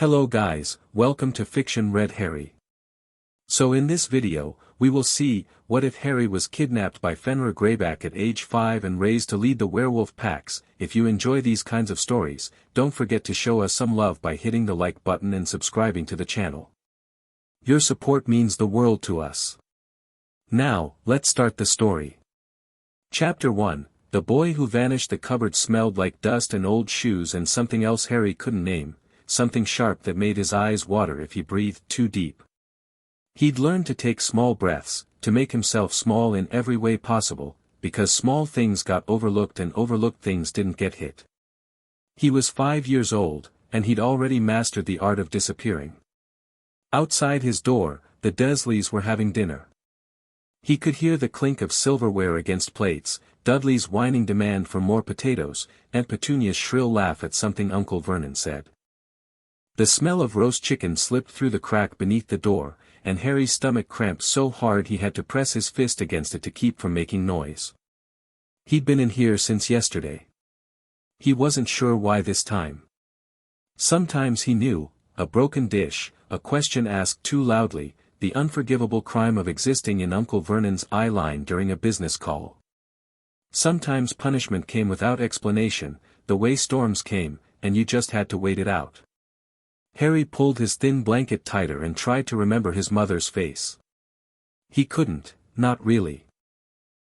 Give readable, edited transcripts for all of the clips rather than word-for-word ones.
Hello guys, welcome to Fiction Red Harry. So in this video, we will see, what if Harry was kidnapped by Fenrir Greyback at age 5 and raised to lead the werewolf packs. If you enjoy these kinds of stories, don't forget to show us some love by hitting the like button and subscribing to the channel. Your support means the world to us. Now, let's start the story. Chapter 1, The boy who vanished. The cupboard smelled like dust and old shoes and something else Harry couldn't name. Something sharp that made his eyes water if he breathed too deep. He'd learned to take small breaths, to make himself small in every way possible, because small things got overlooked and overlooked things didn't get hit. He was 5 years old, and he'd already mastered the art of disappearing. Outside his door, the Dursleys were having dinner. He could hear the clink of silverware against plates, Dudley's whining demand for more potatoes, Aunt Petunia's shrill laugh at something Uncle Vernon said. The smell of roast chicken slipped through the crack beneath the door, and Harry's stomach cramped so hard he had to press his fist against it to keep from making noise. He'd been in here since yesterday. He wasn't sure why this time. Sometimes he knew, a broken dish, a question asked too loudly, the unforgivable crime of existing in Uncle Vernon's eye line during a business call. Sometimes punishment came without explanation, the way storms came, and you just had to wait it out. Harry pulled his thin blanket tighter and tried to remember his mother's face. He couldn't, not really.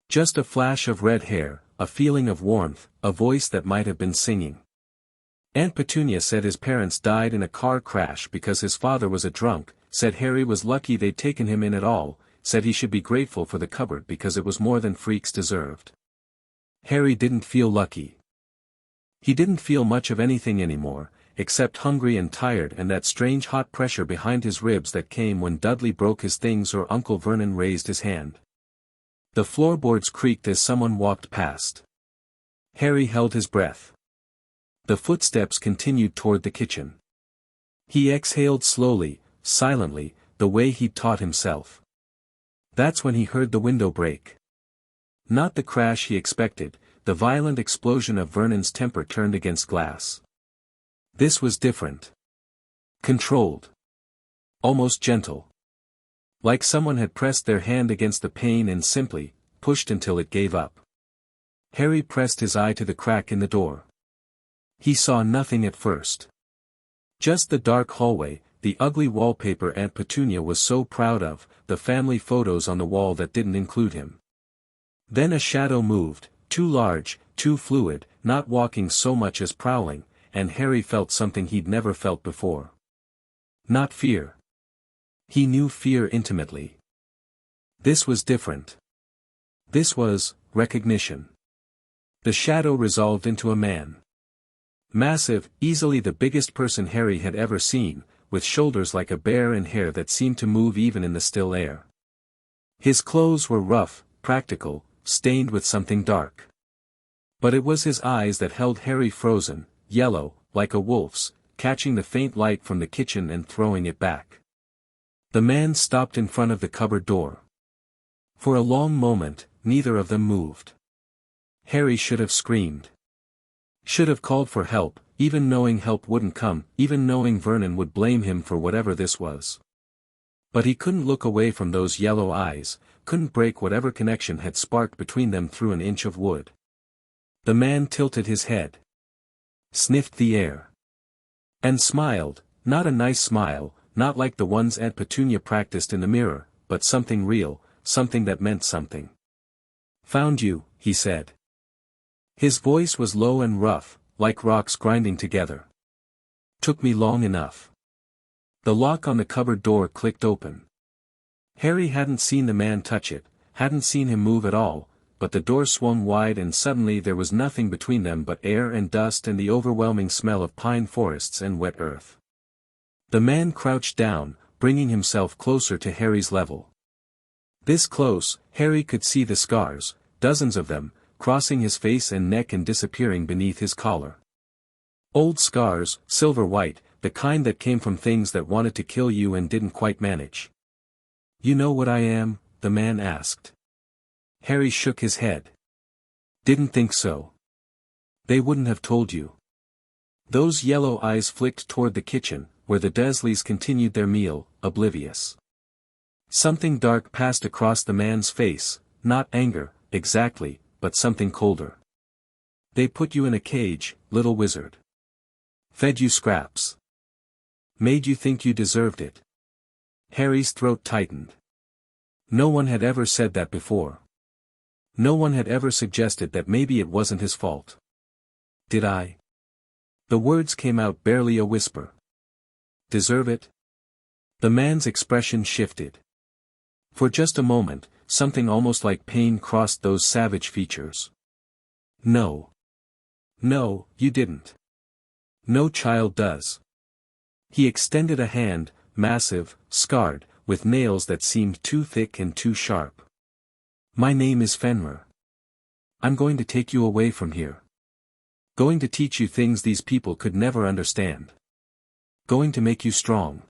Just a flash of red hair, a feeling of warmth, a voice that might have been singing. Aunt Petunia said his parents died in a car crash because his father was a drunk, said Harry was lucky they'd taken him in at all, said he should be grateful for the cupboard because it was more than freaks deserved. Harry didn't feel lucky. He didn't feel much of anything anymore, except hungry and tired and that strange hot pressure behind his ribs that came when Dudley broke his things or Uncle Vernon raised his hand. The floorboards creaked as someone walked past. Harry held his breath. The footsteps continued toward the kitchen. He exhaled slowly, silently, the way he'd taught himself. That's when he heard the window break. Not the crash he expected, the violent explosion of Vernon's temper turned against glass. This was different. Controlled. Almost gentle. Like someone had pressed their hand against the pane and simply, pushed until it gave up. Harry pressed his eye to the crack in the door. He saw nothing at first. Just the dark hallway, the ugly wallpaper Aunt Petunia was so proud of, the family photos on the wall that didn't include him. Then a shadow moved, too large, too fluid, not walking so much as prowling, and Harry felt something he'd never felt before. Not fear. He knew fear intimately. This was different. This was recognition. The shadow resolved into a man. Massive, easily the biggest person Harry had ever seen, with shoulders like a bear and hair that seemed to move even in the still air. His clothes were rough, practical, stained with something dark. But it was his eyes that held Harry frozen, yellow, like a wolf's, catching the faint light from the kitchen and throwing it back. The man stopped in front of the cupboard door. For a long moment, neither of them moved. Harry should have screamed. Should have called for help, even knowing help wouldn't come, even knowing Vernon would blame him for whatever this was. But he couldn't look away from those yellow eyes, couldn't break whatever connection had sparked between them through an inch of wood. The man tilted his head. Sniffed the air. And smiled, not a nice smile, not like the ones Aunt Petunia practiced in the mirror, but something real, something that meant something. "Found you," he said. His voice was low and rough, like rocks grinding together. "Took me long enough." The lock on the cupboard door clicked open. Harry hadn't seen the man touch it, hadn't seen him move at all, but the door swung wide and suddenly there was nothing between them but air and dust and the overwhelming smell of pine forests and wet earth. The man crouched down, bringing himself closer to Harry's level. This close, Harry could see the scars, dozens of them, crossing his face and neck and disappearing beneath his collar. Old scars, silver white, the kind that came from things that wanted to kill you and didn't quite manage. "You know what I am?" the man asked. Harry shook his head. "Didn't think so. They wouldn't have told you." Those yellow eyes flicked toward the kitchen, where the Dursleys continued their meal, oblivious. Something dark passed across the man's face, not anger, exactly, but something colder. They put you in a cage, little wizard. Fed you scraps. Made you think you deserved it. Harry's throat tightened. No one had ever said that before. No one had ever suggested that maybe it wasn't his fault. Did I? The words came out barely a whisper. Deserve it? The man's expression shifted. For just a moment, something almost like pain crossed those savage features. No. No, you didn't. No child does. He extended a hand, massive, scarred, with nails that seemed too thick and too sharp. My name is Fenrir. I'm going to take you away from here. Going to teach you things these people could never understand. Going to make you strong.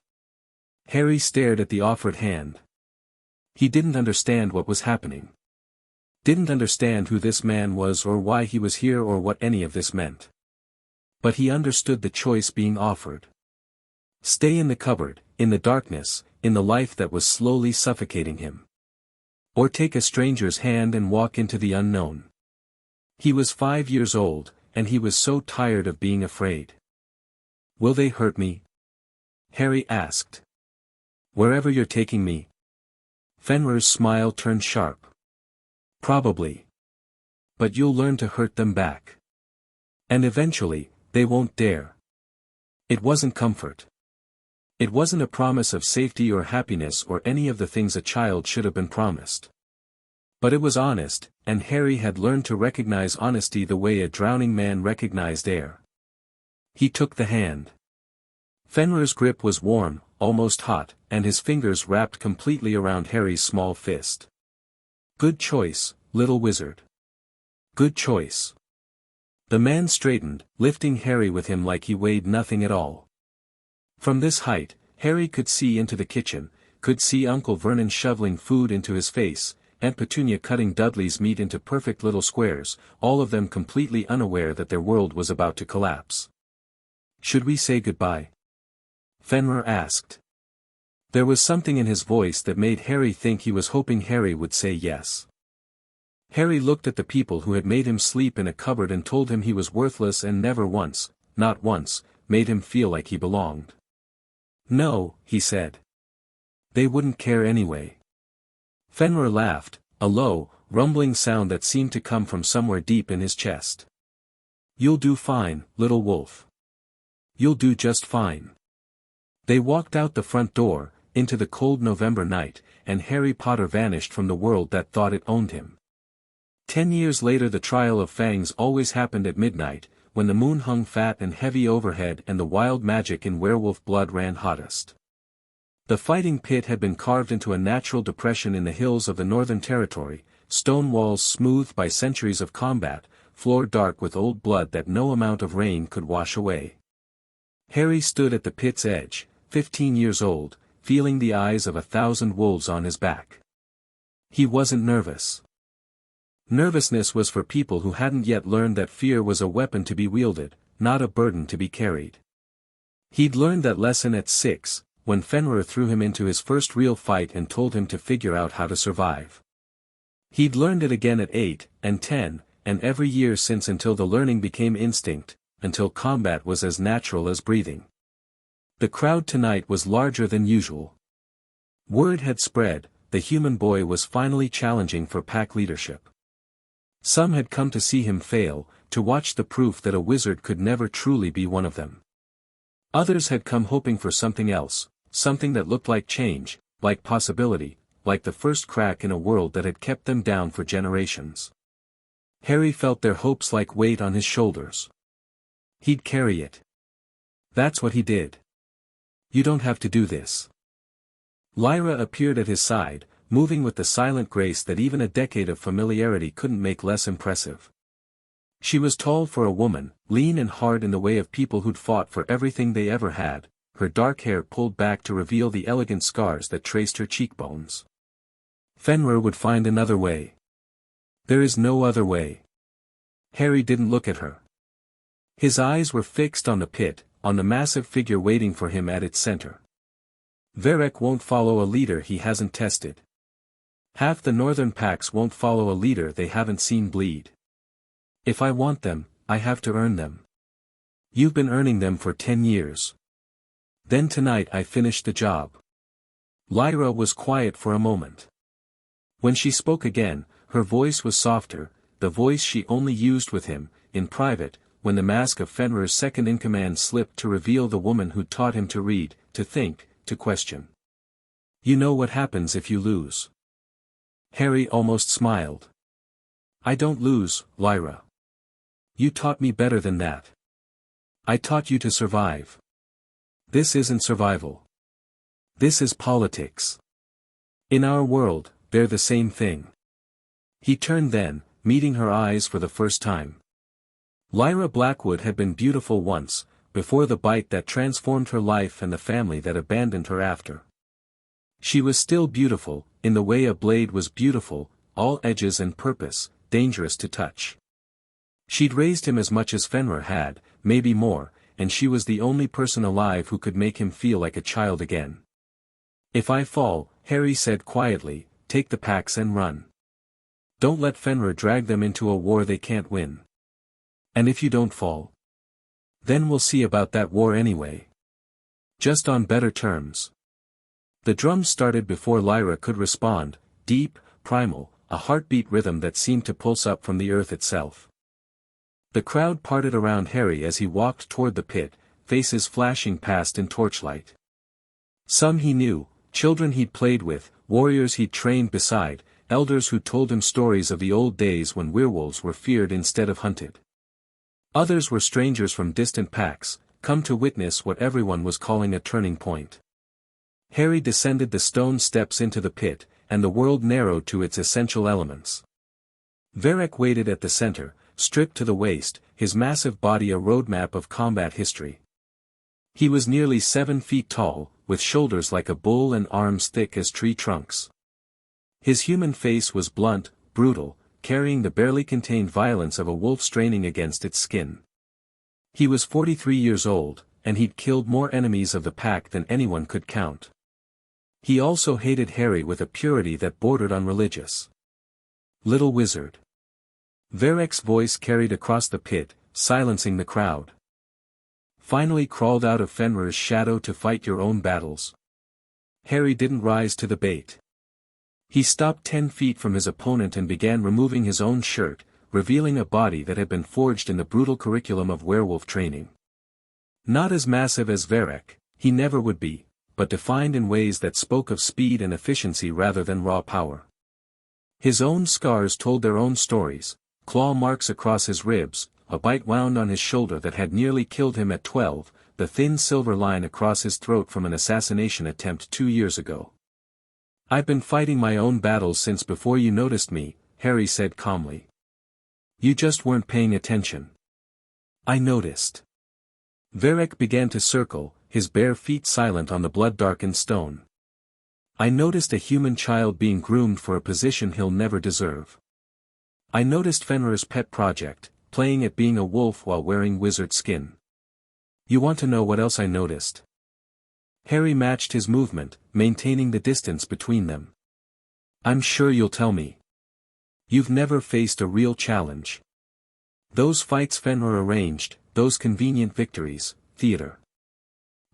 Harry stared at the offered hand. He didn't understand what was happening. Didn't understand who this man was or why he was here or what any of this meant. But he understood the choice being offered. Stay in the cupboard, in the darkness, in the life that was slowly suffocating him. Or take a stranger's hand and walk into the unknown. He was 5 years old, and he was so tired of being afraid. Will they hurt me? Harry asked. Wherever you're taking me. Fenrir's smile turned sharp. Probably. But you'll learn to hurt them back. And eventually, they won't dare. It wasn't comfort. It wasn't a promise of safety or happiness or any of the things a child should have been promised. But it was honest, and Harry had learned to recognize honesty the way a drowning man recognized air. He took the hand. Fenrir's grip was warm, almost hot, and his fingers wrapped completely around Harry's small fist. Good choice, little wizard. Good choice. The man straightened, lifting Harry with him like he weighed nothing at all. From this height, Harry could see into the kitchen, could see Uncle Vernon shoveling food into his face, Aunt Petunia cutting Dudley's meat into perfect little squares, all of them completely unaware that their world was about to collapse. Should we say goodbye? Fenrir asked. There was something in his voice that made Harry think he was hoping Harry would say yes. Harry looked at the people who had made him sleep in a cupboard and told him he was worthless and never once, not once, made him feel like he belonged. No, he said. They wouldn't care anyway. Fenrir laughed, a low, rumbling sound that seemed to come from somewhere deep in his chest. You'll do fine, little wolf. You'll do just fine. They walked out the front door, into the cold November night, and Harry Potter vanished from the world that thought it owned him. 10 years later the trial of fangs always happened at midnight, when the moon hung fat and heavy overhead and the wild magic in werewolf blood ran hottest. The fighting pit had been carved into a natural depression in the hills of the Northern Territory, stone walls smoothed by centuries of combat, floor dark with old blood that no amount of rain could wash away. Harry stood at the pit's edge, 15 years old, feeling the eyes of 1,000 wolves on his back. He wasn't nervous. Nervousness was for people who hadn't yet learned that fear was a weapon to be wielded, not a burden to be carried. He'd learned that lesson at 6, when Fenrir threw him into his first real fight and told him to figure out how to survive. He'd learned it again at 8, and 10, and every year since until the learning became instinct, until combat was as natural as breathing. The crowd tonight was larger than usual. Word had spread, the human boy was finally challenging for pack leadership. Some had come to see him fail, to watch the proof that a wizard could never truly be one of them. Others had come hoping for something else, something that looked like change, like possibility, like the first crack in a world that had kept them down for generations. Harry felt their hopes like weight on his shoulders. He'd carry it. That's what he did. You don't have to do this. Lyra appeared at his side, moving with the silent grace that even a decade of familiarity couldn't make less impressive. She was tall for a woman, lean and hard in the way of people who'd fought for everything they ever had, her dark hair pulled back to reveal the elegant scars that traced her cheekbones. Fenrir would find another way. There is no other way. Harry didn't look at her. His eyes were fixed on the pit, on the massive figure waiting for him at its center. Varek won't follow a leader he hasn't tested. Half the northern packs won't follow a leader they haven't seen bleed. If I want them, I have to earn them. You've been earning them for 10 years. Then tonight I finished the job. Lyra was quiet for a moment. When she spoke again, her voice was softer, the voice she only used with him, in private, when the mask of Fenrir's second-in-command slipped to reveal the woman who'd taught him to read, to think, to question. You know what happens if you lose. Harry almost smiled. I don't lose, Lyra. You taught me better than that. I taught you to survive. This isn't survival. This is politics. In our world, they're the same thing. He turned then, meeting her eyes for the first time. Lyra Blackwood had been beautiful once, before the bite that transformed her life and the family that abandoned her after. She was still beautiful, in the way a blade was beautiful, all edges and purpose, dangerous to touch. She'd raised him as much as Fenrir had, maybe more, and she was the only person alive who could make him feel like a child again. If I fall, Harry said quietly, take the packs and run. Don't let Fenrir drag them into a war they can't win. And if you don't fall? Then we'll see about that war anyway. Just on better terms. The drums started before Lyra could respond, deep, primal, a heartbeat rhythm that seemed to pulse up from the earth itself. The crowd parted around Harry as he walked toward the pit, faces flashing past in torchlight. Some he knew, children he'd played with, warriors he'd trained beside, elders who told him stories of the old days when werewolves were feared instead of hunted. Others were strangers from distant packs, come to witness what everyone was calling a turning point. Harry descended the stone steps into the pit, and the world narrowed to its essential elements. Varek waited at the center, stripped to the waist, his massive body a roadmap of combat history. He was nearly 7 feet tall, with shoulders like a bull and arms thick as tree trunks. His human face was blunt, brutal, carrying the barely contained violence of a wolf straining against its skin. He was 43 years old, and he'd killed more enemies of the pack than anyone could count. He also hated Harry with a purity that bordered on religious. Little wizard. Varek's voice carried across the pit, silencing the crowd. Finally crawled out of Fenrir's shadow to fight your own battles. Harry didn't rise to the bait. He stopped 10 feet from his opponent and began removing his own shirt, revealing a body that had been forged in the brutal curriculum of werewolf training. Not as massive as Varek, he never would be, but defined in ways that spoke of speed and efficiency rather than raw power. His own scars told their own stories, claw marks across his ribs, a bite wound on his shoulder that had nearly killed him at 12, the thin silver line across his throat from an assassination attempt 2 years ago. I've been fighting my own battles since before you noticed me, Harry said calmly. You just weren't paying attention. I noticed. Varek began to circle, his bare feet silent on the blood-darkened stone. I noticed a human child being groomed for a position he'll never deserve. I noticed Fenrir's pet project, playing at being a wolf while wearing wizard skin. You want to know what else I noticed? Harry matched his movement, maintaining the distance between them. I'm sure you'll tell me. You've never faced a real challenge. Those fights Fenrir arranged, those convenient victories, theater.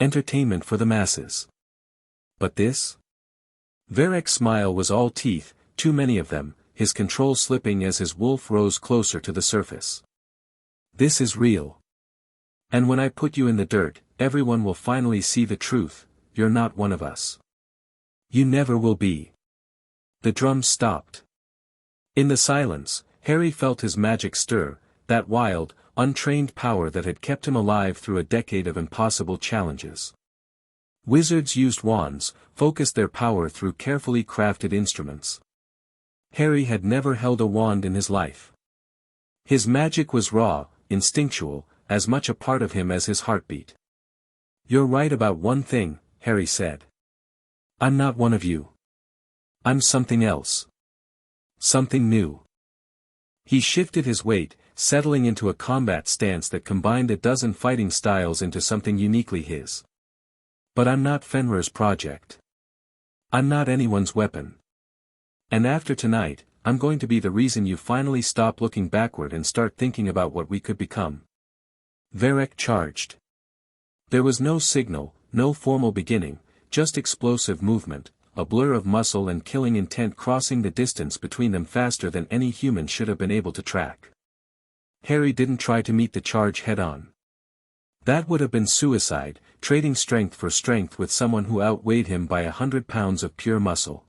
Entertainment for the masses. But this? Varek's smile was all teeth, too many of them, his control slipping as his wolf rose closer to the surface. This is real. And when I put you in the dirt, everyone will finally see the truth, you're not one of us. You never will be. The drums stopped. In the silence, Harry felt his magic stir, that wild, untrained power that had kept him alive through a decade of impossible challenges. Wizards used wands, focused their power through carefully crafted instruments. Harry had never held a wand in his life. His magic was raw, instinctual, as much a part of him as his heartbeat. You're right about one thing, Harry said. I'm not one of you. I'm something else. Something new. He shifted his weight, settling into a combat stance that combined a dozen fighting styles into something uniquely his. But I'm not Fenrir's project. I'm not anyone's weapon. And after tonight, I'm going to be the reason you finally stop looking backward and start thinking about what we could become. Werewolf charged. There was no signal, no formal beginning, just explosive movement, a blur of muscle and killing intent crossing the distance between them faster than any human should have been able to track. Harry didn't try to meet the charge head-on. That would have been suicide, trading strength for strength with someone who outweighed him by 100 pounds of pure muscle.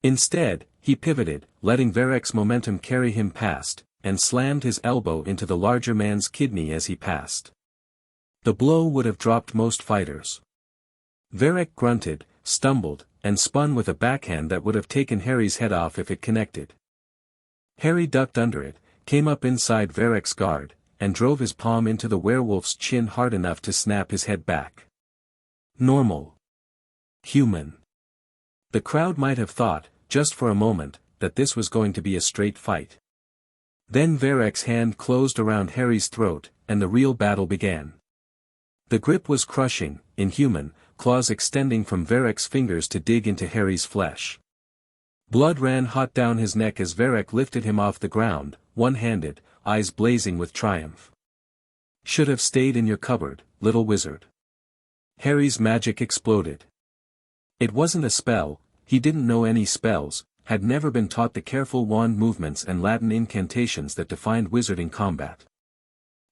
Instead, he pivoted, letting Werewolf's momentum carry him past, and slammed his elbow into the larger man's kidney as he passed. The blow would have dropped most fighters. Werewolf grunted, stumbled, and spun with a backhand that would have taken Harry's head off if it connected. Harry ducked under it, came up inside Werewolf's guard, and drove his palm into the werewolf's chin hard enough to snap his head back. Normal. Human. The crowd might have thought, just for a moment, that this was going to be a straight fight. Then Werewolf's hand closed around Harry's throat, and the real battle began. The grip was crushing, inhuman, claws extending from Werewolf's fingers to dig into Harry's flesh. Blood ran hot down his neck as Werewolf lifted him off the ground, one-handed, eyes blazing with triumph. Should have stayed in your cupboard, little wizard. Harry's magic exploded. It wasn't a spell, he didn't know any spells, had never been taught the careful wand movements and Latin incantations that defined wizarding combat.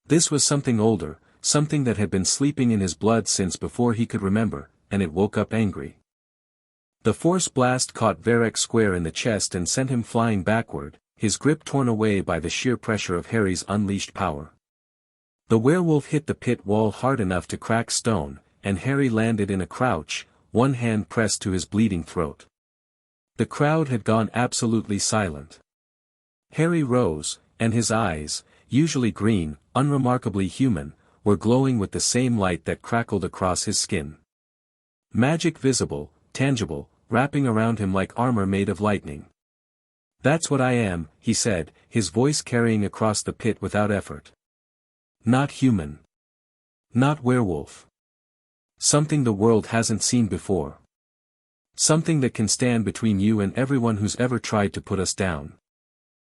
This was something older, something that had been sleeping in his blood since before he could remember, and it woke up angry. The force blast caught Werewolf square in the chest and sent him flying backward, his grip torn away by the sheer pressure of Harry's unleashed power. The werewolf hit the pit wall hard enough to crack stone, and Harry landed in a crouch, one hand pressed to his bleeding throat. The crowd had gone absolutely silent. Harry rose, and his eyes, usually green, unremarkably human, were glowing with the same light that crackled across his skin. Magic visible, tangible, wrapping around him like armor made of lightning. That's what I am, he said, his voice carrying across the pit without effort. Not human. Not werewolf. Something the world hasn't seen before. Something that can stand between you and everyone who's ever tried to put us down.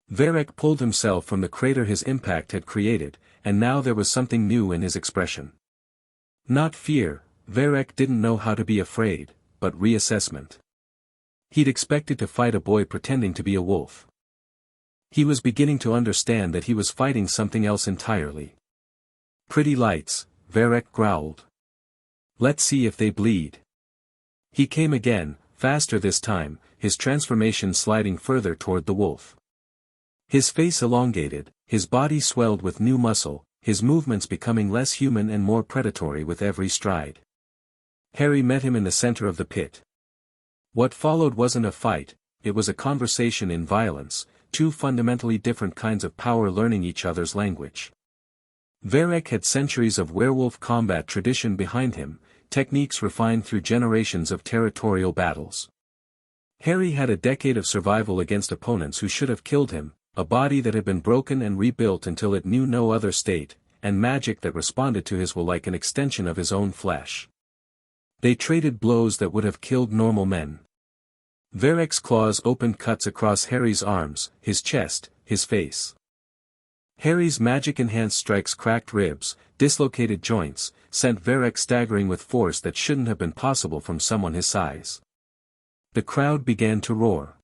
Werewolf pulled himself from the crater his impact had created, and now there was something new in his expression. Not fear, Werewolf didn't know how to be afraid, but reassessment. He'd expected to fight a boy pretending to be a wolf. He was beginning to understand that he was fighting something else entirely. Pretty lights, Werewolf growled. Let's see if they bleed. He came again, faster this time, his transformation sliding further toward the wolf. His face elongated, his body swelled with new muscle, his movements becoming less human and more predatory with every stride. Harry met him in the center of the pit. What followed wasn't a fight, it was a conversation in violence, two fundamentally different kinds of power learning each other's language. Werewolf had centuries of werewolf combat tradition behind him, techniques refined through generations of territorial battles. Harry had a decade of survival against opponents who should have killed him, a body that had been broken and rebuilt until it knew no other state, and magic that responded to his will like an extension of his own flesh. They traded blows that would have killed normal men. Werewolf's claws opened cuts across Harry's arms, his chest, his face. Harry's magic-enhanced strikes cracked ribs, dislocated joints, sent Werewolf staggering with force that shouldn't have been possible from someone his size. The crowd began to roar.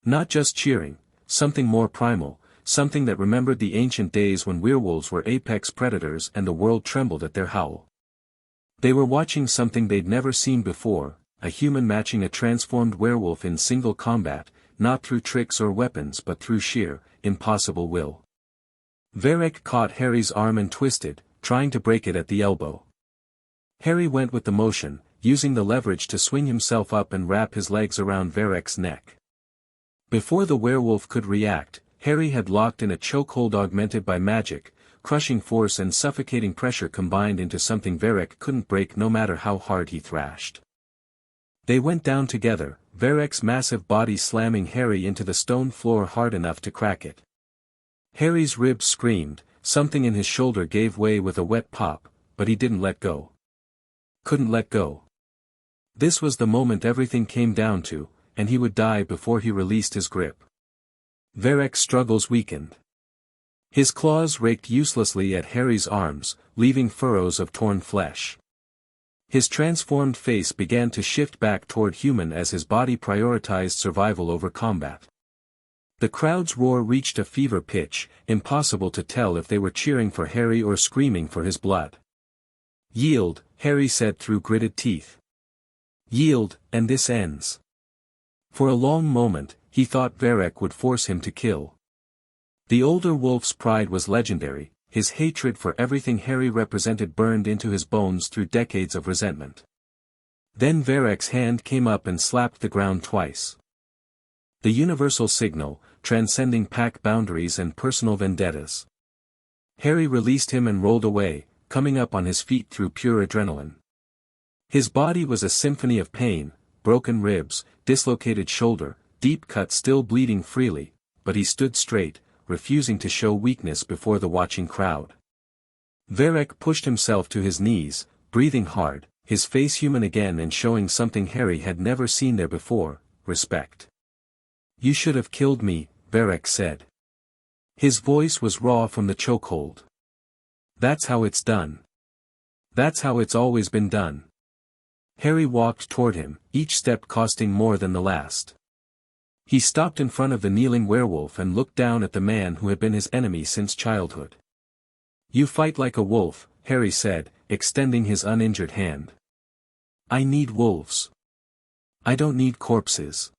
Not just cheering, something more primal, something that remembered the ancient days when werewolves were apex predators and the world trembled at their howl. They were watching something they'd never seen before, a human matching a transformed werewolf in single combat, not through tricks or weapons but through sheer, impossible will. Werewolf caught Harry's arm and twisted, trying to break it at the elbow. Harry went with the motion, using the leverage to swing himself up and wrap his legs around Werewolf's neck. Before the werewolf could react, Harry had locked in a chokehold augmented by magic, crushing force and suffocating pressure combined into something Werewolf couldn't break no matter how hard he thrashed. They went down together, Werewolf's massive body slamming Harry into the stone floor hard enough to crack it. Harry's ribs screamed, something in his shoulder gave way with a wet pop, but he didn't let go. Couldn't let go. This was the moment everything came down to, and he would die before he released his grip. Verek's struggles weakened. His claws raked uselessly at Harry's arms, leaving furrows of torn flesh. His transformed face began to shift back toward human as his body prioritized survival over combat. The crowd's roar reached a fever pitch, impossible to tell if they were cheering for Harry or screaming for his blood. "Yield," Harry said through gritted teeth. "Yield, and this ends." For a long moment, he thought Verek would force him to kill. The older wolf's pride was legendary, his hatred for everything Harry represented burned into his bones through decades of resentment. Then Verek's hand came up and slapped the ground twice. The universal signal, transcending pack boundaries and personal vendettas. Harry released him and rolled away, coming up on his feet through pure adrenaline. His body was a symphony of pain, broken ribs, dislocated shoulder, deep cut still bleeding freely, but he stood straight, refusing to show weakness before the watching crowd. Verek pushed himself to his knees, breathing hard, his face human again and showing something Harry had never seen there before, respect. "You should have killed me," Verek said. His voice was raw from the chokehold. "That's how it's done. That's how it's always been done." Harry walked toward him, each step costing more than the last. He stopped in front of the kneeling werewolf and looked down at the man who had been his enemy since childhood. "You fight like a wolf," Harry said, extending his uninjured hand. "I need wolves. I don't need corpses."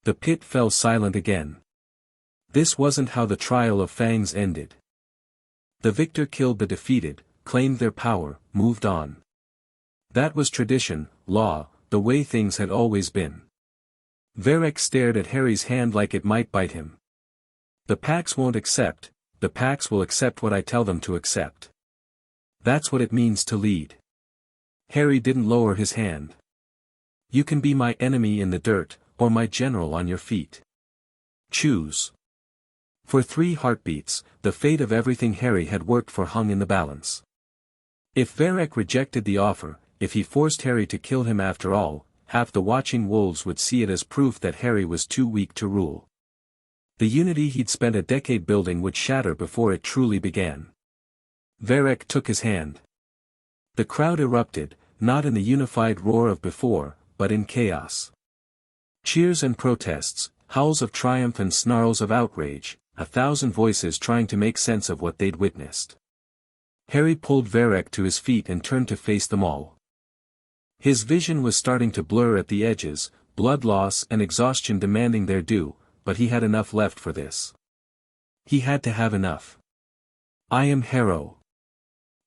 The pit fell silent again. This wasn't how the trial of fangs ended. The victor killed the defeated, claimed their power, moved on. That was tradition, law, the way things had always been. Verek stared at Harry's hand like it might bite him. "The packs won't accept, the packs will accept what I tell them to accept. That's what it means to lead." Harry didn't lower his hand. "You can be my enemy in the dirt, or my general on your feet. Choose." For 3 heartbeats, the fate of everything Harry had worked for hung in the balance. If Verek rejected the offer, if he forced Harry to kill him after all, half the watching wolves would see it as proof that Harry was too weak to rule. The unity he'd spent a decade building would shatter before it truly began. Verek took his hand. The crowd erupted, not in the unified roar of before, but in chaos. Cheers and protests, howls of triumph and snarls of outrage, 1,000 voices trying to make sense of what they'd witnessed. Harry pulled Verek to his feet and turned to face them all. His vision was starting to blur at the edges, blood loss and exhaustion demanding their due, but he had enough left for this. He had to have enough. "I am Harrow."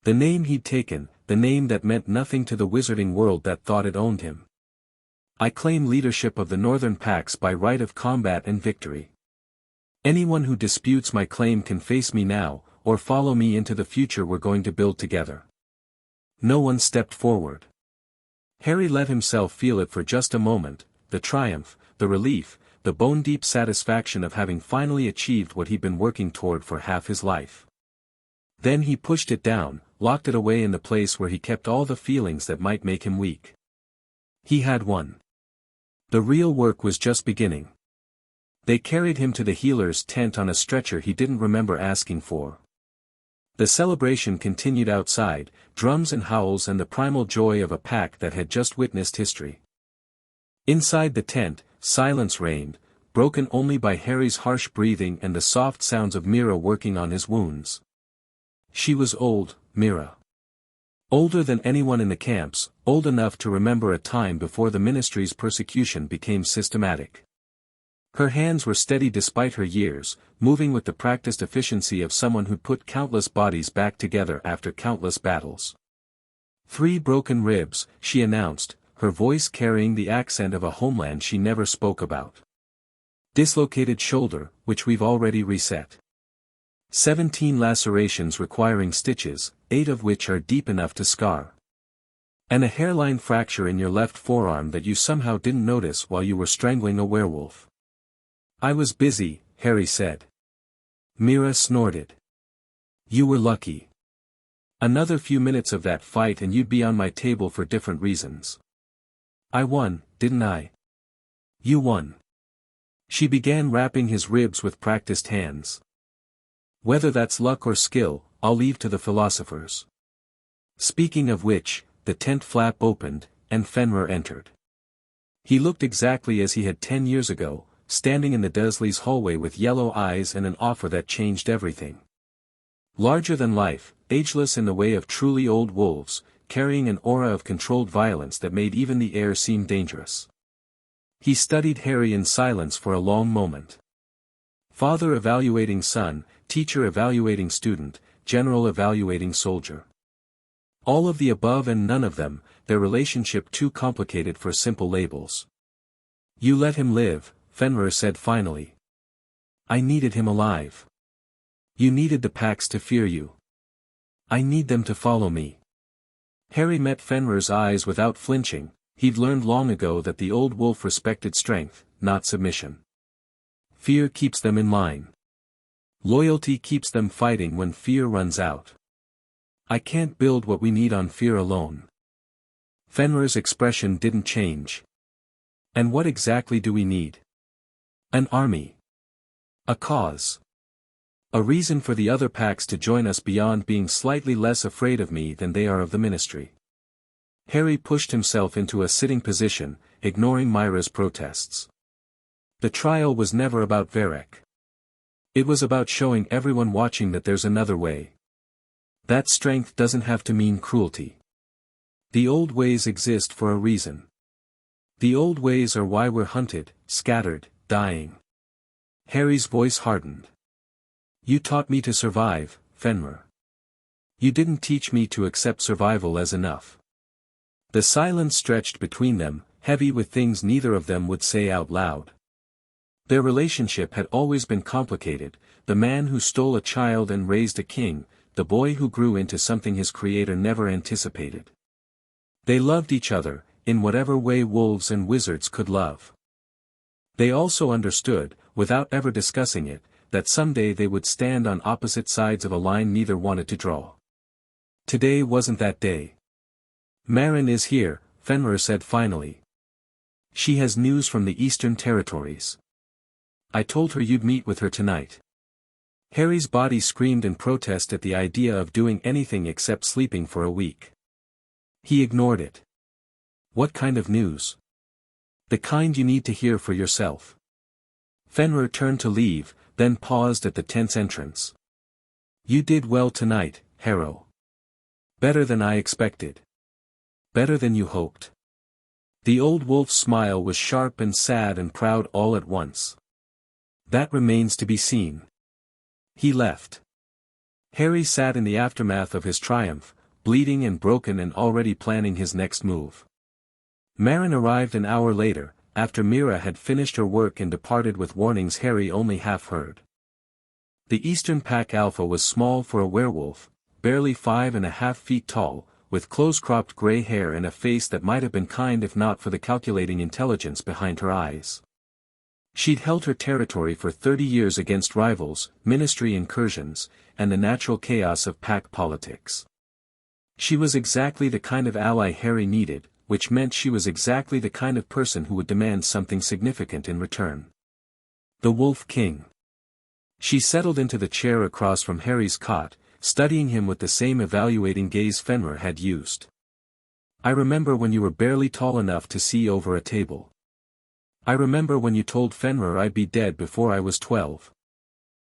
The name he'd taken, the name that meant nothing to the wizarding world that thought it owned him. "I claim leadership of the northern packs by right of combat and victory. Anyone who disputes my claim can face me now, or follow me into the future we're going to build together." No one stepped forward. Harry let himself feel it for just a moment, the triumph, the relief, the bone-deep satisfaction of having finally achieved what he'd been working toward for half his life. Then he pushed it down, locked it away in the place where he kept all the feelings that might make him weak. He had won. The real work was just beginning. They carried him to the healer's tent on a stretcher he didn't remember asking for. The celebration continued outside, drums and howls and the primal joy of a pack that had just witnessed history. Inside the tent, silence reigned, broken only by Harry's harsh breathing and the soft sounds of Mira working on his wounds. She was old, Mira. Older than anyone in the camps, old enough to remember a time before the ministry's persecution became systematic. Her hands were steady despite her years, moving with the practiced efficiency of someone who'd put countless bodies back together after countless battles. 3 broken ribs, she announced, her voice carrying the accent of a homeland she never spoke about. Dislocated shoulder, which we've already reset. 17 lacerations requiring stitches, 8 of which are deep enough to scar. And a hairline fracture in your left forearm that you somehow didn't notice while you were strangling a werewolf. "I was busy," Harry said. Mira snorted. You were lucky. Another few minutes of that fight and you'd be on my table for different reasons. I won, didn't I? You won. She began rapping his ribs with practiced hands. Whether that's luck or skill, I'll leave to the philosophers. Speaking of which, the tent flap opened, and Fenrir entered. He looked exactly as he had 10 years ago, standing in the Dursleys' hallway with yellow eyes and an offer that changed everything. Larger than life, ageless in the way of truly old wolves, carrying an aura of controlled violence that made even the air seem dangerous. He studied Harry in silence for a long moment. Father evaluating son, teacher evaluating student, general evaluating soldier. All of the above and none of them, their relationship too complicated for simple labels. You let him live, Fenrir said finally. I needed him alive. You needed the packs to fear you. I need them to follow me. Harry met Fenrir's eyes without flinching. He'd learned long ago that the old wolf respected strength, not submission. Fear keeps them in line. Loyalty keeps them fighting when fear runs out. I can't build what we need on fear alone. Fenrir's expression didn't change. And what exactly do we need? An army. A cause. A reason for the other packs to join us beyond being slightly less afraid of me than they are of the Ministry. Harry pushed himself into a sitting position, ignoring Myra's protests. The trial was never about Varek. It was about showing everyone watching that there's another way. That strength doesn't have to mean cruelty. The old ways exist for a reason. The old ways are why we're hunted, scattered, dying. Harry's voice hardened. You taught me to survive, Fenrir. You didn't teach me to accept survival as enough. The silence stretched between them, heavy with things neither of them would say out loud. Their relationship had always been complicated, the man who stole a child and raised a king, the boy who grew into something his creator never anticipated. They loved each other, in whatever way wolves and wizards could love. They also understood, without ever discussing it, that someday they would stand on opposite sides of a line neither wanted to draw. Today wasn't that day. Marin is here, Fenrir said finally. She has news from the Eastern Territories. I told her you'd meet with her tonight. Harry's body screamed in protest at the idea of doing anything except sleeping for a week. He ignored it. What kind of news? The kind you need to hear for yourself. Fenrir turned to leave, then paused at the tent's entrance. You did well tonight, Harrow. Better than I expected. Better than you hoped. The old wolf's smile was sharp and sad and proud all at once. That remains to be seen. He left. Harry sat in the aftermath of his triumph, bleeding and broken and already planning his next move. Marin arrived an hour later, after Mira had finished her work and departed with warnings Harry only half heard. The Eastern Pack Alpha was small for a werewolf, barely 5.5 feet tall, with close-cropped gray hair and a face that might have been kind if not for the calculating intelligence behind her eyes. She'd held her territory for 30 years against rivals, ministry incursions, and the natural chaos of pack politics. She was exactly the kind of ally Harry needed, which meant she was exactly the kind of person who would demand something significant in return. The Wolf King. She settled into the chair across from Harry's cot, studying him with the same evaluating gaze Fenrir had used. I remember when you were barely tall enough to see over a table. I remember when you told Fenrir I'd be dead before I was 12.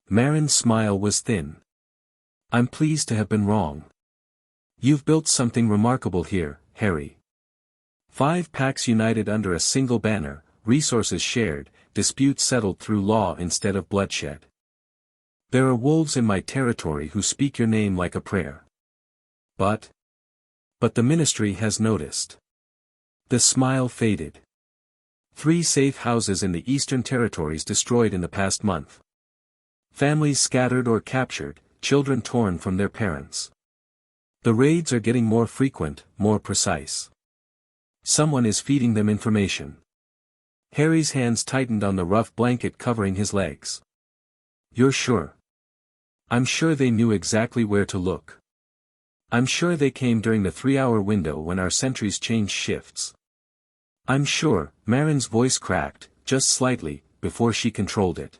Marin's smile was thin. I'm pleased to have been wrong. You've built something remarkable here, Harry. 5 packs united under a single banner, resources shared, disputes settled through law instead of bloodshed. There are wolves in my territory who speak your name like a prayer. But the ministry has noticed. The smile faded. 3 safe houses in the Eastern Territories destroyed in the past month. Families scattered or captured, children torn from their parents. The raids are getting more frequent, more precise. Someone is feeding them information. Harry's hands tightened on the rough blanket covering his legs. You're sure? I'm sure they knew exactly where to look. I'm sure they came during the 3-hour window when our sentries changed shifts. I'm sure, Marin's voice cracked, just slightly, before she controlled it.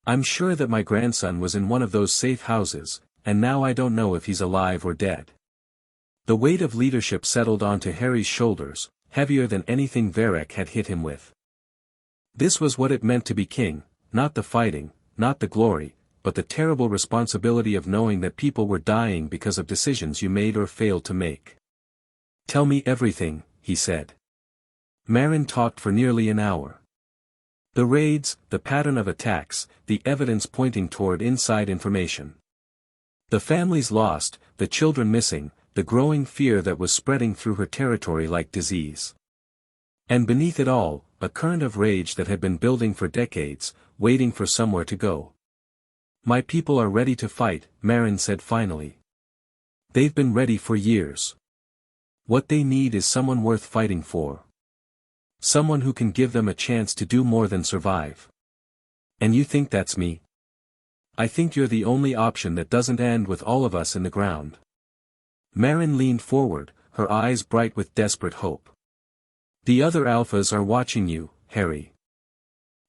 I'm sure that my grandson was in one of those safe houses, and now I don't know if he's alive or dead. The weight of leadership settled onto Harry's shoulders, heavier than anything Varek had hit him with. This was what it meant to be king, not the fighting, not the glory, but the terrible responsibility of knowing that people were dying because of decisions you made or failed to make. Tell me everything, he said. Marin talked for nearly an hour. The raids, the pattern of attacks, the evidence pointing toward inside information. The families lost, the children missing, the growing fear that was spreading through her territory like disease. And beneath it all, a current of rage that had been building for decades, waiting for somewhere to go. My people are ready to fight, Marin said finally. They've been ready for years. What they need is someone worth fighting for. Someone who can give them a chance to do more than survive. And you think that's me? I think you're the only option that doesn't end with all of us in the ground. Marin leaned forward, her eyes bright with desperate hope. The other alphas are watching you, Harry.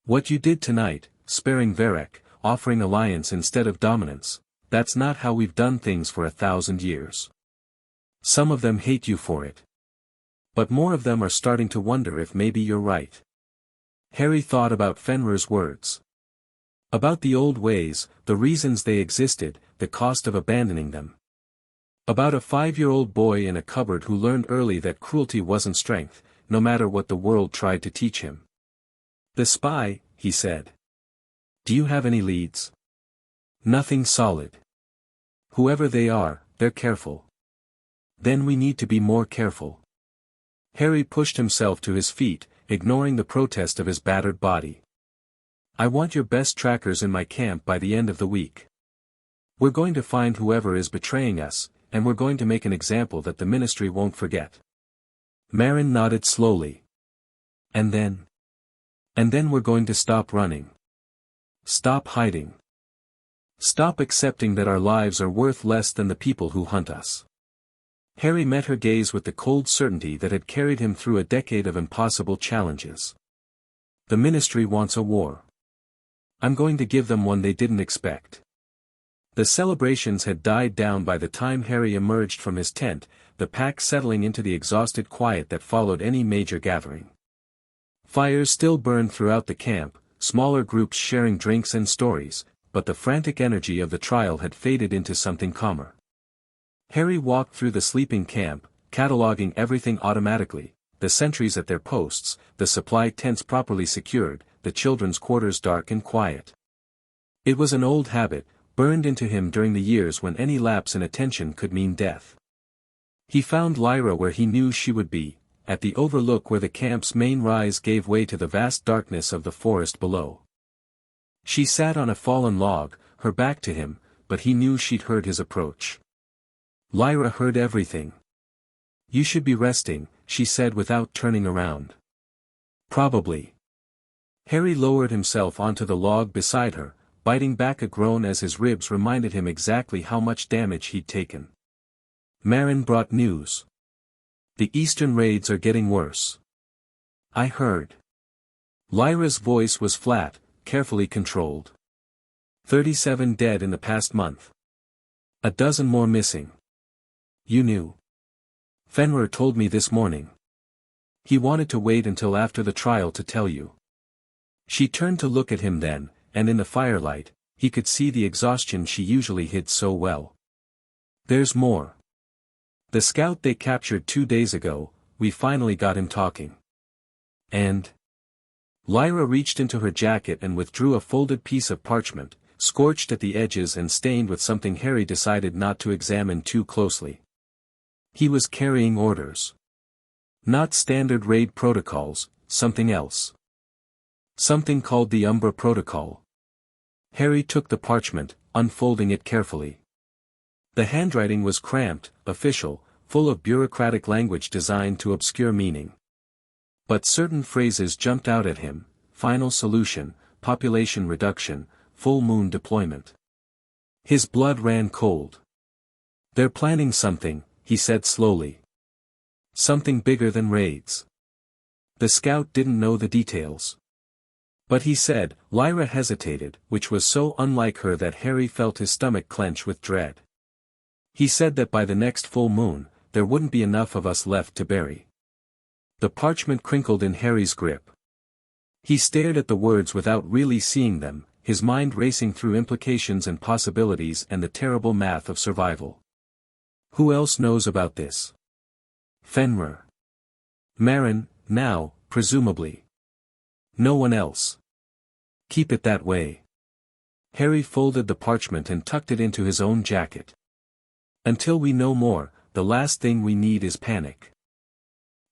What you did tonight, sparing Varek, offering alliance instead of dominance, that's not how we've done things for 1,000 years. Some of them hate you for it. But more of them are starting to wonder if maybe you're right. Harry thought about Fenrir's words. About the old ways, the reasons they existed, the cost of abandoning them. About a 5-year-old boy in a cupboard who learned early that cruelty wasn't strength, no matter what the world tried to teach him. The spy, he said. Do you have any leads? Nothing solid. Whoever they are, they're careful. Then we need to be more careful. Harry pushed himself to his feet, ignoring the protest of his battered body. I want your best trackers in my camp by the end of the week. We're going to find whoever is betraying us, and we're going to make an example that the ministry won't forget. Marin nodded slowly. And then we're going to stop running. Stop hiding. Stop accepting that our lives are worth less than the people who hunt us. Harry met her gaze with the cold certainty that had carried him through a decade of impossible challenges. The ministry wants a war. I'm going to give them one they didn't expect. The celebrations had died down by the time Harry emerged from his tent, the pack settling into the exhausted quiet that followed any major gathering. Fires still burned throughout the camp, smaller groups sharing drinks and stories, but the frantic energy of the trial had faded into something calmer. Harry walked through the sleeping camp, cataloging everything automatically, the sentries at their posts, the supply tents properly secured, the children's quarters dark and quiet. It was an old habit, burned into him during the years when any lapse in attention could mean death. He found Lyra where he knew she would be, at the overlook where the camp's main rise gave way to the vast darkness of the forest below. She sat on a fallen log, her back to him, but he knew she'd heard his approach. Lyra heard everything. You should be resting, she said without turning around. Probably. Harry lowered himself onto the log beside her, biting back a groan as his ribs reminded him exactly how much damage he'd taken. Marin brought news. The eastern raids are getting worse. I heard. Lyra's voice was flat, carefully controlled. 37 dead in the past month. A dozen more missing. You knew. Fenrir told me this morning. He wanted to wait until after the trial to tell you. She turned to look at him then, and in the firelight, he could see the exhaustion she usually hid so well. There's more. The scout they captured 2 days ago, we finally got him talking. And? Lyra reached into her jacket and withdrew a folded piece of parchment, scorched at the edges and stained with something Harry decided not to examine too closely. He was carrying orders. Not standard raid protocols, something else. Something called the Umbra Protocol. Harry took the parchment, unfolding it carefully. The handwriting was cramped, official, full of bureaucratic language designed to obscure meaning. But certain phrases jumped out at him: final solution, population reduction, full moon deployment. His blood ran cold. "They're planning something," he said slowly. "Something bigger than raids." The scout didn't know the details. But he said. Lyra hesitated, which was so unlike her that Harry felt his stomach clench with dread. "He said that by the next full moon, there wouldn't be enough of us left to bury." The parchment crinkled in Harry's grip. He stared at the words without really seeing them, his mind racing through implications and possibilities and the terrible math of survival. Who else knows about this? Fenrir. Marin, now, presumably. No one else. Keep it that way. Harry folded the parchment and tucked it into his own jacket. Until we know more, the last thing we need is panic.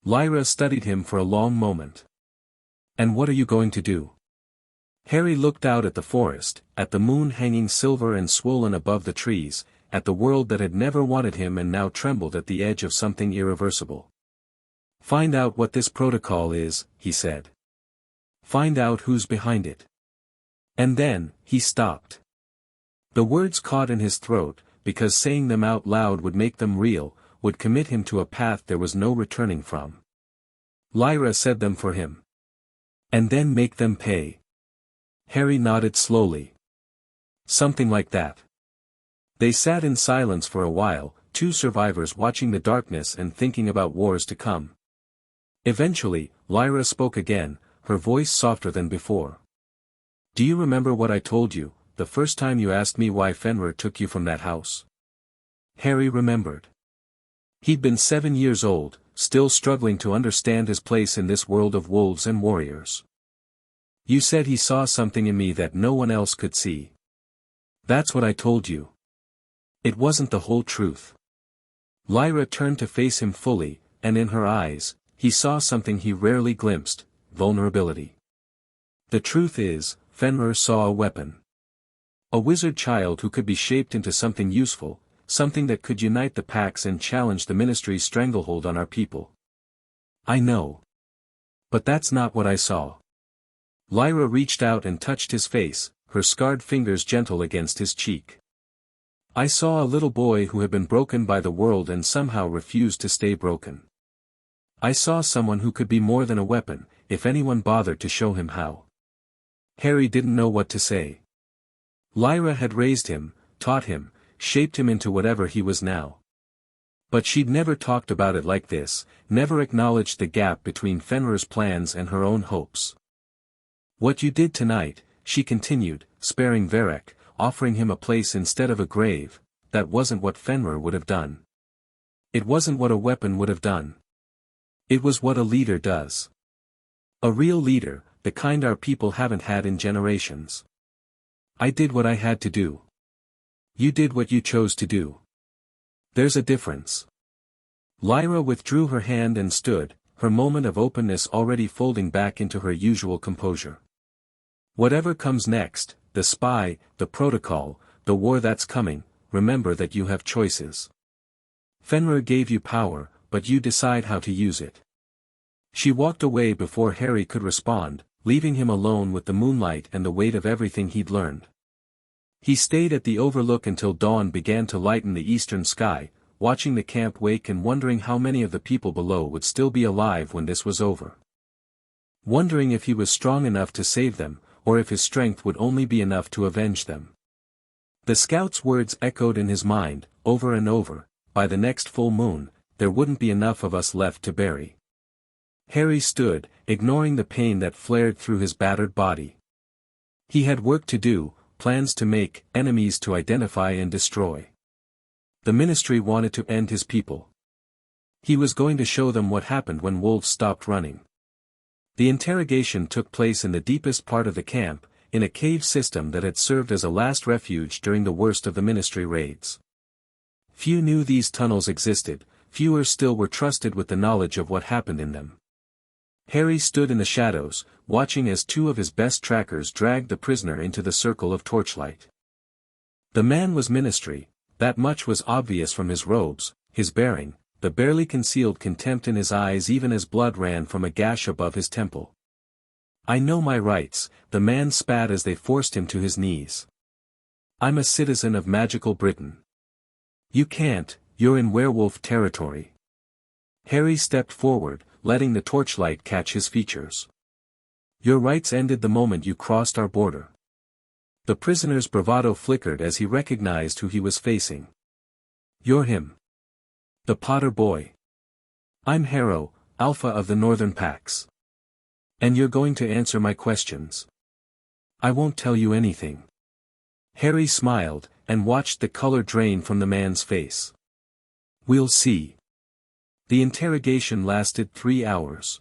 Lyra studied him for a long moment. "And what are you going to do?" Harry looked out at the forest, at the moon hanging silver and swollen above the trees, at the world that had never wanted him and now trembled at the edge of something irreversible. "Find out what this protocol is," he said. "Find out who's behind it." And then, he stopped. The words caught in his throat, because saying them out loud would make them real, would commit him to a path there was no returning from. Lyra said them for him. "And then make them pay." Harry nodded slowly. "Something like that." They sat in silence for a while, two survivors watching the darkness and thinking about wars to come. Eventually, Lyra spoke again, her voice softer than before. "Do you remember what I told you, the first time you asked me why Fenrir took you from that house?" Harry remembered. He'd been 7 years old, still struggling to understand his place in this world of wolves and warriors. "You said he saw something in me that no one else could see." "That's what I told you." "It wasn't the whole truth." Lyra turned to face him fully, and in her eyes, he saw something he rarely glimpsed: vulnerability. "The truth is, Fenrir saw a weapon. A wizard child who could be shaped into something useful, something that could unite the packs and challenge the ministry's stranglehold on our people." "I know. But that's not what I saw." Lyra reached out and touched his face, her scarred fingers gentle against his cheek. "I saw a little boy who had been broken by the world and somehow refused to stay broken. I saw someone who could be more than a weapon, if anyone bothered to show him how." Harry didn't know what to say. Lyra had raised him, taught him, shaped him into whatever he was now. But she'd never talked about it like this, never acknowledged the gap between Fenrir's plans and her own hopes. "What you did tonight," she continued, sparing Varek, offering him a place instead of a grave, "that wasn't what Fenrir would have done. It wasn't what a weapon would have done. It was what a leader does. A real leader, the kind our people haven't had in generations. I did what I had to do. You did what you chose to do. There's a difference." Lyra withdrew her hand and stood, her moment of openness already folding back into her usual composure. "Whatever comes next, the spy, the protocol, the war that's coming, remember that you have choices. Fenrir gave you power, but you decide how to use it." She walked away before Harry could respond, leaving him alone with the moonlight and the weight of everything he'd learned. He stayed at the overlook until dawn began to lighten the eastern sky, watching the camp wake and wondering how many of the people below would still be alive when this was over. Wondering if he was strong enough to save them, or if his strength would only be enough to avenge them. The scout's words echoed in his mind, over and over: "By the next full moon, there wouldn't be enough of us left to bury." Harry stood, ignoring the pain that flared through his battered body. He had work to do, plans to make, enemies to identify and destroy. The ministry wanted to end his people. He was going to show them what happened when wolves stopped running. The interrogation took place in the deepest part of the camp, in a cave system that had served as a last refuge during the worst of the ministry raids. Few knew these tunnels existed, fewer still were trusted with the knowledge of what happened in them. Harry stood in the shadows, watching as two of his best trackers dragged the prisoner into the circle of torchlight. The man was ministry, that much was obvious from his robes, his bearing, the barely concealed contempt in his eyes even as blood ran from a gash above his temple. "I know my rights," the man spat as they forced him to his knees. I'm a citizen of magical Britain. You can't, you're in werewolf territory. Harry stepped forward, letting the torchlight catch his features. Your rights ended the moment you crossed our border. The prisoner's bravado flickered as he recognized who he was facing. You're him. The Potter boy. I'm Harrow, Alpha of the Northern Packs. And you're going to answer my questions. I won't tell you anything. Harry smiled, and watched the color drain from the man's face. We'll see. The interrogation lasted 3 hours.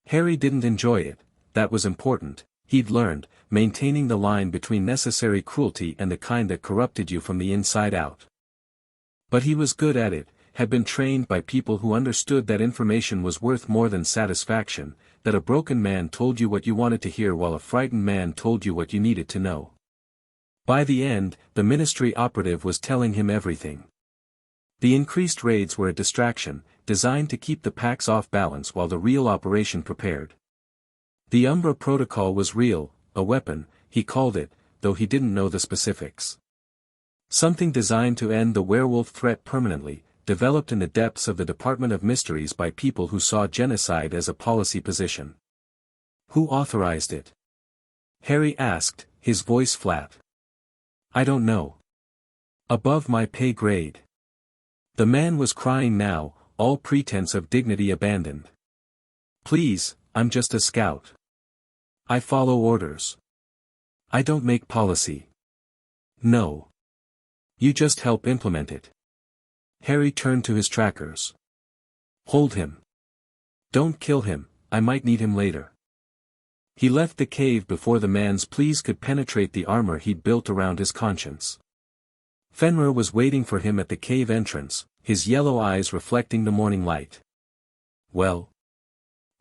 Harry didn't enjoy it, that was important, he'd learned, maintaining the line between necessary cruelty and the kind that corrupted you from the inside out. But he was good at it, had been trained by people who understood that information was worth more than satisfaction, that a broken man told you what you wanted to hear while a frightened man told you what you needed to know. By the end, the ministry operative was telling him everything. The increased raids were a distraction, designed to keep the packs off balance while the real operation prepared. The Umbra Protocol was real, a weapon, he called it, though he didn't know the specifics. Something designed to end the werewolf threat permanently, developed in the depths of the Department of Mysteries by people who saw genocide as a policy position. Who authorized it? Harry asked, his voice flat. I don't know. Above my pay grade. The man was crying now, all pretense of dignity abandoned. Please, I'm just a scout. I follow orders. I don't make policy. No. You just help implement it. Harry turned to his trackers. Hold him. Don't kill him, I might need him later. He left the cave before the man's pleas could penetrate the armor he'd built around his conscience. Fenrir was waiting for him at the cave entrance, his yellow eyes reflecting the morning light. Well?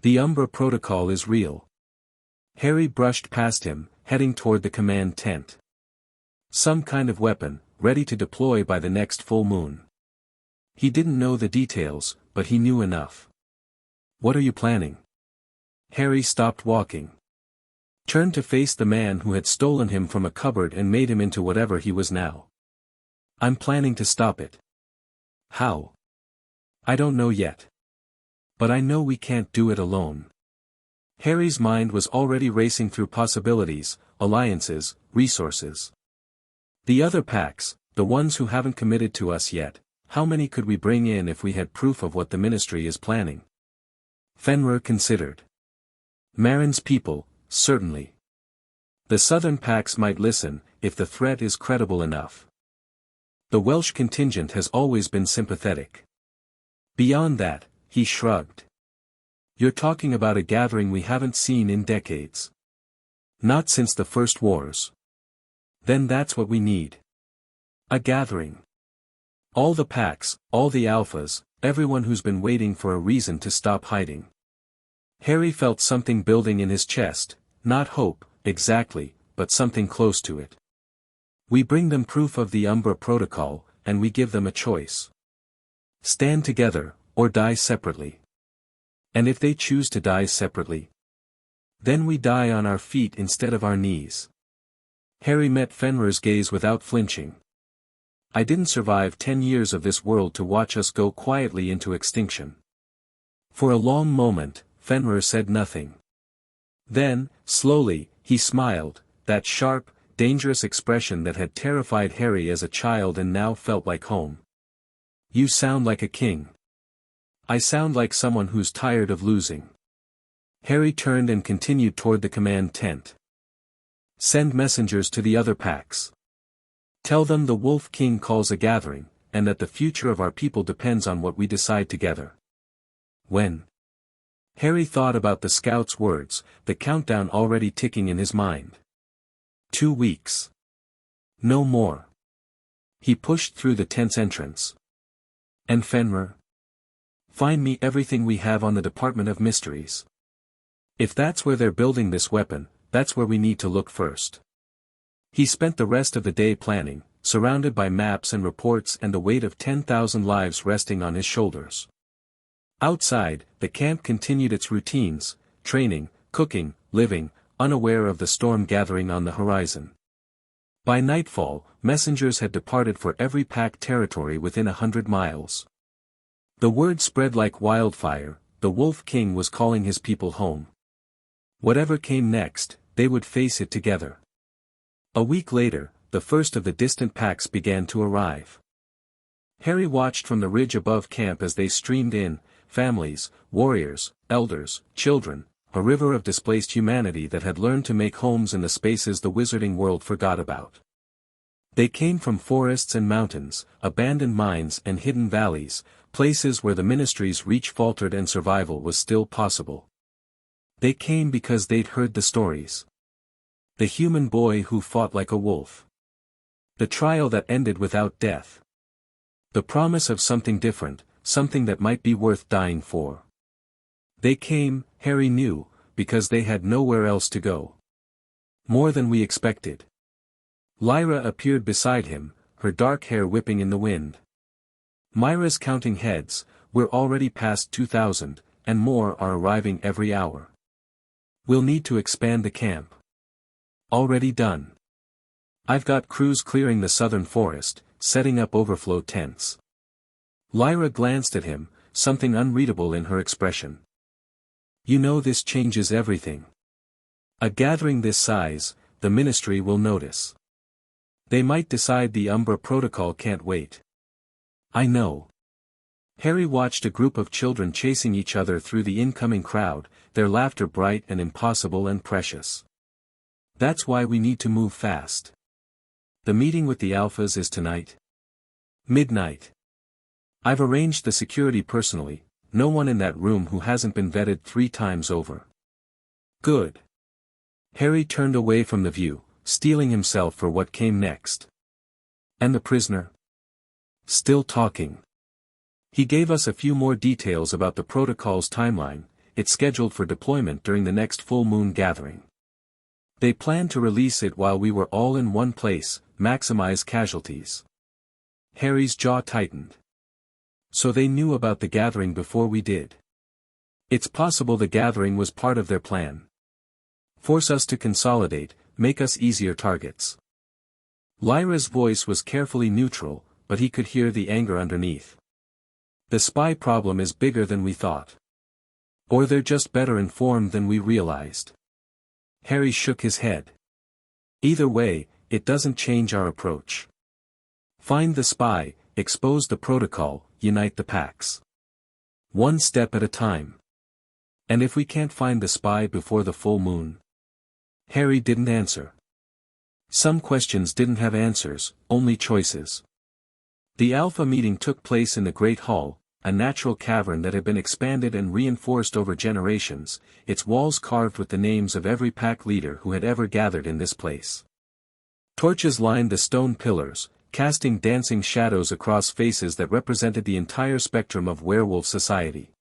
The Umbra Protocol is real. Harry brushed past him, heading toward the command tent. Some kind of weapon, ready to deploy by the next full moon. He didn't know the details, but he knew enough. What are you planning? Harry stopped walking. Turned to face the man who had stolen him from a cupboard and made him into whatever he was now. I'm planning to stop it. How? I don't know yet. But I know we can't do it alone. Harry's mind was already racing through possibilities, alliances, resources. The other packs, the ones who haven't committed to us yet, how many could we bring in if we had proof of what the ministry is planning? Fenrir considered. Marin's people, certainly. The southern packs might listen, if the threat is credible enough. The Welsh contingent has always been sympathetic. Beyond that, he shrugged. You're talking about a gathering we haven't seen in decades. Not since the First Wars. Then that's what we need. A gathering. All the packs, all the alphas, everyone who's been waiting for a reason to stop hiding. Harry felt something building in his chest, not hope, exactly, but something close to it. We bring them proof of the Umbra Protocol, and we give them a choice. Stand together, or die separately. And if they choose to die separately? Then we die on our feet instead of our knees. Harry met Fenrir's gaze without flinching. I didn't survive 10 years of this world to watch us go quietly into extinction. For a long moment, Fenrir said nothing. Then, slowly, he smiled, that sharp, dangerous expression that had terrified Harry as a child and now felt like home. You sound like a king. I sound like someone who's tired of losing. Harry turned and continued toward the command tent. Send messengers to the other packs. Tell them the Wolf King calls a gathering, and that the future of our people depends on what we decide together. When? Harry thought about the scout's words, the countdown already ticking in his mind. 2 weeks. No more. He pushed through the tent's entrance. And Fenrir? Find me everything we have on the Department of Mysteries. If that's where they're building this weapon, that's where we need to look first. He spent the rest of the day planning, surrounded by maps and reports and the weight of 10,000 lives resting on his shoulders. Outside, the camp continued its routines, training, cooking, living, unaware of the storm gathering on the horizon. By nightfall, messengers had departed for every pack territory within 100 miles. The word spread like wildfire, the Wolf King was calling his people home. Whatever came next, they would face it together. A week later, the first of the distant packs began to arrive. Harry watched from the ridge above camp as they streamed in, families, warriors, elders, children, a river of displaced humanity that had learned to make homes in the spaces the wizarding world forgot about. They came from forests and mountains, abandoned mines and hidden valleys, places where the Ministry's reach faltered and survival was still possible. They came because they'd heard the stories. The human boy who fought like a wolf. The trial that ended without death. The promise of something different, something that might be worth dying for. They came, Harry knew, because they had nowhere else to go. More than we expected. Lyra appeared beside him, her dark hair whipping in the wind. Myra's counting heads, we're already past 2,000, and more are arriving every hour. We'll need to expand the camp. Already done. I've got crews clearing the southern forest, setting up overflow tents. Lyra glanced at him, something unreadable in her expression. You know this changes everything. A gathering this size, the Ministry will notice. They might decide the Umbra Protocol can't wait. I know. Harry watched a group of children chasing each other through the incoming crowd, their laughter bright and impossible and precious. That's why we need to move fast. The meeting with the Alphas is tonight. Midnight. I've arranged the security personally, no one in that room who hasn't been vetted 3 times over. Good. Harry turned away from the view, steeling himself for what came next. And the prisoner? Still talking. He gave us a few more details about the protocol's timeline. It's scheduled for deployment during the next full moon gathering. They planned to release it while we were all in one place, maximize casualties. Harry's jaw tightened. So they knew about the gathering before we did. It's possible the gathering was part of their plan. Force us to consolidate, make us easier targets. Lyra's voice was carefully neutral, but he could hear the anger underneath. The spy problem is bigger than we thought. Or they're just better informed than we realized. Harry shook his head. Either way, it doesn't change our approach. Find the spy, expose the protocol, unite the packs. One step at a time. And if we can't find the spy before the full moon? Harry didn't answer. Some questions didn't have answers, only choices. The Alpha meeting took place in the Great Hall, a natural cavern that had been expanded and reinforced over generations, its walls carved with the names of every pack leader who had ever gathered in this place. Torches lined the stone pillars, casting dancing shadows across faces that represented the entire spectrum of werewolf society.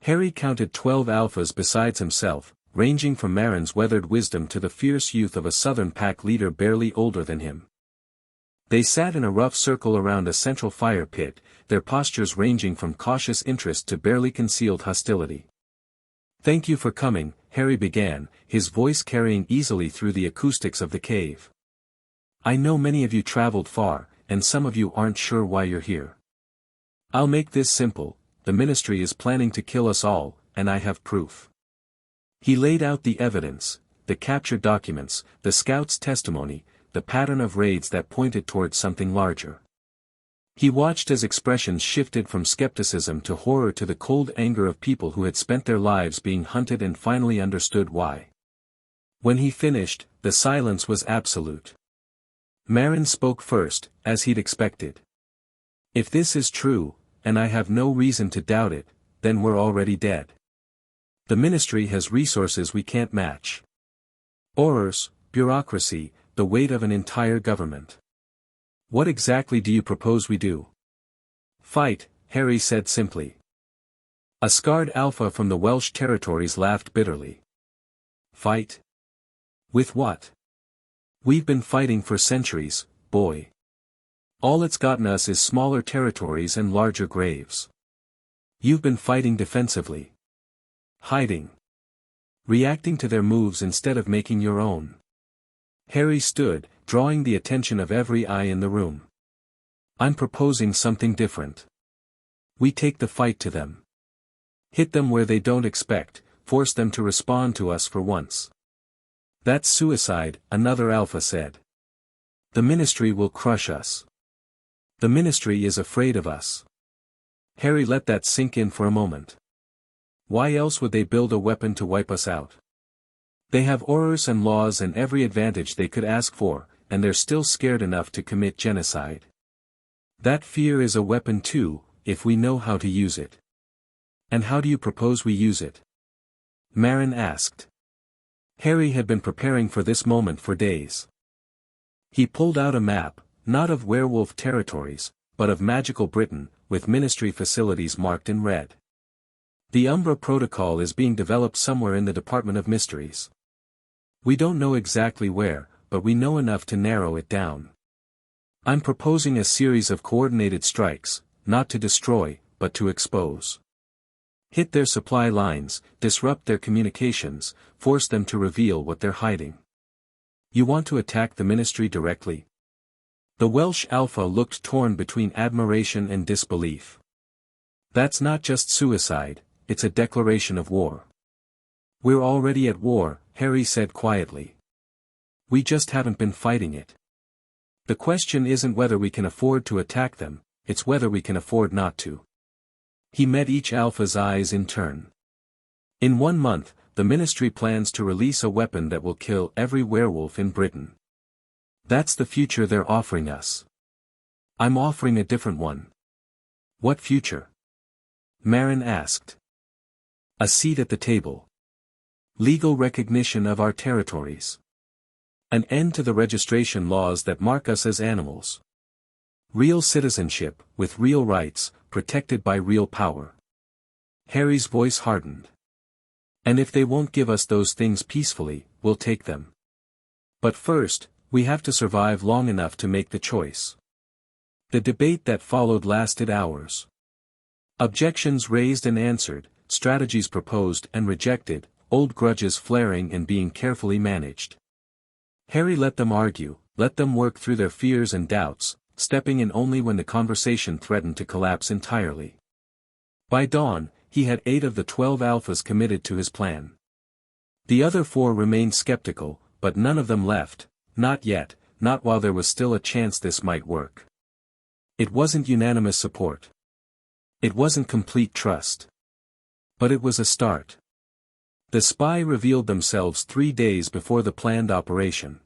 Harry counted 12 alphas besides himself, ranging from Marin's weathered wisdom to the fierce youth of a southern pack leader barely older than him. They sat in a rough circle around a central fire pit, their postures ranging from cautious interest to barely concealed hostility. Thank you for coming, Harry began, his voice carrying easily through the acoustics of the cave. I know many of you traveled far, and some of you aren't sure why you're here. I'll make this simple, the Ministry is planning to kill us all, and I have proof. He laid out the evidence, the captured documents, the scouts' testimony, the pattern of raids that pointed towards something larger. He watched as expressions shifted from skepticism to horror to the cold anger of people who had spent their lives being hunted and finally understood why. When he finished, the silence was absolute. Marin spoke first, as he'd expected. If this is true, and I have no reason to doubt it, then we're already dead. The Ministry has resources we can't match. Horrors, bureaucracy, the weight of an entire government. What exactly do you propose we do? Fight, Harry said simply. A scarred alpha from the Welsh territories laughed bitterly. Fight? With what? We've been fighting for centuries, boy. All it's gotten us is smaller territories and larger graves. You've been fighting defensively. Hiding. Reacting to their moves instead of making your own. Harry stood, drawing the attention of every eye in the room. I'm proposing something different. We take the fight to them. Hit them where they don't expect, force them to respond to us for once. That's suicide, another alpha said. The Ministry will crush us. The Ministry is afraid of us. Harry let that sink in for a moment. Why else would they build a weapon to wipe us out? They have orders and laws and every advantage they could ask for, and they're still scared enough to commit genocide. That fear is a weapon too, if we know how to use it. And how do you propose we use it? Marin asked. Harry had been preparing for this moment for days. He pulled out a map, not of werewolf territories, but of magical Britain, with Ministry facilities marked in red. The Umbra Protocol is being developed somewhere in the Department of Mysteries. We don't know exactly where, but we know enough to narrow it down. I'm proposing a series of coordinated strikes, not to destroy, but to expose. Hit their supply lines, disrupt their communications, force them to reveal what they're hiding. You want to attack the Ministry directly? The Welsh Alpha looked torn between admiration and disbelief. That's not just suicide, it's a declaration of war. We're already at war, Harry said quietly. We just haven't been fighting it. The question isn't whether we can afford to attack them, it's whether we can afford not to. He met each Alpha's eyes in turn. In 1 month, the Ministry plans to release a weapon that will kill every werewolf in Britain. That's the future they're offering us. I'm offering a different one. What future? Marin asked. A seat at the table. Legal recognition of our territories. An end to the registration laws that mark us as animals. Real citizenship, with real rights, protected by real power. Harry's voice hardened. And if they won't give us those things peacefully, we'll take them. But first, we have to survive long enough to make the choice. The debate that followed lasted hours. Objections raised and answered, strategies proposed and rejected, old grudges flaring and being carefully managed. Harry let them argue, let them work through their fears and doubts, stepping in only when the conversation threatened to collapse entirely. By dawn, he had 8 of the 12 alphas committed to his plan. The other 4 remained skeptical, but none of them left, not yet, not while there was still a chance this might work. It wasn't unanimous support. It wasn't complete trust. But it was a start. The spy revealed themselves 3 days before the planned operation.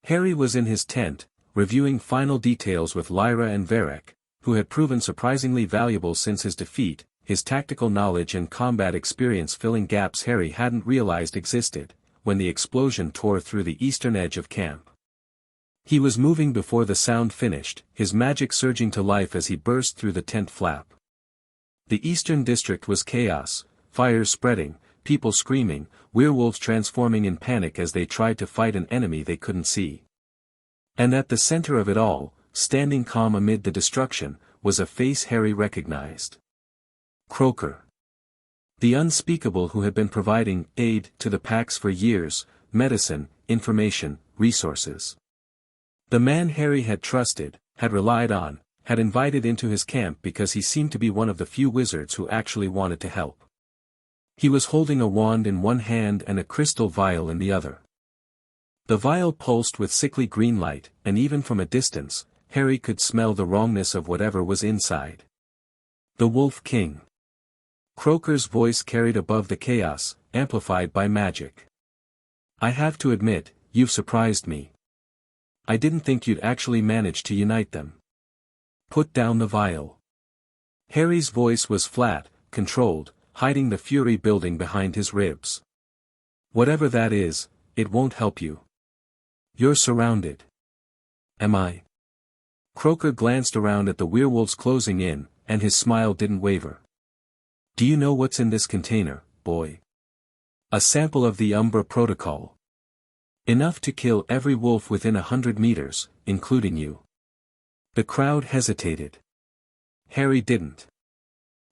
Harry was in his tent, reviewing final details with Lyra and Varek, who had proven surprisingly valuable since his defeat, his tactical knowledge and combat experience filling gaps Harry hadn't realized existed, when the explosion tore through the eastern edge of camp. He was moving before the sound finished, his magic surging to life as he burst through the tent flap. The eastern district was chaos, fires spreading, people screaming, werewolves transforming in panic as they tried to fight an enemy they couldn't see. And at the center of it all, standing calm amid the destruction, was a face Harry recognized. Croker. The unspeakable who had been providing aid to the packs for years, medicine, information, resources. The man Harry had trusted, had relied on, had invited into his camp because he seemed to be one of the few wizards who actually wanted to help. He was holding a wand in one hand and a crystal vial in the other. The vial pulsed with sickly green light, and even from a distance, Harry could smell the wrongness of whatever was inside. The Wolf King. Croker's voice carried above the chaos, amplified by magic. I have to admit, you've surprised me. I didn't think you'd actually manage to unite them. Put down the vial. Harry's voice was flat, controlled, hiding the fury building behind his ribs. Whatever that is, it won't help you. You're surrounded. Am I? Croker glanced around at the werewolves closing in, and his smile didn't waver. Do you know what's in this container, boy? A sample of the Umbra Protocol. Enough to kill every wolf within 100 meters, including you. The crowd hesitated. Harry didn't.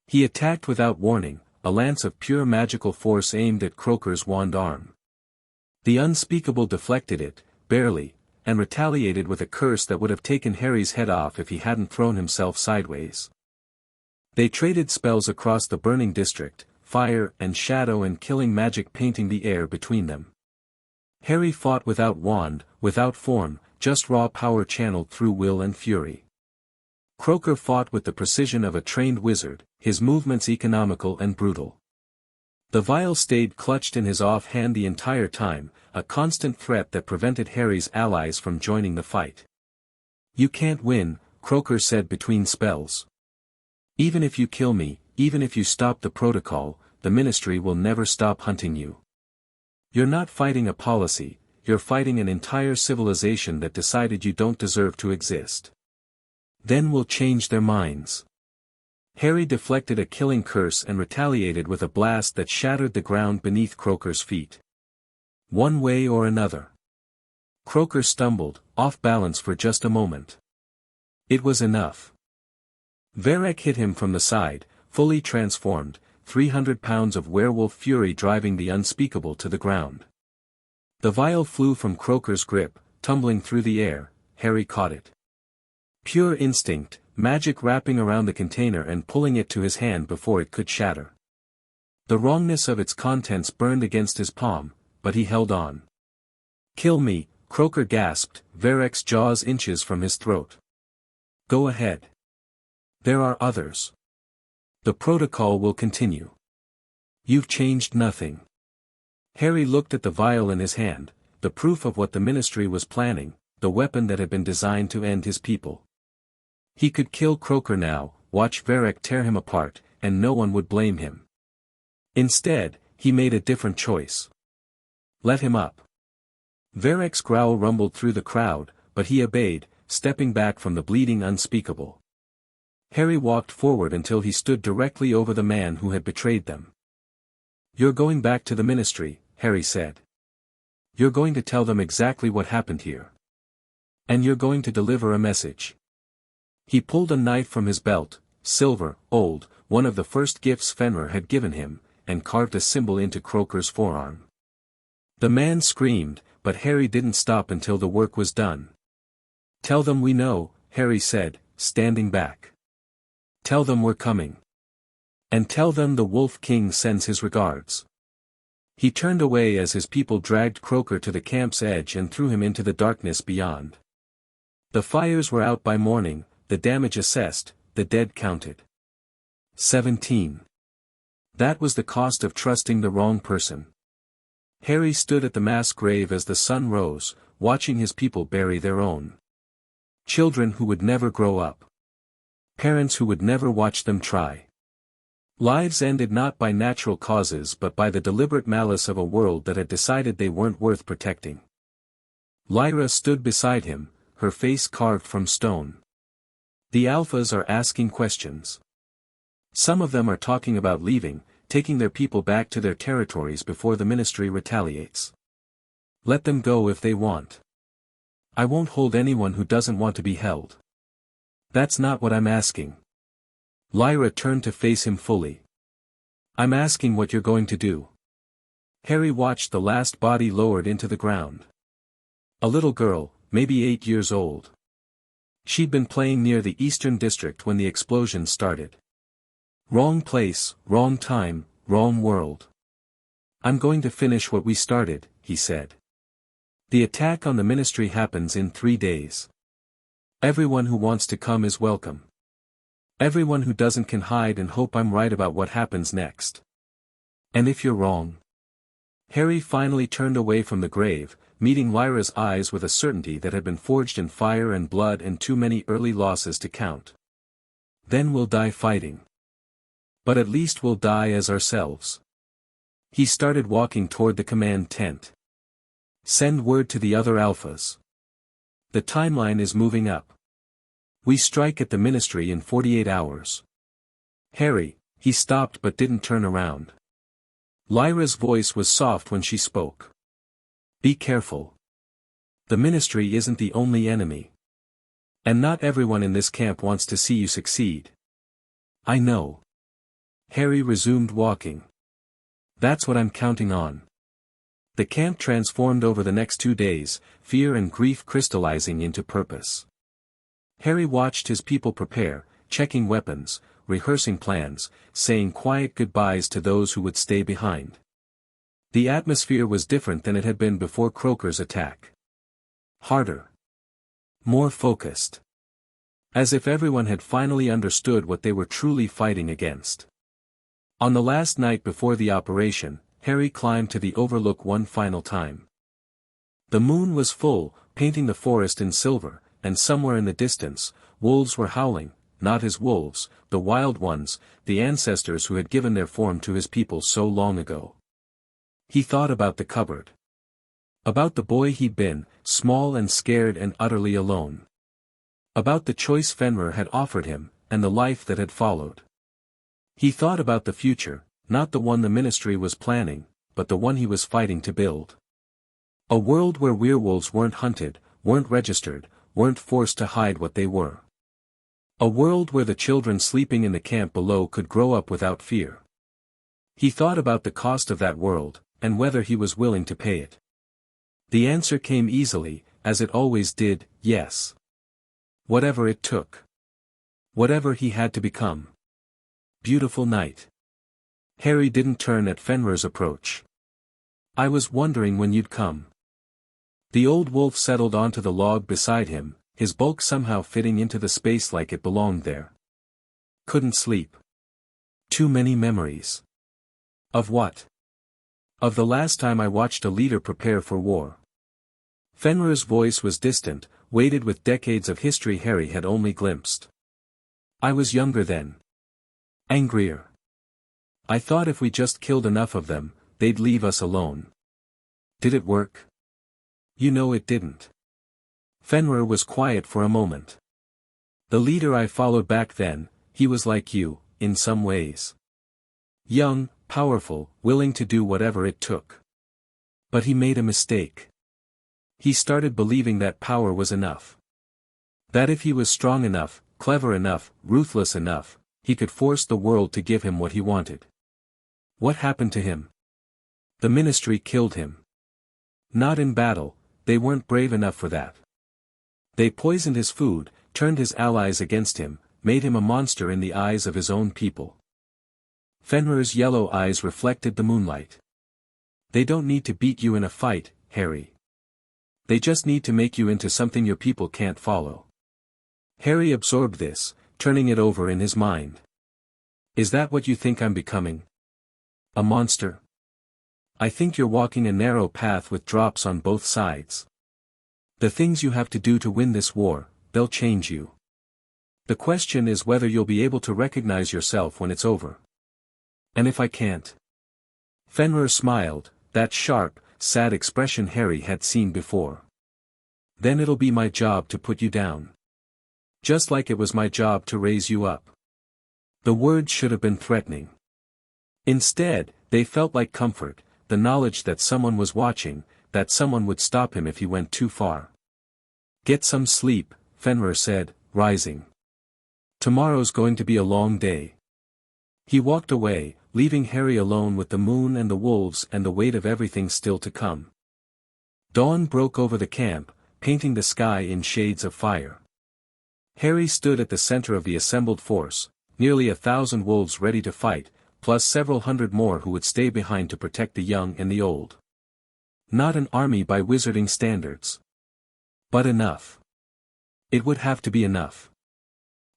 He attacked without warning, a lance of pure magical force aimed at Croker's wand arm. The unspeakable deflected it, barely, and retaliated with a curse that would have taken Harry's head off if he hadn't thrown himself sideways. They traded spells across the burning district, fire and shadow and killing magic painting the air between them. Harry fought without wand, without form, just raw power channeled through will and fury. Croaker fought with the precision of a trained wizard, his movements economical and brutal. The vial stayed clutched in his offhand the entire time, a constant threat that prevented Harry's allies from joining the fight. "You can't win," Croaker said between spells. "Even if you kill me, even if you stop the protocol, the Ministry will never stop hunting you. You're not fighting a policy, you're fighting an entire civilization that decided you don't deserve to exist. Then we'll change their minds." Harry deflected a killing curse and retaliated with a blast that shattered the ground beneath Croaker's feet. One way or another. Croaker stumbled, off balance for just a moment. It was enough. Varek hit him from the side, fully transformed, 300 pounds of werewolf fury driving the unspeakable to the ground. The vial flew from Croaker's grip, tumbling through the air. Harry caught it. Pure instinct, magic wrapping around the container and pulling it to his hand before it could shatter. The wrongness of its contents burned against his palm, but he held on. "Kill me," Croaker gasped, Varek's jaws inches from his throat. "Go ahead. There are others. The protocol will continue. You've changed nothing." Harry looked at the vial in his hand, the proof of what the Ministry was planning, the weapon that had been designed to end his people. He could kill Croaker now, watch Varek tear him apart, and no one would blame him. Instead, he made a different choice. Let him up. Varek's growl rumbled through the crowd, but he obeyed, stepping back from the bleeding unspeakable. Harry walked forward until he stood directly over the man who had betrayed them. "You're going back to the Ministry," Harry said. "You're going to tell them exactly what happened here. And you're going to deliver a message." He pulled a knife from his belt, silver, old, one of the first gifts Fenrir had given him, and carved a symbol into Croaker's forearm. The man screamed, but Harry didn't stop until the work was done. "Tell them we know," Harry said, standing back. "Tell them we're coming. And tell them the Wolf King sends his regards." He turned away as his people dragged Croaker to the camp's edge and threw him into the darkness beyond. The fires were out by morning, the damage assessed, the dead counted. 17. That was the cost of trusting the wrong person. Harry stood at the mass grave as the sun rose, watching his people bury their own. Children who would never grow up. Parents who would never watch them try. Lives ended not by natural causes but by the deliberate malice of a world that had decided they weren't worth protecting. Lyra stood beside him, her face carved from stone. The Alphas are asking questions. Some of them are talking about leaving, taking their people back to their territories before the Ministry retaliates. Let them go if they want. I won't hold anyone who doesn't want to be held. That's not what I'm asking. Lyra turned to face him fully. I'm asking what you're going to do. Harry watched the last body lowered into the ground. A little girl, maybe 8 years old. She'd been playing near the Eastern District when the explosion started. Wrong place, wrong time, wrong world. I'm going to finish what we started, he said. The attack on the Ministry happens in 3 days. Everyone who wants to come is welcome. Everyone who doesn't can hide and hope I'm right about what happens next. And if you're wrong? Harry finally turned away from the grave, meeting Lyra's eyes with a certainty that had been forged in fire and blood and too many early losses to count. Then we'll die fighting. But at least we'll die as ourselves. He started walking toward the command tent. Send word to the other Alphas. The timeline is moving up. We strike at the Ministry in 48 hours. Harry, he stopped but didn't turn around. Lyra's voice was soft when she spoke. Be careful. The Ministry isn't the only enemy. And not everyone in this camp wants to see you succeed. I know. Harry resumed walking. That's what I'm counting on. The camp transformed over the next 2 days, fear and grief crystallizing into purpose. Harry watched his people prepare, checking weapons, rehearsing plans, saying quiet goodbyes to those who would stay behind. The atmosphere was different than it had been before Croaker's attack. Harder. More focused. As if everyone had finally understood what they were truly fighting against. On the last night before the operation, Harry climbed to the overlook one final time. The moon was full, painting the forest in silver, and somewhere in the distance, wolves were howling, not his wolves, the wild ones, the ancestors who had given their form to his people so long ago. He thought about the cupboard. About the boy he'd been, small and scared and utterly alone. About the choice Fenrir had offered him, and the life that had followed. He thought about the future, not the one the ministry was planning, but the one he was fighting to build. A world where werewolves weren't hunted, weren't registered, weren't forced to hide what they were. A world where the children sleeping in the camp below could grow up without fear. He thought about the cost of that world, and whether he was willing to pay it. The answer came easily, as it always did, yes. Whatever it took. Whatever he had to become. Beautiful night. Harry didn't turn at Fenrir's approach. I was wondering when you'd come. The old wolf settled onto the log beside him, his bulk somehow fitting into the space like it belonged there. Couldn't sleep. Too many memories. Of what? Of the last time I watched a leader prepare for war. Fenrir's voice was distant, weighted with decades of history Harry had only glimpsed. I was younger then. Angrier. I thought if we just killed enough of them, they'd leave us alone. Did it work? You know it didn't. Fenrir was quiet for a moment. The leader I followed back then, he was like you, in some ways. Young, powerful, willing to do whatever it took. But he made a mistake. He started believing that power was enough. That if he was strong enough, clever enough, ruthless enough, he could force the world to give him what he wanted. What happened to him? The ministry killed him. Not in battle, they weren't brave enough for that. They poisoned his food, turned his allies against him, made him a monster in the eyes of his own people. Fenrir's yellow eyes reflected the moonlight. They don't need to beat you in a fight, Harry. They just need to make you into something your people can't follow. Harry absorbed this, turning it over in his mind. Is that what you think I'm becoming? A monster? I think you're walking a narrow path with drops on both sides. The things you have to do to win this war, they'll change you. The question is whether you'll be able to recognize yourself when it's over. And if I can't? Fenrir smiled, that sharp, sad expression Harry had seen before. Then it'll be my job to put you down. Just like it was my job to raise you up. The words should have been threatening. Instead, they felt like comfort, the knowledge that someone was watching, that someone would stop him if he went too far. Get some sleep, Fenrir said, rising. Tomorrow's going to be a long day. He walked away, leaving Harry alone with the moon and the wolves and the weight of everything still to come. Dawn broke over the camp, painting the sky in shades of fire. Harry stood at the center of the assembled force, nearly 1,000 wolves ready to fight, plus several hundred more who would stay behind to protect the young and the old. Not an army by wizarding standards. But enough. It would have to be enough.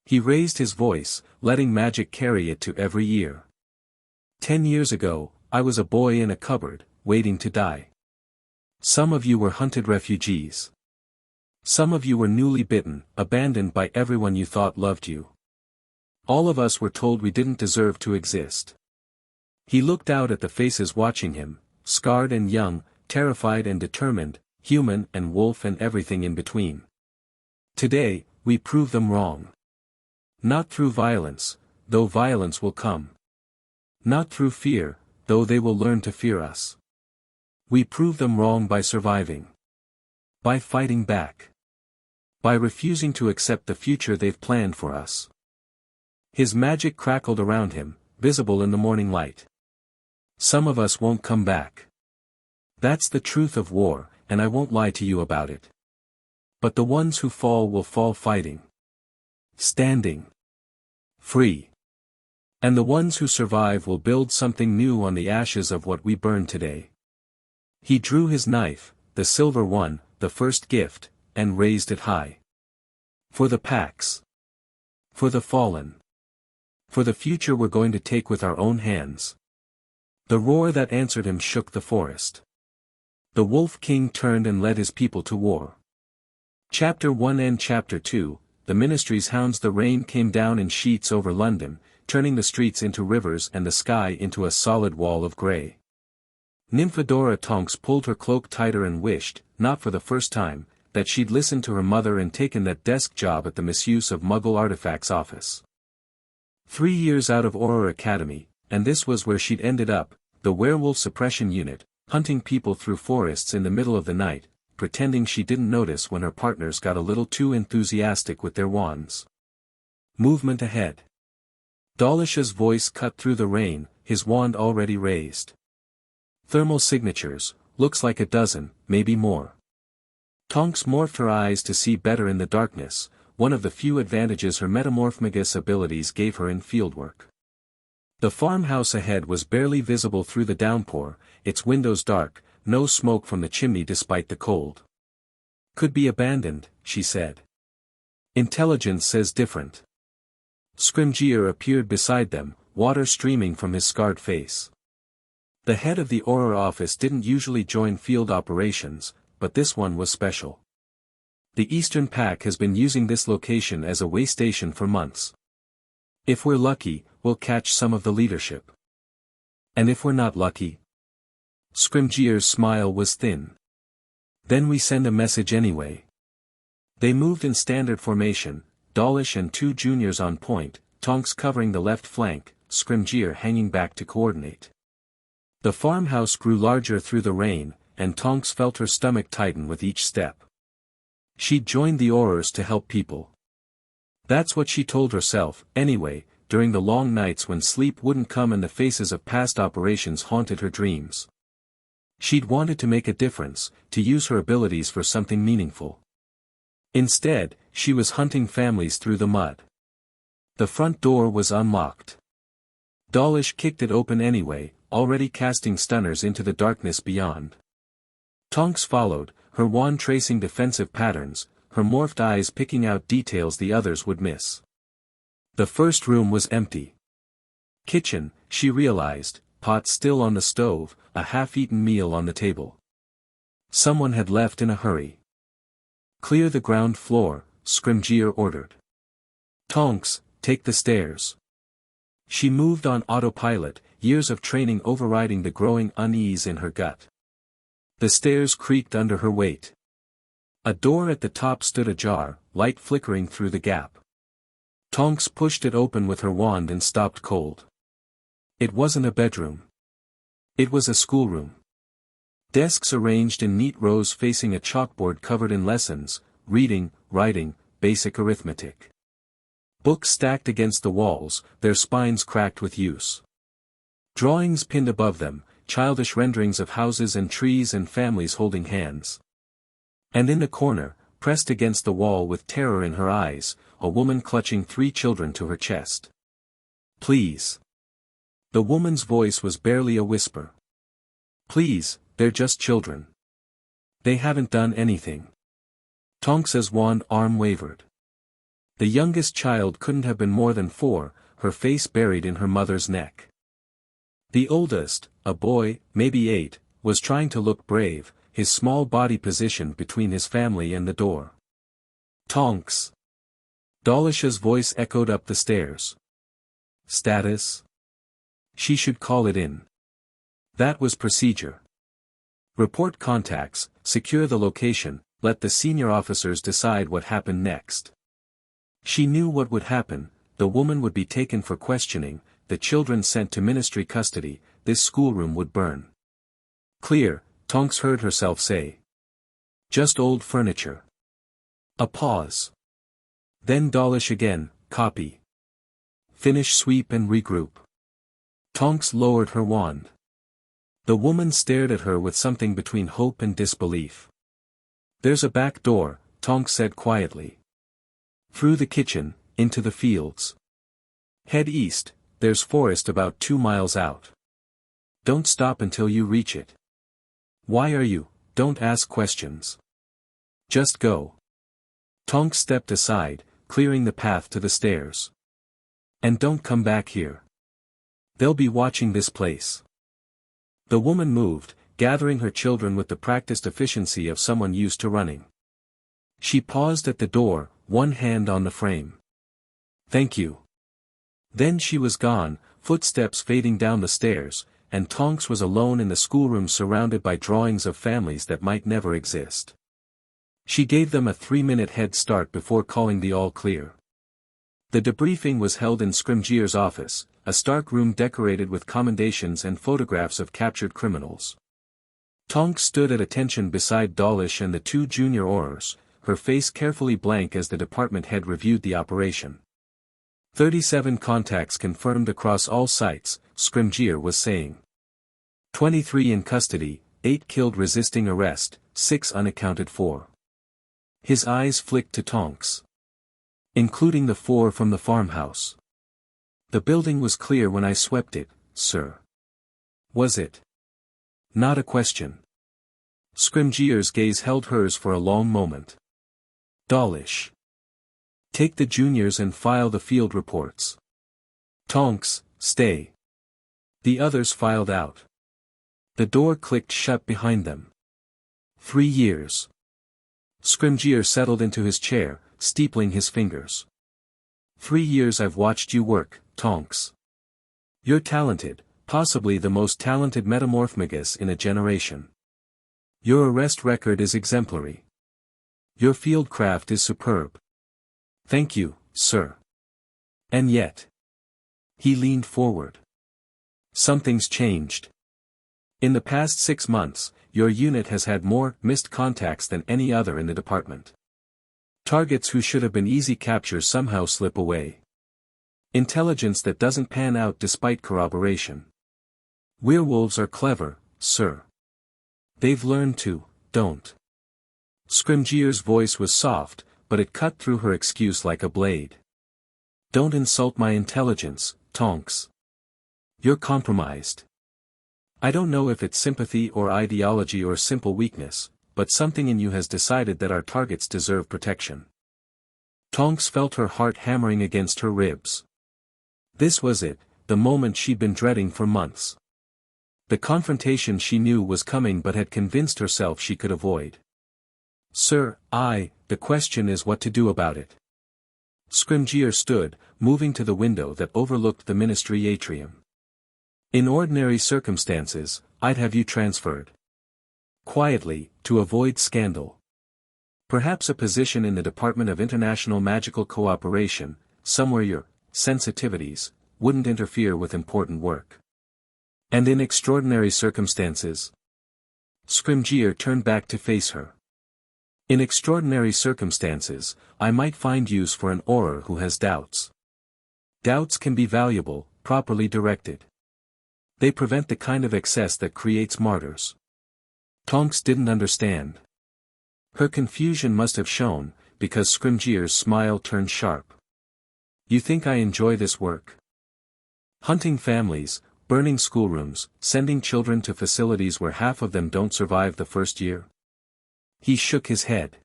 He raised his voice, letting magic carry it to every ear. 10 years ago, I was a boy in a cupboard, waiting to die. Some of you were hunted refugees. Some of you were newly bitten, abandoned by everyone you thought loved you. All of us were told we didn't deserve to exist. He looked out at the faces watching him, scarred and young, terrified and determined, human and wolf and everything in between. Today, we prove them wrong. Not through violence, though violence will come. Not through fear, though they will learn to fear us. We prove them wrong by surviving. By fighting back. By refusing to accept the future they've planned for us. His magic crackled around him, visible in the morning light. Some of us won't come back. That's the truth of war, and I won't lie to you about it. But the ones who fall will fall fighting. Standing. Free. And the ones who survive will build something new on the ashes of what we burn today. He drew his knife, the silver one, the first gift, and raised it high. For the packs. For the fallen. For the future we're going to take with our own hands. The roar that answered him shook the forest. The Wolf King turned and led his people to war. Chapter 1 and Chapter 2, the Ministry's hounds. The rain came down in sheets over London, turning the streets into rivers and the sky into a solid wall of grey. Nymphadora Tonks pulled her cloak tighter and wished, not for the first time, that she'd listened to her mother and taken that desk job at the Misuse of Muggle Artifacts office. 3 years out of Auror Academy, and this was where she'd ended up, the Werewolf Suppression Unit, hunting people through forests in the middle of the night, pretending she didn't notice when her partners got a little too enthusiastic with their wands. Movement ahead. Dalisha's voice cut through the rain, his wand already raised. Thermal signatures, looks like a dozen, maybe more. Tonks morphed her eyes to see better in the darkness, one of the few advantages her metamorphmagus abilities gave her in fieldwork. The farmhouse ahead was barely visible through the downpour, its windows dark, no smoke from the chimney despite the cold. Could be abandoned, she said. Intelligence says different. Scrimgeour appeared beside them, water streaming from his scarred face. The head of the Auror office didn't usually join field operations, but this one was special. The Eastern Pack has been using this location as a way station for months. If we're lucky, we'll catch some of the leadership. And if we're not lucky? Scrimgeour's smile was thin. Then we send a message anyway. They moved in standard formation, Dawlish and 2 juniors on point, Tonks covering the left flank, Scrimgeour hanging back to coordinate. The farmhouse grew larger through the rain, and Tonks felt her stomach tighten with each step. She'd joined the Aurors to help people. That's what she told herself, anyway, during the long nights when sleep wouldn't come and the faces of past operations haunted her dreams. She'd wanted to make a difference, to use her abilities for something meaningful. Instead, she was hunting families through the mud. The front door was unlocked. Dawlish kicked it open anyway, already casting stunners into the darkness beyond. Tonks followed, her wand tracing defensive patterns, her morphed eyes picking out details the others would miss. The first room was empty. Kitchen, she realized, pot still on the stove, a half-eaten meal on the table. Someone had left in a hurry. Clear the ground floor, Scrimgeour ordered. Tonks, take the stairs. She moved on autopilot, years of training overriding the growing unease in her gut. The stairs creaked under her weight. A door at the top stood ajar, light flickering through the gap. Tonks pushed it open with her wand and stopped cold. It wasn't a bedroom. It was a schoolroom. Desks arranged in neat rows facing a chalkboard covered in lessons, reading, writing, basic arithmetic. Books stacked against the walls, their spines cracked with use. Drawings pinned above them, childish renderings of houses and trees and families holding hands. And in the corner, pressed against the wall with terror in her eyes, a woman clutching 3 children to her chest. Please. The woman's voice was barely a whisper. Please, they're just children. They haven't done anything. Tonks's wand arm wavered. The youngest child couldn't have been more than 4, her face buried in her mother's neck. The oldest, a boy, maybe 8, was trying to look brave, his small body positioned between his family and the door. Tonks. Dawlish's voice echoed up the stairs. Status? She should call it in. That was procedure. Report contacts, secure the location, let the senior officers decide what happened next. She knew what would happen, the woman would be taken for questioning, the children sent to ministry custody, this schoolroom would burn. Clear, Tonks heard herself say. Just old furniture. A pause. Then Dawlish again, copy. Finish sweep and regroup. Tonks lowered her wand. The woman stared at her with something between hope and disbelief. "There's a back door," Tonks said quietly. "Through the kitchen, into the fields. Head east, there's forest about 2 miles out. Don't stop until you reach it. Why are you? Don't ask questions. Just go." Tonks stepped aside, clearing the path to the stairs. "And don't come back here. They'll be watching this place." The woman moved, gathering her children with the practiced efficiency of someone used to running. She paused at the door, one hand on the frame. "Thank you." Then she was gone, footsteps fading down the stairs, and Tonks was alone in the schoolroom surrounded by drawings of families that might never exist. She gave them a 3-minute head start before calling the all-clear. The debriefing was held in Scrimgeour's office, a stark room decorated with commendations and photographs of captured criminals. Tonks stood at attention beside Dawlish and the 2 junior Aurors, her face carefully blank as the department head reviewed the operation. 37 contacts confirmed across all sites, Scrimgeour was saying. 23 in custody, 8 killed resisting arrest, 6 unaccounted for. His eyes flicked to Tonks. "Including the 4 from the farmhouse. The building was clear when I swept it, sir." "Was it?" "Not a question." Scrimgeour's gaze held hers for a long moment. "Dawlish. Take the juniors and file the field reports. Tonks, stay." The others filed out. The door clicked shut behind them. 3 years. Scrimgeour settled into his chair, steepling his fingers. 3 years I've watched you work, Tonks. You're talented, possibly the most talented metamorphmagus in a generation. Your arrest record is exemplary. Your field craft is superb. Thank you, sir. And yet. He leaned forward. Something's changed. In the past 6 months, your unit has had more missed contacts than any other in the department. Targets who should have been easy capture somehow slip away. Intelligence that doesn't pan out despite corroboration. Werewolves are clever, sir. They've learned to, don't. Scrimgeour's voice was soft, but it cut through her excuse like a blade. Don't insult my intelligence, Tonks. You're compromised. I don't know if it's sympathy or ideology or simple weakness, but something in you has decided that our targets deserve protection. Tonks felt her heart hammering against her ribs. This was it, the moment she'd been dreading for months. The confrontation she knew was coming but had convinced herself she could avoid. Sir, the question is what to do about it. Scrimgeour stood, moving to the window that overlooked the ministry atrium. In ordinary circumstances, I'd have you transferred. Quietly, to avoid scandal. Perhaps a position in the Department of International Magical Cooperation, somewhere your sensitivities wouldn't interfere with important work. And in extraordinary circumstances? Scrimgeour turned back to face her. In extraordinary circumstances, I might find use for an Auror who has doubts. Doubts can be valuable, properly directed. They prevent the kind of excess that creates martyrs. Tonks didn't understand. Her confusion must have shown, because Scrimgeour's smile turned sharp. You think I enjoy this work? Hunting families, burning schoolrooms, sending children to facilities where half of them don't survive the first year? He shook his head.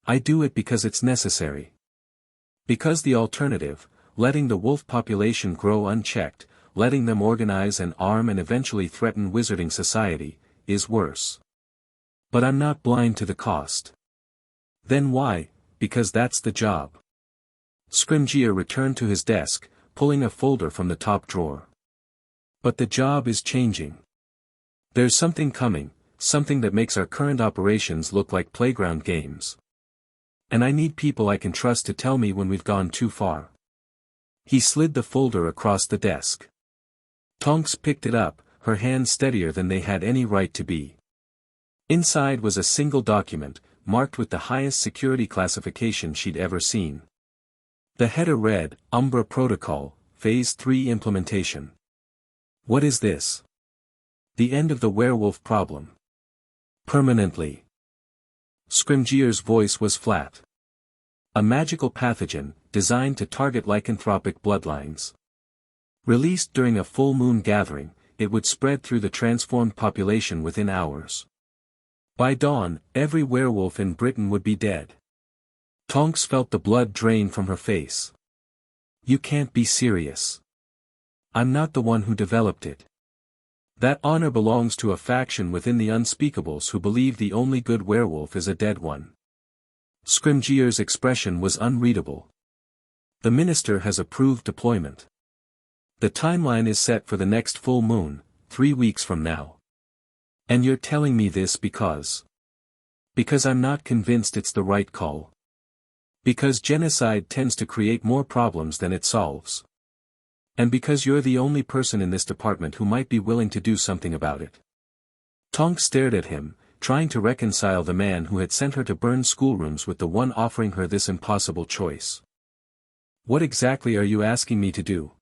I do it because it's necessary. Because the alternative, letting the wolf population grow unchecked, letting them organize and arm and eventually threaten wizarding society, is worse. But I'm not blind to the cost. Then why? Because that's the job. Scrimgeour returned to his desk, pulling a folder from the top drawer. But the job is changing. There's something coming, something that makes our current operations look like playground games. And I need people I can trust to tell me when we've gone too far. He slid the folder across the desk. Tonks picked it up, her hands steadier than they had any right to be. Inside was a single document, marked with the highest security classification she'd ever seen. The header read, Umbra Protocol, Phase 3 Implementation. What is this? The end of the werewolf problem. Permanently. Scrimgeour's voice was flat. A magical pathogen, designed to target lycanthropic bloodlines. Released during a full moon gathering, it would spread through the transformed population within hours. By dawn, every werewolf in Britain would be dead. Tonks felt the blood drain from her face. You can't be serious. I'm not the one who developed it. That honor belongs to a faction within the Unspeakables who believe the only good werewolf is a dead one. Scrimgeour's expression was unreadable. The minister has approved deployment. The timeline is set for the next full moon, 3 weeks from now. And you're telling me this because I'm not convinced it's the right call. Because genocide tends to create more problems than it solves. And because you're the only person in this department who might be willing to do something about it. Tonks stared at him, trying to reconcile the man who had sent her to burn schoolrooms with the one offering her this impossible choice. What exactly are you asking me to do?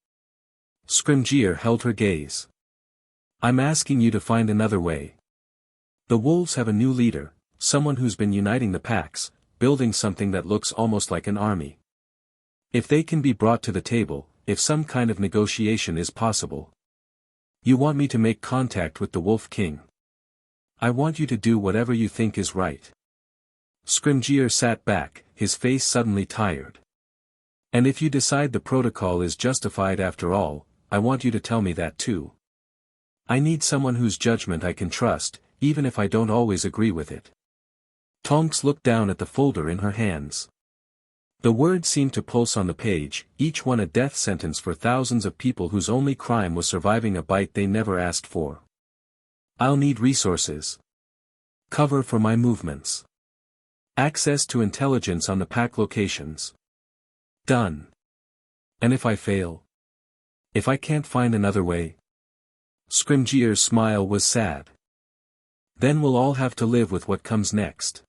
Scrimgeour held her gaze. I'm asking you to find another way. The wolves have a new leader, someone who's been uniting the packs, building something that looks almost like an army. If they can be brought to the table, if some kind of negotiation is possible. You want me to make contact with the Wolf King. I want you to do whatever you think is right. Scrimgeour sat back, his face suddenly tired. And if you decide the protocol is justified after all, I want you to tell me that too. I need someone whose judgment I can trust, even if I don't always agree with it. Tonks looked down at the folder in her hands. The words seemed to pulse on the page, each one a death sentence for thousands of people whose only crime was surviving a bite they never asked for. I'll need resources. Cover for my movements. Access to intelligence on the pack locations. Done. And if I fail? If I can't find another way? Scrimgeour's smile was sad. Then we'll all have to live with what comes next.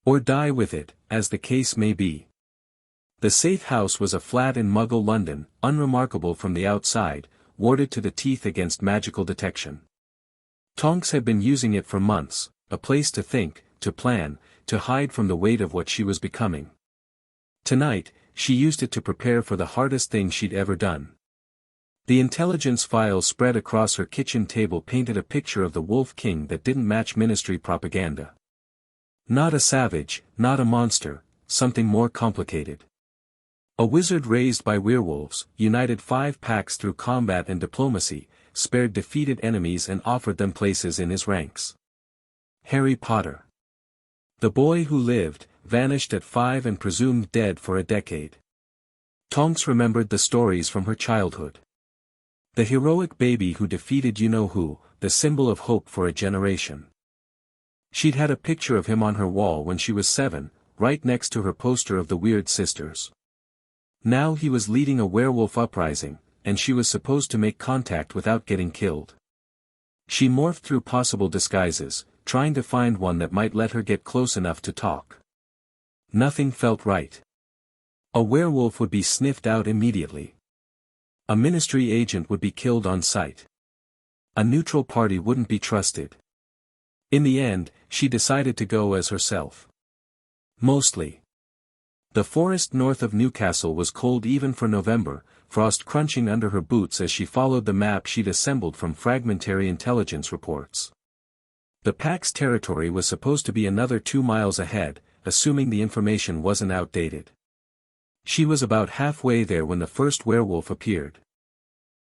Or die with it, as the case may be. The safe house was a flat in Muggle London, unremarkable from the outside, warded to the teeth against magical detection. Tonks had been using it for months, a place to think, to plan, to hide from the weight of what she was becoming. Tonight, she used it to prepare for the hardest thing she'd ever done. The intelligence files spread across her kitchen table painted a picture of the Wolf King that didn't match ministry propaganda. Not a savage, not a monster, something more complicated. A wizard raised by werewolves, united 5 packs through combat and diplomacy, spared defeated enemies and offered them places in his ranks. Harry Potter. The boy who lived, vanished at 5 and presumed dead for a decade. Tonks remembered the stories from her childhood. The heroic baby who defeated you-know-who, the symbol of hope for a generation. She'd had a picture of him on her wall when she was 7, right next to her poster of the Weird Sisters. Now he was leading a werewolf uprising, and she was supposed to make contact without getting killed. She morphed through possible disguises, trying to find one that might let her get close enough to talk. Nothing felt right. A werewolf would be sniffed out immediately. A ministry agent would be killed on sight. A neutral party wouldn't be trusted. In the end, she decided to go as herself. Mostly. The forest north of Newcastle was cold even for November, frost crunching under her boots as she followed the map she'd assembled from fragmentary intelligence reports. The pack's territory was supposed to be another 2 miles ahead, assuming the information wasn't outdated. She was about halfway there when the first werewolf appeared.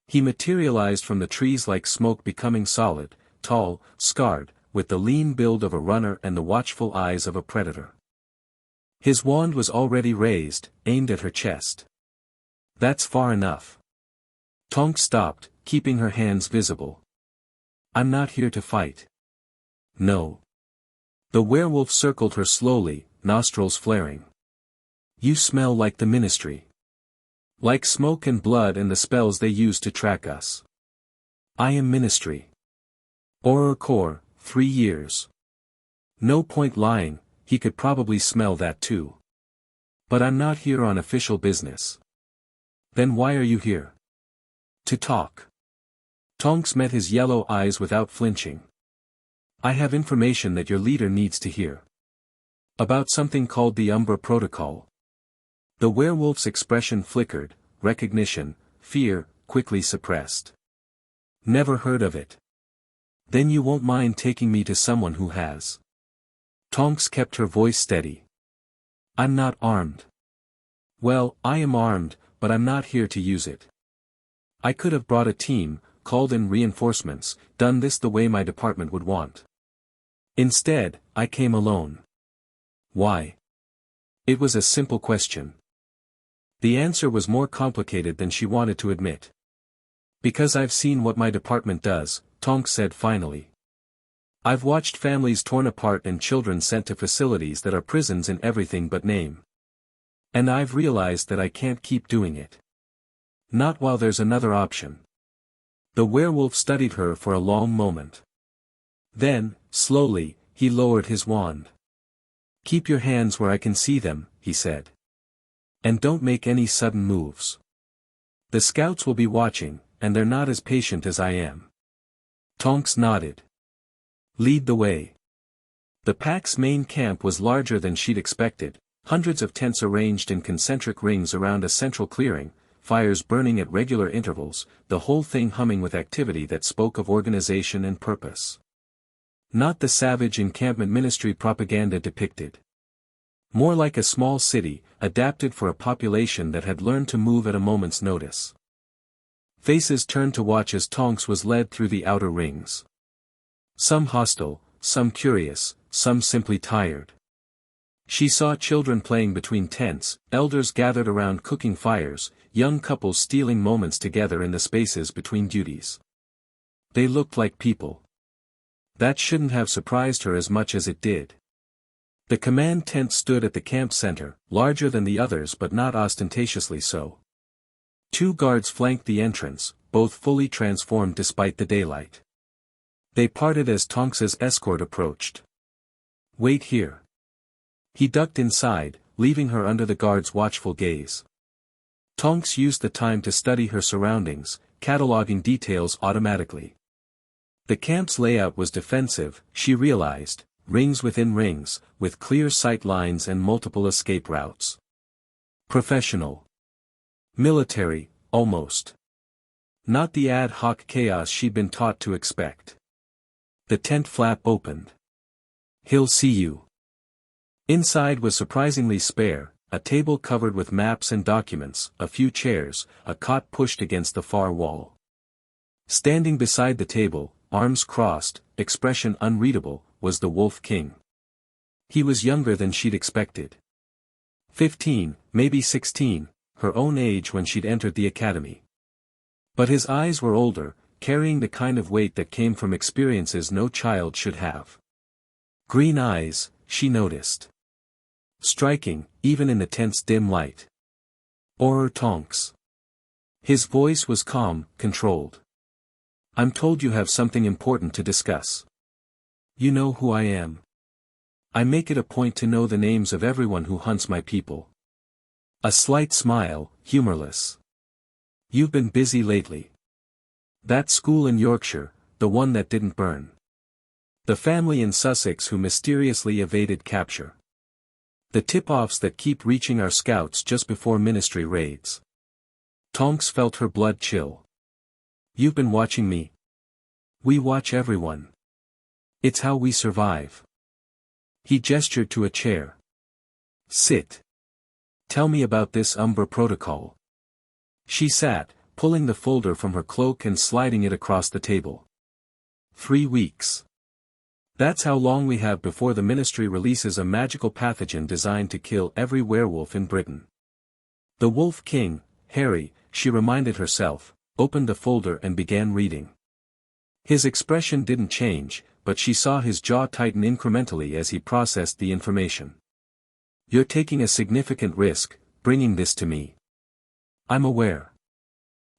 He materialized from the trees like smoke, becoming solid, tall, scarred, with the lean build of a runner and the watchful eyes of a predator. His wand was already raised, aimed at her chest. That's far enough. Tonks stopped, keeping her hands visible. I'm not here to fight. No. The werewolf circled her slowly, nostrils flaring. You smell like the ministry. Like smoke and blood and the spells they use to track us. I am ministry. Horror Core, 3 years. No point lying, he could probably smell that too. But I'm not here on official business. Then why are you here? To talk. Tonks met his yellow eyes without flinching. I have information that your leader needs to hear. About something called the Umbra Protocol. The werewolf's expression flickered, recognition, fear, quickly suppressed. Never heard of it. Then you won't mind taking me to someone who has. Tonks kept her voice steady. I'm not armed. Well, I am armed, but I'm not here to use it. I could have brought a team, called in reinforcements, done this the way my department would want. Instead, I came alone. Why? It was a simple question. The answer was more complicated than she wanted to admit. Because I've seen what my department does, Tonks said finally. I've watched families torn apart and children sent to facilities that are prisons in everything but name. And I've realized that I can't keep doing it. Not while there's another option. The werewolf studied her for a long moment. Then, slowly, he lowered his wand. Keep your hands where I can see them, he said. And don't make any sudden moves. The scouts will be watching, and they're not as patient as I am. Tonks nodded. Lead the way. The pack's main camp was larger than she'd expected, hundreds of tents arranged in concentric rings around a central clearing, fires burning at regular intervals, the whole thing humming with activity that spoke of organization and purpose. Not the savage encampment ministry propaganda depicted. More like a small city, adapted for a population that had learned to move at a moment's notice. Faces turned to watch as Tonks was led through the outer rings. Some hostile, some curious, some simply tired. She saw children playing between tents, elders gathered around cooking fires, young couples stealing moments together in the spaces between duties. They looked like people. That shouldn't have surprised her as much as it did. The command tent stood at the camp center, larger than the others but not ostentatiously so. 2 guards flanked the entrance, both fully transformed despite the daylight. They parted as Tonks's escort approached. Wait here. He ducked inside, leaving her under the guard's watchful gaze. Tonks used the time to study her surroundings, cataloging details automatically. The camp's layout was defensive, she realized, rings within rings, with clear sight lines and multiple escape routes. Professional. Military, almost. Not the ad hoc chaos she'd been taught to expect. The tent flap opened. He'll see you. Inside was surprisingly spare, a table covered with maps and documents, a few chairs, a cot pushed against the far wall. Standing beside the table, arms crossed, expression unreadable, was the Wolf King. He was younger than she'd expected. 15, maybe 16, her own age when she'd entered the academy. But his eyes were older, carrying the kind of weight that came from experiences no child should have. Green eyes, she noticed. Striking, even in the tent's dim light. Or Tonks. His voice was calm, controlled. I'm told you have something important to discuss. You know who I am. I make it a point to know the names of everyone who hunts my people. A slight smile, humorless. You've been busy lately. That school in Yorkshire, the one that didn't burn. The family in Sussex who mysteriously evaded capture. The tip-offs that keep reaching our scouts just before ministry raids. Tonks felt her blood chill. You've been watching me. We watch everyone. It's how we survive. He gestured to a chair. Sit. Tell me about this Umbra Protocol. She sat, pulling the folder from her cloak and sliding it across the table. 3 weeks. That's how long we have before the ministry releases a magical pathogen designed to kill every werewolf in Britain. The Wolf King, Harry, she reminded herself, opened the folder and began reading. His expression didn't change, but she saw his jaw tighten incrementally as he processed the information. You're taking a significant risk, bringing this to me. I'm aware.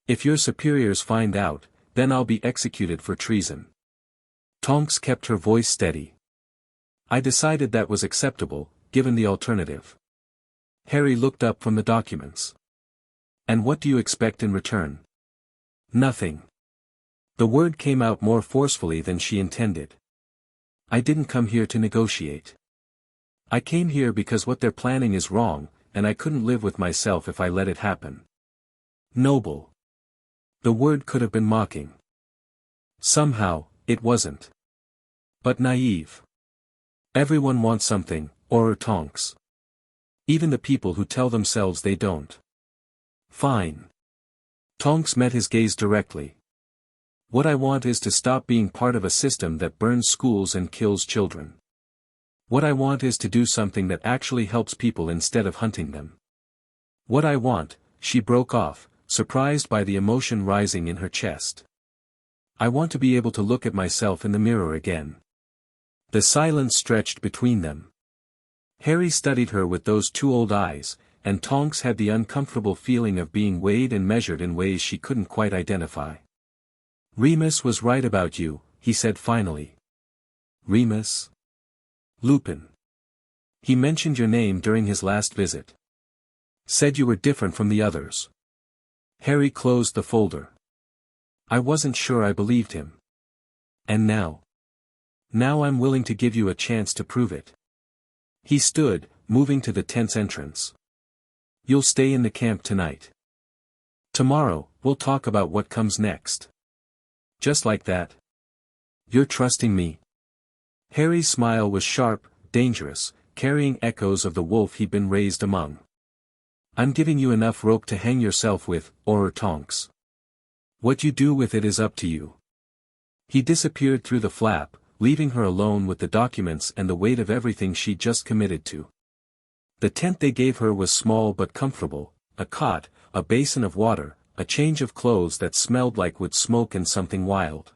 If your superiors find out, then I'll be executed for treason. Tonks kept her voice steady. I decided that was acceptable, given the alternative. Harry looked up from the documents. And what do you expect in return? Nothing. The word came out more forcefully than she intended. I didn't come here to negotiate. I came here because what they're planning is wrong, and I couldn't live with myself if I let it happen. Noble. The word could have been mocking. Somehow, it wasn't. But naive. Everyone wants something, or tonks. Even the people who tell themselves they don't. Fine. Tonks met his gaze directly. What I want is to stop being part of a system that burns schools and kills children. What I want is to do something that actually helps people instead of hunting them. What I want, she broke off, surprised by the emotion rising in her chest. I want to be able to look at myself in the mirror again. The silence stretched between them. Harry studied her with those two old eyes, and Tonks had the uncomfortable feeling of being weighed and measured in ways she couldn't quite identify. Remus was right about you, he said finally. Remus? Lupin. He mentioned your name during his last visit. Said you were different from the others. Harry closed the folder. I wasn't sure I believed him. And now? Now I'm willing to give you a chance to prove it. He stood, moving to the tent's entrance. You'll stay in the camp tonight. Tomorrow, we'll talk about what comes next. Just like that? You're trusting me? Harry's smile was sharp, dangerous, carrying echoes of the wolf he'd been raised among. I'm giving you enough rope to hang yourself with, or Tonks. What you do with it is up to you. He disappeared through the flap, leaving her alone with the documents and the weight of everything she'd just committed to. The tent they gave her was small but comfortable, a cot, a basin of water, a change of clothes that smelled like wood smoke and something wild.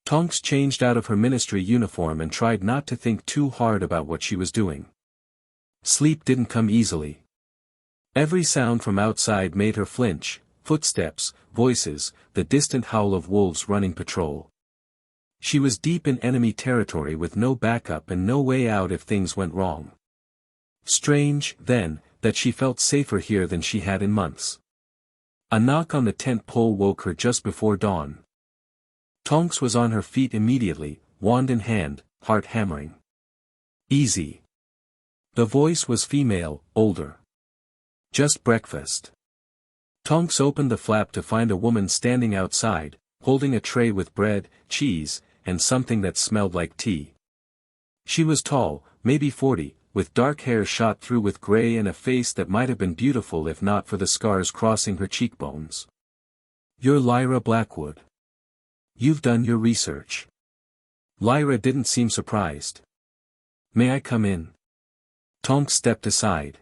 Tonks changed out of her ministry uniform and tried not to think too hard about what she was doing. Sleep didn't come easily. Every sound from outside made her flinch, footsteps, voices, the distant howl of wolves running patrol. She was deep in enemy territory with no backup and no way out if things went wrong. Strange, then, that she felt safer here than she had in months. A knock on the tent pole woke her just before dawn. Tonks was on her feet immediately, wand in hand, heart hammering. Easy. The voice was female, older. Just breakfast. Tonks opened the flap to find a woman standing outside, holding a tray with bread, cheese, and something that smelled like tea. She was tall, maybe 40, with dark hair shot through with gray and a face that might have been beautiful if not for the scars crossing her cheekbones. You're Lyra Blackwood. You've done your research. Lyra didn't seem surprised. May I come in? Tonks stepped aside.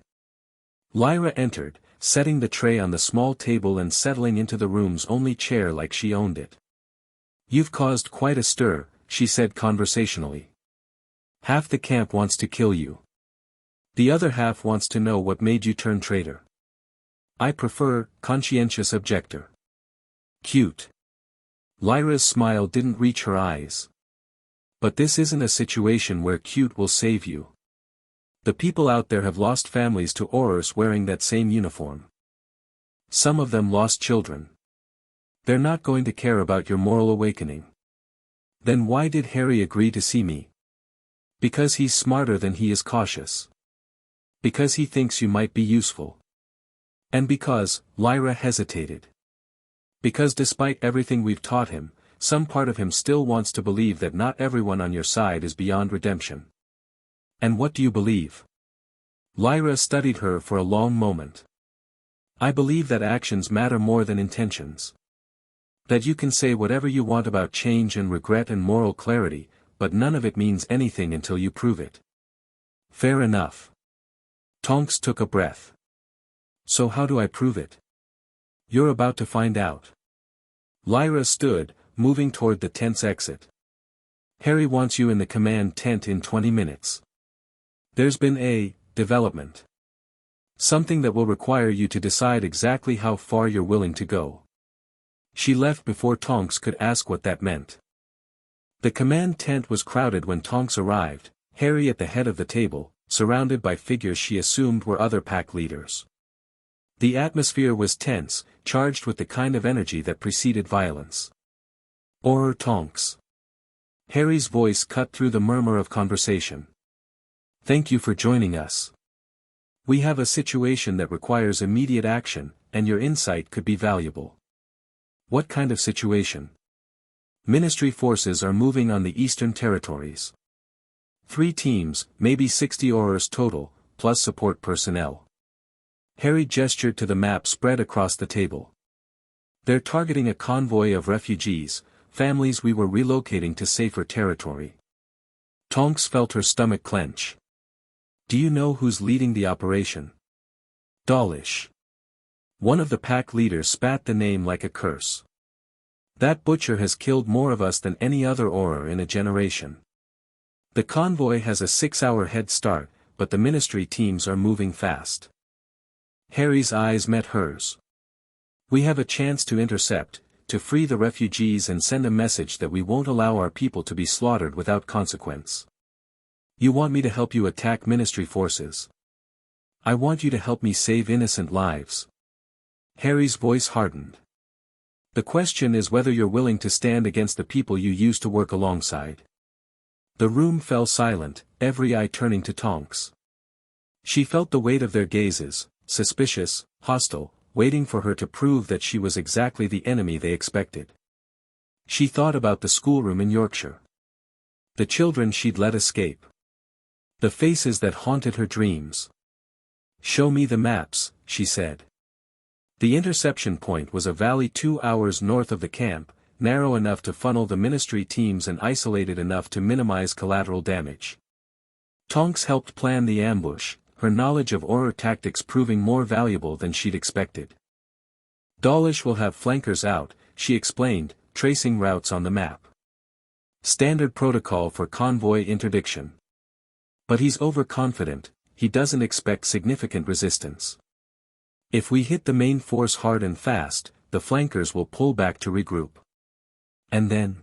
Lyra entered, setting the tray on the small table and settling into the room's only chair like she owned it. You've caused quite a stir, she said conversationally. Half the camp wants to kill you. The other half wants to know what made you turn traitor. I prefer, conscientious objector. Cute. Lyra's smile didn't reach her eyes. But this isn't a situation where cute will save you. The people out there have lost families to Horus wearing that same uniform. Some of them lost children. They're not going to care about your moral awakening. Then why did Harry agree to see me? Because he's smarter than he is cautious. Because he thinks you might be useful. And because, Lyra hesitated. Because despite everything we've taught him, some part of him still wants to believe that not everyone on your side is beyond redemption. And what do you believe? Lyra studied her for a long moment. I believe that actions matter more than intentions. That you can say whatever you want about change and regret and moral clarity, but none of it means anything until you prove it. Fair enough. Tonks took a breath. So how do I prove it? You're about to find out. Lyra stood, moving toward the tent's exit. Harry wants you in the command tent in 20 minutes. There's been a development. Something that will require you to decide exactly how far you're willing to go. She left before Tonks could ask what that meant. The command tent was crowded when Tonks arrived, Harry at the head of the table, surrounded by figures she assumed were other pack leaders. The atmosphere was tense, charged with the kind of energy that preceded violence. Or Tonks. Harry's voice cut through the murmur of conversation. Thank you for joining us. We have a situation that requires immediate action, and your insight could be valuable. What kind of situation? Ministry forces are moving on the Eastern Territories. 3 teams, maybe 60 Aurors total, plus support personnel. Harry gestured to the map spread across the table. They're targeting a convoy of refugees, families we were relocating to safer territory. Tonks felt her stomach clench. Do you know who's leading the operation? Dawlish. One of the pack leaders spat the name like a curse. That butcher has killed more of us than any other Auror in a generation. The convoy has a 6-hour head start, but the ministry teams are moving fast. Harry's eyes met hers. We have a chance to intercept, to free the refugees and send a message that we won't allow our people to be slaughtered without consequence. You want me to help you attack ministry forces? I want you to help me save innocent lives. Harry's voice hardened. The question is whether you're willing to stand against the people you used to work alongside. The room fell silent, every eye turning to Tonks. She felt the weight of their gazes, suspicious, hostile, waiting for her to prove that she was exactly the enemy they expected. She thought about the schoolroom in Yorkshire. The children she'd let escape. The faces that haunted her dreams. Show me the maps, she said. The interception point was a valley 2 hours north of the camp, narrow enough to funnel the ministry teams and isolated enough to minimize collateral damage. Tonks helped plan the ambush, her knowledge of Auror tactics proving more valuable than she'd expected. Dawlish will have flankers out, she explained, tracing routes on the map. Standard protocol for convoy interdiction. But he's overconfident, he doesn't expect significant resistance. If we hit the main force hard and fast, the flankers will pull back to regroup. And then?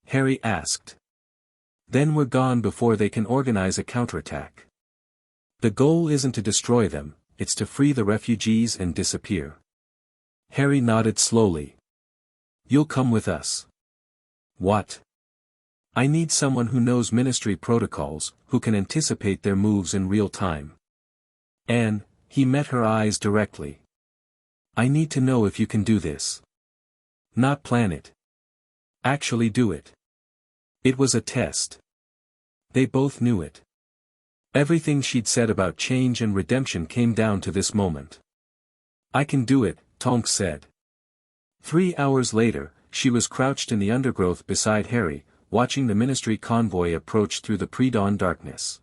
Harry asked. Then we're gone before they can organize a counterattack. The goal isn't to destroy them, it's to free the refugees and disappear. Harry nodded slowly. You'll come with us. What? I need someone who knows ministry protocols, who can anticipate their moves in real time. Anne, he met her eyes directly. I need to know if you can do this. Not plan it. Actually do it. It was a test. They both knew it. Everything she'd said about change and redemption came down to this moment. I can do it, Tonks said. 3 hours later, she was crouched in the undergrowth beside Harry, watching the ministry convoy approach through the pre-dawn darkness.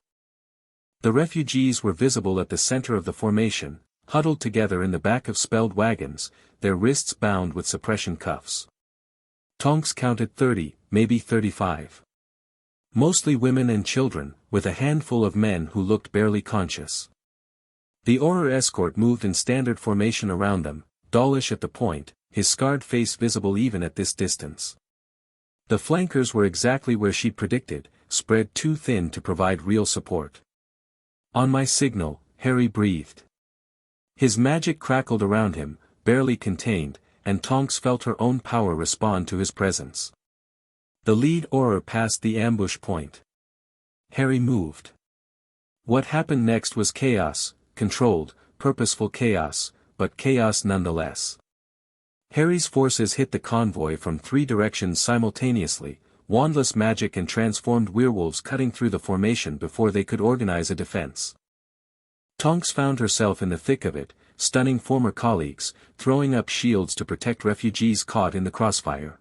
The refugees were visible at the center of the formation, huddled together in the back of spelled wagons, their wrists bound with suppression cuffs. Tonks counted 30, maybe 35. Mostly women and children, with a handful of men who looked barely conscious. The Auror escort moved in standard formation around them, Dawlish at the point, his scarred face visible even at this distance. The flankers were exactly where she'd predicted, spread too thin to provide real support. On my signal, Harry breathed. His magic crackled around him, barely contained, and Tonks felt her own power respond to his presence. The lead Auror passed the ambush point. Harry moved. What happened next was chaos, controlled, purposeful chaos, but chaos nonetheless. Harry's forces hit the convoy from 3 directions simultaneously, wandless magic and transformed werewolves cutting through the formation before they could organize a defense. Tonks found herself in the thick of it, stunning former colleagues, throwing up shields to protect refugees caught in the crossfire.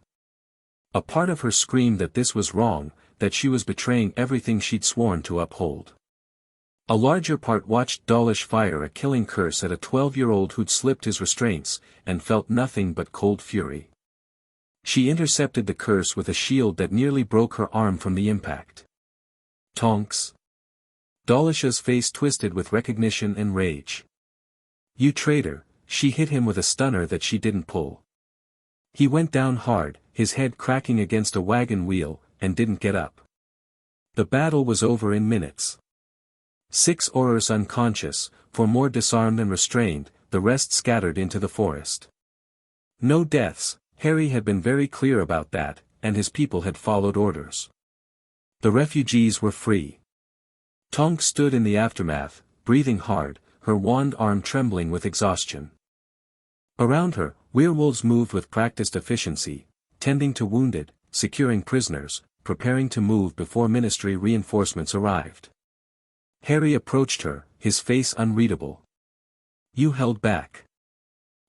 A part of her screamed that this was wrong, that she was betraying everything she'd sworn to uphold. A larger part watched Dawlish fire a killing curse at a 12-year-old who'd slipped his restraints, and felt nothing but cold fury. She intercepted the curse with a shield that nearly broke her arm from the impact. Tonks. Dawlish's face twisted with recognition and rage. You traitor, she hit him with a stunner that she didn't pull. He went down hard, his head cracking against a wagon wheel, and didn't get up. The battle was over in minutes. 6 Aurors unconscious, 4 more disarmed and restrained, the rest scattered into the forest. No deaths, Harry had been very clear about that, and his people had followed orders. The refugees were free. Tonks stood in the aftermath, breathing hard, her wand arm trembling with exhaustion. Around her, werewolves moved with practiced efficiency, tending to wounded, securing prisoners, preparing to move before ministry reinforcements arrived. Harry approached her, his face unreadable. "You held back."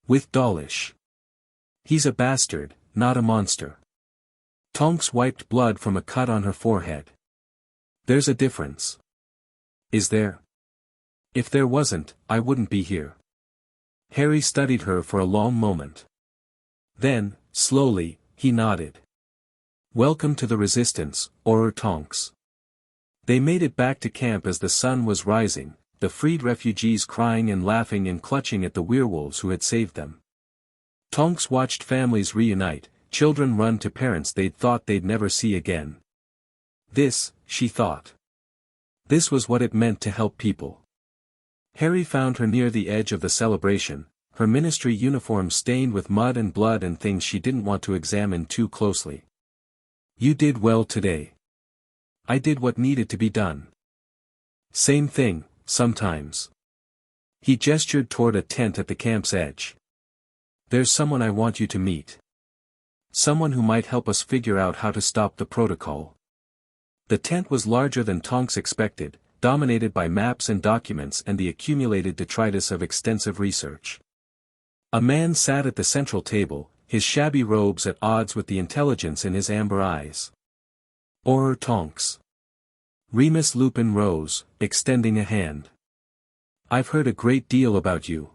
With Dawlish. "He's a bastard, not a monster." Tonks wiped blood from a cut on her forehead. "There's a difference." "Is there?" "If there wasn't, I wouldn't be here." Harry studied her for a long moment. Then, slowly, he nodded. "Welcome to the resistance, Orr Tonks." They made it back to camp as the sun was rising, the freed refugees crying and laughing and clutching at the werewolves who had saved them. Tonks watched families reunite, children run to parents they'd thought they'd never see again. This, she thought. This was what it meant to help people. Harry found her near the edge of the celebration, her ministry uniform stained with mud and blood and things she didn't want to examine too closely. "You did well today." "I did what needed to be done." "Same thing, sometimes." He gestured toward a tent at the camp's edge. "There's someone I want you to meet. Someone who might help us figure out how to stop the protocol." The tent was larger than Tonks expected, dominated by maps and documents and the accumulated detritus of extensive research. A man sat at the central table, his shabby robes at odds with the intelligence in his amber eyes. "Orr Tonks." Remus Lupin rose, extending a hand. "I've heard a great deal about you.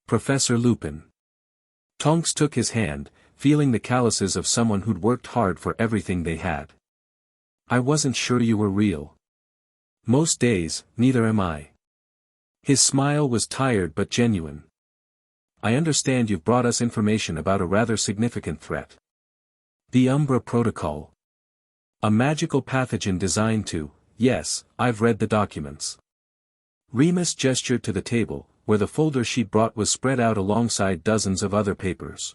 Professor Lupin." Tonks took his hand, feeling the calluses of someone who'd worked hard for everything they had. "I wasn't sure you were real." "Most days, neither am I." His smile was tired but genuine. "I understand you've brought us information about a rather significant threat. The Umbra Protocol. A magical pathogen designed to, yes, I've read the documents." Remus gestured to the table, where the folder she'd brought was spread out alongside dozens of other papers.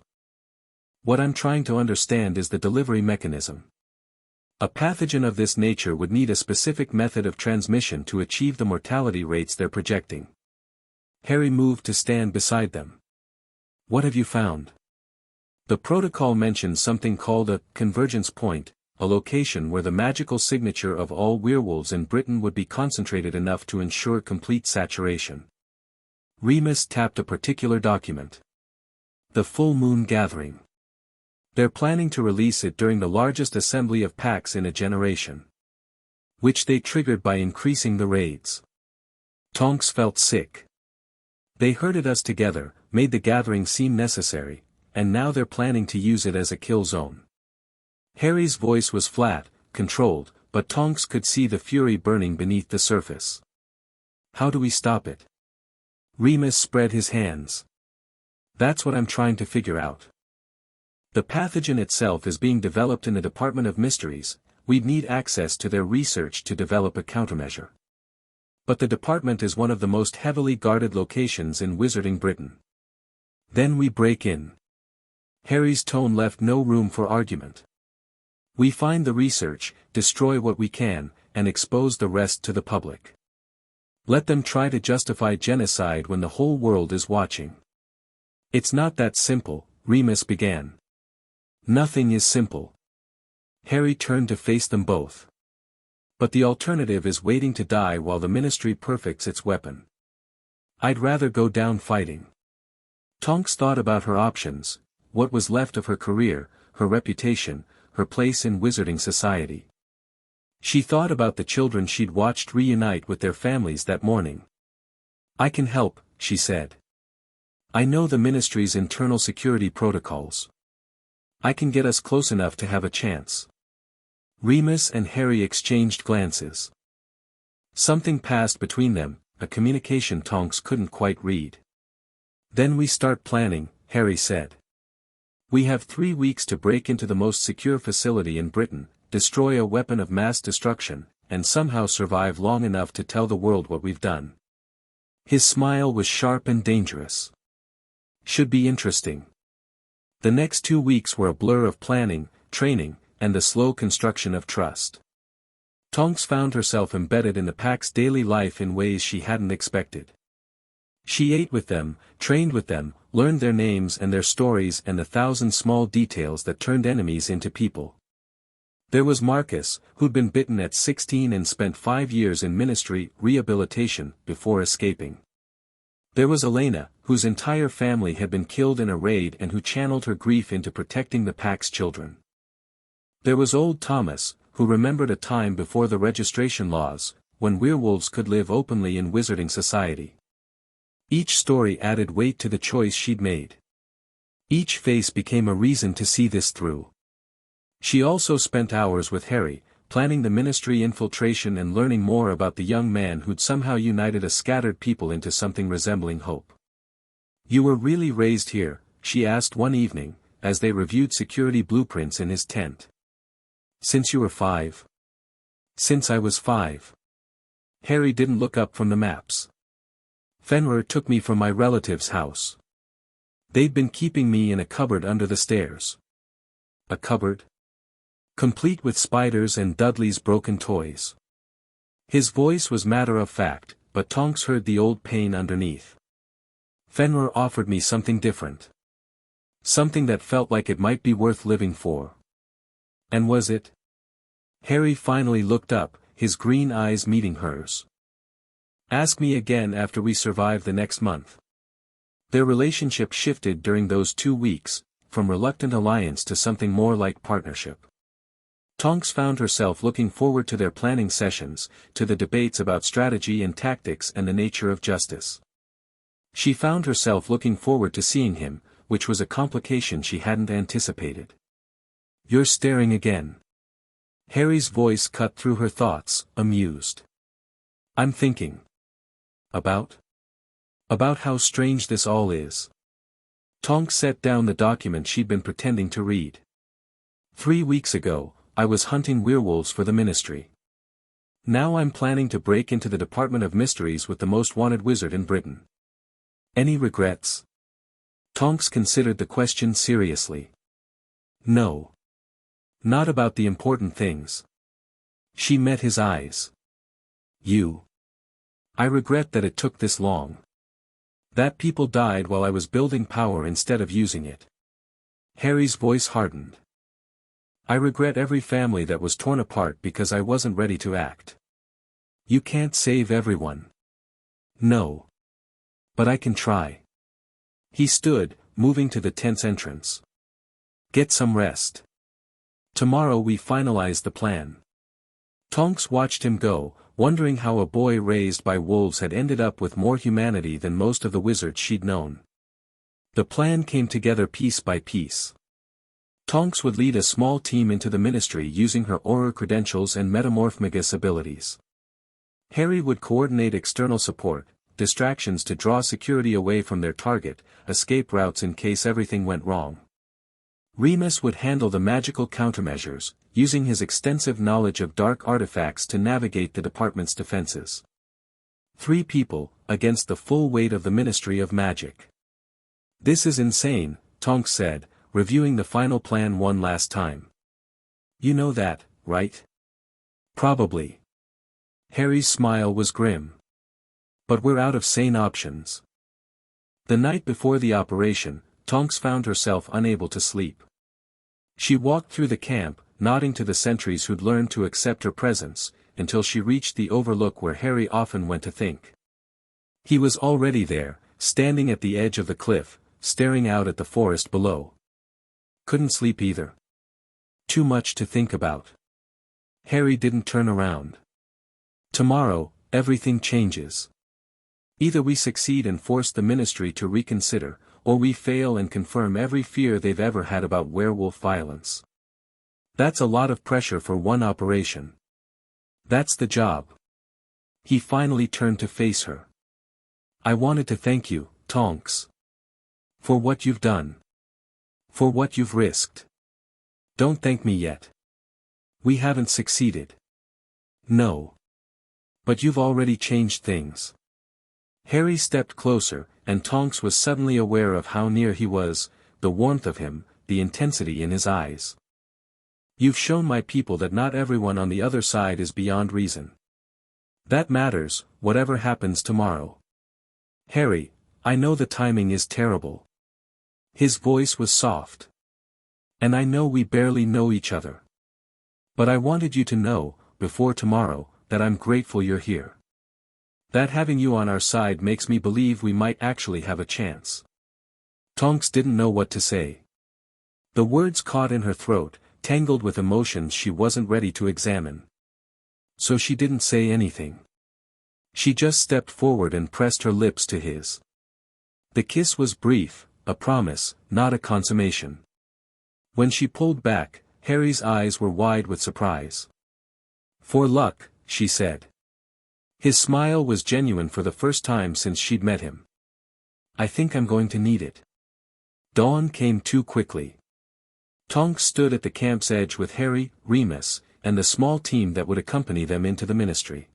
"What I'm trying to understand is the delivery mechanism. A pathogen of this nature would need a specific method of transmission to achieve the mortality rates they're projecting." Harry moved to stand beside them. "What have you found?" "The protocol mentions something called a convergence point, a location where the magical signature of all werewolves in Britain would be concentrated enough to ensure complete saturation." Remus tapped a particular document. "The Full Moon Gathering. They're planning to release it during the largest assembly of packs in a generation. Which they triggered by increasing the raids." Tonks felt sick. "They herded us together, made the gathering seem necessary, and now they're planning to use it as a kill zone." Harry's voice was flat, controlled, but Tonks could see the fury burning beneath the surface. "How do we stop it?" Remus spread his hands. "That's what I'm trying to figure out. The pathogen itself is being developed in the Department of Mysteries, we'd need access to their research to develop a countermeasure. But the department is one of the most heavily guarded locations in Wizarding Britain. Then we break in." Harry's tone left no room for argument. "We find the research, destroy what we can, and expose the rest to the public. Let them try to justify genocide when the whole world is watching." "It's not that simple," Remus began. "Nothing is simple." Harry turned to face them both. "But the alternative is waiting to die while the Ministry perfects its weapon. I'd rather go down fighting." Tonks thought about her options, what was left of her career, her reputation, her place in Wizarding society. She thought about the children she'd watched reunite with their families that morning. "I can help," she said. "I know the Ministry's internal security protocols. I can get us close enough to have a chance." Remus and Harry exchanged glances. Something passed between them, a communication Tonks couldn't quite read. "Then we start planning," Harry said. "We have 3 weeks to break into the most secure facility in Britain, destroy a weapon of mass destruction, and somehow survive long enough to tell the world what we've done." His smile was sharp and dangerous. "Should be interesting." The next 2 weeks were a blur of planning, training, and the slow construction of trust. Tonks found herself embedded in the pack's daily life in ways she hadn't expected. She ate with them, trained with them, learned their names and their stories and the thousand small details that turned enemies into people. There was Marcus, who'd been bitten at 16 and spent 5 years in ministry rehabilitation before escaping. There was Elena, whose entire family had been killed in a raid and who channeled her grief into protecting the pack's children. There was old Thomas, who remembered a time before the registration laws, when werewolves could live openly in wizarding society. Each story added weight to the choice she'd made. Each face became a reason to see this through. She also spent hours with Harry, planning the ministry infiltration and learning more about the young man who'd somehow united a scattered people into something resembling hope. "You were really raised here?" she asked one evening, as they reviewed security blueprints in his tent. "Since you were 5. "Since I was 5. Harry didn't look up from the maps. "Fenrir took me from my relative's house. They'd been keeping me in a cupboard under the stairs." "A cupboard?" "Complete with spiders and Dudley's broken toys." His voice was matter-of-fact, but Tonks heard the old pain underneath. "Fenrir offered me something different. Something that felt like it might be worth living for." "And was it?" Harry finally looked up, his green eyes meeting hers. "Ask me again after we survive the next month." Their relationship shifted during those 2 weeks, from reluctant alliance to something more like partnership. Tonks found herself looking forward to their planning sessions, to the debates about strategy and tactics and the nature of justice. She found herself looking forward to seeing him, which was a complication she hadn't anticipated. "You're staring again." Harry's voice cut through her thoughts, amused. "I'm thinking. About how strange this all is." Tonks set down the document she'd been pretending to read. 3 weeks ago, I was hunting werewolves for the ministry. Now I'm planning to break into the Department of Mysteries with the most wanted wizard in Britain. Any regrets?" Tonks considered the question seriously. "No. Not about the important things." She met his eyes. "You. I regret that it took this long. That people died while I was building power instead of using it." Harry's voice hardened. "I regret every family that was torn apart because I wasn't ready to act. You can't save everyone." "No. But I can try." He stood, moving to the tent's entrance. "Get some rest. Tomorrow we finalize the plan." Tonks watched him go, wondering how a boy raised by wolves had ended up with more humanity than most of the wizards she'd known. The plan came together piece by piece. Tonks would lead a small team into the ministry using her aura credentials and metamorphmagus abilities. Harry would coordinate external support, distractions to draw security away from their target, escape routes in case everything went wrong. Remus would handle the magical countermeasures, using his extensive knowledge of dark artifacts to navigate the department's defenses. 3 people, against the full weight of the Ministry of Magic. "This is insane," Tonks said, reviewing the final plan one last time. "You know that, right?" "Probably." Harry's smile was grim. "But we're out of sane options." The night before the operation, Tonks found herself unable to sleep. She walked through the camp, nodding to the sentries who'd learned to accept her presence, until she reached the overlook where Harry often went to think. He was already there, standing at the edge of the cliff, staring out at the forest below. Couldn't sleep either. Too much to think about. Harry didn't turn around. "Tomorrow, everything changes. Either we succeed and force the ministry to reconsider, or we fail and confirm every fear they've ever had about werewolf violence. That's a lot of pressure for one operation. That's the job." He finally turned to face her. "I wanted to thank you, Tonks. For what you've done. For what you've risked. Don't thank me yet. We haven't succeeded." "No. But you've already changed things." Harry stepped closer, and Tonks was suddenly aware of how near he was, the warmth of him, the intensity in his eyes. You've shown my people that not everyone on the other side is beyond reason. That matters, whatever happens tomorrow. Harry, I know the timing is terrible. His voice was soft. And I know we barely know each other. But I wanted you to know, before tomorrow, that I'm grateful you're here. That having you on our side makes me believe we might actually have a chance. Tonks didn't know what to say. The words caught in her throat, tangled with emotions she wasn't ready to examine. So she didn't say anything. She just stepped forward and pressed her lips to his. The kiss was brief, a promise, not a consummation. When she pulled back, Harry's eyes were wide with surprise. For luck, she said. His smile was genuine for the first time since she'd met him. I think I'm going to need it. Dawn came too quickly. Tonks stood at the camp's edge with Harry, Remus, and the small team that would accompany them into the ministry.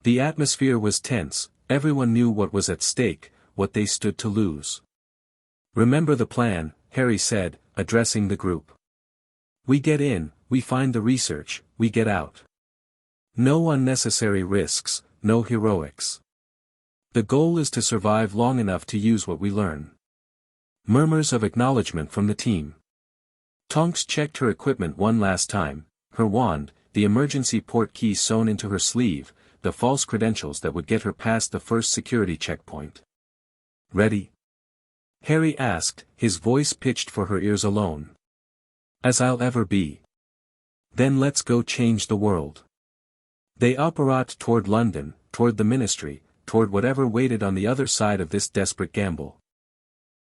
The atmosphere was tense, everyone knew what was at stake, what they stood to lose. Remember the plan, Harry said, addressing the group. We get in, we find the research, we get out. No unnecessary risks, no heroics. The goal is to survive long enough to use what we learn. Murmurs of acknowledgement from the team. Tonks checked her equipment one last time, her wand, the emergency port key sewn into her sleeve, the false credentials that would get her past the first security checkpoint. Ready? Harry asked, his voice pitched for her ears alone. As I'll ever be. Then let's go change the world. They apparat toward London, toward the ministry, toward whatever waited on the other side of this desperate gamble.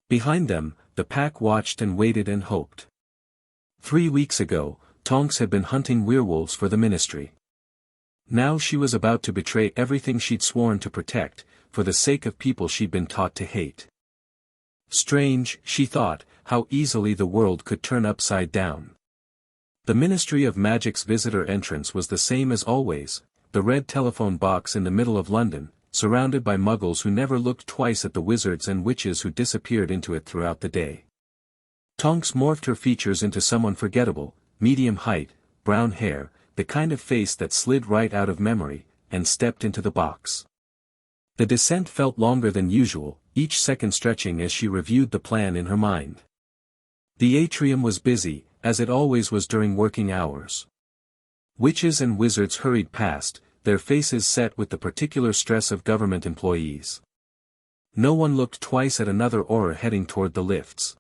Behind them, the pack watched and waited and hoped. 3 weeks ago, Tonks had been hunting werewolves for the ministry. Now she was about to betray everything she'd sworn to protect, for the sake of people she'd been taught to hate. Strange, she thought, how easily the world could turn upside down. The Ministry of Magic's visitor entrance was the same as always, the red telephone box in the middle of London, surrounded by muggles who never looked twice at the wizards and witches who disappeared into it throughout the day. Tonks morphed her features into someone forgettable, medium height, brown hair, the kind of face that slid right out of memory, and stepped into the box. The descent felt longer than usual, each second stretching as she reviewed the plan in her mind. The atrium was busy, as it always was during working hours. Witches and wizards hurried past, their faces set with the particular stress of government employees. No one looked twice at another aura heading toward the lifts.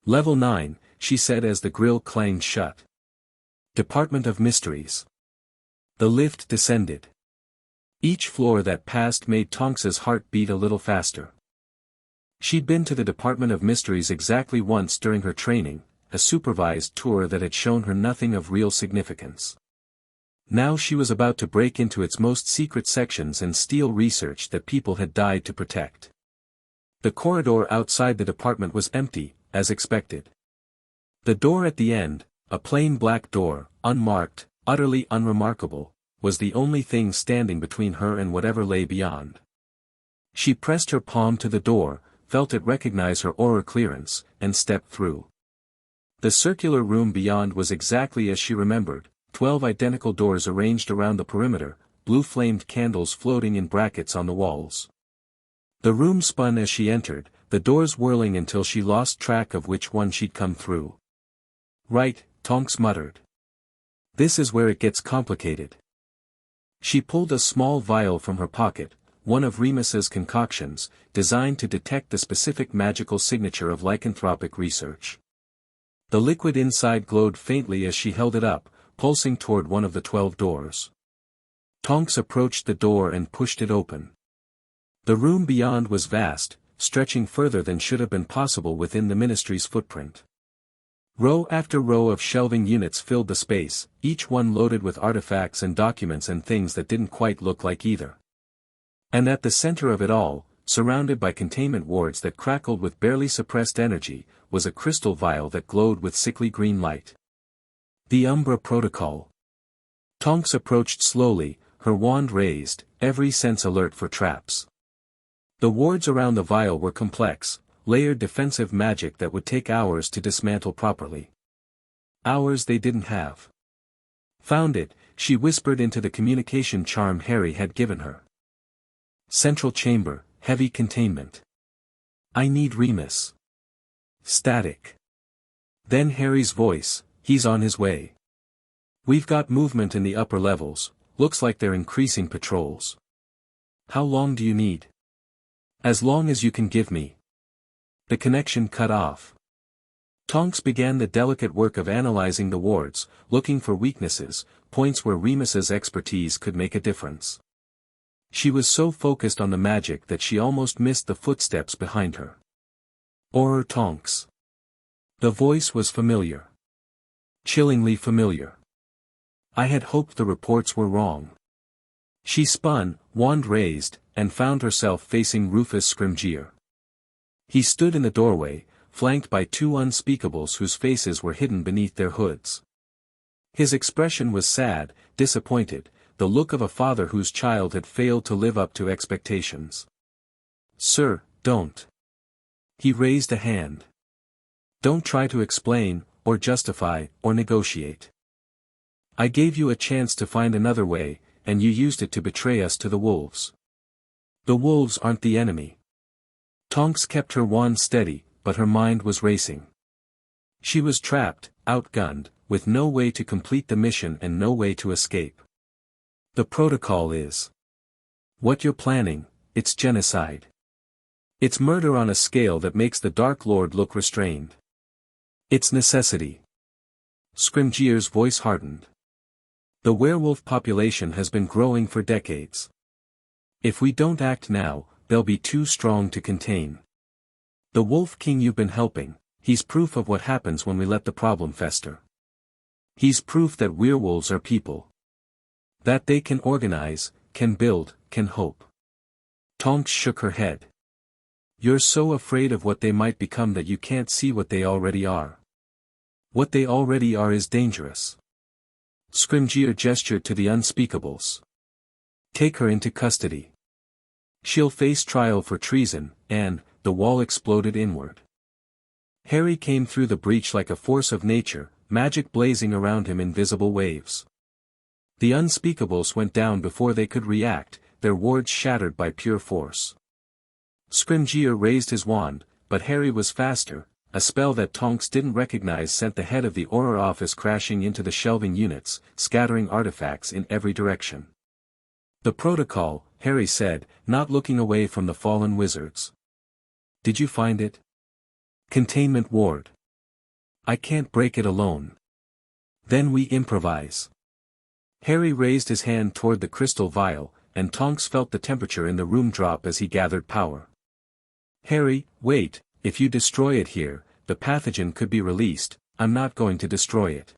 Level 9, she said as the grille clanged shut. Department of Mysteries. The lift descended. Each floor that passed made Tonks's heart beat a little faster. She'd been to the Department of Mysteries exactly once during her training, a supervised tour that had shown her nothing of real significance. Now she was about to break into its most secret sections and steal research that people had died to protect. The corridor outside the department was empty, as expected. The door at the end, a plain black door, unmarked, utterly unremarkable, was the only thing standing between her and whatever lay beyond. She pressed her palm to the door, felt it recognize her aura clearance, and stepped through. The circular room beyond was exactly as she remembered, 12 identical doors arranged around the perimeter, blue-flamed candles floating in brackets on the walls. The room spun as she entered, the doors whirling until she lost track of which one she'd come through. Right, Tonks muttered. This is where it gets complicated. She pulled a small vial from her pocket, one of Remus's concoctions, designed to detect the specific magical signature of lycanthropic research. The liquid inside glowed faintly as she held it up, pulsing toward one of the 12 doors. Tonks approached the door and pushed it open. The room beyond was vast, stretching further than should have been possible within the ministry's footprint. Row after row of shelving units filled the space, each one loaded with artifacts and documents and things that didn't quite look like either. And at the center of it all, surrounded by containment wards that crackled with barely suppressed energy, was a crystal vial that glowed with sickly green light. The Umbra Protocol. Tonks approached slowly, her wand raised, every sense alert for traps. The wards around the vial were complex, layered defensive magic that would take hours to dismantle properly. Hours they didn't have. Found it, she whispered into the communication charm Harry had given her. Central chamber, heavy containment. I need Remus. Static. Then Harry's voice, he's on his way. We've got movement in the upper levels, looks like they're increasing patrols. How long do you need? As long as you can give me. The connection cut off. Tonks began the delicate work of analyzing the wards, looking for weaknesses, points where Remus's expertise could make a difference. She was so focused on the magic that she almost missed the footsteps behind her. Or Tonks. The voice was familiar. Chillingly familiar. I had hoped the reports were wrong. She spun, wand raised, and found herself facing Rufus Scrimgeour. He stood in the doorway, flanked by two unspeakables whose faces were hidden beneath their hoods. His expression was sad, disappointed, the look of a father whose child had failed to live up to expectations. Sir, don't. He raised a hand. Don't try to explain, or justify, or negotiate. I gave you a chance to find another way, and you used it to betray us to the wolves. The wolves aren't the enemy. Tonks kept her wand steady, but her mind was racing. She was trapped, outgunned, with no way to complete the mission and no way to escape. The protocol is. What you're planning, it's genocide. It's murder on a scale that makes the Dark Lord look restrained. It's necessity. Scrimgeour's voice hardened. The werewolf population has been growing for decades. If we don't act now, they'll be too strong to contain. The Wolf King you've been helping, he's proof of what happens when we let the problem fester. He's proof that werewolves are people. That they can organize, can build, can hope. Tonks shook her head. You're so afraid of what they might become that you can't see what they already are. What they already are is dangerous. Scrimgeour gestured to the unspeakables. Take her into custody. She'll face trial for treason, and, the wall exploded inward. Harry came through the breach like a force of nature, magic blazing around him in visible waves. The unspeakables went down before they could react, their wards shattered by pure force. Scrimgeour raised his wand, but Harry was faster. A spell that Tonks didn't recognize sent the head of the Auror office crashing into the shelving units, scattering artifacts in every direction. The protocol, Harry said, not looking away from the fallen wizards. Did you find it? Containment ward. I can't break it alone. Then we improvise. Harry raised his hand toward the crystal vial, and Tonks felt the temperature in the room drop as he gathered power. Harry, wait. If you destroy it here, the pathogen could be released. I'm not going to destroy it.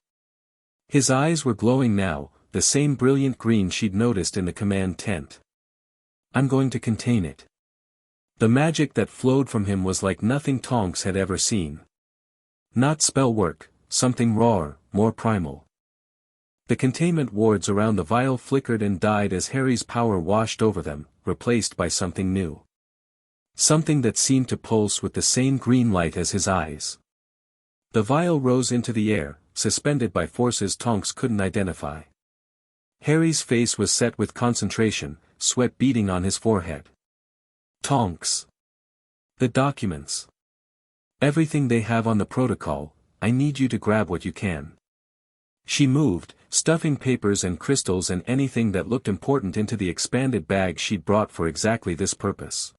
His eyes were glowing now, the same brilliant green she'd noticed in the command tent. I'm going to contain it. The magic that flowed from him was like nothing Tonks had ever seen. Not spell work, something rawer, more primal. The containment wards around the vial flickered and died as Harry's power washed over them, replaced by something new. Something that seemed to pulse with the same green light as his eyes. The vial rose into the air, suspended by forces Tonks couldn't identify. Harry's face was set with concentration, sweat beading on his forehead. Tonks. The documents. Everything they have on the protocol, I need you to grab what you can. She moved, stuffing papers and crystals and anything that looked important into the expanded bag she'd brought for exactly this purpose.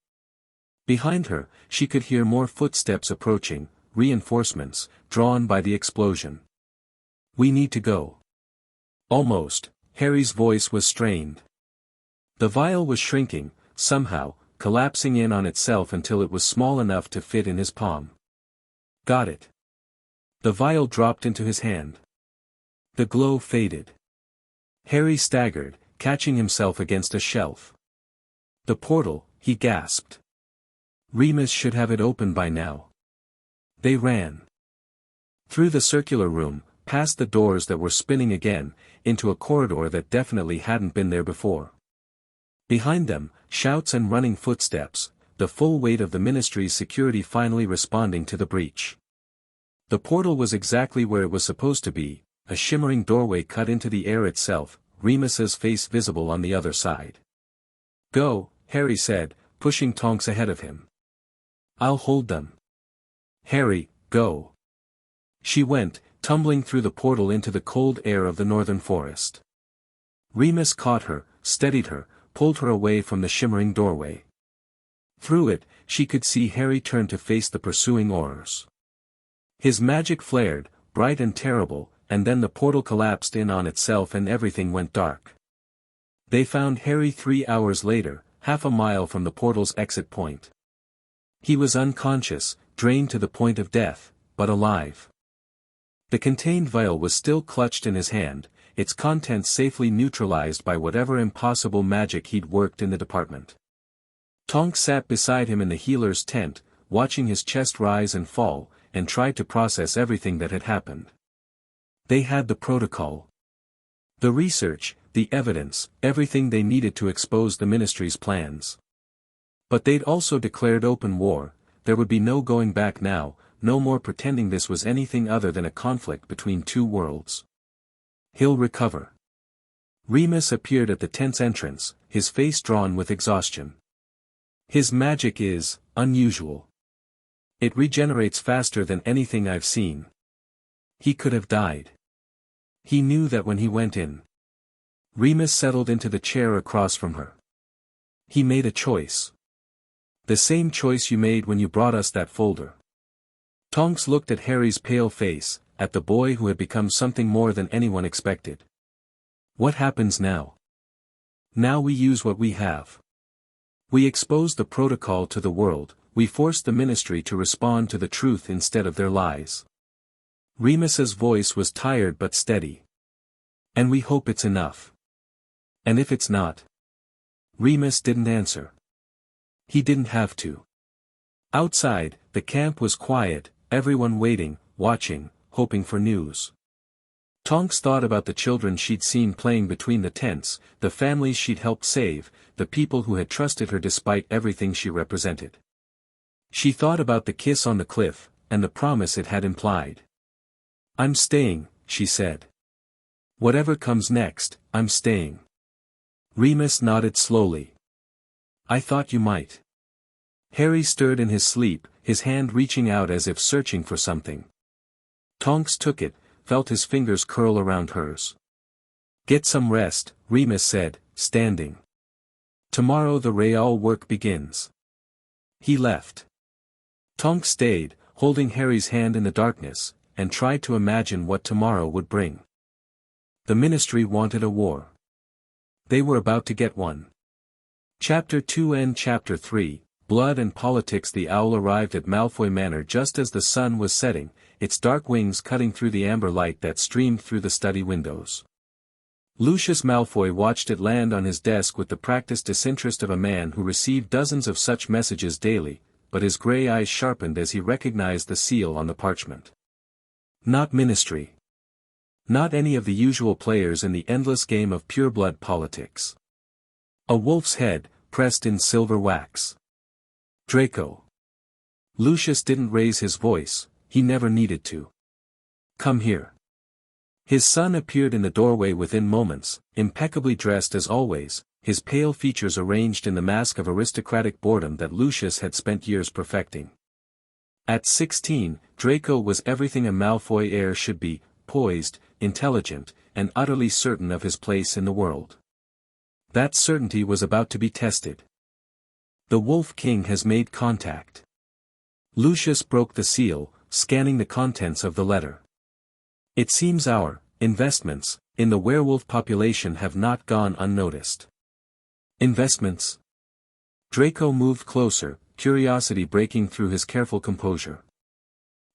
Behind her, she could hear more footsteps approaching, reinforcements, drawn by the explosion. We need to go. Almost, Harry's voice was strained. The vial was shrinking, somehow, collapsing in on itself until it was small enough to fit in his palm. Got it. The vial dropped into his hand. The glow faded. Harry staggered, catching himself against a shelf. The portal, he gasped. Remus should have it open by now. They ran. Through the circular room, past the doors that were spinning again, into a corridor that definitely hadn't been there before. Behind them, shouts and running footsteps, the full weight of the Ministry's security finally responding to the breach. The portal was exactly where it was supposed to be, a shimmering doorway cut into the air itself, Remus's face visible on the other side. "Go," Harry said, pushing Tonks ahead of him. "I'll hold them." "Harry, go." She went, tumbling through the portal into the cold air of the northern forest. Remus caught her, steadied her, pulled her away from the shimmering doorway. Through it, she could see Harry turn to face the pursuing Aurors. His magic flared, bright and terrible, and then the portal collapsed in on itself and everything went dark. They found Harry 3 hours later, half a mile from the portal's exit point. He was unconscious, drained to the point of death, but alive. The contained vial was still clutched in his hand, its contents safely neutralized by whatever impossible magic he'd worked in the department. Tonks sat beside him in the healer's tent, watching his chest rise and fall, and tried to process everything that had happened. They had the protocol. The research, the evidence, everything they needed to expose the Ministry's plans. But they'd also declared open war, there would be no going back now, no more pretending this was anything other than a conflict between two worlds. "He'll recover." Remus appeared at the tent's entrance, his face drawn with exhaustion. "His magic is unusual. It regenerates faster than anything I've seen. He could have died. He knew that when he went in." Remus settled into the chair across from her. "He made a choice. The same choice you made when you brought us that folder." Tonks looked at Harry's pale face, at the boy who had become something more than anyone expected. "What happens now?" "Now we use what we have. We expose the protocol to the world, we force the Ministry to respond to the truth instead of their lies." Remus's voice was tired but steady. "And we hope it's enough. And if it's not?" Remus didn't answer. He didn't have to. Outside, the camp was quiet, everyone waiting, watching, hoping for news. Tonks thought about the children she'd seen playing between the tents, the families she'd helped save, the people who had trusted her despite everything she represented. She thought about the kiss on the cliff, and the promise it had implied. "I'm staying," she said. "Whatever comes next, I'm staying." Remus nodded slowly. "I thought you might." Harry stirred in his sleep, his hand reaching out as if searching for something. Tonks took it, felt his fingers curl around hers. "Get some rest," Remus said, standing. "Tomorrow the real work begins." He left. Tonks stayed, holding Harry's hand in the darkness, and tried to imagine what tomorrow would bring. The Ministry wanted a war. They were about to get one. Chapter 2 and Chapter 3, Blood and Politics. The owl arrived at Malfoy Manor just as the sun was setting, its dark wings cutting through the amber light that streamed through the study windows. Lucius Malfoy watched it land on his desk with the practiced disinterest of a man who received dozens of such messages daily, but his grey eyes sharpened as he recognized the seal on the parchment. Not Ministry. Not any of the usual players in the endless game of pureblood politics. A wolf's head, pressed in silver wax. Draco. Lucius didn't raise his voice, he never needed to. "Come here." His son appeared in the doorway within moments, impeccably dressed as always, his pale features arranged in the mask of aristocratic boredom that Lucius had spent years perfecting. At 16, Draco was everything a Malfoy heir should be, poised, intelligent, and utterly certain of his place in the world. That certainty was about to be tested. "The Wolf King has made contact." Lucius broke the seal, scanning the contents of the letter. "It seems our investments in the werewolf population have not gone unnoticed." "Investments?" Draco moved closer, curiosity breaking through his careful composure.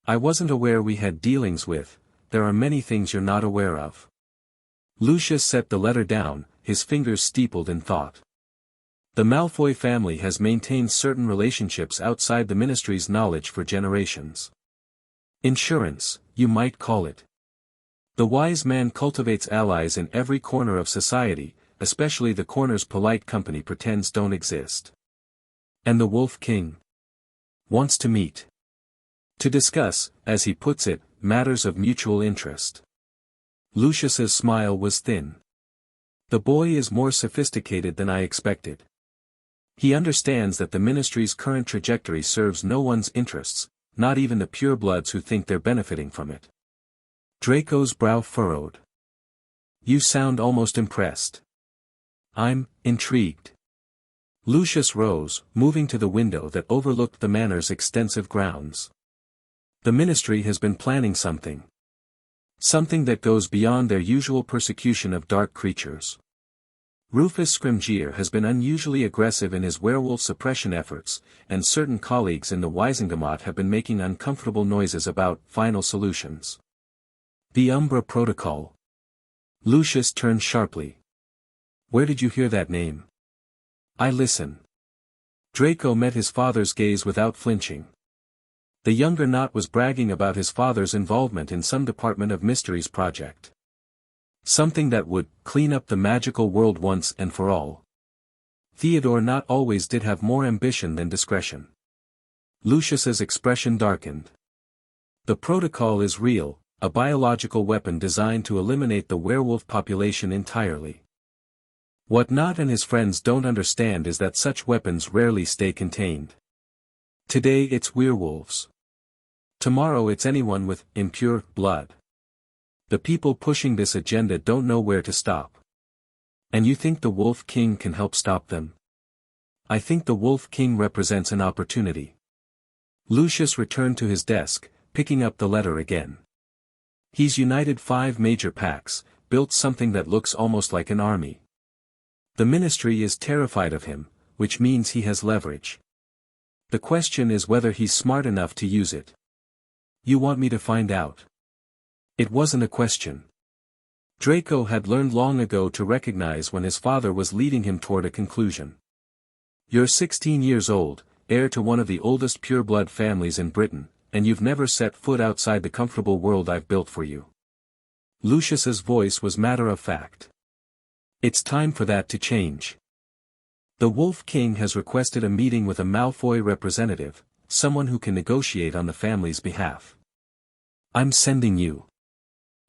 "I wasn't aware we had dealings with, there are many things you're not aware of." Lucius set the letter down, his fingers steepled in thought. "The Malfoy family has maintained certain relationships outside the Ministry's knowledge for generations. Insurance, you might call it. The wise man cultivates allies in every corner of society, especially the corners polite company pretends don't exist. And the Wolf King wants to meet." To discuss, as he puts it, matters of mutual interest. Lucius's smile was thin. The boy is more sophisticated than I expected. He understands that the ministry's current trajectory serves no one's interests, not even the purebloods who think they're benefiting from it. Draco's brow furrowed. You sound almost impressed. I'm intrigued. Lucius rose, moving to the window that overlooked the manor's extensive grounds. The ministry has been planning something. Something that goes beyond their usual persecution of dark creatures. Rufus Scrimgeour has been unusually aggressive in his werewolf suppression efforts, and certain colleagues in the Wisengamot have been making uncomfortable noises about final solutions. The Umbra Protocol. Lucius turned sharply. Where did you hear that name? I listen. Draco met his father's gaze without flinching. The younger Knot was bragging about his father's involvement in some Department of Mysteries project. Something that would clean up the magical world once and for all. Theodore Knot always did have more ambition than discretion. Lucius's expression darkened. The protocol is real, a biological weapon designed to eliminate the werewolf population entirely. What Knot and his friends don't understand is that such weapons rarely stay contained. Today it's werewolves. Tomorrow it's anyone with impure blood. The people pushing this agenda don't know where to stop. And you think the Wolf King can help stop them? I think the Wolf King represents an opportunity. Lucius returned to his desk, picking up the letter again. He's united 5 major packs, built something that looks almost like an army. The ministry is terrified of him, which means he has leverage. The question is whether he's smart enough to use it. You want me to find out? It wasn't a question. Draco had learned long ago to recognize when his father was leading him toward a conclusion. You're 16 years old, heir to one of the oldest pureblood families in Britain, and you've never set foot outside the comfortable world I've built for you. Lucius's voice was matter-of-fact. It's time for that to change. The Wolf King has requested a meeting with a Malfoy representative, someone who can negotiate on the family's behalf. I'm sending you.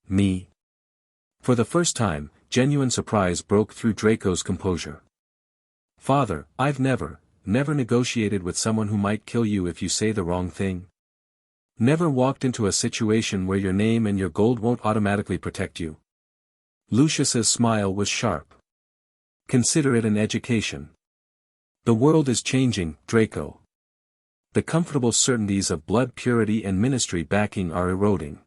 Me? For the first time, genuine surprise broke through Draco's composure. Father, I've never negotiated with someone who might kill you if you say the wrong thing. Never walked into a situation where your name and your gold won't automatically protect you. Lucius's smile was sharp. Consider it an education. The world is changing, Draco. The comfortable certainties of blood purity and ministry backing are eroding.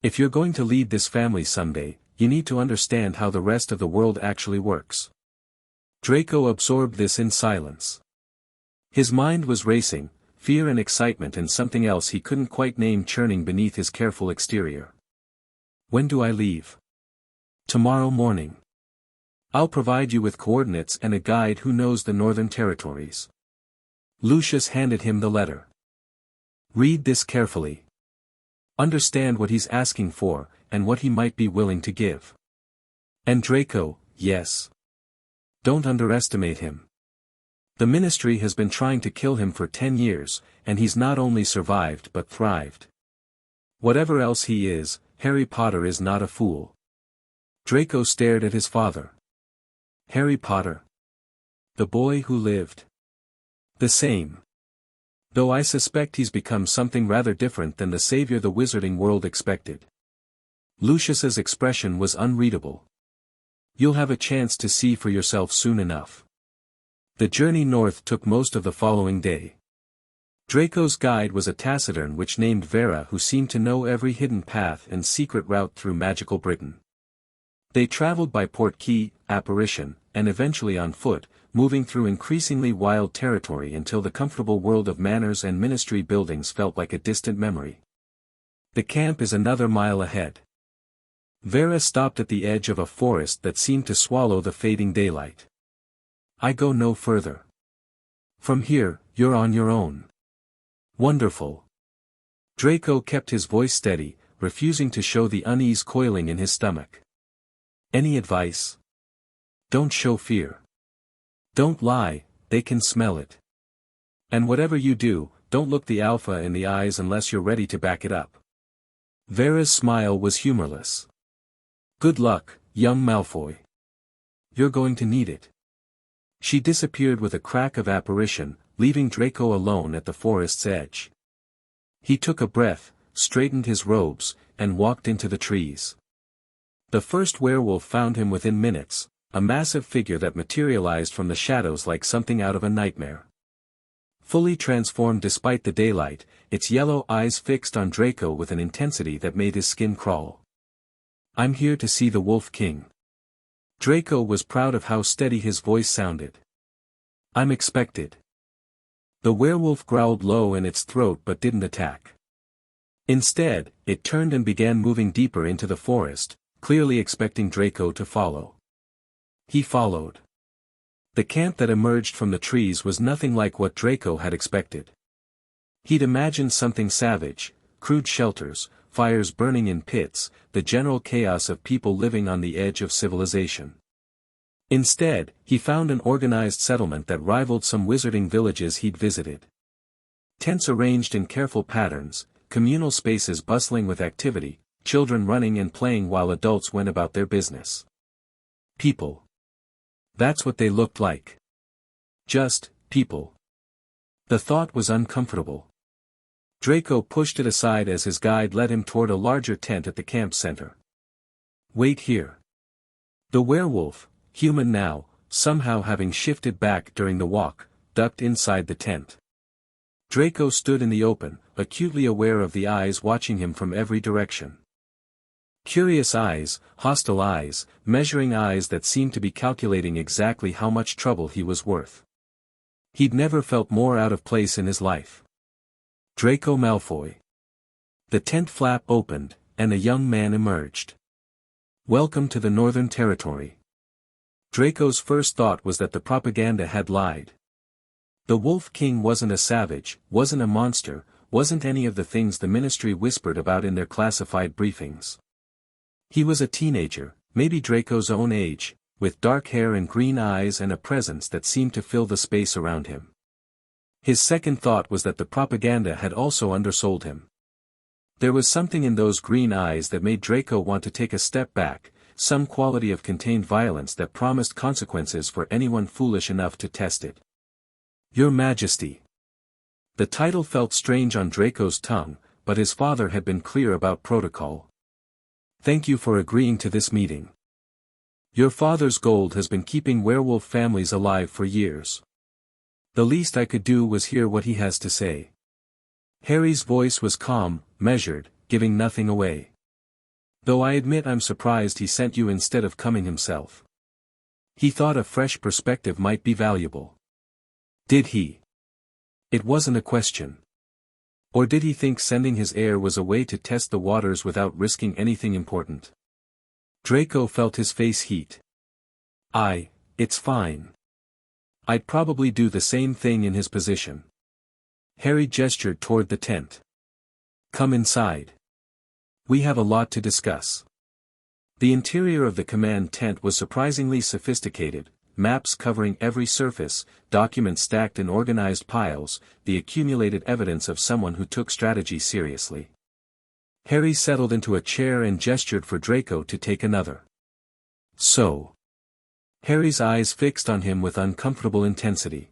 If you're going to lead this family someday, you need to understand how the rest of the world actually works. Draco absorbed this in silence. His mind was racing, fear and excitement and something else he couldn't quite name churning beneath his careful exterior. When do I leave? Tomorrow morning. I'll provide you with coordinates and a guide who knows the Northern Territories. Lucius handed him the letter. Read this carefully. Understand what he's asking for, and what he might be willing to give. And Draco, yes. Don't underestimate him. The ministry has been trying to kill him for 10 years, and he's not only survived but thrived. Whatever else he is, Harry Potter is not a fool. Draco stared at his father. Harry Potter. The boy who lived. The same. Though I suspect he's become something rather different than the savior the wizarding world expected. Lucius's expression was unreadable. You'll have a chance to see for yourself soon enough. The journey north took most of the following day. Draco's guide was a taciturn witch named Vera who seemed to know every hidden path and secret route through magical Britain. They traveled by Portkey, Apparition, and eventually on foot, moving through increasingly wild territory until the comfortable world of manors and ministry buildings felt like a distant memory. The camp is another mile ahead. Vera stopped at the edge of a forest that seemed to swallow the fading daylight. I go no further. From here, you're on your own. Wonderful. Draco kept his voice steady, refusing to show the unease coiling in his stomach. Any advice? Don't show fear. Don't lie, they can smell it. And whatever you do, don't look the alpha in the eyes unless you're ready to back it up. Vera's smile was humorless. Good luck, young Malfoy. You're going to need it. She disappeared with a crack of apparition, leaving Draco alone at the forest's edge. He took a breath, straightened his robes, and walked into the trees. The first werewolf found him within minutes, a massive figure that materialized from the shadows like something out of a nightmare. Fully transformed despite the daylight, its yellow eyes fixed on Draco with an intensity that made his skin crawl. I'm here to see the Wolf King. Draco was proud of how steady his voice sounded. I'm expected. The werewolf growled low in its throat but didn't attack. Instead, it turned and began moving deeper into the forest, clearly expecting Draco to follow. He followed. The camp that emerged from the trees was nothing like what Draco had expected. He'd imagined something savage, crude shelters, fires burning in pits, the general chaos of people living on the edge of civilization. Instead, he found an organized settlement that rivaled some wizarding villages he'd visited. Tents arranged in careful patterns, communal spaces bustling with activity, children running and playing while adults went about their business. People. That's what they looked like. Just, people. The thought was uncomfortable. Draco pushed it aside as his guide led him toward a larger tent at the camp center. Wait here. The werewolf, human now, somehow having shifted back during the walk, ducked inside the tent. Draco stood in the open, acutely aware of the eyes watching him from every direction. Curious eyes, hostile eyes, measuring eyes that seemed to be calculating exactly how much trouble he was worth. He'd never felt more out of place in his life. Draco Malfoy. The tent flap opened, and a young man emerged. Welcome to the Northern Territory. Draco's first thought was that the propaganda had lied. The Wolf King wasn't a savage, wasn't a monster, wasn't any of the things the Ministry whispered about in their classified briefings. He was a teenager, maybe Draco's own age, with dark hair and green eyes and a presence that seemed to fill the space around him. His second thought was that the propaganda had also undersold him. There was something in those green eyes that made Draco want to take a step back, some quality of contained violence that promised consequences for anyone foolish enough to test it. Your Majesty. The title felt strange on Draco's tongue, but his father had been clear about protocol. Thank you for agreeing to this meeting. Your father's gold has been keeping werewolf families alive for years. The least I could do was hear what he has to say. Harry's voice was calm, measured, giving nothing away. Though I admit I'm surprised he sent you instead of coming himself. He thought a fresh perspective might be valuable. Did he? It wasn't a question. Or did he think sending his heir was a way to test the waters without risking anything important? Draco felt his face heat. It's fine. I'd probably do the same thing in his position. Harry gestured toward the tent. Come inside. We have a lot to discuss. The interior of the command tent was surprisingly sophisticated, maps covering every surface, documents stacked in organized piles, the accumulated evidence of someone who took strategy seriously. Harry settled into a chair and gestured for Draco to take another. So. Harry's eyes fixed on him with uncomfortable intensity.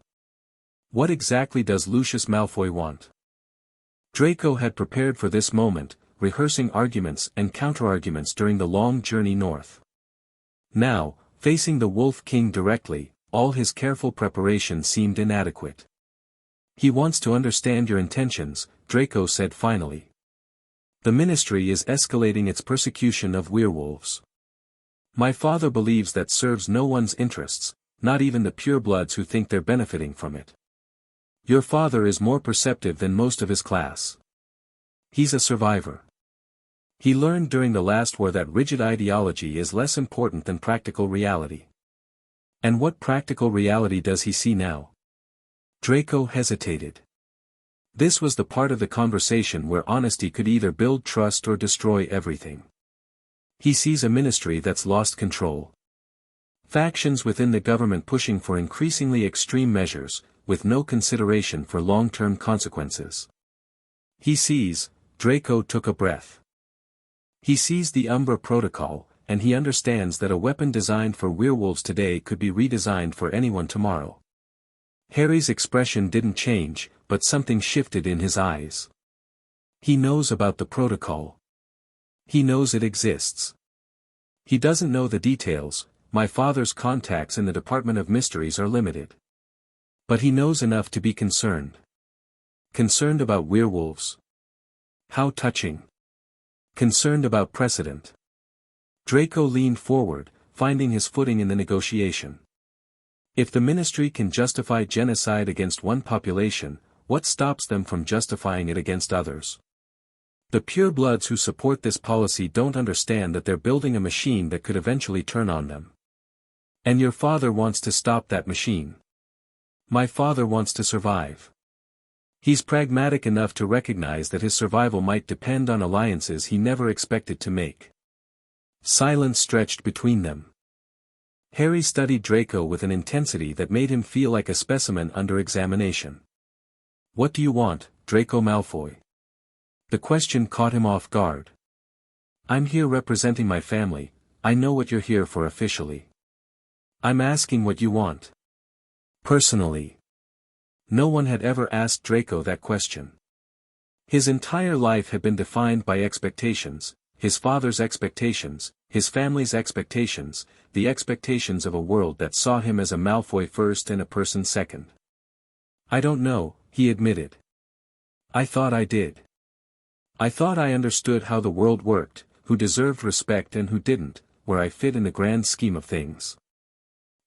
What exactly does Lucius Malfoy want? Draco had prepared for this moment, rehearsing arguments and counterarguments during the long journey north. Now, facing the Wolf King directly, all his careful preparation seemed inadequate. He wants to understand your intentions, Draco said finally. The Ministry is escalating its persecution of werewolves. My father believes that serves no one's interests, not even the purebloods who think they're benefiting from it. Your father is more perceptive than most of his class. He's a survivor. He learned during the last war that rigid ideology is less important than practical reality. And what practical reality does he see now? Draco hesitated. This was the part of the conversation where honesty could either build trust or destroy everything. He sees a ministry that's lost control. Factions within the government pushing for increasingly extreme measures, with no consideration for long-term consequences. He sees, Draco took a breath. He sees the Umbra Protocol, and he understands that a weapon designed for werewolves today could be redesigned for anyone tomorrow. Harry's expression didn't change, but something shifted in his eyes. He knows about the protocol. He knows it exists. He doesn't know the details. My father's contacts in the Department of Mysteries are limited. But he knows enough to be concerned. Concerned about werewolves. How touching. Concerned about precedent. Draco leaned forward, finding his footing in the negotiation. If the Ministry can justify genocide against one population, what stops them from justifying it against others? The purebloods who support this policy don't understand that they're building a machine that could eventually turn on them. And your father wants to stop that machine. My father wants to survive. He's pragmatic enough to recognize that his survival might depend on alliances he never expected to make. Silence stretched between them. Harry studied Draco with an intensity that made him feel like a specimen under examination. What do you want, Draco Malfoy? The question caught him off guard. I'm here representing my family. I know what you're here for officially. I'm asking what you want. Personally. No one had ever asked Draco that question. His entire life had been defined by expectations, his father's expectations, his family's expectations, the expectations of a world that saw him as a Malfoy first and a person second. I don't know, he admitted. I thought I did. I thought I understood how the world worked, who deserved respect and who didn't, where I fit in the grand scheme of things.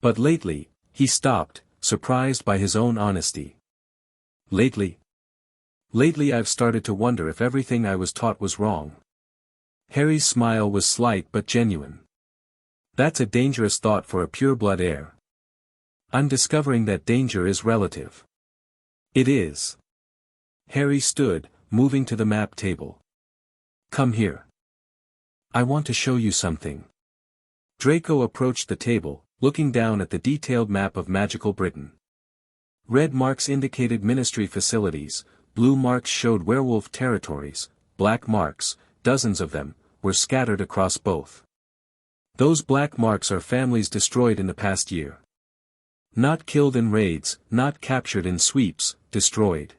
But lately, he stopped, surprised by his own honesty. Lately I've started to wonder if everything I was taught was wrong. Harry's smile was slight but genuine. That's a dangerous thought for a pureblood heir. I'm discovering that danger is relative. It is. Harry stood, moving to the map table. Come here. I want to show you something. Draco approached the table, looking down at the detailed map of magical Britain. Red marks indicated Ministry facilities, blue marks showed werewolf territories, black marks, dozens of them, were scattered across both. Those black marks are families destroyed in the past year. Not killed in raids, not captured in sweeps, destroyed.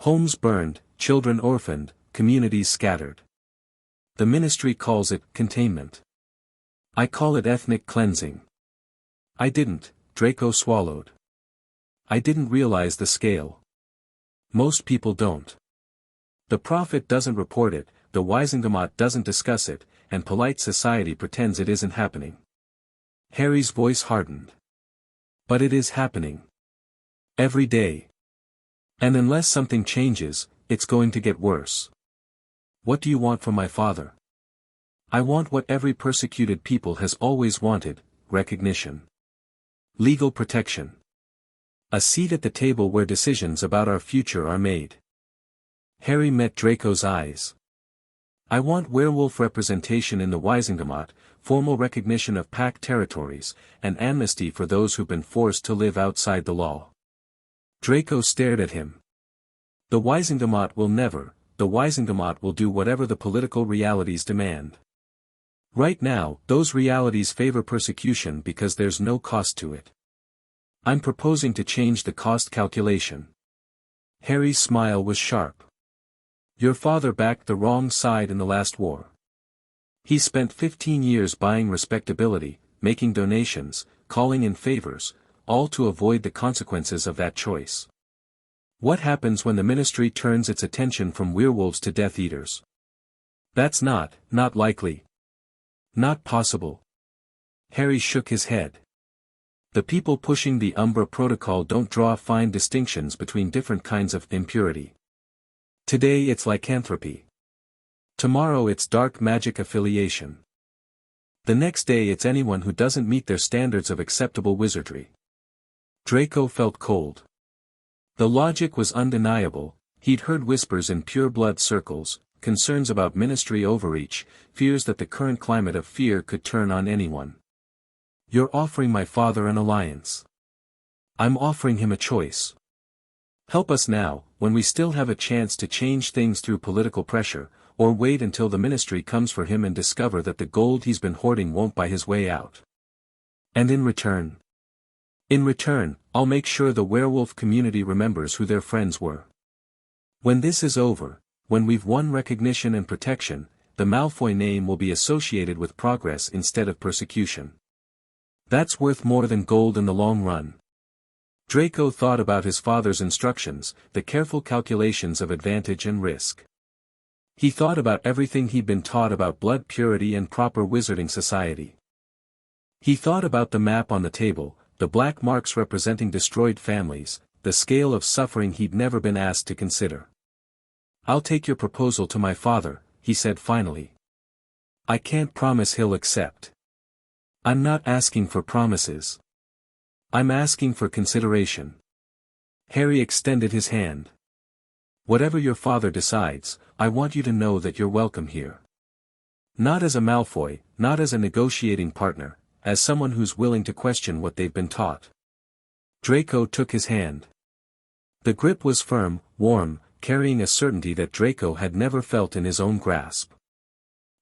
Homes burned, children orphaned, communities scattered. The Ministry calls it containment. I call it ethnic cleansing. I didn't, Draco swallowed. I didn't realize the scale. Most people don't. The Prophet doesn't report it, the Wisingamot doesn't discuss it, and polite society pretends it isn't happening. Harry's voice hardened. But it is happening. Every day. And unless something changes, it's going to get worse. What do you want from my father? I want what every persecuted people has always wanted, recognition. Legal protection. A seat at the table where decisions about our future are made. Harry met Draco's eyes. I want werewolf representation in the Wisingamot, formal recognition of pact territories, and amnesty for those who've been forced to live outside the law. Draco stared at him. The Wisingamot will never, the Wisingamot will do whatever the political realities demand. Right now, those realities favor persecution because there's no cost to it. I'm proposing to change the cost calculation. Harry's smile was sharp. Your father backed the wrong side in the last war. He spent 15 years buying respectability, making donations, calling in favors, all to avoid the consequences of that choice. What happens when the Ministry turns its attention from werewolves to Death Eaters? That's not likely. Not possible. Harry shook his head. The people pushing the Umbra Protocol don't draw fine distinctions between different kinds of impurity. Today it's lycanthropy. Tomorrow it's dark magic affiliation. The next day it's anyone who doesn't meet their standards of acceptable wizardry. Draco felt cold. The logic was undeniable. He'd heard whispers in pure-blood circles, concerns about Ministry overreach, fears that the current climate of fear could turn on anyone. You're offering my father an alliance. I'm offering him a choice. Help us now, when we still have a chance to change things through political pressure, or wait until the ministry comes for him and discover that the gold he's been hoarding won't buy his way out. And in return, I'll make sure the werewolf community remembers who their friends were. When this is over, when we've won recognition and protection, the Malfoy name will be associated with progress instead of persecution. That's worth more than gold in the long run. Draco thought about his father's instructions, the careful calculations of advantage and risk. He thought about everything he'd been taught about blood purity and proper wizarding society. He thought about the map on the table, the black marks representing destroyed families, the scale of suffering he'd never been asked to consider. I'll take your proposal to my father, he said finally. I can't promise he'll accept. I'm not asking for promises. I'm asking for consideration. Harry extended his hand. Whatever your father decides, I want you to know that you're welcome here. Not as a Malfoy, not as a negotiating partner, as someone who's willing to question what they've been taught. Draco took his hand. The grip was firm, warm, carrying a certainty that Draco had never felt in his own grasp.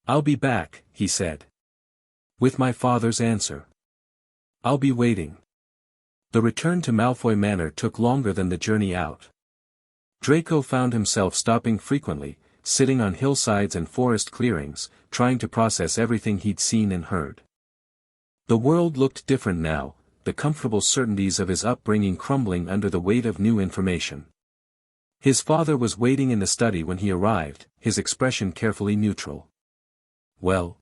I'll be back, he said. With my father's answer. I'll be waiting. The return to Malfoy Manor took longer than the journey out. Draco found himself stopping frequently, sitting on hillsides and forest clearings, trying to process everything he'd seen and heard. The world looked different now, the comfortable certainties of his upbringing crumbling under the weight of new information. His father was waiting in the study when he arrived, his expression carefully neutral. Well?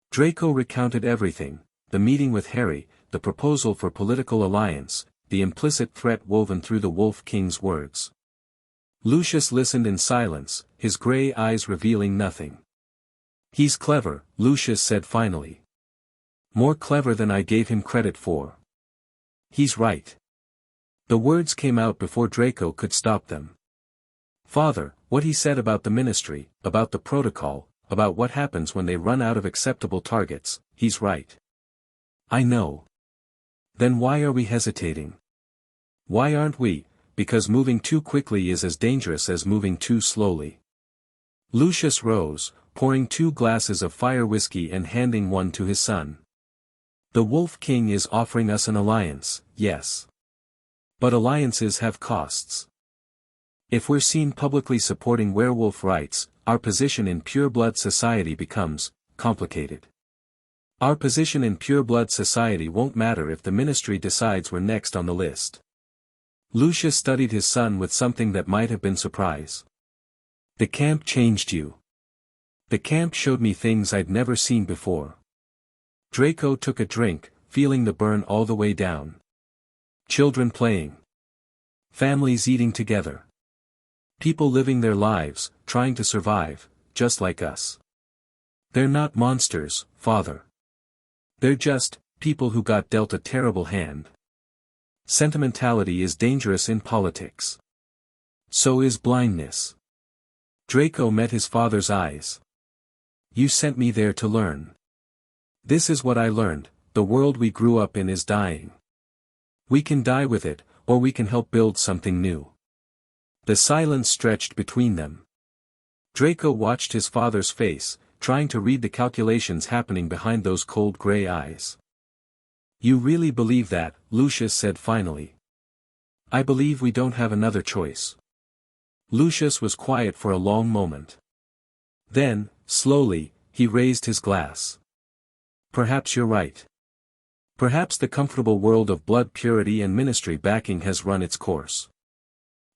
Draco recounted everything, the meeting with Harry, the proposal for political alliance, the implicit threat woven through the Wolf King's words. Lucius listened in silence, his grey eyes revealing nothing. He's clever, Lucius said finally. More clever than I gave him credit for. He's right. The words came out before Draco could stop them. Father, what he said about the ministry, about the protocol, about what happens when they run out of acceptable targets, he's right. I know. Then why are we hesitating? Why aren't we? Because moving too quickly is as dangerous as moving too slowly. Lucius rose, pouring 2 glasses of fire whiskey and handing one to his son. The Wolf King is offering us an alliance, yes. But alliances have costs. If we're seen publicly supporting werewolf rights, our position in pure-blood society becomes complicated. Our position in pure-blood society won't matter if the ministry decides we're next on the list. Lucius studied his son with something that might have been surprise. The camp changed you. The camp showed me things I'd never seen before. Draco took a drink, feeling the burn all the way down. Children playing. Families eating together. People living their lives, trying to survive, just like us. They're not monsters, Father. They're just people who got dealt a terrible hand. Sentimentality is dangerous in politics. So is blindness. Draco met his father's eyes. You sent me there to learn. This is what I learned, the world we grew up in is dying. We can die with it, or we can help build something new. The silence stretched between them. Draco watched his father's face, trying to read the calculations happening behind those cold gray eyes. You really believe that, Lucius said finally. I believe we don't have another choice. Lucius was quiet for a long moment. Then, slowly, he raised his glass. Perhaps you're right. Perhaps the comfortable world of blood purity and ministry backing has run its course.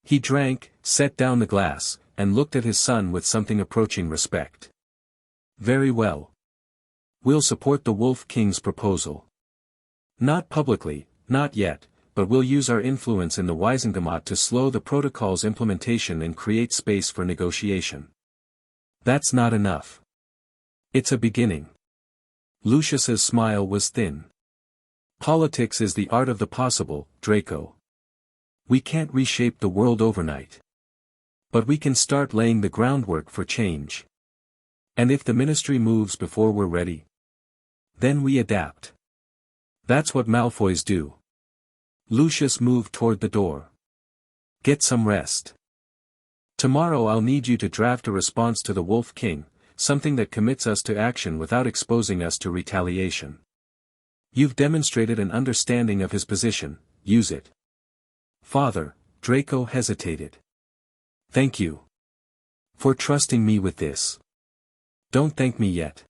He drank, set down the glass, and looked at his son with something approaching respect. Very well. We'll support the Wolf King's proposal. Not publicly, not yet, but we'll use our influence in the Wisengamot to slow the protocol's implementation and create space for negotiation. That's not enough. It's a beginning. Lucius's smile was thin. Politics is the art of the possible, Draco. We can't reshape the world overnight. But we can start laying the groundwork for change. And if the ministry moves before we're ready, then we adapt. That's what Malfoys do. Lucius moved toward the door. Get some rest. Tomorrow I'll need you to draft a response to the Wolf King, something that commits us to action without exposing us to retaliation. You've demonstrated an understanding of his position, use it. Father, Draco hesitated. Thank you. For trusting me with this. Don't thank me yet.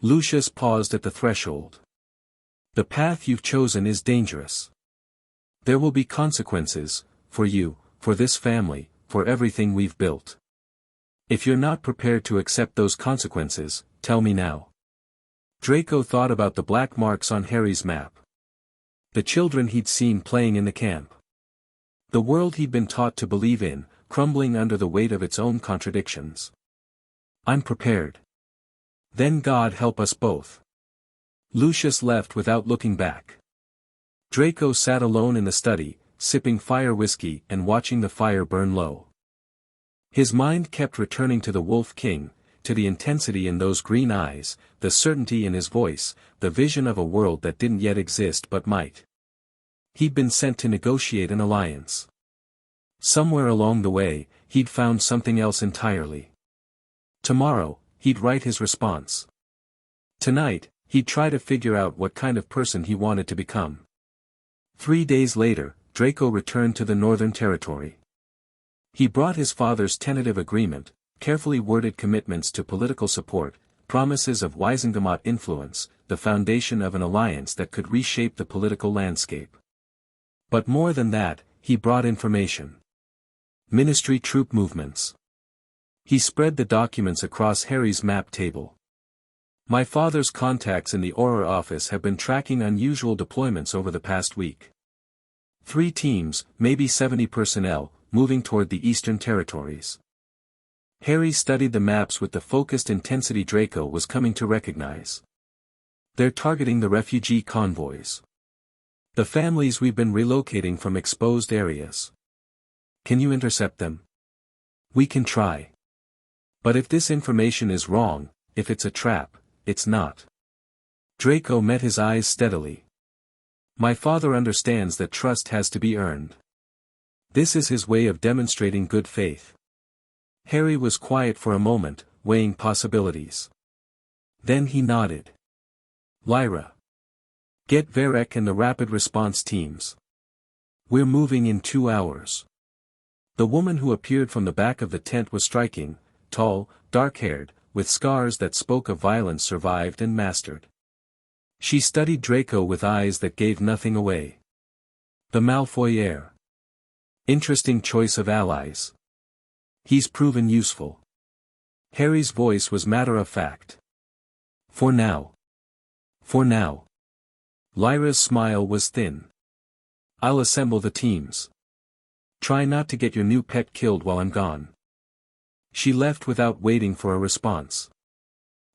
Lucius paused at the threshold. The path you've chosen is dangerous. There will be consequences, for you, for this family, for everything we've built. If you're not prepared to accept those consequences, tell me now. Draco thought about the black marks on Harry's map. The children he'd seen playing in the camp. The world he'd been taught to believe in, crumbling under the weight of its own contradictions. I'm prepared. Then God help us both. Lucius left without looking back. Draco sat alone in the study, sipping fire whiskey and watching the fire burn low. His mind kept returning to the Wolf King, to the intensity in those green eyes, the certainty in his voice, the vision of a world that didn't yet exist but might. He'd been sent to negotiate an alliance. Somewhere along the way, he'd found something else entirely. Tomorrow, he'd write his response. Tonight, he'd try to figure out what kind of person he wanted to become. 3 days later, Draco returned to the Northern Territory. He brought his father's tentative agreement, carefully worded commitments to political support, promises of Wisengamot influence, the foundation of an alliance that could reshape the political landscape. But more than that, he brought information. Ministry troop movements. He spread the documents across Harry's map table. My father's contacts in the Auror office have been tracking unusual deployments over the past week. 3 teams, maybe 70 personnel, moving toward the Eastern Territories. Harry studied the maps with the focused intensity Draco was coming to recognize. They're targeting the refugee convoys. The families we've been relocating from exposed areas. Can you intercept them? We can try. But if this information is wrong, if it's a trap, it's not. Draco met his eyes steadily. My father understands that trust has to be earned. This is his way of demonstrating good faith. Harry was quiet for a moment, weighing possibilities. Then he nodded. Lyra. Get Varek and the rapid response teams. We're moving in 2 hours. The woman who appeared from the back of the tent was striking, tall, dark-haired, with scars that spoke of violence survived and mastered. She studied Draco with eyes that gave nothing away. The Malfoy heir. Interesting choice of allies. He's proven useful. Harry's voice was matter-of-fact. For now. For now. Lyra's smile was thin. I'll assemble the teams. Try not to get your new pet killed while I'm gone. She left without waiting for a response.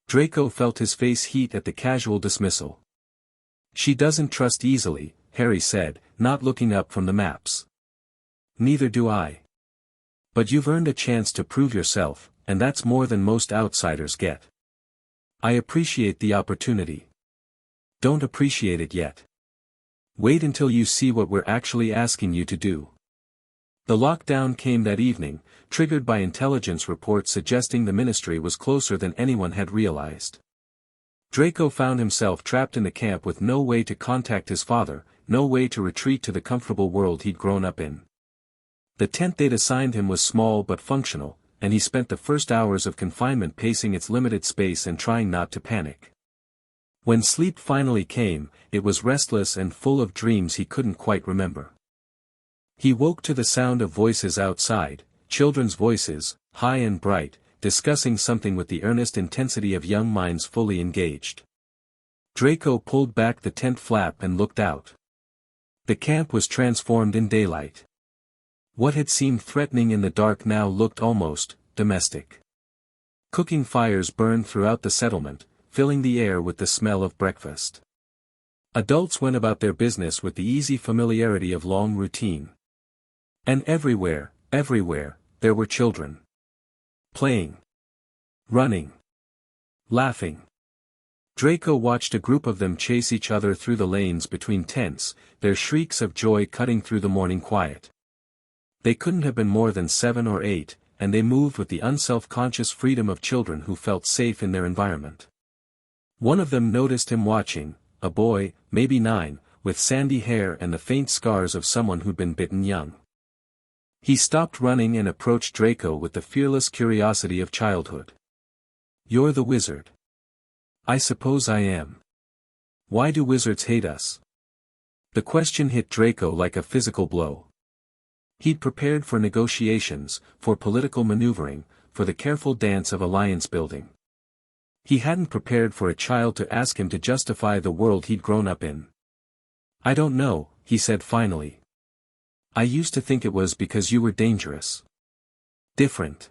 Draco felt his face heat at the casual dismissal. She doesn't trust easily, Harry said, not looking up from the maps. Neither do I. But you've earned a chance to prove yourself, and that's more than most outsiders get. I appreciate the opportunity. Don't appreciate it yet. Wait until you see what we're actually asking you to do. The lockdown came that evening, triggered by intelligence reports suggesting the ministry was closer than anyone had realized. Draco found himself trapped in the camp with no way to contact his father, no way to retreat to the comfortable world he'd grown up in. The tent they'd assigned him was small but functional, and he spent the first hours of confinement pacing its limited space and trying not to panic. When sleep finally came, it was restless and full of dreams he couldn't quite remember. He woke to the sound of voices outside, children's voices, high and bright, discussing something with the earnest intensity of young minds fully engaged. Draco pulled back the tent flap and looked out. The camp was transformed in daylight. What had seemed threatening in the dark now looked almost domestic. Cooking fires burned throughout the settlement, filling the air with the smell of breakfast. Adults went about their business with the easy familiarity of long routine. And everywhere, there were children. Playing. Running. Laughing. Draco watched a group of them chase each other through the lanes between tents, their shrieks of joy cutting through the morning quiet. They couldn't have been more than 7 or 8, and they moved with the unself-conscious freedom of children who felt safe in their environment. One of them noticed him watching, a boy, maybe 9, with sandy hair and the faint scars of someone who'd been bitten young. He stopped running and approached Draco with the fearless curiosity of childhood. "You're the wizard." "I suppose I am. Why do wizards hate us?" The question hit Draco like a physical blow. He'd prepared for negotiations, for political maneuvering, for the careful dance of alliance building. He hadn't prepared for a child to ask him to justify the world he'd grown up in. "I don't know," he said finally. "I used to think it was because you were dangerous. Different.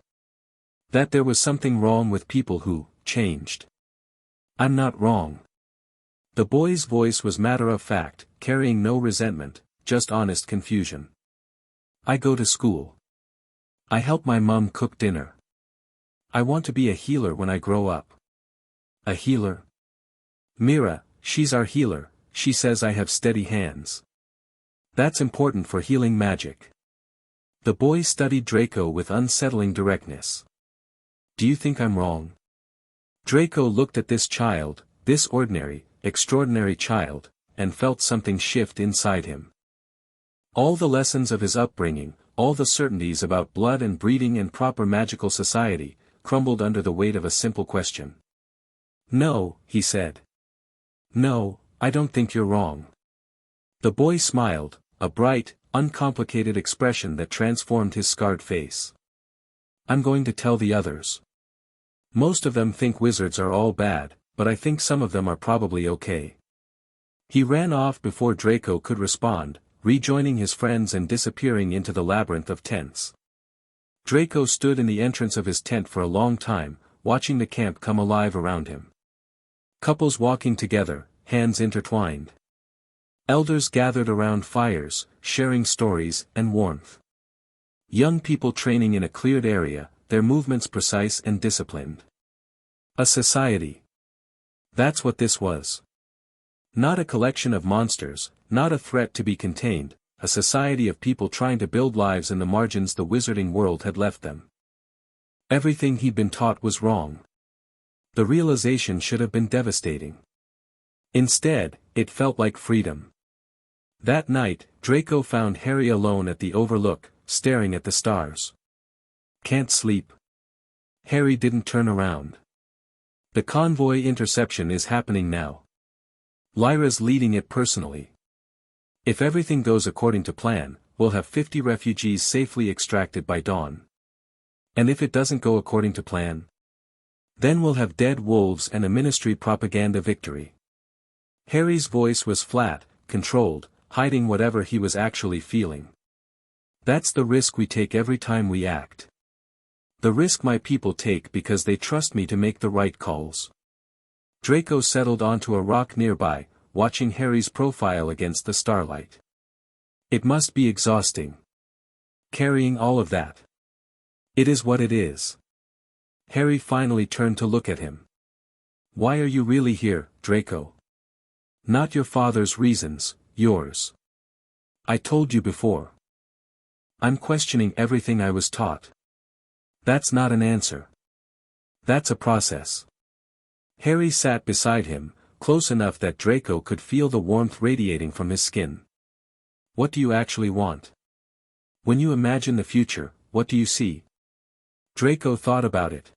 That there was something wrong with people who changed. I'm not wrong." The boy's voice was matter-of-fact, carrying no resentment, just honest confusion. "I go to school. I help my mom cook dinner. I want to be a healer when I grow up." "A healer?" "Mira, she's our healer, she says I have steady hands. That's important for healing magic." The boy studied Draco with unsettling directness. "Do you think I'm wrong?" Draco looked at this child, this ordinary, extraordinary child, and felt something shift inside him. All the lessons of his upbringing, all the certainties about blood and breeding and proper magical society, crumbled under the weight of a simple question. "No," he said. "No, I don't think you're wrong." The boy smiled, a bright, uncomplicated expression that transformed his scarred face. "I'm going to tell the others. Most of them think wizards are all bad, but I think some of them are probably okay." He ran off before Draco could respond, rejoining his friends and disappearing into the labyrinth of tents. Draco stood in the entrance of his tent for a long time, watching the camp come alive around him. Couples walking together, hands intertwined. Elders gathered around fires, sharing stories and warmth. Young people training in a cleared area, their movements precise and disciplined. A society. That's what this was. Not a collection of monsters, not a threat to be contained, a society of people trying to build lives in the margins the wizarding world had left them. Everything he'd been taught was wrong. The realization should have been devastating. Instead, it felt like freedom. That night, Draco found Harry alone at the overlook, staring at the stars. "Can't sleep." Harry didn't turn around. "The convoy interception is happening now. Lyra's leading it personally. If everything goes according to plan, we'll have 50 refugees safely extracted by dawn. And if it doesn't go according to plan? Then we'll have dead wolves and a ministry propaganda victory." Harry's voice was flat, controlled, hiding whatever he was actually feeling. "That's the risk we take every time we act. The risk my people take because they trust me to make the right calls." Draco settled onto a rock nearby, watching Harry's profile against the starlight. "It must be exhausting. Carrying all of that." "It is what it is." Harry finally turned to look at him. "Why are you really here, Draco? Not your father's reasons, yours. I told you before. I'm questioning everything I was taught." "That's not an answer. That's a process." Harry sat beside him, close enough that Draco could feel the warmth radiating from his skin. "What do you actually want? When you imagine the future, what do you see?" Draco thought about it.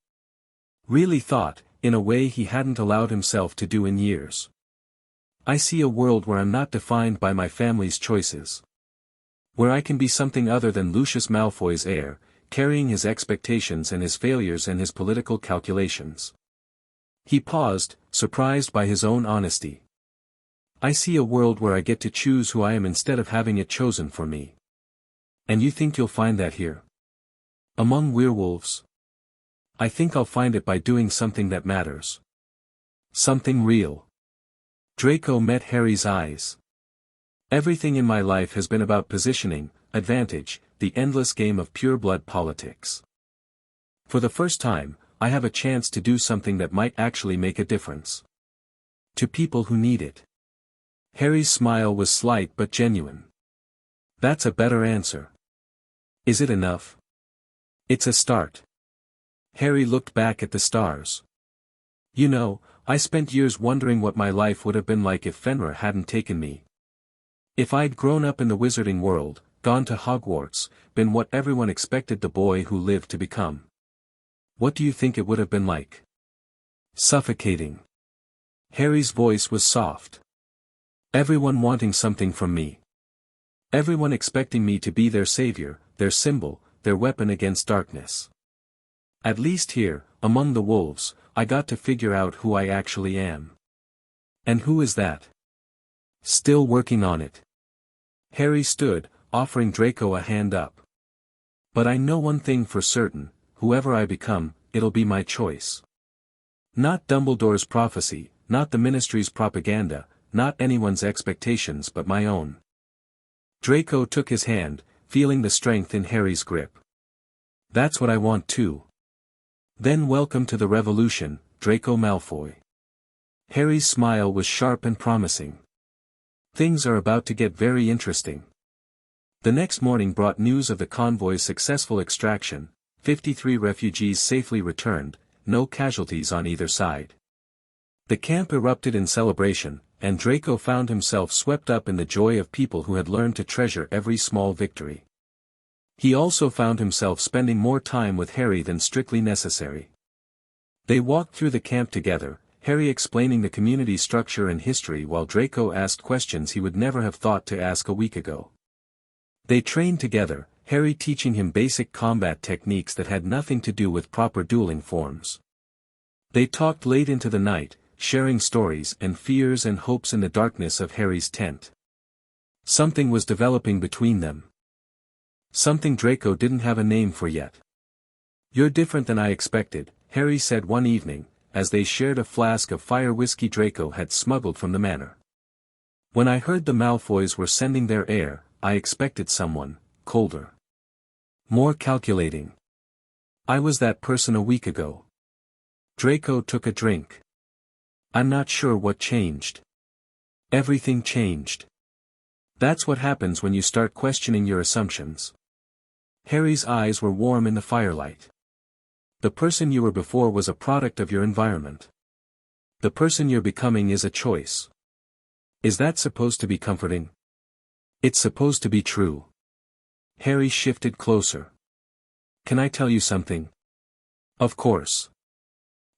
Really thought, in a way he hadn't allowed himself to do in years. "I see a world where I'm not defined by my family's choices. Where I can be something other than Lucius Malfoy's heir, carrying his expectations and his failures and his political calculations." He paused, surprised by his own honesty. "I see a world where I get to choose who I am instead of having it chosen for me. And you think you'll find that here? Among werewolves? I think I'll find it by doing something that matters. Something real." Draco met Harry's eyes. "Everything in my life has been about positioning, advantage, the endless game of pure-blood politics. For the first time, I have a chance to do something that might actually make a difference. To people who need it. Harry's smile was slight but genuine. That's a better answer. Is it enough? It's a start. Harry looked back at the stars. You know, I spent years wondering what my life would have been like if Fenrir hadn't taken me. If I'd grown up in the wizarding world, gone to Hogwarts, been what everyone expected the boy who lived to become. What do you think it would have been like? Suffocating. Harry's voice was soft. Everyone wanting something from me. Everyone expecting me to be their savior, their symbol, their weapon against darkness. At least here, among the wolves, I got to figure out who I actually am. And who is that? Still working on it. Harry stood, offering Draco a hand up. But I know one thing for certain, whoever I become, it'll be my choice. Not Dumbledore's prophecy, not the Ministry's propaganda, not anyone's expectations but my own. Draco took his hand, feeling the strength in Harry's grip. That's what I want too. Then welcome to the revolution, Draco Malfoy. Harry's smile was sharp and promising. Things are about to get very interesting. The next morning brought news of the convoy's successful extraction, 53 refugees safely returned, no casualties on either side. The camp erupted in celebration, and Draco found himself swept up in the joy of people who had learned to treasure every small victory. He also found himself spending more time with Harry than strictly necessary. They walked through the camp together, Harry explaining the community structure and history while Draco asked questions he would never have thought to ask a week ago. They trained together, Harry teaching him basic combat techniques that had nothing to do with proper dueling forms. They talked late into the night, sharing stories and fears and hopes in the darkness of Harry's tent. Something was developing between them. Something Draco didn't have a name for yet. You're different than I expected, Harry said one evening, as they shared a flask of fire whiskey Draco had smuggled from the manor. When I heard the Malfoys were sending their heir, I expected someone, colder. More calculating. I was that person a week ago. Draco took a drink. I'm not sure what changed. Everything changed. That's what happens when you start questioning your assumptions. Harry's eyes were warm in the firelight. The person you were before was a product of your environment. The person you're becoming is a choice. Is that supposed to be comforting? It's supposed to be true. Harry shifted closer. Can I tell you something? Of course.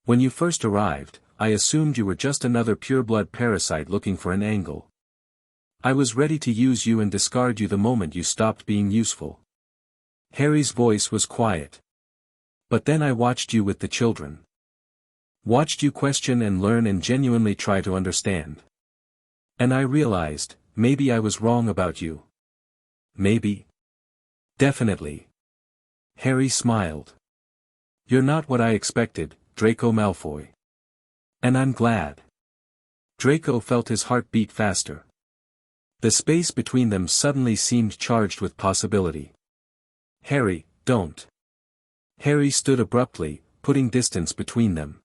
When you first arrived, I assumed you were just another pureblood parasite looking for an angle. I was ready to use you and discard you the moment you stopped being useful. Harry's voice was quiet. But then I watched you with the children. Watched you question and learn and genuinely try to understand. And I realized, maybe I was wrong about you. Maybe. Definitely. Harry smiled. You're not what I expected, Draco Malfoy. And I'm glad. Draco felt his heart beat faster. The space between them suddenly seemed charged with possibility. Harry, don't. Harry stood abruptly, putting distance between them.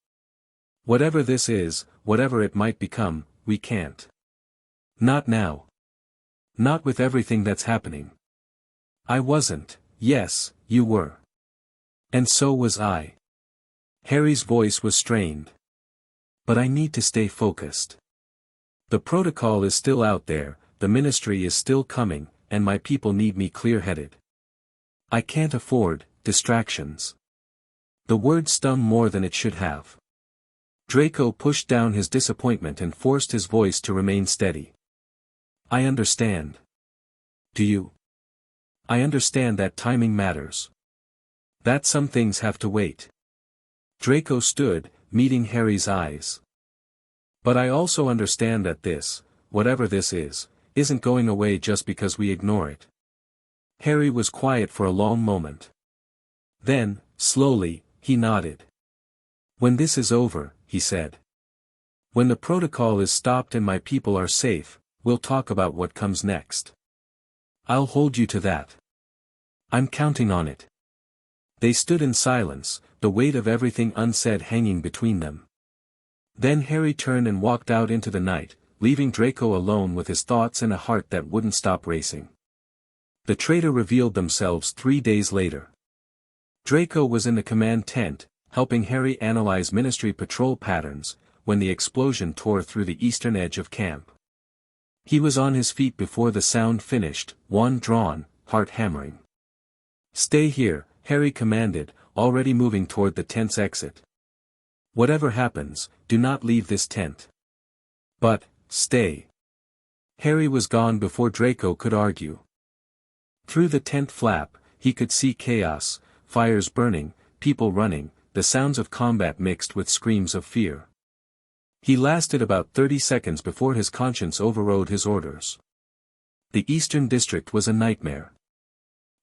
Whatever this is, whatever it might become, we can't. Not now. Not with everything that's happening. I wasn't, yes, you were. And so was I. Harry's voice was strained. But I need to stay focused. The protocol is still out there, the ministry is still coming, and my people need me clear-headed. I can't afford distractions. The word stung more than it should have. Draco pushed down his disappointment and forced his voice to remain steady. I understand. Do you? I understand that timing matters. That some things have to wait. Draco stood, meeting Harry's eyes. But I also understand that this, whatever this is, isn't going away just because we ignore it. Harry was quiet for a long moment. Then, slowly, he nodded. When this is over, he said. When the protocol is stopped and my people are safe, we'll talk about what comes next. I'll hold you to that. I'm counting on it. They stood in silence, the weight of everything unsaid hanging between them. Then Harry turned and walked out into the night, leaving Draco alone with his thoughts and a heart that wouldn't stop racing. The traitor revealed themselves 3 days later. Draco was in the command tent, helping Harry analyze Ministry patrol patterns, when the explosion tore through the eastern edge of camp. He was on his feet before the sound finished, wand drawn, heart hammering. "Stay here," Harry commanded, already moving toward the tent's exit. "Whatever happens, do not leave this tent." "But, stay." Harry was gone before Draco could argue. Through the tent flap, he could see chaos, fires burning, people running, the sounds of combat mixed with screams of fear. He lasted about 30 seconds before his conscience overrode his orders. The Eastern District was a nightmare.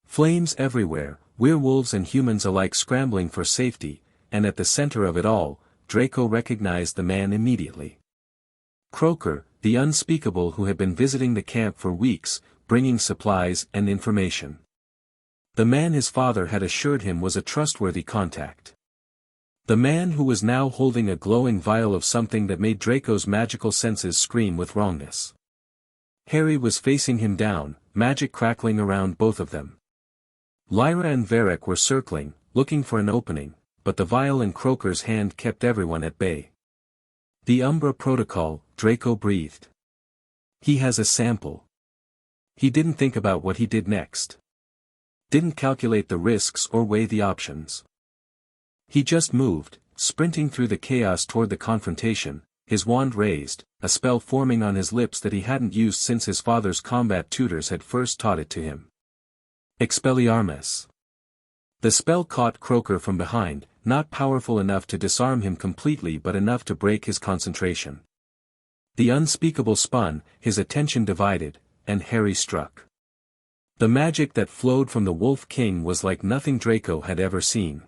Flames everywhere, werewolves and humans alike scrambling for safety, and at the center of it all, Draco recognized the man immediately. Croker, the unspeakable who had been visiting the camp for weeks, bringing supplies and information. The man his father had assured him was a trustworthy contact. The man who was now holding a glowing vial of something that made Draco's magical senses scream with wrongness. Harry was facing him down, magic crackling around both of them. Lyra and Varric were circling, looking for an opening, but the vial in Croker's hand kept everyone at bay. "The Umbra Protocol," Draco breathed. "He has a sample." He didn't think about what he did next. Didn't calculate the risks or weigh the options. He just moved, sprinting through the chaos toward the confrontation, his wand raised, a spell forming on his lips that he hadn't used since his father's combat tutors had first taught it to him. Expelliarmus. The spell caught Croker from behind, not powerful enough to disarm him completely but enough to break his concentration. The unspeakable spun, his attention divided, and Harry struck. The magic that flowed from the Wolf King was like nothing Draco had ever seen.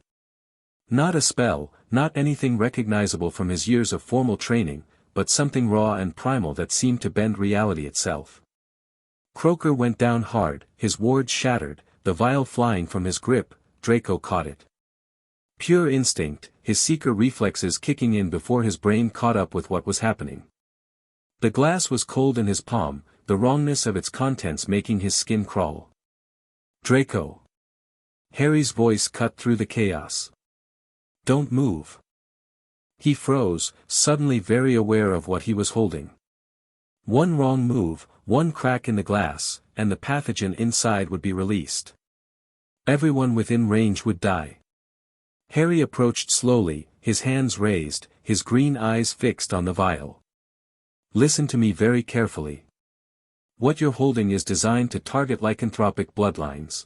Not a spell, not anything recognizable from his years of formal training, but something raw and primal that seemed to bend reality itself. Croker went down hard, his ward shattered, the vial flying from his grip. Draco caught it. Pure instinct, his seeker reflexes kicking in before his brain caught up with what was happening. The glass was cold in his palm, the wrongness of its contents making his skin crawl. "Draco." Harry's voice cut through the chaos. "Don't move." He froze, suddenly very aware of what he was holding. One wrong move, one crack in the glass, and the pathogen inside would be released. Everyone within range would die. Harry approached slowly, his hands raised, his green eyes fixed on the vial. "Listen to me very carefully. What you're holding is designed to target lycanthropic bloodlines.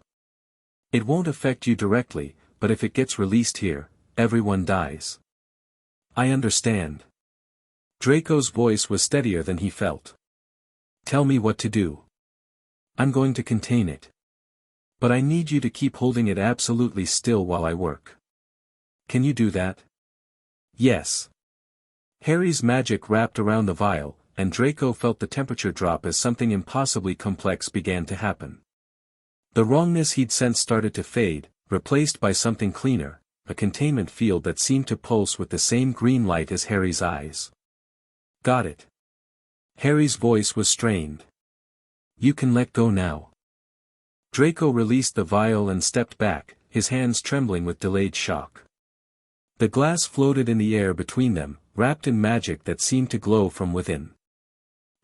It won't affect you directly, but if it gets released here, everyone dies." "I understand." Draco's voice was steadier than he felt. "Tell me what to do. I'm going to contain it. But I need you to keep holding it absolutely still while I work. Can you do that?" "Yes." Harry's magic wrapped around the vial, and Draco felt the temperature drop as something impossibly complex began to happen. The wrongness he'd sensed started to fade, replaced by something cleaner, a containment field that seemed to pulse with the same green light as Harry's eyes. "Got it." Harry's voice was strained. "You can let go now." Draco released the vial and stepped back, his hands trembling with delayed shock. The glass floated in the air between them, wrapped in magic that seemed to glow from within.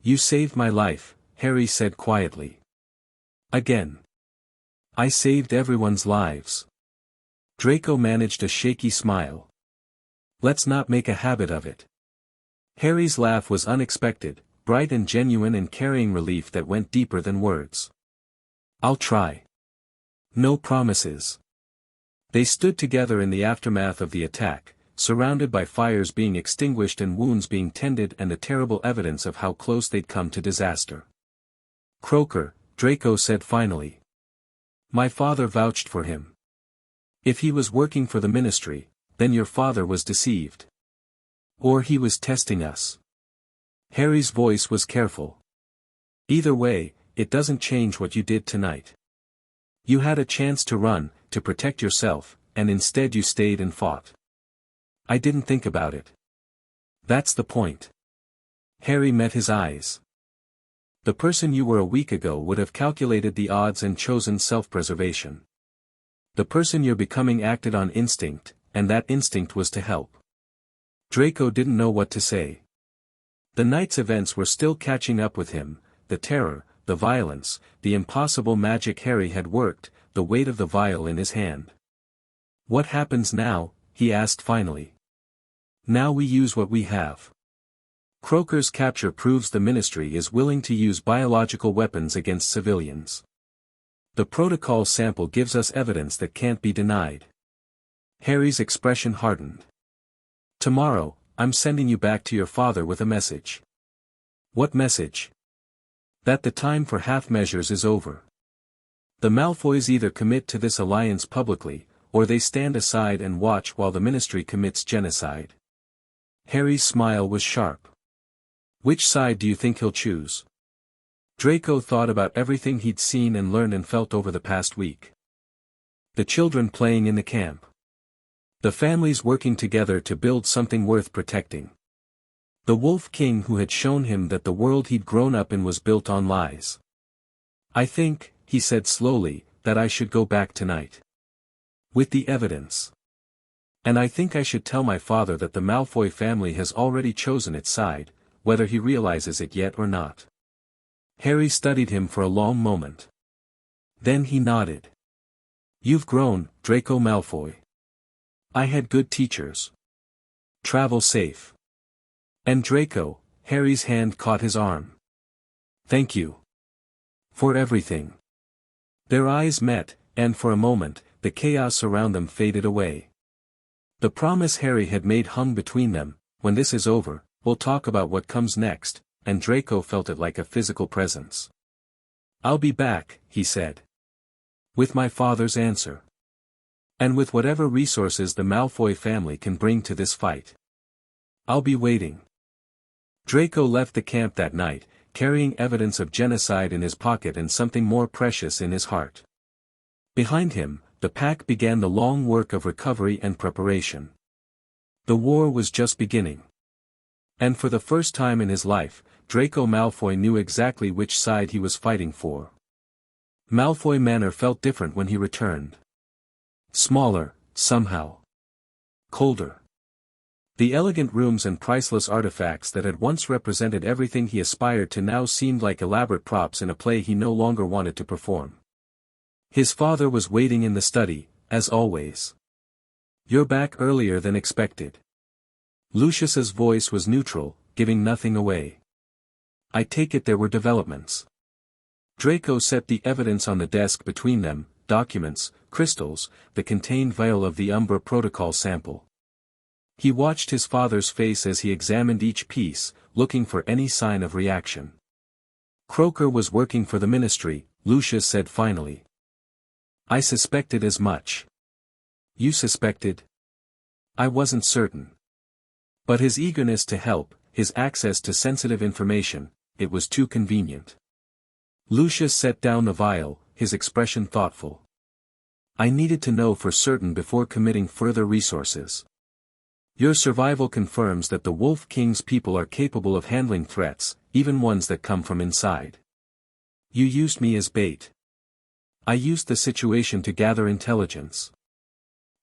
"You saved my life," Harry said quietly. "Again. I saved everyone's lives." Draco managed a shaky smile. "Let's not make a habit of it." Harry's laugh was unexpected, bright and genuine and carrying relief that went deeper than words. "I'll try. No promises." They stood together in the aftermath of the attack, surrounded by fires being extinguished and wounds being tended and the terrible evidence of how close they'd come to disaster. "Croker," Draco said finally. "My father vouched for him. If he was working for the Ministry, then your father was deceived. Or he was testing us." Harry's voice was careful. "Either way, it doesn't change what you did tonight. You had a chance to run, to protect yourself, and instead you stayed and fought. I didn't think about it. That's the point. Harry met his eyes. The person you were a week ago would have calculated the odds and chosen self-preservation. The person you're becoming acted on instinct, and that instinct was to help. Draco didn't know what to say. The night's events were still catching up with him, the terror, the violence, the impossible magic Harry had worked, the weight of the vial in his hand. What happens now? He asked finally. Now we use what we have. Croaker's capture proves the Ministry is willing to use biological weapons against civilians. The protocol sample gives us evidence that can't be denied. Harry's expression hardened. Tomorrow, I'm sending you back to your father with a message. What message? That the time for half measures is over. The Malfoys either commit to this alliance publicly, or they stand aside and watch while the Ministry commits genocide. Harry's smile was sharp. Which side do you think he'll choose? Draco thought about everything he'd seen and learned and felt over the past week. The children playing in the camp. The families working together to build something worth protecting. The Wolf King who had shown him that the world he'd grown up in was built on lies. I think, he said slowly, that I should go back tonight. With the evidence. And I think I should tell my father that the Malfoy family has already chosen its side, whether he realizes it yet or not. Harry studied him for a long moment. Then he nodded. You've grown, Draco Malfoy. I had good teachers. Travel safe. And Draco, Harry's hand caught his arm. Thank you. For everything. Their eyes met, and for a moment, the chaos around them faded away. The promise Harry had made hung between them. When this is over, we'll talk about what comes next, and Draco felt it like a physical presence. I'll be back, he said. With my father's answer. And with whatever resources the Malfoy family can bring to this fight. I'll be waiting. Draco left the camp that night, carrying evidence of genocide in his pocket and something more precious in his heart. Behind him, the pack began the long work of recovery and preparation. The war was just beginning. And for the first time in his life, Draco Malfoy knew exactly which side he was fighting for. Malfoy Manor felt different when he returned. Smaller, somehow. Colder. The elegant rooms and priceless artifacts that had once represented everything he aspired to now seemed like elaborate props in a play he no longer wanted to perform. His father was waiting in the study, as always. You're back earlier than expected. Lucius's voice was neutral, giving nothing away. I take it there were developments. Draco set the evidence on the desk between them, documents, crystals, the contained vial of the Umbra Protocol sample. He watched his father's face as he examined each piece, looking for any sign of reaction. Croaker was working for the Ministry, Lucius said finally. I suspected as much. You suspected? I wasn't certain. But his eagerness to help, his access to sensitive information, it was too convenient. Lucius set down the vial, his expression thoughtful. I needed to know for certain before committing further resources. Your survival confirms that the Wolf King's people are capable of handling threats, even ones that come from inside. You used me as bait. I used the situation to gather intelligence.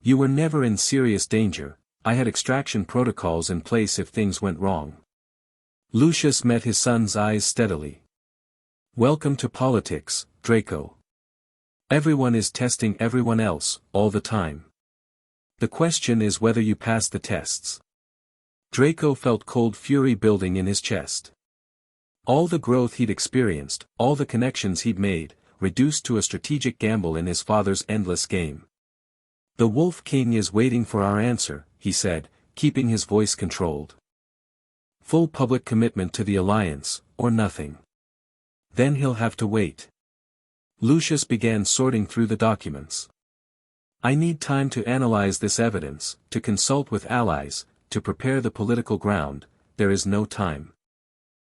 You were never in serious danger. I had extraction protocols in place if things went wrong. Lucius met his son's eyes steadily. Welcome to politics, Draco. Everyone is testing everyone else, all the time. The question is whether you pass the tests. Draco felt cold fury building in his chest. All the growth he'd experienced, all the connections he'd made, reduced to a strategic gamble in his father's endless game. The Wolf King is waiting for our answer, he said, keeping his voice controlled. Full public commitment to the alliance, or nothing. Then he'll have to wait. Lucius began sorting through the documents. I need time to analyze this evidence, to consult with allies, to prepare the political ground. There is no time.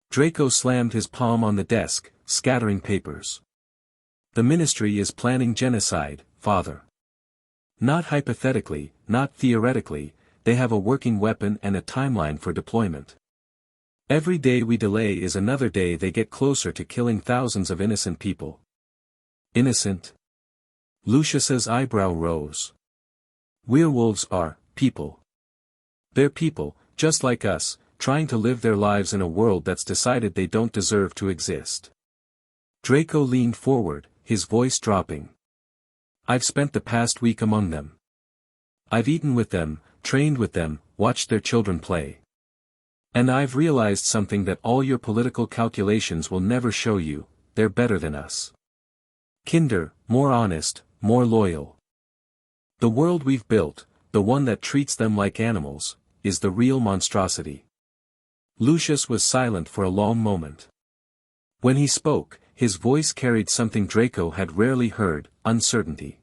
Draco slammed his palm on the desk, scattering papers. The Ministry is planning genocide, Father. Not hypothetically, not theoretically, they have a working weapon and a timeline for deployment. Every day we delay is another day they get closer to killing thousands of innocent people. Innocent? Lucius's eyebrow rose. Werewolves are people. They're people, just like us, trying to live their lives in a world that's decided they don't deserve to exist. Draco leaned forward, his voice dropping. I've spent the past week among them. I've eaten with them, trained with them, watched their children play. And I've realized something that all your political calculations will never show you: they're better than us. Kinder, more honest, more loyal. The world we've built, the one that treats them like animals, is the real monstrosity. Lucius was silent for a long moment. When he spoke, his voice carried something Draco had rarely heard: uncertainty.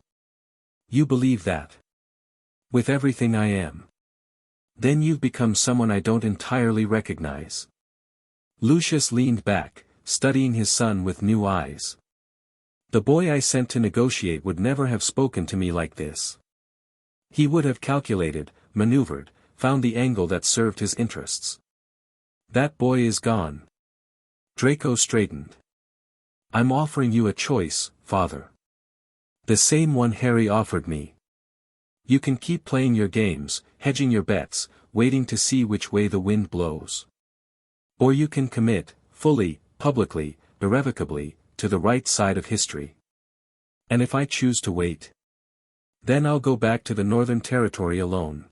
You believe that? With everything I am. Then you've become someone I don't entirely recognize. Lucius leaned back, studying his son with new eyes. The boy I sent to negotiate would never have spoken to me like this. He would have calculated, maneuvered, found the angle that served his interests. That boy is gone. Draco straightened. I'm offering you a choice, father. The same one Harry offered me. You can keep playing your games, hedging your bets, waiting to see which way the wind blows. Or you can commit, fully, publicly, irrevocably, to the right side of history. And if I choose to wait, then I'll go back to the Northern Territory alone.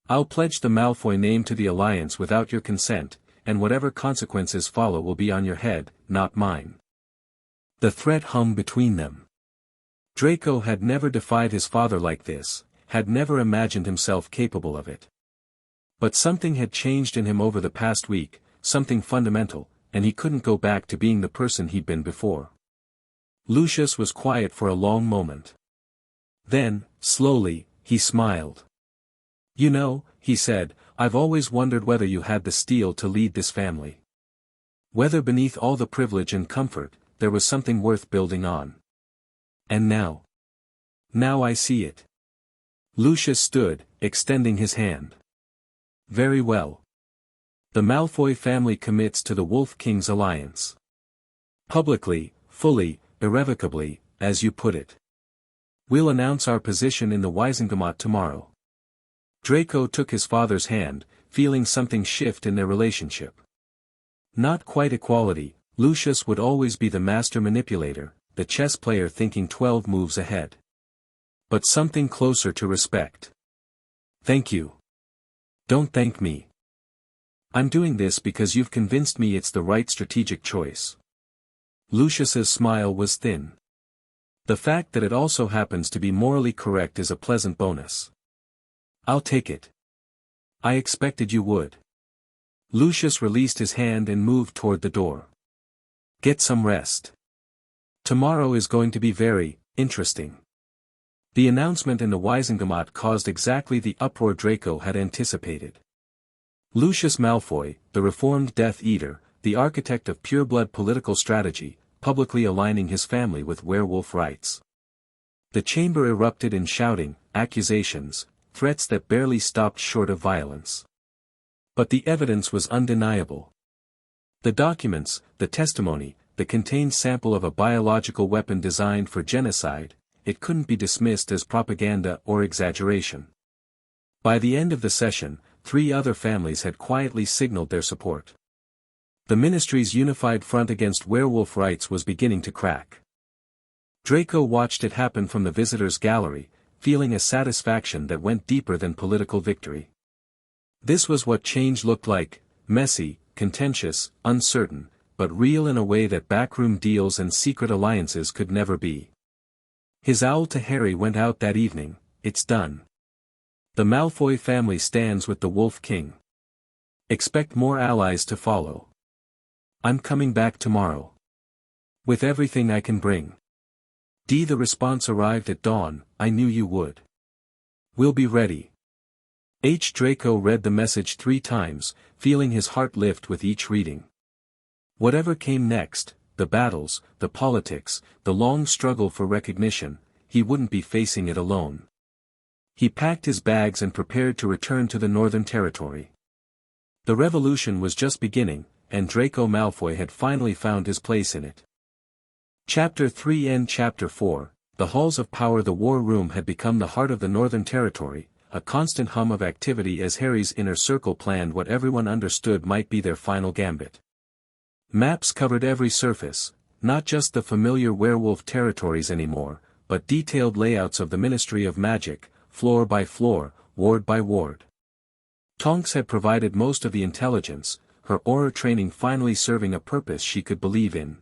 I'll pledge the Malfoy name to the Alliance without your consent, and whatever consequences follow will be on your head, not mine. The threat hung between them. Draco had never defied his father like this, had never imagined himself capable of it. But something had changed in him over the past week, something fundamental, and he couldn't go back to being the person he'd been before. Lucius was quiet for a long moment. Then, slowly, he smiled. You know, he said, I've always wondered whether you had the steel to lead this family. Whether beneath all the privilege and comfort, there was something worth building on. And now. Now I see it. Lucius stood, extending his hand. Very well. The Malfoy family commits to the Wolf King's alliance. Publicly, fully, irrevocably, as you put it. We'll announce our position in the Wizengamot tomorrow. Draco took his father's hand, feeling something shift in their relationship. Not quite equality, Lucius would always be the master manipulator, the chess player thinking 12 moves ahead. But something closer to respect. Thank you. Don't thank me. I'm doing this because you've convinced me it's the right strategic choice. Lucius's smile was thin. The fact that it also happens to be morally correct is a pleasant bonus. I'll take it. I expected you would. Lucius released his hand and moved toward the door. Get some rest. Tomorrow is going to be very interesting. The announcement in the Wizengamot caused exactly the uproar Draco had anticipated. Lucius Malfoy, the reformed Death Eater, the architect of pureblood political strategy, publicly aligning his family with werewolf rights. The chamber erupted in shouting, accusations, threats that barely stopped short of violence. But the evidence was undeniable. The documents, the testimony, the contained sample of a biological weapon designed for genocide, it couldn't be dismissed as propaganda or exaggeration. By the end of the session, 3 other families had quietly signaled their support. The Ministry's unified front against werewolf rights was beginning to crack. Draco watched it happen from the visitors' gallery, feeling a satisfaction that went deeper than political victory. This was what change looked like: messy, contentious, uncertain, but real in a way that backroom deals and secret alliances could never be. His owl to Harry went out that evening. It's done. The Malfoy family stands with the Wolf King. Expect more allies to follow. I'm coming back tomorrow. With everything I can bring. The response arrived at dawn. I knew you would. We'll be ready. Draco read the message 3 times, feeling his heart lift with each reading. Whatever came next, the battles, the politics, the long struggle for recognition, he wouldn't be facing it alone. He packed his bags and prepared to return to the Northern Territory. The revolution was just beginning, and Draco Malfoy had finally found his place in it. Chapter 3 and Chapter 4, The Halls of Power. The War Room had become the heart of the Northern Territory, a constant hum of activity as Harry's inner circle planned what everyone understood might be their final gambit. Maps covered every surface, not just the familiar werewolf territories anymore, but detailed layouts of the Ministry of Magic, floor by floor, ward by ward. Tonks had provided most of the intelligence, her aura training finally serving a purpose she could believe in.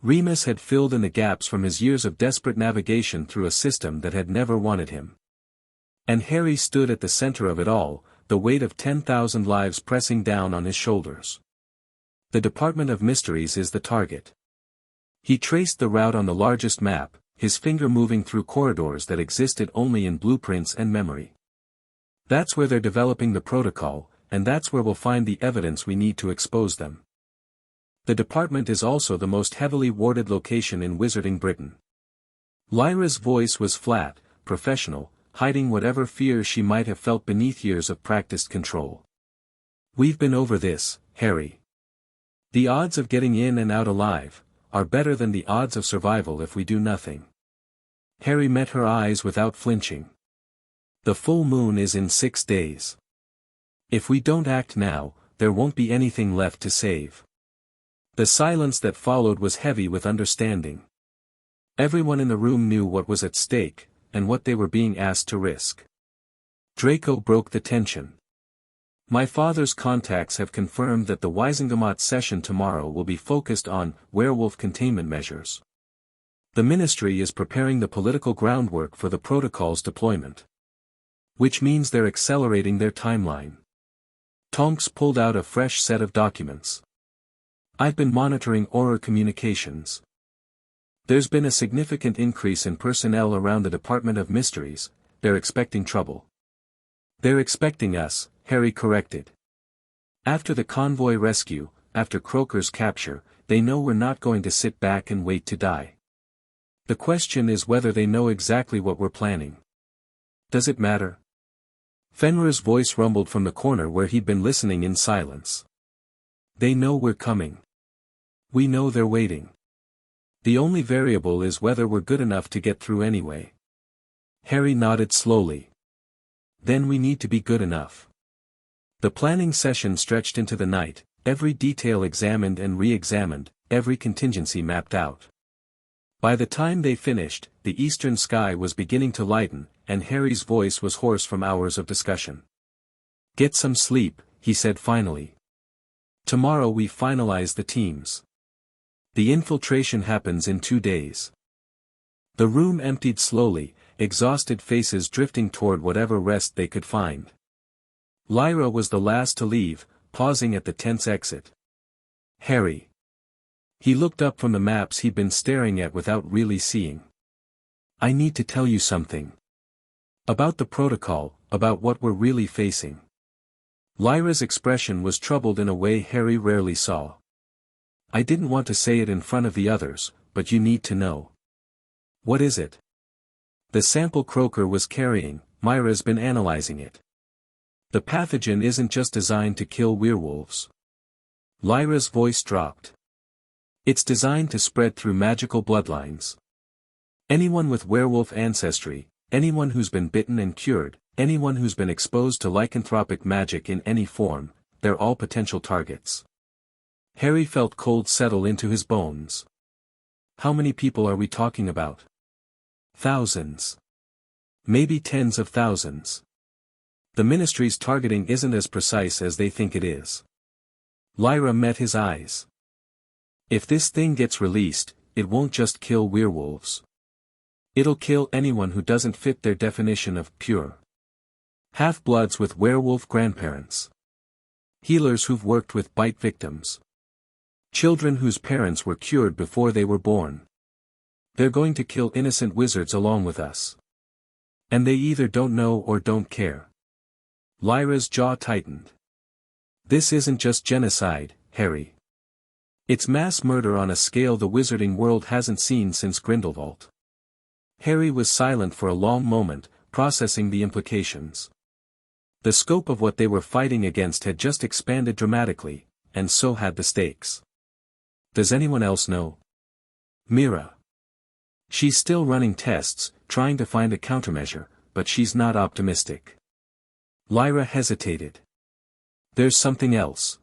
Remus had filled in the gaps from his years of desperate navigation through a system that had never wanted him. And Harry stood at the center of it all, the weight of 10,000 lives pressing down on his shoulders. The Department of Mysteries is the target. He traced the route on the largest map, his finger moving through corridors that existed only in blueprints and memory. That's where they're developing the protocol, and that's where we'll find the evidence we need to expose them. The department is also the most heavily warded location in Wizarding Britain. Lyra's voice was flat, professional, hiding whatever fear she might have felt beneath years of practiced control. We've been over this, Harry. The odds of getting in and out alive are better than the odds of survival if we do nothing. Harry met her eyes without flinching. The full moon is in 6 days. If we don't act now, there won't be anything left to save. The silence that followed was heavy with understanding. Everyone in the room knew what was at stake, and what they were being asked to risk. Draco broke the tension. My father's contacts have confirmed that the Wisengamot session tomorrow will be focused on werewolf containment measures. The Ministry is preparing the political groundwork for the protocol's deployment. Which means they're accelerating their timeline. Tonks pulled out a fresh set of documents. I've been monitoring Auror communications. There's been a significant increase in personnel around the Department of Mysteries. They're expecting trouble. They're expecting us, Harry corrected. After the convoy rescue, after Croaker's capture, they know we're not going to sit back and wait to die. The question is whether they know exactly what we're planning. Does it matter? Fenrir's voice rumbled from the corner where he'd been listening in silence. They know we're coming. We know they're waiting. The only variable is whether we're good enough to get through anyway. Harry nodded slowly. Then we need to be good enough. The planning session stretched into the night, every detail examined and re-examined, every contingency mapped out. By the time they finished, the eastern sky was beginning to lighten, and Harry's voice was hoarse from hours of discussion. Get some sleep, he said finally. Tomorrow we finalize the teams. The infiltration happens in 2 days. The room emptied slowly, exhausted faces drifting toward whatever rest they could find. Lyra was the last to leave, pausing at the tense exit. Harry. He looked up from the maps he'd been staring at without really seeing. I need to tell you something. About the protocol, about what we're really facing. Lyra's expression was troubled in a way Harry rarely saw. I didn't want to say it in front of the others, but you need to know. What is it? The sample Croaker was carrying, Myra's been analyzing it. The pathogen isn't just designed to kill werewolves. Lyra's voice dropped. It's designed to spread through magical bloodlines. Anyone with werewolf ancestry, anyone who's been bitten and cured, anyone who's been exposed to lycanthropic magic in any form, they're all potential targets. Harry felt cold settle into his bones. How many people are we talking about? Thousands. Maybe tens of thousands. The Ministry's targeting isn't as precise as they think it is. Lyra met his eyes. If this thing gets released, it won't just kill werewolves. It'll kill anyone who doesn't fit their definition of pure. Half-bloods with werewolf grandparents. Healers who've worked with bite victims. Children whose parents were cured before they were born. They're going to kill innocent wizards along with us. And they either don't know or don't care. Lyra's jaw tightened. This isn't just genocide, Harry. It's mass murder on a scale the wizarding world hasn't seen since Grindelwald. Harry was silent for a long moment, processing the implications. The scope of what they were fighting against had just expanded dramatically, and so had the stakes. Does anyone else know? Mira. She's still running tests, trying to find a countermeasure, but she's not optimistic. Lyra hesitated. There's something else.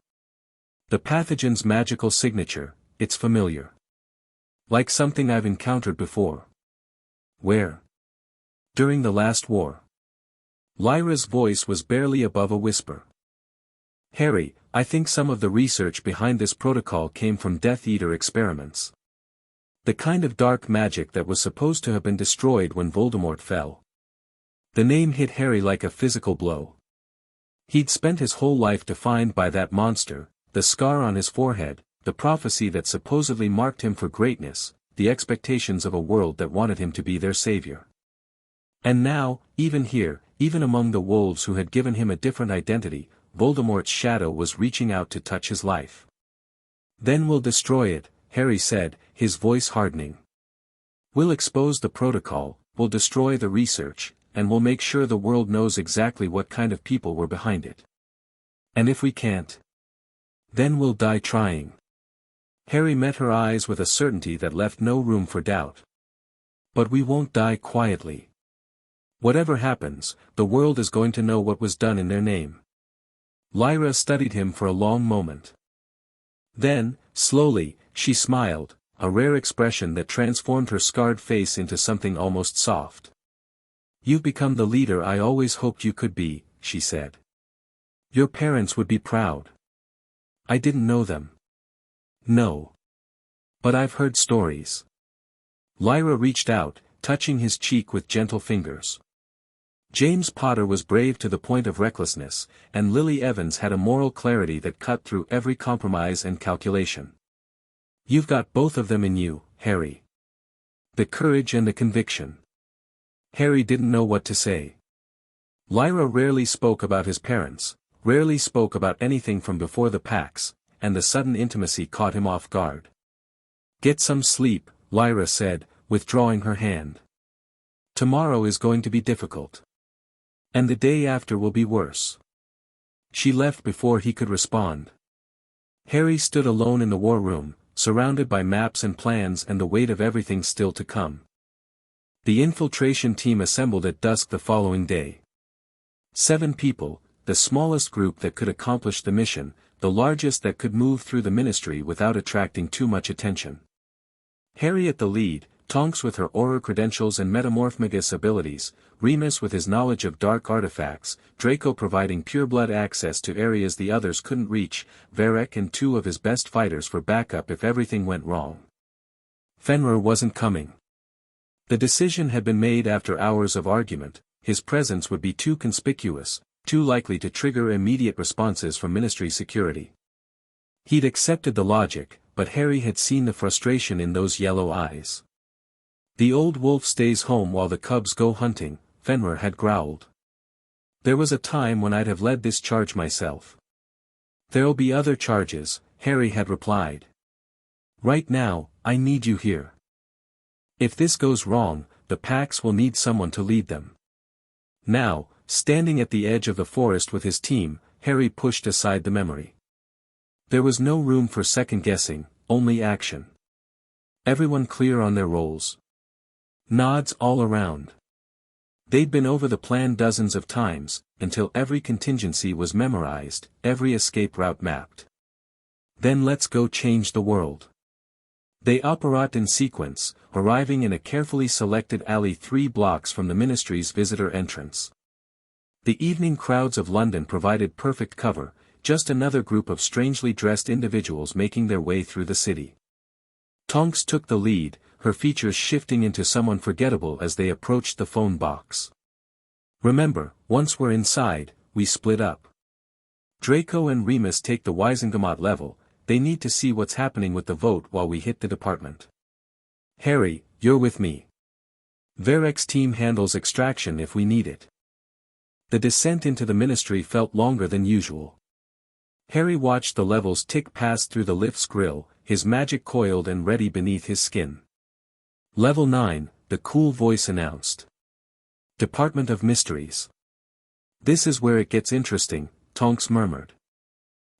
The pathogen's magical signature, it's familiar. Like something I've encountered before. Where? During the last war. Lyra's voice was barely above a whisper. Harry, I think some of the research behind this protocol came from Death Eater experiments. The kind of dark magic that was supposed to have been destroyed when Voldemort fell. The name hit Harry like a physical blow. He'd spent his whole life defined by that monster, the scar on his forehead, the prophecy that supposedly marked him for greatness, the expectations of a world that wanted him to be their savior. And now, even here, even among the wolves who had given him a different identity, Voldemort's shadow was reaching out to touch his life. Then we'll destroy it, Harry said, his voice hardening. We'll expose the protocol, we'll destroy the research, and we'll make sure the world knows exactly what kind of people were behind it. And if we can't, then we'll die trying. Harry met her eyes with a certainty that left no room for doubt. But we won't die quietly. Whatever happens, the world is going to know what was done in their name. Lyra studied him for a long moment. Then, slowly, she smiled, a rare expression that transformed her scarred face into something almost soft. You've become the leader I always hoped you could be, she said. Your parents would be proud. I didn't know them. No. But I've heard stories. Lyra reached out, touching his cheek with gentle fingers. James Potter was brave to the point of recklessness, and Lily Evans had a moral clarity that cut through every compromise and calculation. You've got both of them in you, Harry. The courage and the conviction. Harry didn't know what to say. Lyra rarely spoke about his parents, rarely spoke about anything from before the Pax, and the sudden intimacy caught him off guard. Get some sleep, Lyra said, withdrawing her hand. Tomorrow is going to be difficult. And the day after will be worse. She left before he could respond. Harry stood alone in the war room, surrounded by maps and plans and the weight of everything still to come. The infiltration team assembled at dusk the following day. 7 people, the smallest group that could accomplish the mission, the largest that could move through the ministry without attracting too much attention. Harry at the lead, Tonks with her Auror credentials and Metamorphmagus abilities, Remus with his knowledge of dark artifacts, Draco providing pureblood access to areas the others couldn't reach, Varek and 2 of his best fighters for backup if everything went wrong. Fenrir wasn't coming. The decision had been made after hours of argument. His presence would be too conspicuous, too likely to trigger immediate responses from Ministry security. He'd accepted the logic, but Harry had seen the frustration in those yellow eyes. The old wolf stays home while the cubs go hunting, Fenrir had growled. There was a time when I'd have led this charge myself. There'll be other charges, Harry had replied. Right now, I need you here. If this goes wrong, the Pax will need someone to lead them. Now, standing at the edge of the forest with his team, Harry pushed aside the memory. There was no room for second-guessing, only action. Everyone clear on their roles. Nods all around. They'd been over the plan dozens of times, until every contingency was memorized, every escape route mapped. Then let's go change the world. They operate in sequence, arriving in a carefully selected alley 3 blocks from the Ministry's visitor entrance. The evening crowds of London provided perfect cover, just another group of strangely dressed individuals making their way through the city. Tonks took the lead, her features shifting into someone forgettable as they approached the phone box. Remember, once we're inside, we split up. Draco and Remus take the Wisengamot level, they need to see what's happening with the vote while we hit the department. Harry, you're with me. Varek's team handles extraction if we need it. The descent into the Ministry felt longer than usual. Harry watched the levels tick past through the lift's grill, his magic coiled and ready beneath his skin. Level 9, the cool voice announced. Department of Mysteries. This is where it gets interesting, Tonks murmured.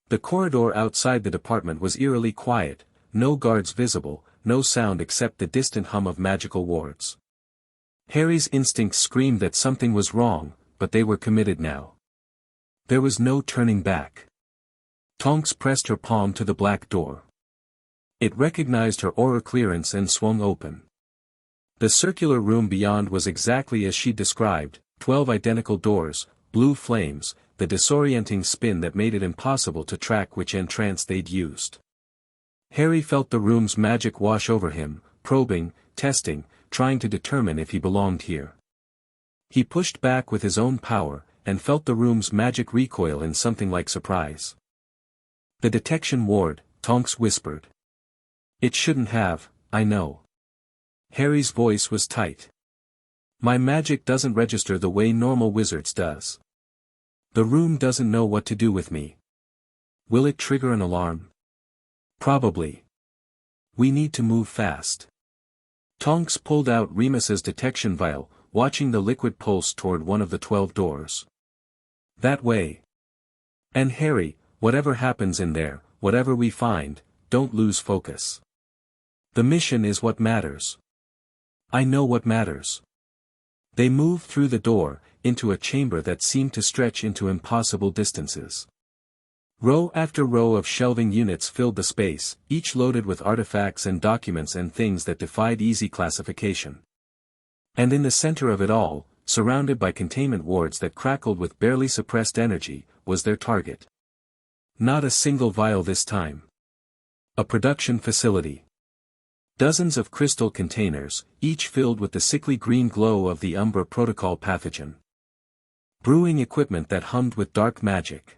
The corridor outside the department was eerily quiet, no guards visible, no sound except the distant hum of magical wards. Harry's instincts screamed that something was wrong, but they were committed now. There was no turning back. Tonks pressed her palm to the black door. It recognized her aura clearance and swung open. The circular room beyond was exactly as she described, 12 identical doors, blue flames, the disorienting spin that made it impossible to track which entrance they'd used. Harry felt the room's magic wash over him, probing, testing, trying to determine if he belonged here. He pushed back with his own power, and felt the room's magic recoil in something like surprise. The detection ward, Tonks whispered. It shouldn't have, I know. Harry's voice was tight. My magic doesn't register the way normal wizards does. The room doesn't know what to do with me. Will it trigger an alarm? Probably. We need to move fast. Tonks pulled out Remus's detection vial, watching the liquid pulse toward one of the 12 doors. That way. And Harry, whatever happens in there, whatever we find, don't lose focus. The mission is what matters. I know what matters. They moved through the door, into a chamber that seemed to stretch into impossible distances. Row after row of shelving units filled the space, each loaded with artifacts and documents and things that defied easy classification. And in the center of it all, surrounded by containment wards that crackled with barely suppressed energy, was their target. Not a single vial this time. A production facility. Dozens of crystal containers, each filled with the sickly green glow of the Umbra Protocol pathogen. Brewing equipment that hummed with dark magic.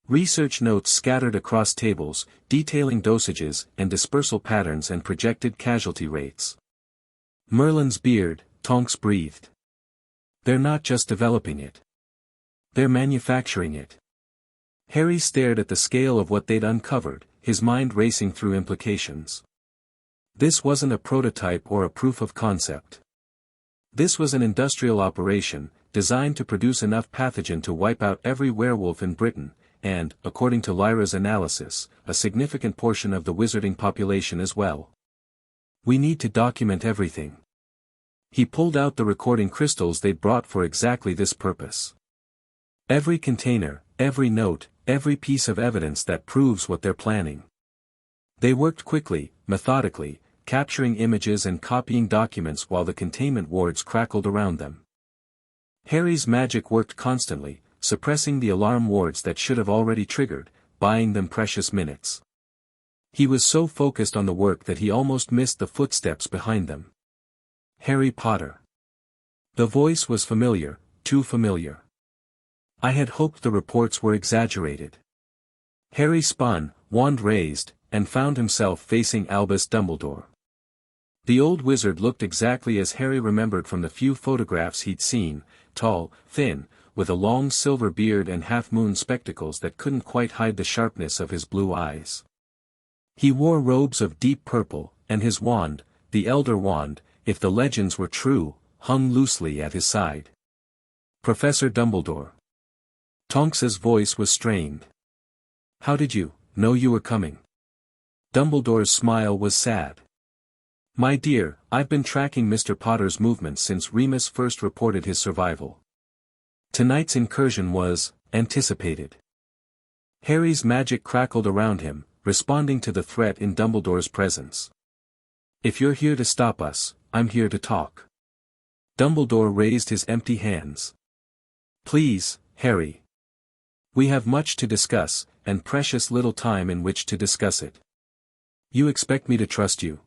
Research notes scattered across tables, detailing dosages and dispersal patterns and projected casualty rates. Merlin's beard, Tonks breathed. They're not just developing it. They're manufacturing it. Harry stared at the scale of what they'd uncovered, his mind racing through implications. This wasn't a prototype or a proof of concept. This was an industrial operation, designed to produce enough pathogen to wipe out every werewolf in Britain, and, according to Lyra's analysis, a significant portion of the wizarding population as well. We need to document everything. He pulled out the recording crystals they'd brought for exactly this purpose. Every container, every note, every piece of evidence that proves what they're planning. They worked quickly, methodically, capturing images and copying documents while the containment wards crackled around them. Harry's magic worked constantly, suppressing the alarm wards that should have already triggered, buying them precious minutes. He was so focused on the work that he almost missed the footsteps behind them. Harry Potter. The voice was familiar, too familiar. I had hoped the reports were exaggerated. Harry spun, wand raised, and found himself facing Albus Dumbledore. The old wizard looked exactly as Harry remembered from the few photographs he'd seen, tall, thin, with a long silver beard and half-moon spectacles that couldn't quite hide the sharpness of his blue eyes. He wore robes of deep purple, and his wand, the Elder Wand, if the legends were true, hung loosely at his side. Professor Dumbledore. Tonks's voice was strained. How did you know you were coming? Dumbledore's smile was sad. My dear, I've been tracking Mr. Potter's movements since Remus first reported his survival. Tonight's incursion was anticipated. Harry's magic crackled around him, responding to the threat in Dumbledore's presence. If you're here to stop us, I'm here to talk. Dumbledore raised his empty hands. Please, Harry. We have much to discuss, and precious little time in which to discuss it. You expect me to trust you?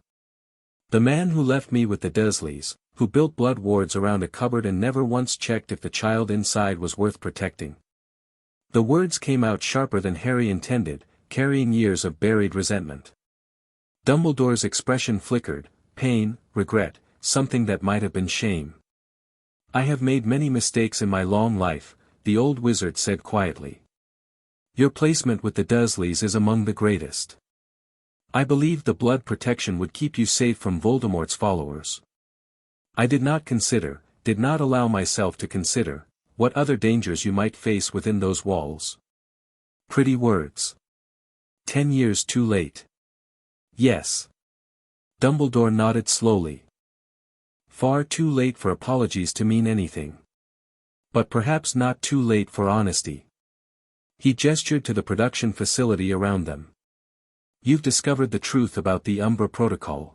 The man who left me with the Dursleys, who built blood wards around a cupboard and never once checked if the child inside was worth protecting. The words came out sharper than Harry intended, carrying years of buried resentment. Dumbledore's expression flickered, pain, regret, something that might have been shame. I have made many mistakes in my long life, the old wizard said quietly. Your placement with the Dursleys is among the greatest. I believed the blood protection would keep you safe from Voldemort's followers. I did not consider, did not allow myself to consider what other dangers you might face within those walls. Pretty words. 10 years too late. Yes. Dumbledore nodded slowly. Far too late for apologies to mean anything. But perhaps not too late for honesty. He gestured to the production facility around them. You've discovered the truth about the Umbra Protocol.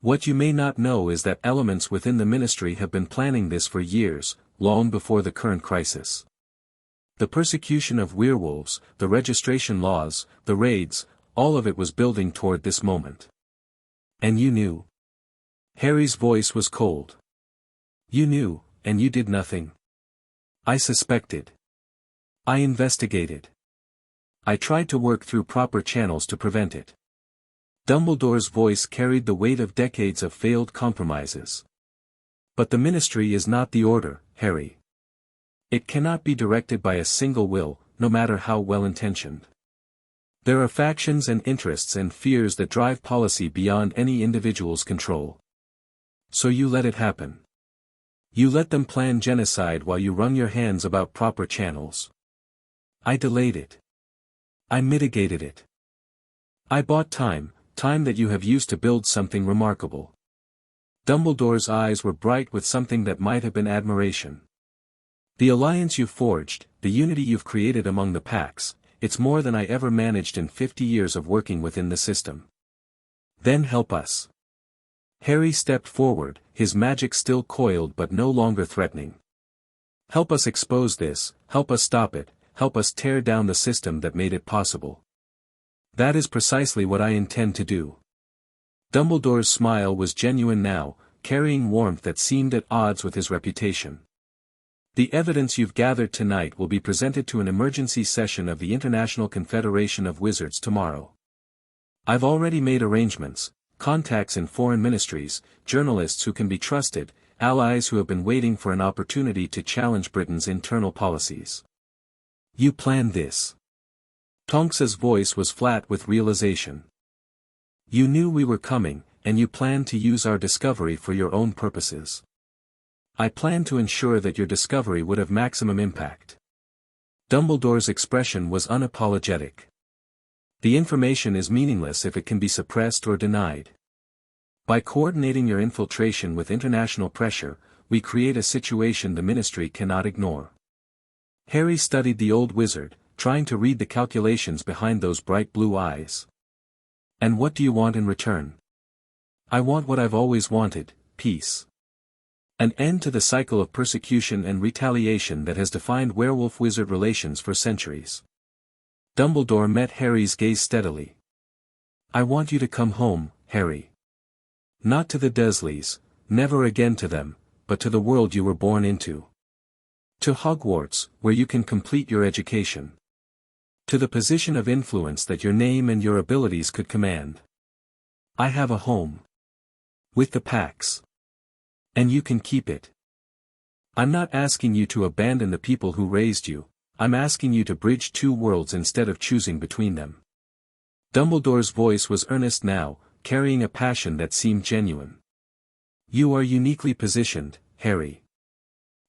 What you may not know is that elements within the Ministry have been planning this for years, long before the current crisis. The persecution of werewolves, the registration laws, the raids, all of it was building toward this moment. And you knew. Harry's voice was cold. You knew, and you did nothing. I suspected. I investigated. I tried to work through proper channels to prevent it. Dumbledore's voice carried the weight of decades of failed compromises. But the Ministry is not the Order, Harry. It cannot be directed by a single will, no matter how well-intentioned. There are factions and interests and fears that drive policy beyond any individual's control. So you let it happen. You let them plan genocide while you wrung your hands about proper channels. I delayed it. I mitigated it. I bought time that you have used to build something remarkable. Dumbledore's eyes were bright with something that might have been admiration. The alliance you've forged, the unity you've created among the packs, it's more than I ever managed in 50 years of working within the system. Then help us. Harry stepped forward, his magic still coiled but no longer threatening. Help us expose this, help us stop it, help us tear down the system that made it possible. That is precisely what I intend to do. Dumbledore's smile was genuine now, carrying warmth that seemed at odds with his reputation. The evidence you've gathered tonight will be presented to an emergency session of the International Confederation of Wizards tomorrow. I've already made arrangements, contacts in foreign ministries, journalists who can be trusted, allies who have been waiting for an opportunity to challenge Britain's internal policies. You planned this. Tonks's voice was flat with realization. You knew we were coming, and you planned to use our discovery for your own purposes. I planned to ensure that your discovery would have maximum impact. Dumbledore's expression was unapologetic. The information is meaningless if it can be suppressed or denied. By coordinating your infiltration with international pressure, we create a situation the Ministry cannot ignore. Harry studied the old wizard, trying to read the calculations behind those bright blue eyes. And what do you want in return? I want what I've always wanted, peace. An end to the cycle of persecution and retaliation that has defined werewolf-wizard relations for centuries. Dumbledore met Harry's gaze steadily. I want you to come home, Harry. Not to the Dursleys, never again to them, but to the world you were born into. To Hogwarts, where you can complete your education. To the position of influence that your name and your abilities could command. I have a home. With the packs. And you can keep it. I'm not asking you to abandon the people who raised you, I'm asking you to bridge two worlds instead of choosing between them. Dumbledore's voice was earnest now, carrying a passion that seemed genuine. You are uniquely positioned, Harry.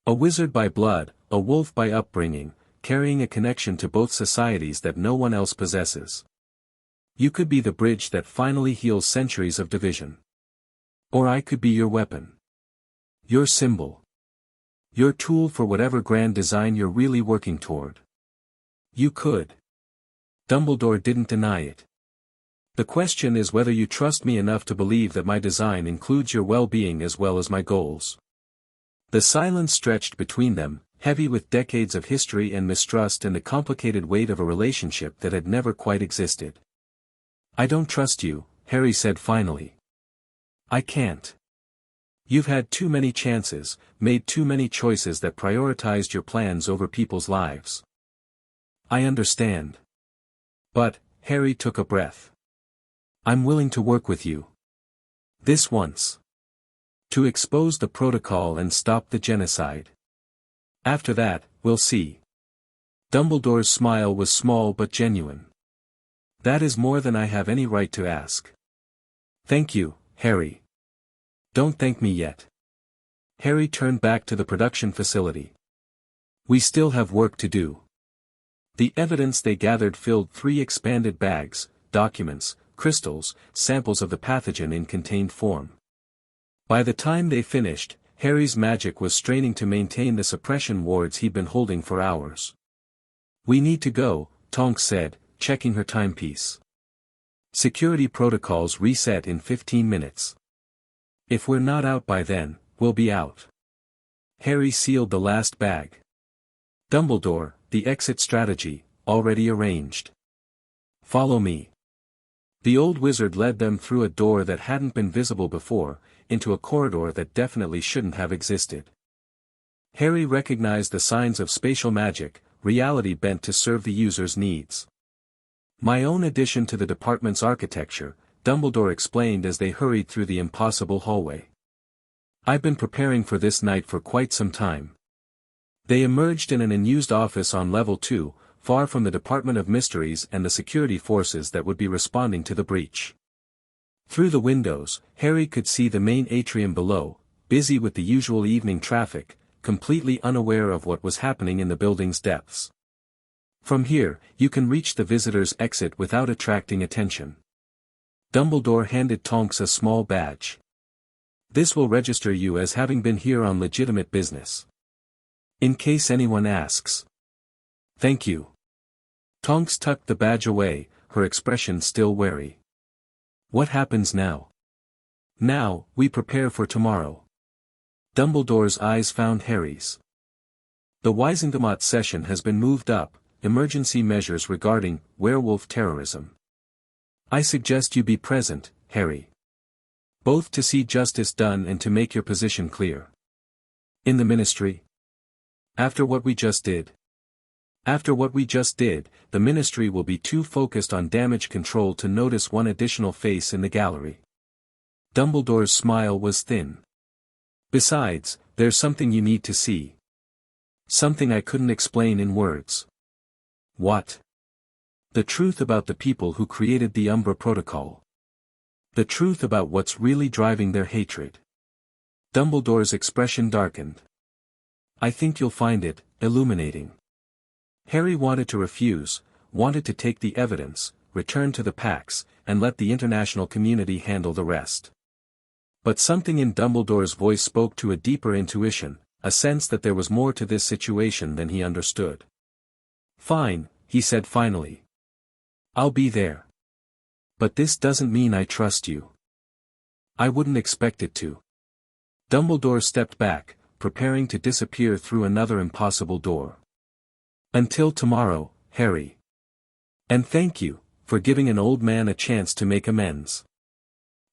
A wizard by blood, a wolf by upbringing, carrying a connection to both societies that no one else possesses. You could be the bridge that finally heals centuries of division. Or I could be your weapon. Your symbol. Your tool for whatever grand design you're really working toward. You could. Dumbledore didn't deny it. The question is whether you trust me enough to believe that my design includes your well-being as well as my goals. The silence stretched between them, heavy with decades of history and mistrust and the complicated weight of a relationship that had never quite existed. I don't trust you, Harry said finally. I can't. You've had too many chances, made too many choices that prioritized your plans over people's lives. I understand. But, Harry took a breath. I'm willing to work with you. This once. To expose the protocol and stop the genocide. After that, we'll see. Dumbledore's smile was small but genuine. That is more than I have any right to ask. Thank you, Harry. Don't thank me yet. Harry turned back to the production facility. We still have work to do. The evidence they gathered filled 3 expanded bags, documents, crystals, samples of the pathogen in contained form. By the time they finished, Harry's magic was straining to maintain the suppression wards he'd been holding for hours. We need to go, Tonks said, checking her timepiece. Security protocols reset in 15 minutes. If we're not out by then, we'll be out. Harry sealed the last bag. Dumbledore, the exit strategy, already arranged. Follow me. The old wizard led them through a door that hadn't been visible before, into a corridor that definitely shouldn't have existed. Harry recognized the signs of spatial magic, reality bent to serve the user's needs. My own addition to the department's architecture, Dumbledore explained as they hurried through the impossible hallway. I've been preparing for this night for quite some time. They emerged in an unused office on level 2, far from the Department of Mysteries and the security forces that would be responding to the breach. Through the windows, Harry could see the main atrium below, busy with the usual evening traffic, completely unaware of what was happening in the building's depths. From here, you can reach the visitor's exit without attracting attention. Dumbledore handed Tonks a small badge. This will register you as having been here on legitimate business. In case anyone asks. Thank you. Tonks tucked the badge away, her expression still wary. What happens now? Now, we prepare for tomorrow. Dumbledore's eyes found Harry's. The Wizengamot session has been moved up, emergency measures regarding werewolf terrorism. I suggest you be present, Harry. Both to see justice done and to make your position clear. In the Ministry? After what we just did? After what we just did, the Ministry will be too focused on damage control to notice one additional face in the gallery. Dumbledore's smile was thin. Besides, there's something you need to see. Something I couldn't explain in words. What? The truth about the people who created the Umbra Protocol. The truth about what's really driving their hatred. Dumbledore's expression darkened. I think you'll find it illuminating. Harry wanted to refuse, wanted to take the evidence, return to the Pax, and let the international community handle the rest. But something in Dumbledore's voice spoke to a deeper intuition, a sense that there was more to this situation than he understood. Fine, he said finally. I'll be there. But this doesn't mean I trust you. I wouldn't expect it to. Dumbledore stepped back, preparing to disappear through another impossible door. Until tomorrow, Harry. And thank you, for giving an old man a chance to make amends.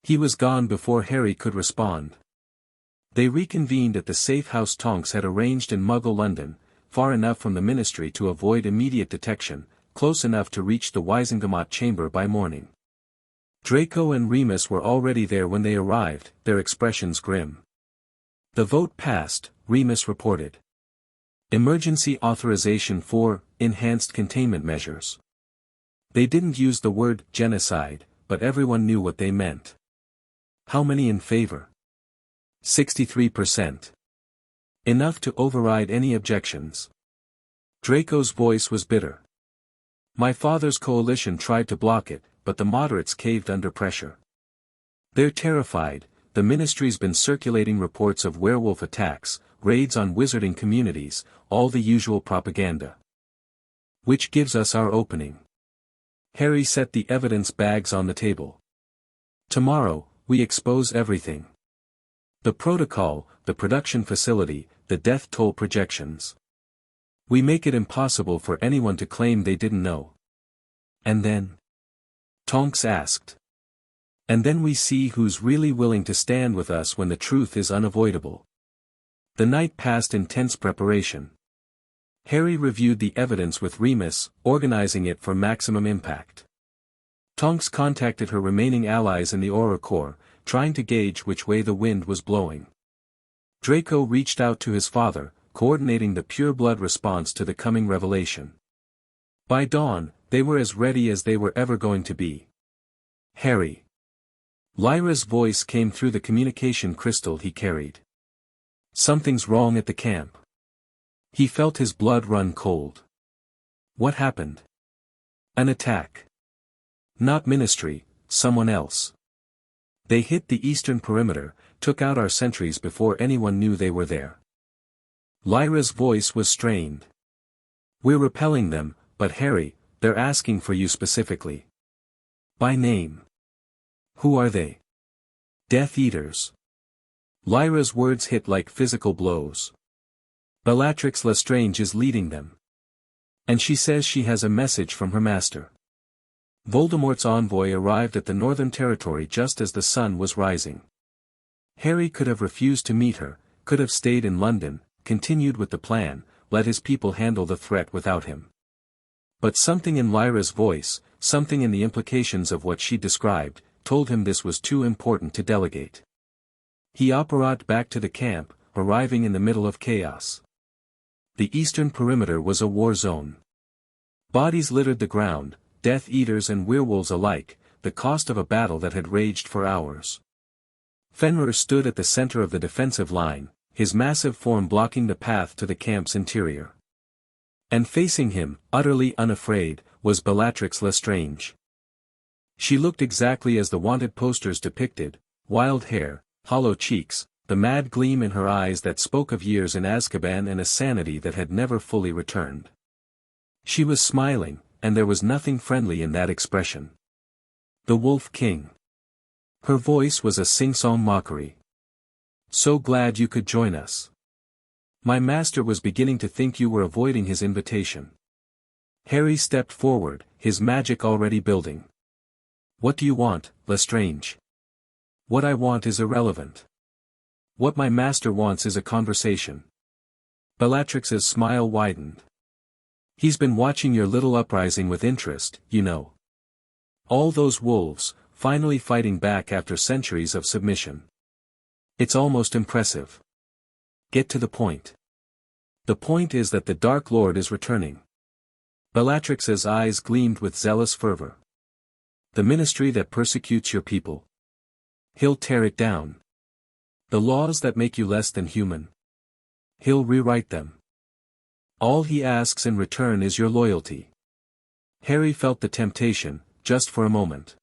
He was gone before Harry could respond. They reconvened at the safe house Tonks had arranged in Muggle London, far enough from the Ministry to avoid immediate detection, close enough to reach the Wizengamot chamber by morning. Draco and Remus were already there when they arrived, their expressions grim. The vote passed, Remus reported. Emergency authorization for enhanced containment measures. They didn't use the word genocide, but everyone knew what they meant. How many in favor? 63%. Enough to override any objections. Draco's voice was bitter. My father's coalition tried to block it, but the moderates caved under pressure. They're terrified. The Ministry's been circulating reports of werewolf attacks, raids on wizarding communities, all the usual propaganda. Which gives us our opening. Harry set the evidence bags on the table. Tomorrow, we expose everything. The protocol, the production facility, the death toll projections. We make it impossible for anyone to claim they didn't know. And then? Tonks asked. And then we see who's really willing to stand with us when the truth is unavoidable. The night passed in tense preparation. Harry reviewed the evidence with Remus, organizing it for maximum impact. Tonks contacted her remaining allies in the Auror Corps, trying to gauge which way the wind was blowing. Draco reached out to his father, coordinating the pure-blood response to the coming revelation. By dawn, they were as ready as they were ever going to be. Harry. Lyra's voice came through the communication crystal he carried. Something's wrong at the camp. He felt his blood run cold. What happened? An attack. Not Ministry, someone else. They hit the eastern perimeter, took out our sentries before anyone knew they were there. Lyra's voice was strained. We're repelling them, but Harry, they're asking for you specifically. By name. Who are they? Death Eaters. Lyra's words hit like physical blows. Bellatrix Lestrange is leading them. And she says she has a message from her master. Voldemort's envoy arrived at the Northern Territory just as the sun was rising. Harry could have refused to meet her, could have stayed in London, continued with the plan, let his people handle the threat without him. But something in Lyra's voice, something in the implications of what she described, told him this was too important to delegate. He operated back to the camp, arriving in the middle of chaos. The eastern perimeter was a war zone. Bodies littered the ground, Death Eaters and werewolves alike, the cost of a battle that had raged for hours. Fenrir stood at the center of the defensive line, his massive form blocking the path to the camp's interior. And facing him, utterly unafraid, was Bellatrix Lestrange. She looked exactly as the wanted posters depicted, wild hair, hollow cheeks, the mad gleam in her eyes that spoke of years in Azkaban and a sanity that had never fully returned. She was smiling, and there was nothing friendly in that expression. The Wolf King. Her voice was a sing-song mockery. So glad you could join us. My master was beginning to think you were avoiding his invitation. Harry stepped forward, his magic already building. What do you want, Lestrange? What I want is irrelevant. What my master wants is a conversation. Bellatrix's smile widened. He's been watching your little uprising with interest, you know. All those wolves, finally fighting back after centuries of submission. It's almost impressive. Get to the point. The point is that the Dark Lord is returning. Bellatrix's eyes gleamed with zealous fervor. The ministry that persecutes your people. He'll tear it down. The laws that make you less than human. He'll rewrite them. All he asks in return is your loyalty. Harry felt the temptation, just for a moment.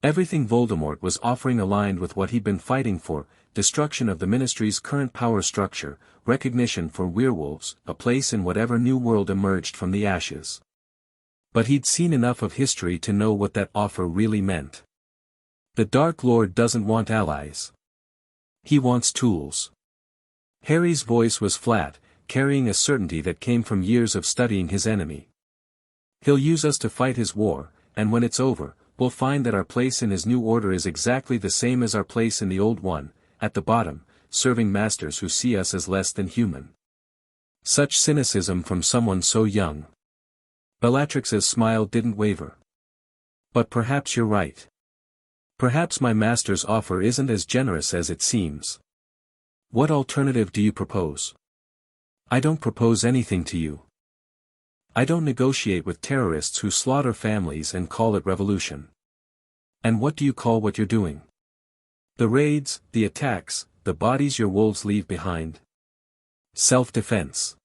Everything Voldemort was offering aligned with what he'd been fighting for, destruction of the Ministry's current power structure, recognition for werewolves, a place in whatever new world emerged from the ashes. But he'd seen enough of history to know what that offer really meant. The Dark Lord doesn't want allies. He wants tools. Harry's voice was flat, carrying a certainty that came from years of studying his enemy. He'll use us to fight his war, and when it's over, we'll find that our place in his new order is exactly the same as our place in the old one, at the bottom, serving masters who see us as less than human. Such cynicism from someone so young. Bellatrix's smile didn't waver. But perhaps you're right. Perhaps my master's offer isn't as generous as it seems. What alternative do you propose? I don't propose anything to you. I don't negotiate with terrorists who slaughter families and call it revolution. And what do you call what you're doing? The raids, the attacks, the bodies your wolves leave behind. Self-defense.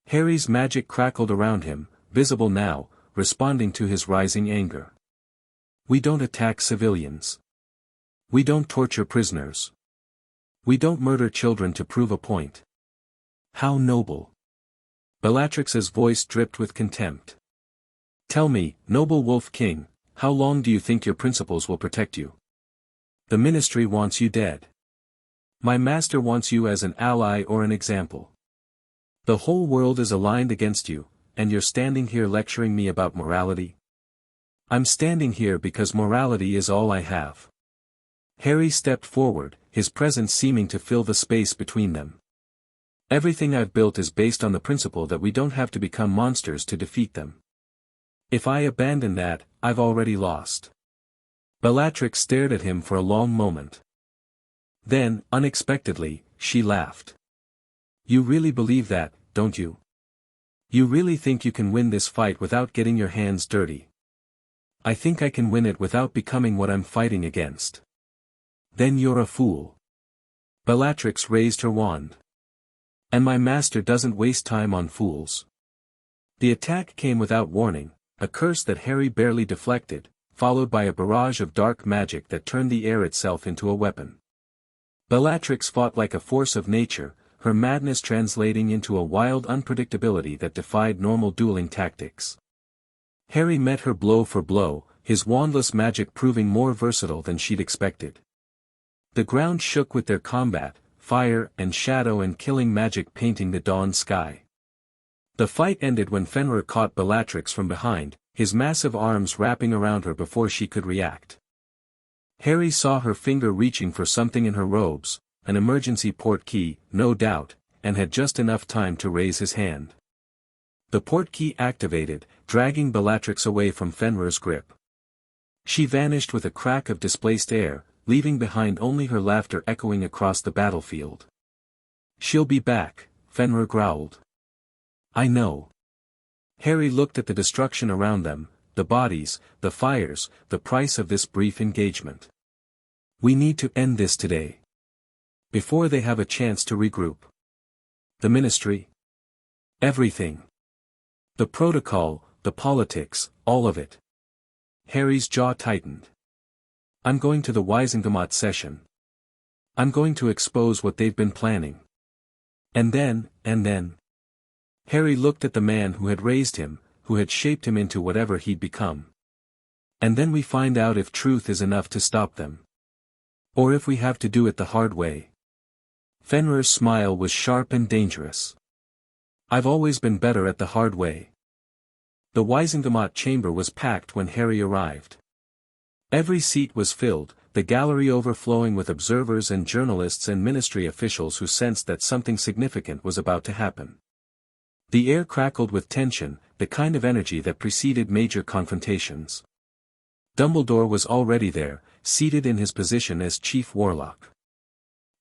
Harry's magic crackled around him, visible now, responding to his rising anger. We don't attack civilians. We don't torture prisoners. We don't murder children to prove a point. How noble. Bellatrix's voice dripped with contempt. Tell me, noble Wolf King, how long do you think your principles will protect you? The Ministry wants you dead. My master wants you as an ally or an example. The whole world is aligned against you, and you're standing here lecturing me about morality? I'm standing here because morality is all I have. Harry stepped forward, his presence seeming to fill the space between them. Everything I've built is based on the principle that we don't have to become monsters to defeat them. If I abandon that, I've already lost. Bellatrix stared at him for a long moment. Then, unexpectedly, she laughed. You really believe that, don't you? You really think you can win this fight without getting your hands dirty? I think I can win it without becoming what I'm fighting against. Then you're a fool. Bellatrix raised her wand. And my master doesn't waste time on fools. The attack came without warning, a curse that Harry barely deflected, followed by a barrage of dark magic that turned the air itself into a weapon. Bellatrix fought like a force of nature, her madness translating into a wild unpredictability that defied normal dueling tactics. Harry met her blow for blow, his wandless magic proving more versatile than she'd expected. The ground shook with their combat, fire and shadow and killing magic painting the dawn sky. The fight ended when Fenrir caught Bellatrix from behind, his massive arms wrapping around her before she could react. Harry saw her finger reaching for something in her robes, an emergency port key, no doubt, and had just enough time to raise his hand. The port key activated, dragging Bellatrix away from Fenrir's grip. She vanished with a crack of displaced air, leaving behind only her laughter echoing across the battlefield. "She'll be back," Fenrir growled. "I know." Harry looked at the destruction around them, the bodies, the fires, the price of this brief engagement. "We need to end this today. Before they have a chance to regroup. The ministry. Everything. The protocol, the politics, all of it." Harry's jaw tightened. "I'm going to the Wisengamot session. I'm going to expose what they've been planning. And then. Harry looked at the man who had raised him, who had shaped him into whatever he'd become. "And then we find out if truth is enough to stop them. Or if we have to do it the hard way." Fenrir's smile was sharp and dangerous. "I've always been better at the hard way." The Wisengamot chamber was packed when Harry arrived. Every seat was filled, the gallery overflowing with observers and journalists and ministry officials who sensed that something significant was about to happen. The air crackled with tension, the kind of energy that preceded major confrontations. Dumbledore was already there, seated in his position as Chief Warlock.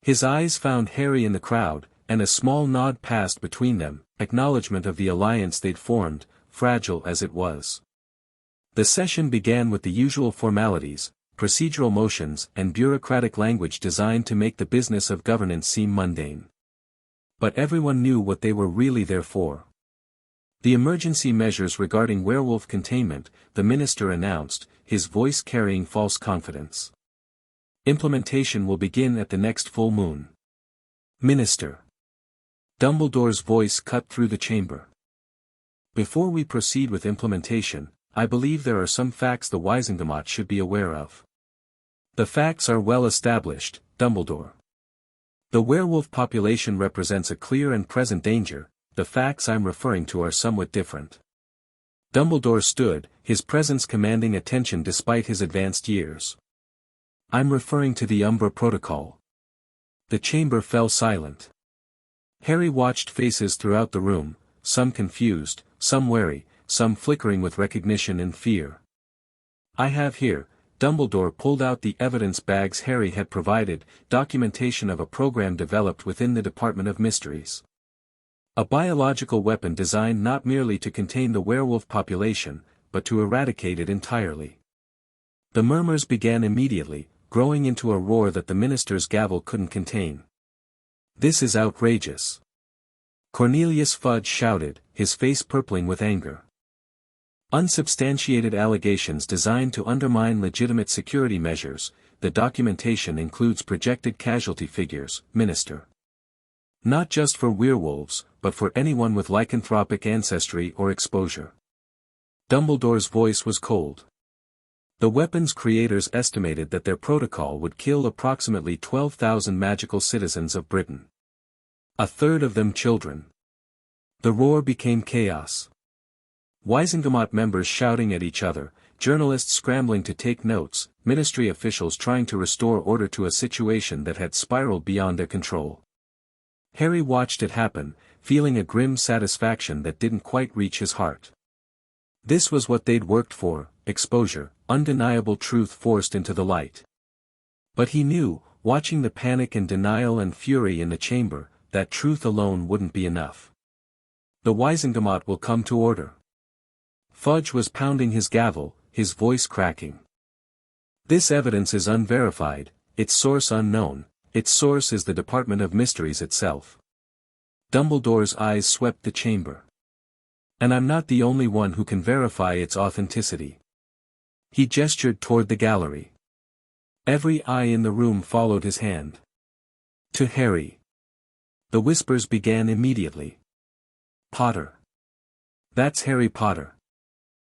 His eyes found Harry in the crowd, and a small nod passed between them, acknowledgement of the alliance they'd formed, fragile as it was. The session began with the usual formalities, procedural motions and bureaucratic language designed to make the business of governance seem mundane. But everyone knew what they were really there for. The emergency measures regarding werewolf containment, the minister announced, his voice carrying false confidence. Implementation will begin at the next full moon. Minister. Dumbledore's voice cut through the chamber. Before we proceed with implementation, I believe there are some facts the Wisengamot should be aware of. The facts are well established, Dumbledore. The werewolf population represents a clear and present danger, the facts I'm referring to are somewhat different. Dumbledore stood, his presence commanding attention despite his advanced years. I'm referring to the Umbra Protocol. The chamber fell silent. Harry watched faces throughout the room, some confused, some wary, some flickering with recognition and fear. I have here, Dumbledore pulled out the evidence bags Harry had provided, documentation of a program developed within the Department of Mysteries. A biological weapon designed not merely to contain the werewolf population, but to eradicate it entirely. The murmurs began immediately, growing into a roar that the minister's gavel couldn't contain. This is outrageous. Cornelius Fudge shouted, his face purpling with anger. Unsubstantiated allegations designed to undermine legitimate security measures, the documentation includes projected casualty figures, Minister. Not just for werewolves, but for anyone with lycanthropic ancestry or exposure. Dumbledore's voice was cold. The weapon's creators estimated that their protocol would kill approximately 12,000 magical citizens of Britain. A third of them children. The roar became chaos. Wisengamot members shouting at each other, journalists scrambling to take notes, ministry officials trying to restore order to a situation that had spiraled beyond their control. Harry watched it happen, feeling a grim satisfaction that didn't quite reach his heart. This was what they'd worked for, exposure, undeniable truth forced into the light. But he knew, watching the panic and denial and fury in the chamber, that truth alone wouldn't be enough. The Wisengamot will come to order. Fudge was pounding his gavel, his voice cracking. This evidence is unverified, its source unknown, Its source is the Department of Mysteries itself. Dumbledore's eyes swept the chamber. And I'm not the only one who can verify its authenticity. He gestured toward the gallery. Every eye in the room followed his hand. To Harry. The whispers began immediately. Potter. That's Harry Potter.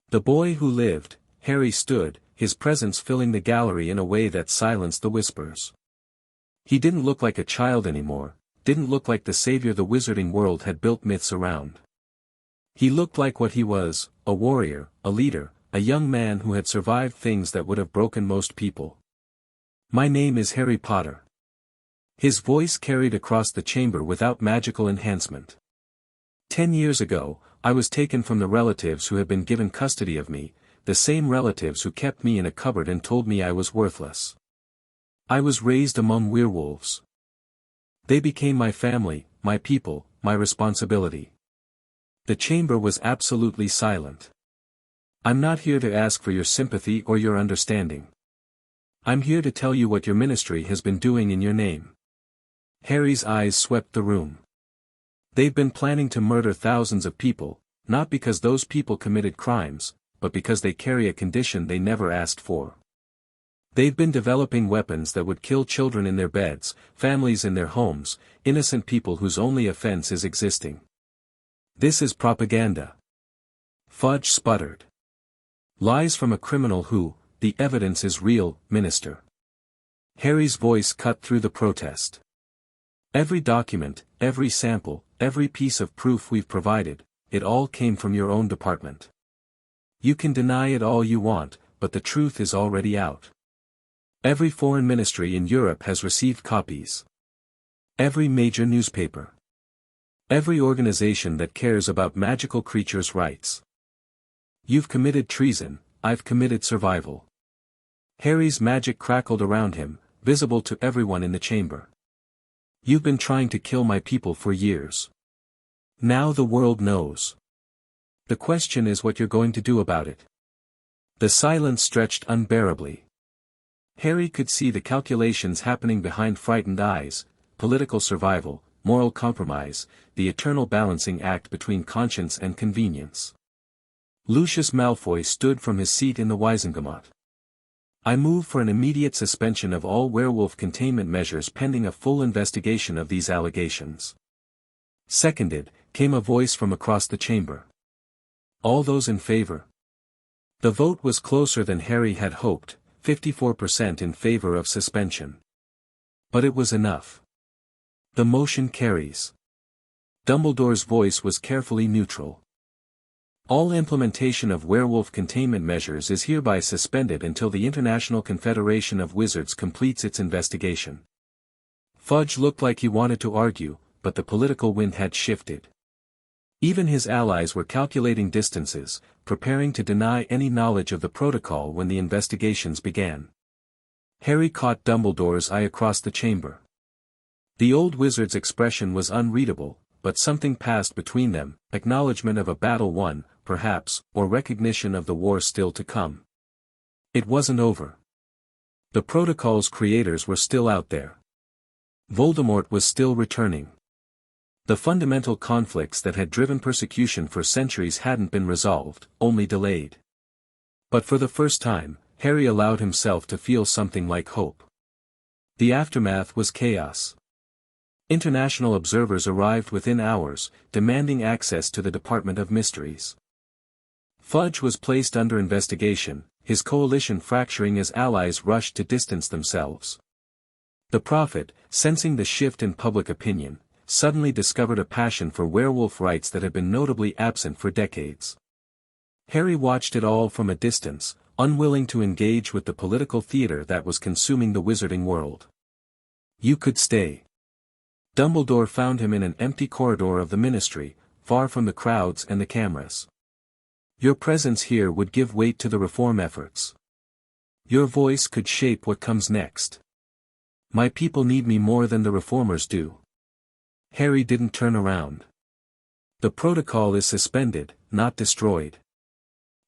The boy who lived. Harry stood, his presence filling the gallery in a way that silenced the whispers. He didn't look like a child anymore, didn't look like the savior the wizarding world had built myths around. He looked like what he was, a warrior, a leader, a young man who had survived things that would have broken most people. My name is Harry Potter. His voice carried across the chamber without magical enhancement. 10 years ago, I was taken from the relatives who had been given custody of me, the same relatives who kept me in a cupboard and told me I was worthless. I was raised among werewolves. They became my family, my people, my responsibility. The chamber was absolutely silent. I'm not here to ask for your sympathy or your understanding. I'm here to tell you what your ministry has been doing in your name. Harry's eyes swept the room. They've been planning to murder thousands of people, not because those people committed crimes, but because they carry a condition they never asked for. They've been developing weapons that would kill children in their beds, families in their homes, innocent people whose only offense is existing. This is propaganda. Fudge sputtered. Lies from a criminal who, the evidence is real, Minister. Harry's voice cut through the protest. Every document, every sample, every piece of proof we've provided, it all came from your own department. You can deny it all you want, but the truth is already out. Every foreign ministry in Europe has received copies. Every major newspaper. Every organization that cares about magical creatures' rights. You've committed treason, I've committed survival. Harry's magic crackled around him, visible to everyone in the chamber. You've been trying to kill my people for years. Now the world knows. The question is what you're going to do about it. The silence stretched unbearably. Harry could see the calculations happening behind frightened eyes: political survival, moral compromise, the eternal balancing act between conscience and convenience. Lucius Malfoy stood from his seat in the Wizengamot. I move for an immediate suspension of all werewolf containment measures pending a full investigation of these allegations. Seconded, came a voice from across the chamber. All those in favor? The vote was closer than Harry had hoped, 54% in favor of suspension. But it was enough. The motion carries. Dumbledore's voice was carefully neutral. All implementation of werewolf containment measures is hereby suspended until the International Confederation of Wizards completes its investigation. Fudge looked like he wanted to argue, but the political wind had shifted. Even his allies were calculating distances, preparing to deny any knowledge of the protocol when the investigations began. Harry caught Dumbledore's eye across the chamber. The old wizard's expression was unreadable, but something passed between them, acknowledgement of a battle won, perhaps, or recognition of the war still to come. It wasn't over. The protocol's creators were still out there. Voldemort was still returning. The fundamental conflicts that had driven persecution for centuries hadn't been resolved, only delayed. But for the first time, Harry allowed himself to feel something like hope. The aftermath was chaos. International observers arrived within hours, demanding access to the Department of Mysteries. Fudge was placed under investigation, his coalition fracturing as allies rushed to distance themselves. The Prophet, sensing the shift in public opinion, suddenly discovered a passion for werewolf rights that had been notably absent for decades. Harry watched it all from a distance, unwilling to engage with the political theater that was consuming the wizarding world. You could stay. Dumbledore found him in an empty corridor of the ministry, far from the crowds and the cameras. Your presence here would give weight to the reform efforts. Your voice could shape what comes next. My people need me more than the reformers do. Harry didn't turn around. The protocol is suspended, not destroyed.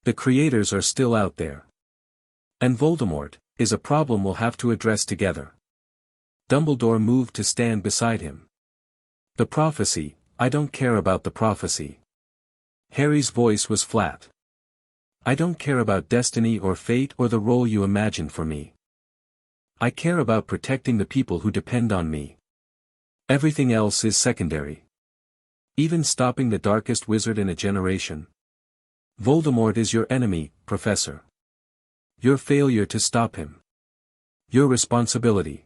The creators are still out there. And Voldemort is a problem we'll have to address together. Dumbledore moved to stand beside him. The prophecy, I don't care about the prophecy. Harry's voice was flat. I don't care about destiny or fate or the role you imagine for me. I care about protecting the people who depend on me. Everything else is secondary. Even stopping the darkest wizard in a generation. Voldemort is your enemy, Professor. Your failure to stop him. Your responsibility.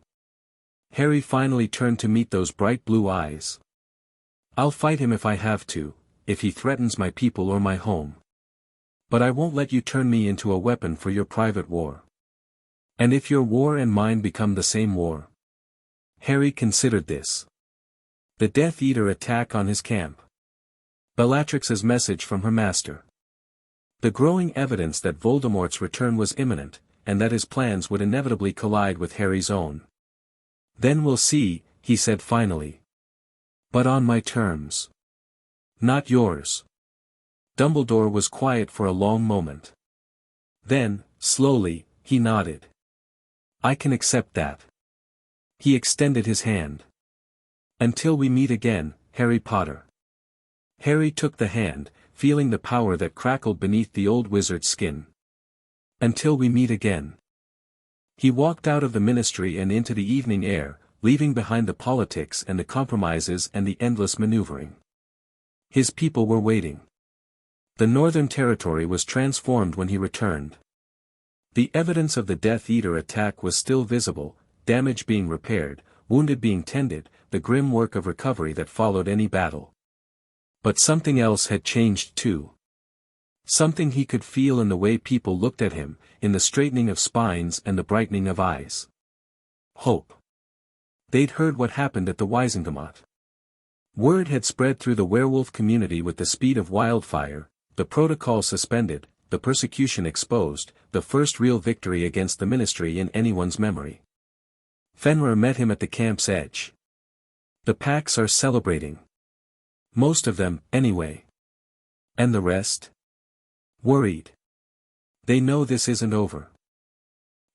Harry finally turned to meet those bright blue eyes. I'll fight him if I have to, if he threatens my people or my home. But I won't let you turn me into a weapon for your private war. And if your war and mine become the same war. Harry considered this. The Death Eater attack on his camp. Bellatrix's message from her master. The growing evidence that Voldemort's return was imminent, and that his plans would inevitably collide with Harry's own. Then we'll see, he said finally. But on my terms. Not yours. Dumbledore was quiet for a long moment. Then, slowly, he nodded. I can accept that. He extended his hand. Until we meet again, Harry Potter. Harry took the hand, feeling the power that crackled beneath the old wizard's skin. Until we meet again. He walked out of the ministry and into the evening air, leaving behind the politics and the compromises and the endless maneuvering. His people were waiting. The Northern Territory was transformed when he returned. The evidence of the Death Eater attack was still visible, damage being repaired, wounded being tended, the grim work of recovery that followed any battle. But something else had changed too. Something he could feel in the way people looked at him, in the straightening of spines and the brightening of eyes. Hope. They'd heard what happened at the Wizengamot. Word had spread through the werewolf community with the speed of wildfire, the protocol suspended, the persecution exposed, the first real victory against the ministry in anyone's memory. Fenrir met him at the camp's edge. The packs are celebrating. Most of them, anyway. And the rest? Worried. They know this isn't over.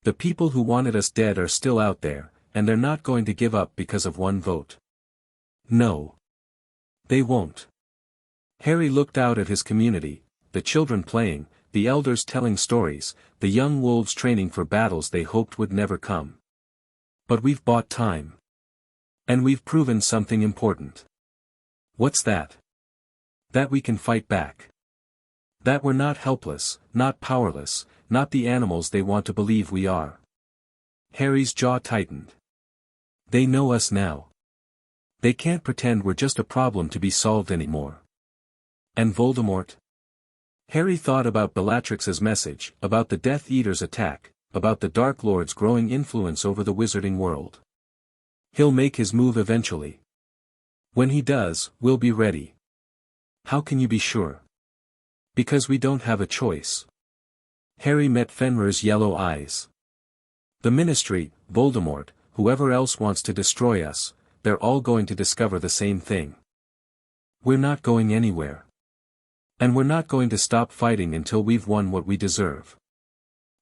The people who wanted us dead are still out there, and they're not going to give up because of one vote. No. They won't. Harry looked out at his community, the children playing, the elders telling stories, the young wolves training for battles they hoped would never come. But we've bought time. And we've proven something important. What's that? That we can fight back. That we're not helpless, not powerless, not the animals they want to believe we are. Harry's jaw tightened. They know us now. They can't pretend we're just a problem to be solved anymore. And Voldemort? Harry thought about Bellatrix's message, about the Death Eater's attack, about the Dark Lord's growing influence over the wizarding world. He'll make his move eventually. When he does, we'll be ready. How can you be sure? Because we don't have a choice. Harry met Fenrir's yellow eyes. The Ministry, Voldemort, whoever else wants to destroy us, they're all going to discover the same thing. We're not going anywhere. And we're not going to stop fighting until we've won what we deserve.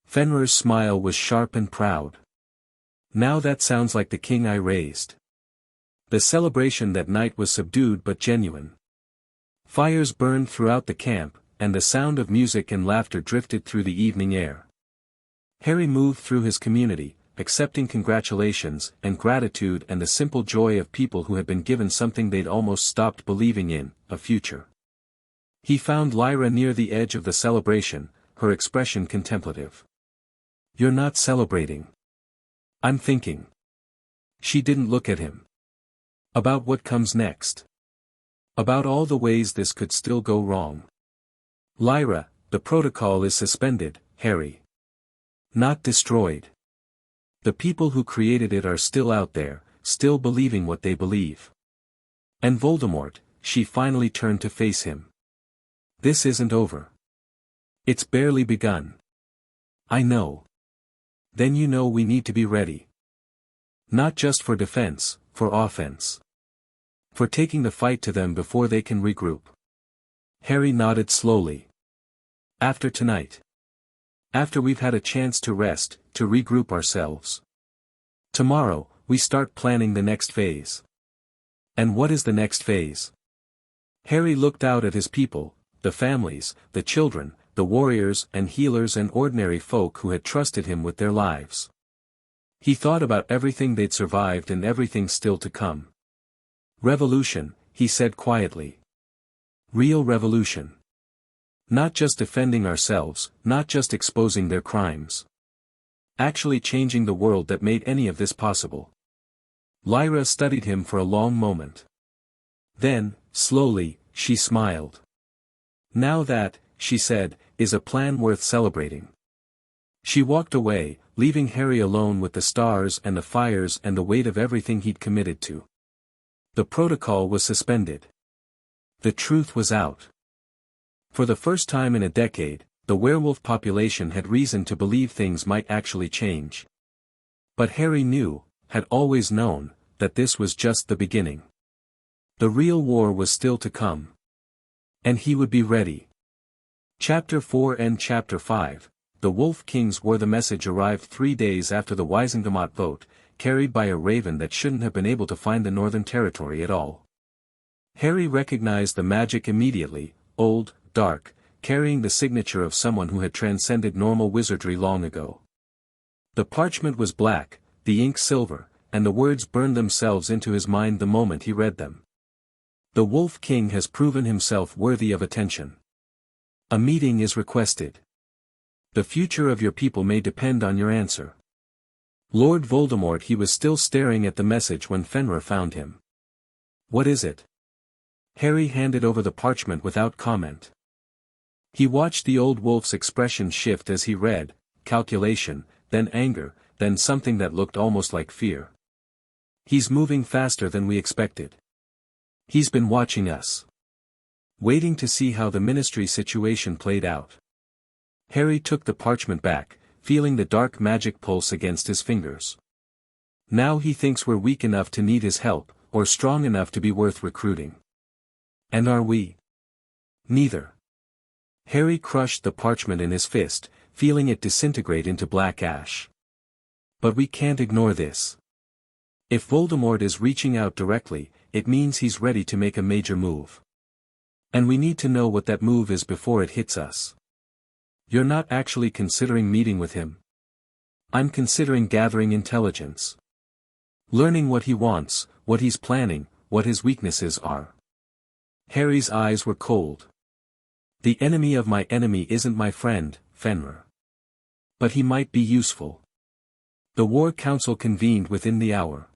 Fenrir's smile was sharp and proud. Now that sounds like the king I raised. The celebration that night was subdued but genuine. Fires burned throughout the camp, and the sound of music and laughter drifted through the evening air. Harry moved through his community, accepting congratulations and gratitude and the simple joy of people who had been given something they'd almost stopped believing in, a future. He found Lyra near the edge of the celebration, her expression contemplative. You're not celebrating. I'm thinking. She didn't look at him. About what comes next. About all the ways this could still go wrong. Lyra, the protocol is suspended, Harry. Not destroyed. The people who created it are still out there, still believing what they believe. And Voldemort, she finally turned to face him. This isn't over. It's barely begun. I know. Then you know we need to be ready. Not just for defense, for offense. For taking the fight to them before they can regroup. Harry nodded slowly. After tonight. After we've had a chance to rest, to regroup ourselves. Tomorrow, we start planning the next phase. And what is the next phase? Harry looked out at his people, the families, the children, the warriors and healers and ordinary folk who had trusted him with their lives. He thought about everything they'd survived and everything still to come. Revolution, he said quietly. Real revolution. Not just defending ourselves, not just exposing their crimes. Actually changing the world that made any of this possible. Lyra studied him for a long moment. Then, slowly, she smiled. Now that, she said, is a plan worth celebrating. She walked away, leaving Harry alone with the stars and the fires and the weight of everything he'd committed to. The protocol was suspended. The truth was out. For the first time in a decade, the werewolf population had reason to believe things might actually change. But Harry knew, had always known, that this was just the beginning. The real war was still to come. And he would be ready. Chapter 4 and Chapter 5, The Wolf King's War. The message arrived 3 days after the Wisengamot vote, carried by a raven that shouldn't have been able to find the Northern Territory at all. Harry recognized the magic immediately, old, dark, carrying the signature of someone who had transcended normal wizardry long ago. The parchment was black, the ink silver, and the words burned themselves into his mind the moment he read them. The Wolf King has proven himself worthy of attention. A meeting is requested. The future of your people may depend on your answer. Lord Voldemort. He was still staring at the message when Fenrir found him. What is it? Harry handed over the parchment without comment. He watched the old wolf's expression shift as he read, calculation, then anger, then something that looked almost like fear. He's moving faster than we expected. He's been watching us. Waiting to see how the ministry situation played out. Harry took the parchment back, feeling the dark magic pulse against his fingers. Now he thinks we're weak enough to need his help, or strong enough to be worth recruiting. And are we? Neither. Harry crushed the parchment in his fist, feeling it disintegrate into black ash. But we can't ignore this. If Voldemort is reaching out directly, it means he's ready to make a major move. And we need to know what that move is before it hits us. You're not actually considering meeting with him. I'm considering gathering intelligence. Learning what he wants, what he's planning, what his weaknesses are. Harry's eyes were cold. The enemy of my enemy isn't my friend, Fenrir. But he might be useful. The War Council convened within the hour.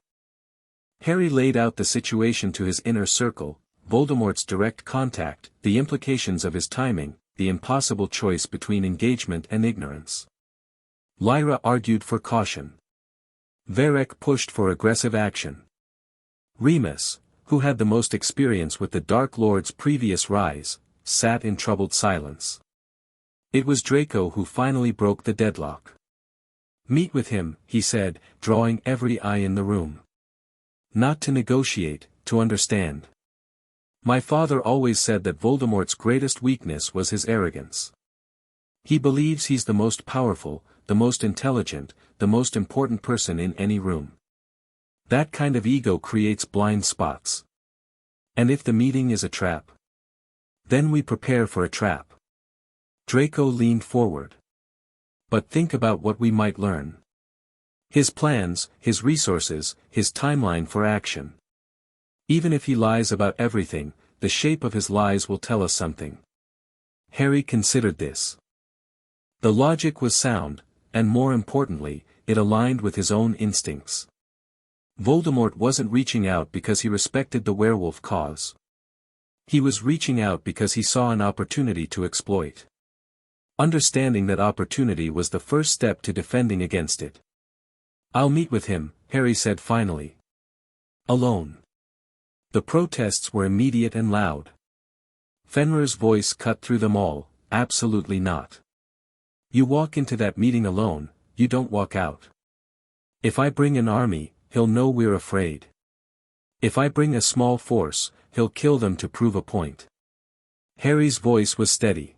Harry laid out the situation to his inner circle, Voldemort's direct contact, the implications of his timing, the impossible choice between engagement and ignorance. Lyra argued for caution. Varek pushed for aggressive action. Remus, who had the most experience with the Dark Lord's previous rise, sat in troubled silence. It was Draco who finally broke the deadlock. Meet with him, he said, drawing every eye in the room. Not to negotiate, to understand. My father always said that Voldemort's greatest weakness was his arrogance. He believes he's the most powerful, the most intelligent, the most important person in any room. That kind of ego creates blind spots. And if the meeting is a trap? Then we prepare for a trap. Draco leaned forward. But think about what we might learn. His plans, his resources, his timeline for action. Even if he lies about everything, the shape of his lies will tell us something. Harry considered this. The logic was sound, and more importantly, it aligned with his own instincts. Voldemort wasn't reaching out because he respected the werewolf cause. He was reaching out because he saw an opportunity to exploit. Understanding that opportunity was the first step to defending against it. I'll meet with him, Harry said finally. Alone. The protests were immediate and loud. Fenrir's voice cut through them all, absolutely not. You walk into that meeting alone, you don't walk out. If I bring an army, he'll know we're afraid. If I bring a small force, he'll kill them to prove a point. Harry's voice was steady.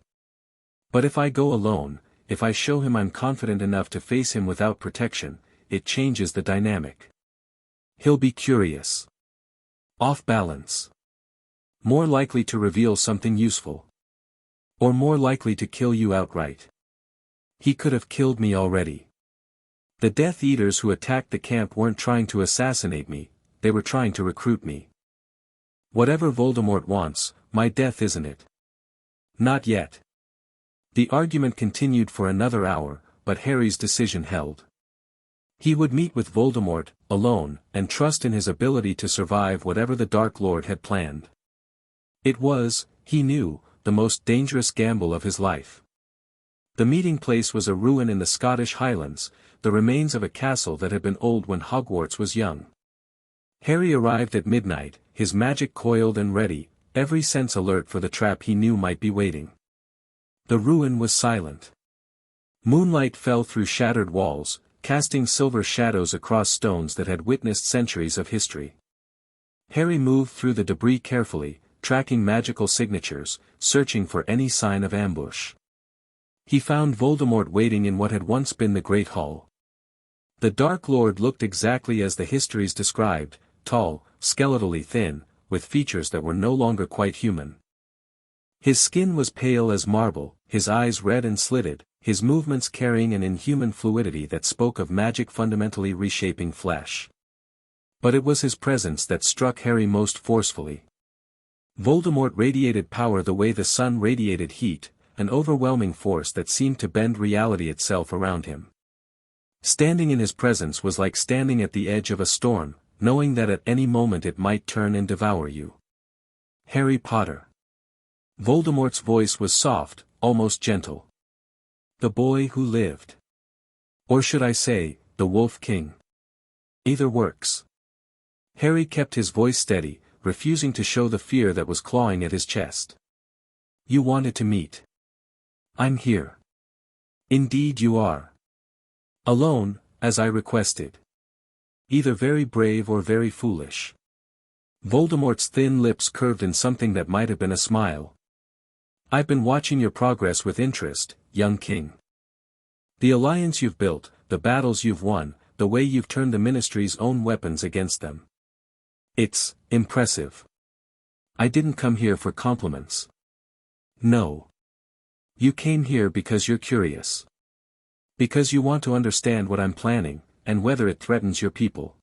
But if I go alone, if I show him I'm confident enough to face him without protection, it changes the dynamic. He'll be curious. Off balance. More likely to reveal something useful. Or more likely to kill you outright. He could have killed me already. The Death Eaters who attacked the camp weren't trying to assassinate me, they were trying to recruit me. Whatever Voldemort wants, my death isn't it? Not yet. The argument continued for another hour, but Harry's decision held. He would meet with Voldemort, alone, and trust in his ability to survive whatever the Dark Lord had planned. It was, he knew, the most dangerous gamble of his life. The meeting place was a ruin in the Scottish Highlands, the remains of a castle that had been old when Hogwarts was young. Harry arrived at midnight, his magic coiled and ready, every sense alert for the trap he knew might be waiting. The ruin was silent. Moonlight fell through shattered walls, casting silver shadows across stones that had witnessed centuries of history. Harry moved through the debris carefully, tracking magical signatures, searching for any sign of ambush. He found Voldemort waiting in what had once been the Great Hall. The Dark Lord looked exactly as the histories described, tall, skeletally thin, with features that were no longer quite human. His skin was pale as marble, his eyes red and slitted, his movements carrying an inhuman fluidity that spoke of magic fundamentally reshaping flesh. But it was his presence that struck Harry most forcefully. Voldemort radiated power the way the sun radiated heat, an overwhelming force that seemed to bend reality itself around him. Standing in his presence was like standing at the edge of a storm, knowing that at any moment it might turn and devour you. Harry Potter. Voldemort's voice was soft, almost gentle. The boy who lived. Or should I say, the Wolf King. Either works. Harry kept his voice steady, refusing to show the fear that was clawing at his chest. You wanted to meet. I'm here. Indeed you are. Alone, as I requested. Either very brave or very foolish. Voldemort's thin lips curved in something that might have been a smile. I've been watching your progress with interest, young king. The alliance you've built, the battles you've won, the way you've turned the Ministry's own weapons against them. It's impressive. I didn't come here for compliments. No. You came here because you're curious. Because you want to understand what I'm planning, and whether it threatens your people.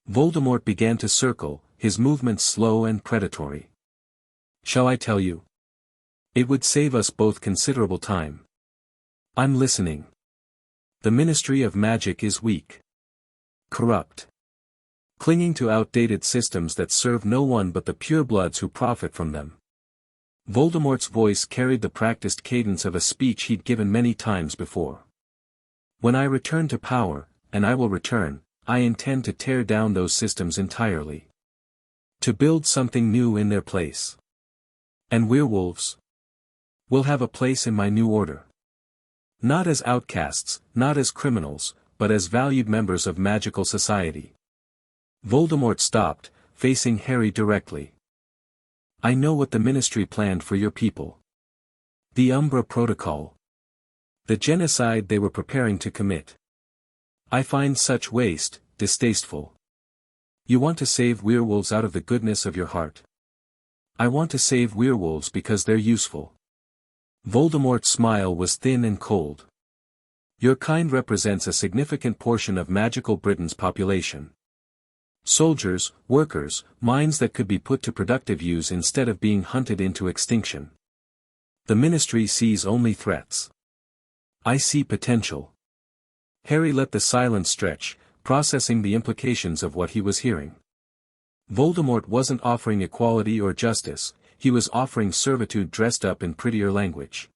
Voldemort began to circle, his movements slow and predatory. Shall I tell you? It would save us both considerable time. I'm listening. The Ministry of Magic is weak. Corrupt. Clinging to outdated systems that serve no one but the purebloods who profit from them. Voldemort's voice carried the practiced cadence of a speech he'd given many times before. When I return to power, and I will return, I intend to tear down those systems entirely. To build something new in their place. And werewolves will have a place in my new order. Not as outcasts, not as criminals, but as valued members of magical society. Voldemort stopped, facing Harry directly. I know what the Ministry planned for your people. The Umbra Protocol. The genocide they were preparing to commit. I find such waste distasteful. You want to save werewolves out of the goodness of your heart. I want to save werewolves because they're useful. Voldemort's smile was thin and cold. Your kind represents a significant portion of magical Britain's population. Soldiers, workers, minds that could be put to productive use instead of being hunted into extinction. The Ministry sees only threats. I see potential. Harry let the silence stretch, processing the implications of what he was hearing. Voldemort wasn't offering equality or justice, he was offering servitude dressed up in prettier language.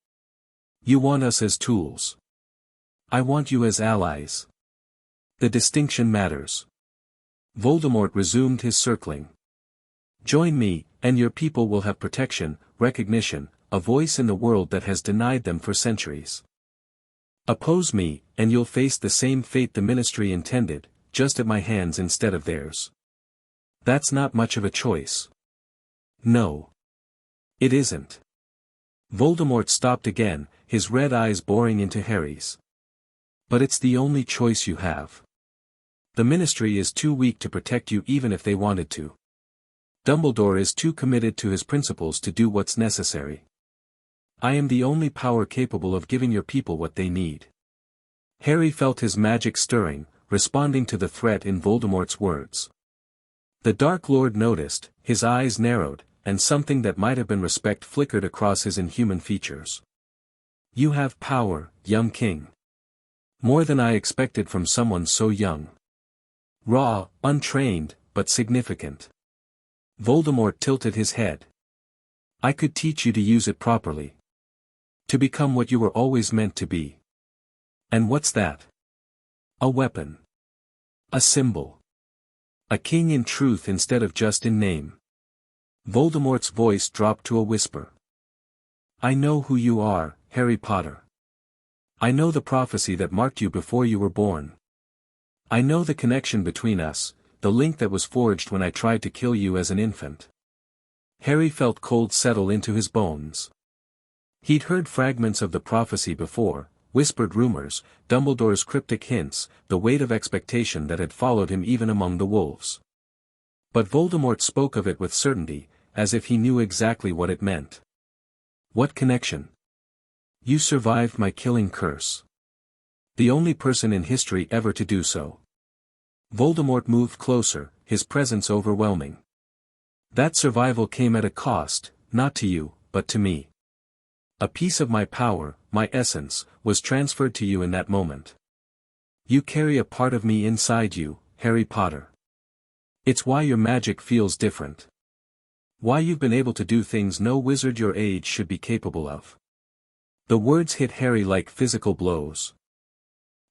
You want us as tools. I want you as allies. The distinction matters. Voldemort resumed his circling. Join me, and your people will have protection, recognition, a voice in the world that has denied them for centuries. Oppose me, and you'll face the same fate the Ministry intended, just at my hands instead of theirs. That's not much of a choice. No. It isn't. Voldemort stopped again, his red eyes boring into Harry's. But it's the only choice you have. The Ministry is too weak to protect you even if they wanted to. Dumbledore is too committed to his principles to do what's necessary. I am the only power capable of giving your people what they need. Harry felt his magic stirring, responding to the threat in Voldemort's words. The Dark Lord noticed, his eyes narrowed, and something that might have been respect flickered across his inhuman features. You have power, young king. More than I expected from someone so young. Raw, untrained, but significant. Voldemort tilted his head. I could teach you to use it properly. To become what you were always meant to be. And what's that? A weapon. A symbol. A king in truth instead of just in name. Voldemort's voice dropped to a whisper. I know who you are, Harry Potter. I know the prophecy that marked you before you were born. I know the connection between us, the link that was forged when I tried to kill you as an infant. Harry felt cold settle into his bones. He'd heard fragments of the prophecy before, whispered rumors, Dumbledore's cryptic hints, the weight of expectation that had followed him even among the wolves. But Voldemort spoke of it with certainty, as if he knew exactly what it meant. What connection? You survived my killing curse. The only person in history ever to do so. Voldemort moved closer, his presence overwhelming. That survival came at a cost, not to you, but to me. A piece of my power, my essence, was transferred to you in that moment. You carry a part of me inside you, Harry Potter. It's why your magic feels different. Why you've been able to do things no wizard your age should be capable of. The words hit Harry like physical blows.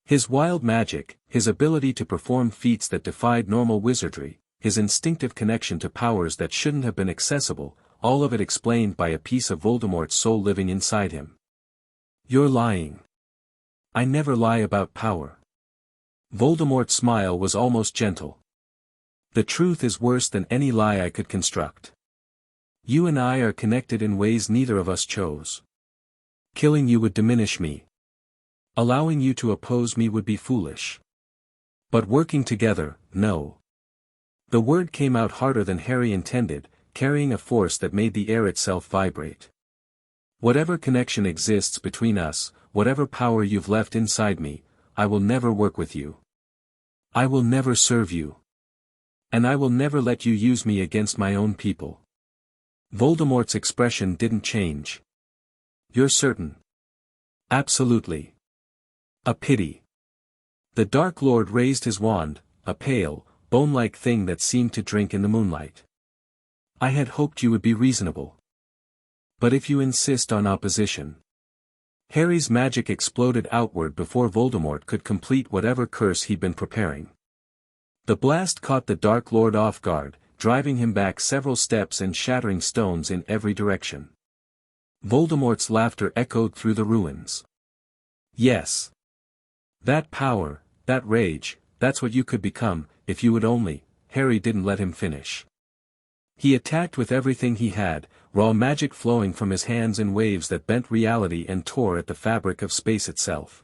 His wild magic, his ability to perform feats that defied normal wizardry, his instinctive connection to powers that shouldn't have been accessible, all of it explained by a piece of Voldemort's soul living inside him. You're lying. I never lie about power. Voldemort's smile was almost gentle. The truth is worse than any lie I could construct. You and I are connected in ways neither of us chose. Killing you would diminish me. Allowing you to oppose me would be foolish. But working together, no. The word came out harder than Harry intended, carrying a force that made the air itself vibrate. Whatever connection exists between us, whatever power you've left inside me, I will never work with you. I will never serve you. And I will never let you use me against my own people. Voldemort's expression didn't change. You're certain? Absolutely. A pity. The Dark Lord raised his wand, a pale, bone-like thing that seemed to drink in the moonlight. I had hoped you would be reasonable. But if you insist on opposition. Harry's magic exploded outward before Voldemort could complete whatever curse he'd been preparing. The blast caught the Dark Lord off guard, driving him back several steps and shattering stones in every direction. Voldemort's laughter echoed through the ruins. Yes. That power, that rage, that's what you could become, if you would only. Harry didn't let him finish. He attacked with everything he had, raw magic flowing from his hands in waves that bent reality and tore at the fabric of space itself.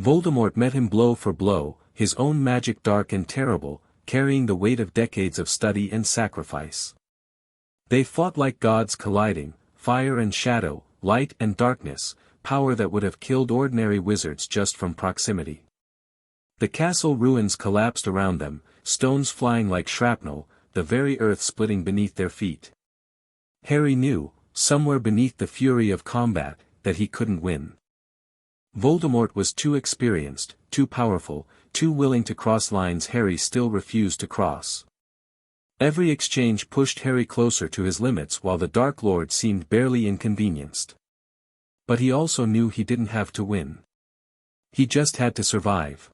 Voldemort met him blow for blow, his own magic dark and terrible, carrying the weight of decades of study and sacrifice. They fought like gods colliding, fire and shadow, light and darkness, power that would have killed ordinary wizards just from proximity. The castle ruins collapsed around them, stones flying like shrapnel, the very earth splitting beneath their feet. Harry knew, somewhere beneath the fury of combat, that he couldn't win. Voldemort was too experienced, too powerful, too willing to cross lines Harry still refused to cross. Every exchange pushed Harry closer to his limits while the Dark Lord seemed barely inconvenienced. But he also knew he didn't have to win. He just had to survive.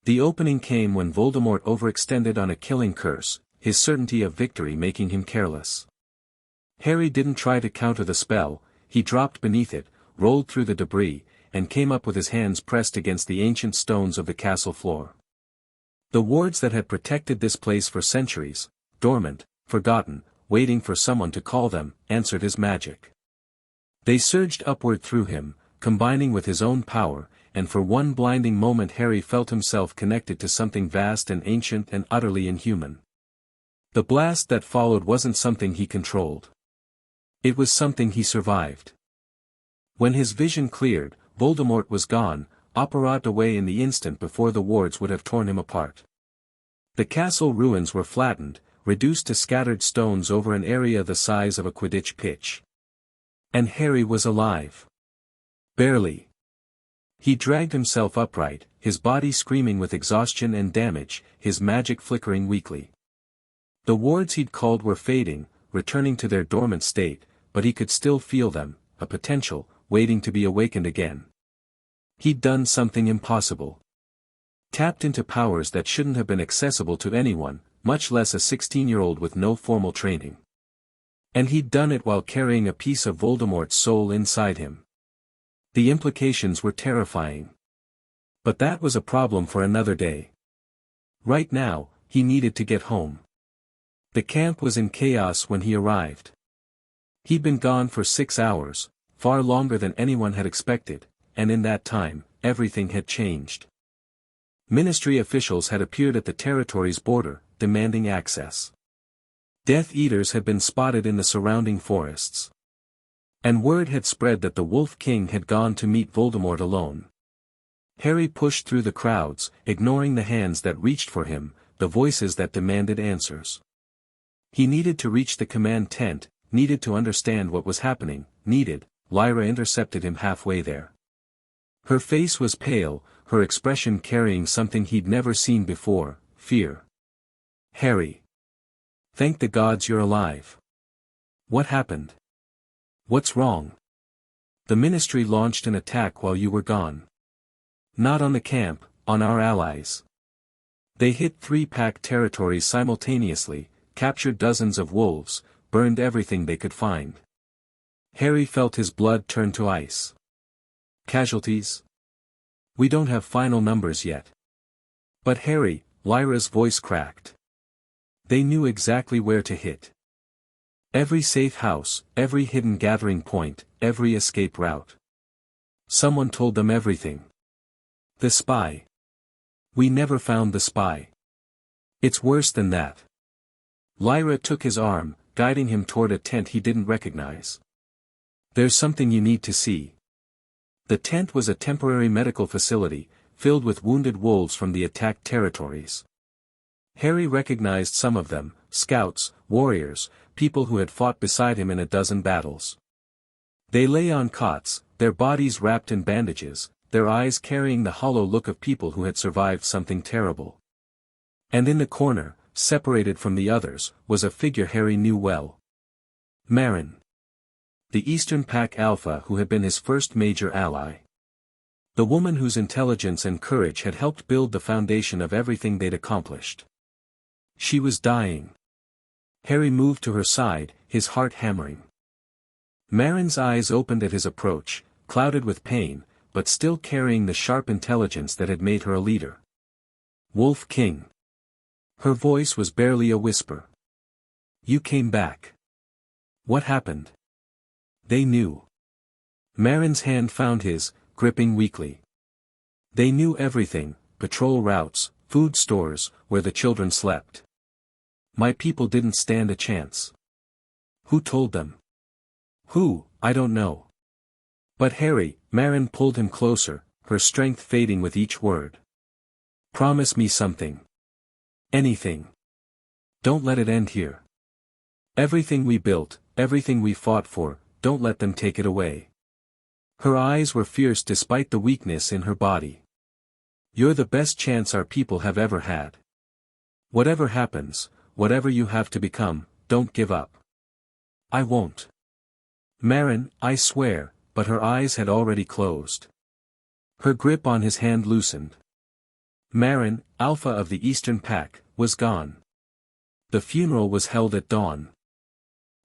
The opening came when Voldemort overextended on a killing curse, his certainty of victory making him careless. Harry didn't try to counter the spell, he dropped beneath it, rolled through the debris, and came up with his hands pressed against the ancient stones of the castle floor. The wards that had protected this place for centuries, dormant, forgotten, waiting for someone to call them, answered his magic. They surged upward through him, combining with his own power, and for one blinding moment Harry felt himself connected to something vast and ancient and utterly inhuman. The blast that followed wasn't something he controlled. It was something he survived. When his vision cleared, Voldemort was gone, apparat away in the instant before the wards would have torn him apart. The castle ruins were flattened, reduced to scattered stones over an area the size of a Quidditch pitch. And Harry was alive. Barely. He dragged himself upright, his body screaming with exhaustion and damage, his magic flickering weakly. The wards he'd called were fading, returning to their dormant state, but he could still feel them, a potential, waiting to be awakened again. He'd done something impossible. Tapped into powers that shouldn't have been accessible to anyone, much less a 16-year-old with no formal training. And he'd done it while carrying a piece of Voldemort's soul inside him. The implications were terrifying. But that was a problem for another day. Right now, he needed to get home. The camp was in chaos when he arrived. He'd been gone for 6 hours, far longer than anyone had expected, and in that time, everything had changed. Ministry officials had appeared at the territory's border, demanding access. Death Eaters had been spotted in the surrounding forests. And word had spread that the Wolf King had gone to meet Voldemort alone. Harry pushed through the crowds, ignoring the hands that reached for him, the voices that demanded answers. He needed to reach the command tent, needed to understand what was happening, Lyra intercepted him halfway there. Her face was pale, her expression carrying something he'd never seen before, fear. Harry. Thank the gods you're alive. What happened? What's wrong? The Ministry launched an attack while you were gone. Not on the camp, on our allies. They hit 3 pack territories simultaneously, captured dozens of wolves, burned everything they could find. Harry felt his blood turn to ice. Casualties? We don't have final numbers yet. But Harry, Lyra's voice cracked. They knew exactly where to hit. Every safe house, every hidden gathering point, every escape route. Someone told them everything. The spy. We never found the spy. It's worse than that. Lyra took his arm, guiding him toward a tent he didn't recognize. There's something you need to see. The tent was a temporary medical facility, filled with wounded wolves from the attacked territories. Harry recognized some of them, scouts, warriors, people who had fought beside him in a dozen battles. They lay on cots, their bodies wrapped in bandages, their eyes carrying the hollow look of people who had survived something terrible. And in the corner, separated from the others, was a figure Harry knew well. Marin. The Eastern Pack Alpha who had been his first major ally. The woman whose intelligence and courage had helped build the foundation of everything they'd accomplished. She was dying. Harry moved to her side, his heart hammering. Marin's eyes opened at his approach, clouded with pain, but still carrying the sharp intelligence that had made her a leader. Wolf King. Her voice was barely a whisper. You came back. What happened? They knew. Marin's hand found his, gripping weakly. They knew everything, patrol routes, food stores, where the children slept. My people didn't stand a chance. Who told them? Who, I don't know. But Harry, Marin pulled him closer, her strength fading with each word. Promise me something. Anything. Don't let it end here. Everything we built, everything we fought for, don't let them take it away. Her eyes were fierce despite the weakness in her body. You're the best chance our people have ever had. Whatever happens, whatever you have to become, don't give up. I won't. Marin, I swear, but her eyes had already closed. Her grip on his hand loosened. Marin, Alpha of the Eastern Pack, was gone. The funeral was held at dawn.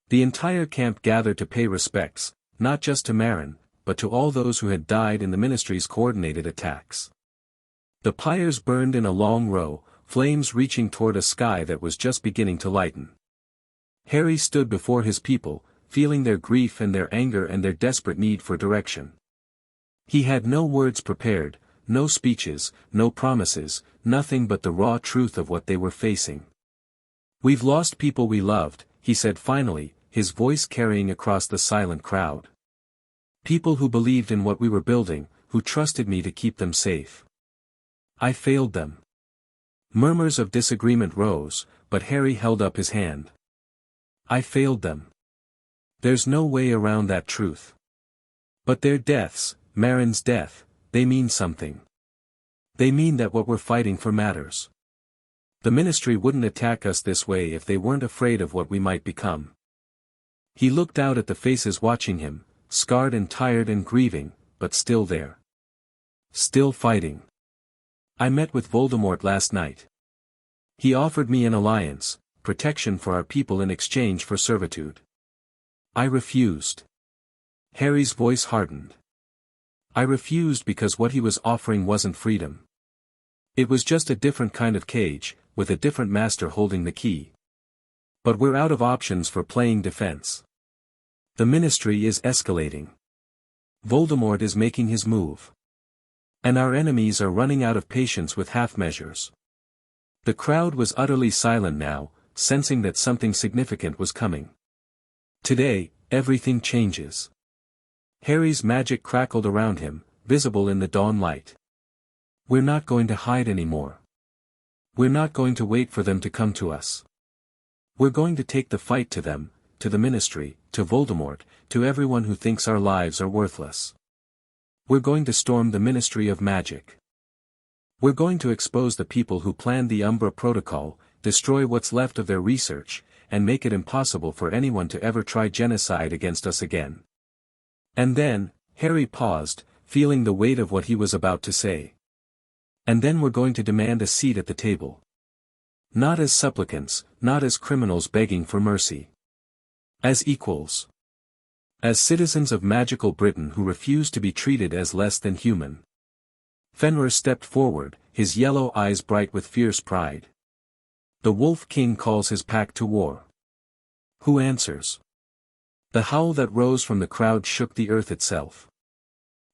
The entire camp gathered to pay respects, not just to Marin, but to all those who had died in the Ministry's coordinated attacks. The pyres burned in a long row, flames reaching toward a sky that was just beginning to lighten. Harry stood before his people, feeling their grief and their anger and their desperate need for direction. He had no words prepared, no speeches, no promises, nothing but the raw truth of what they were facing. "We've lost people we loved," he said finally, his voice carrying across the silent crowd. "People who believed in what we were building, who trusted me to keep them safe. I failed them." Murmurs of disagreement rose, but Harry held up his hand. "I failed them. There's no way around that truth. But their deaths, Marin's death, they mean something. They mean that what we're fighting for matters. The Ministry wouldn't attack us this way if they weren't afraid of what we might become." He looked out at the faces watching him, scarred and tired and grieving, but still there. Still fighting. "I met with Voldemort last night. He offered me an alliance, protection for our people in exchange for servitude. I refused." Harry's voice hardened. "I refused because what he was offering wasn't freedom. It was just a different kind of cage, with a different master holding the key. But we're out of options for playing defense. The Ministry is escalating. Voldemort is making his move. And our enemies are running out of patience with half-measures." The crowd was utterly silent now, sensing that something significant was coming. Today, everything changes. Harry's magic crackled around him, visible in the dawn light. "We're not going to hide anymore. We're not going to wait for them to come to us. We're going to take the fight to them, to the Ministry, to Voldemort, to everyone who thinks our lives are worthless. We're going to storm the Ministry of Magic. We're going to expose the people who planned the Umbra Protocol, destroy what's left of their research, and make it impossible for anyone to ever try genocide against us again." And then, Harry paused, feeling the weight of what he was about to say. "And then we're going to demand a seat at the table. Not as supplicants, not as criminals begging for mercy. As equals. As citizens of magical Britain who refuse to be treated as less than human." Fenrir stepped forward, his yellow eyes bright with fierce pride. "The Wolf King calls his pack to war. Who answers?" The howl that rose from the crowd shook the earth itself.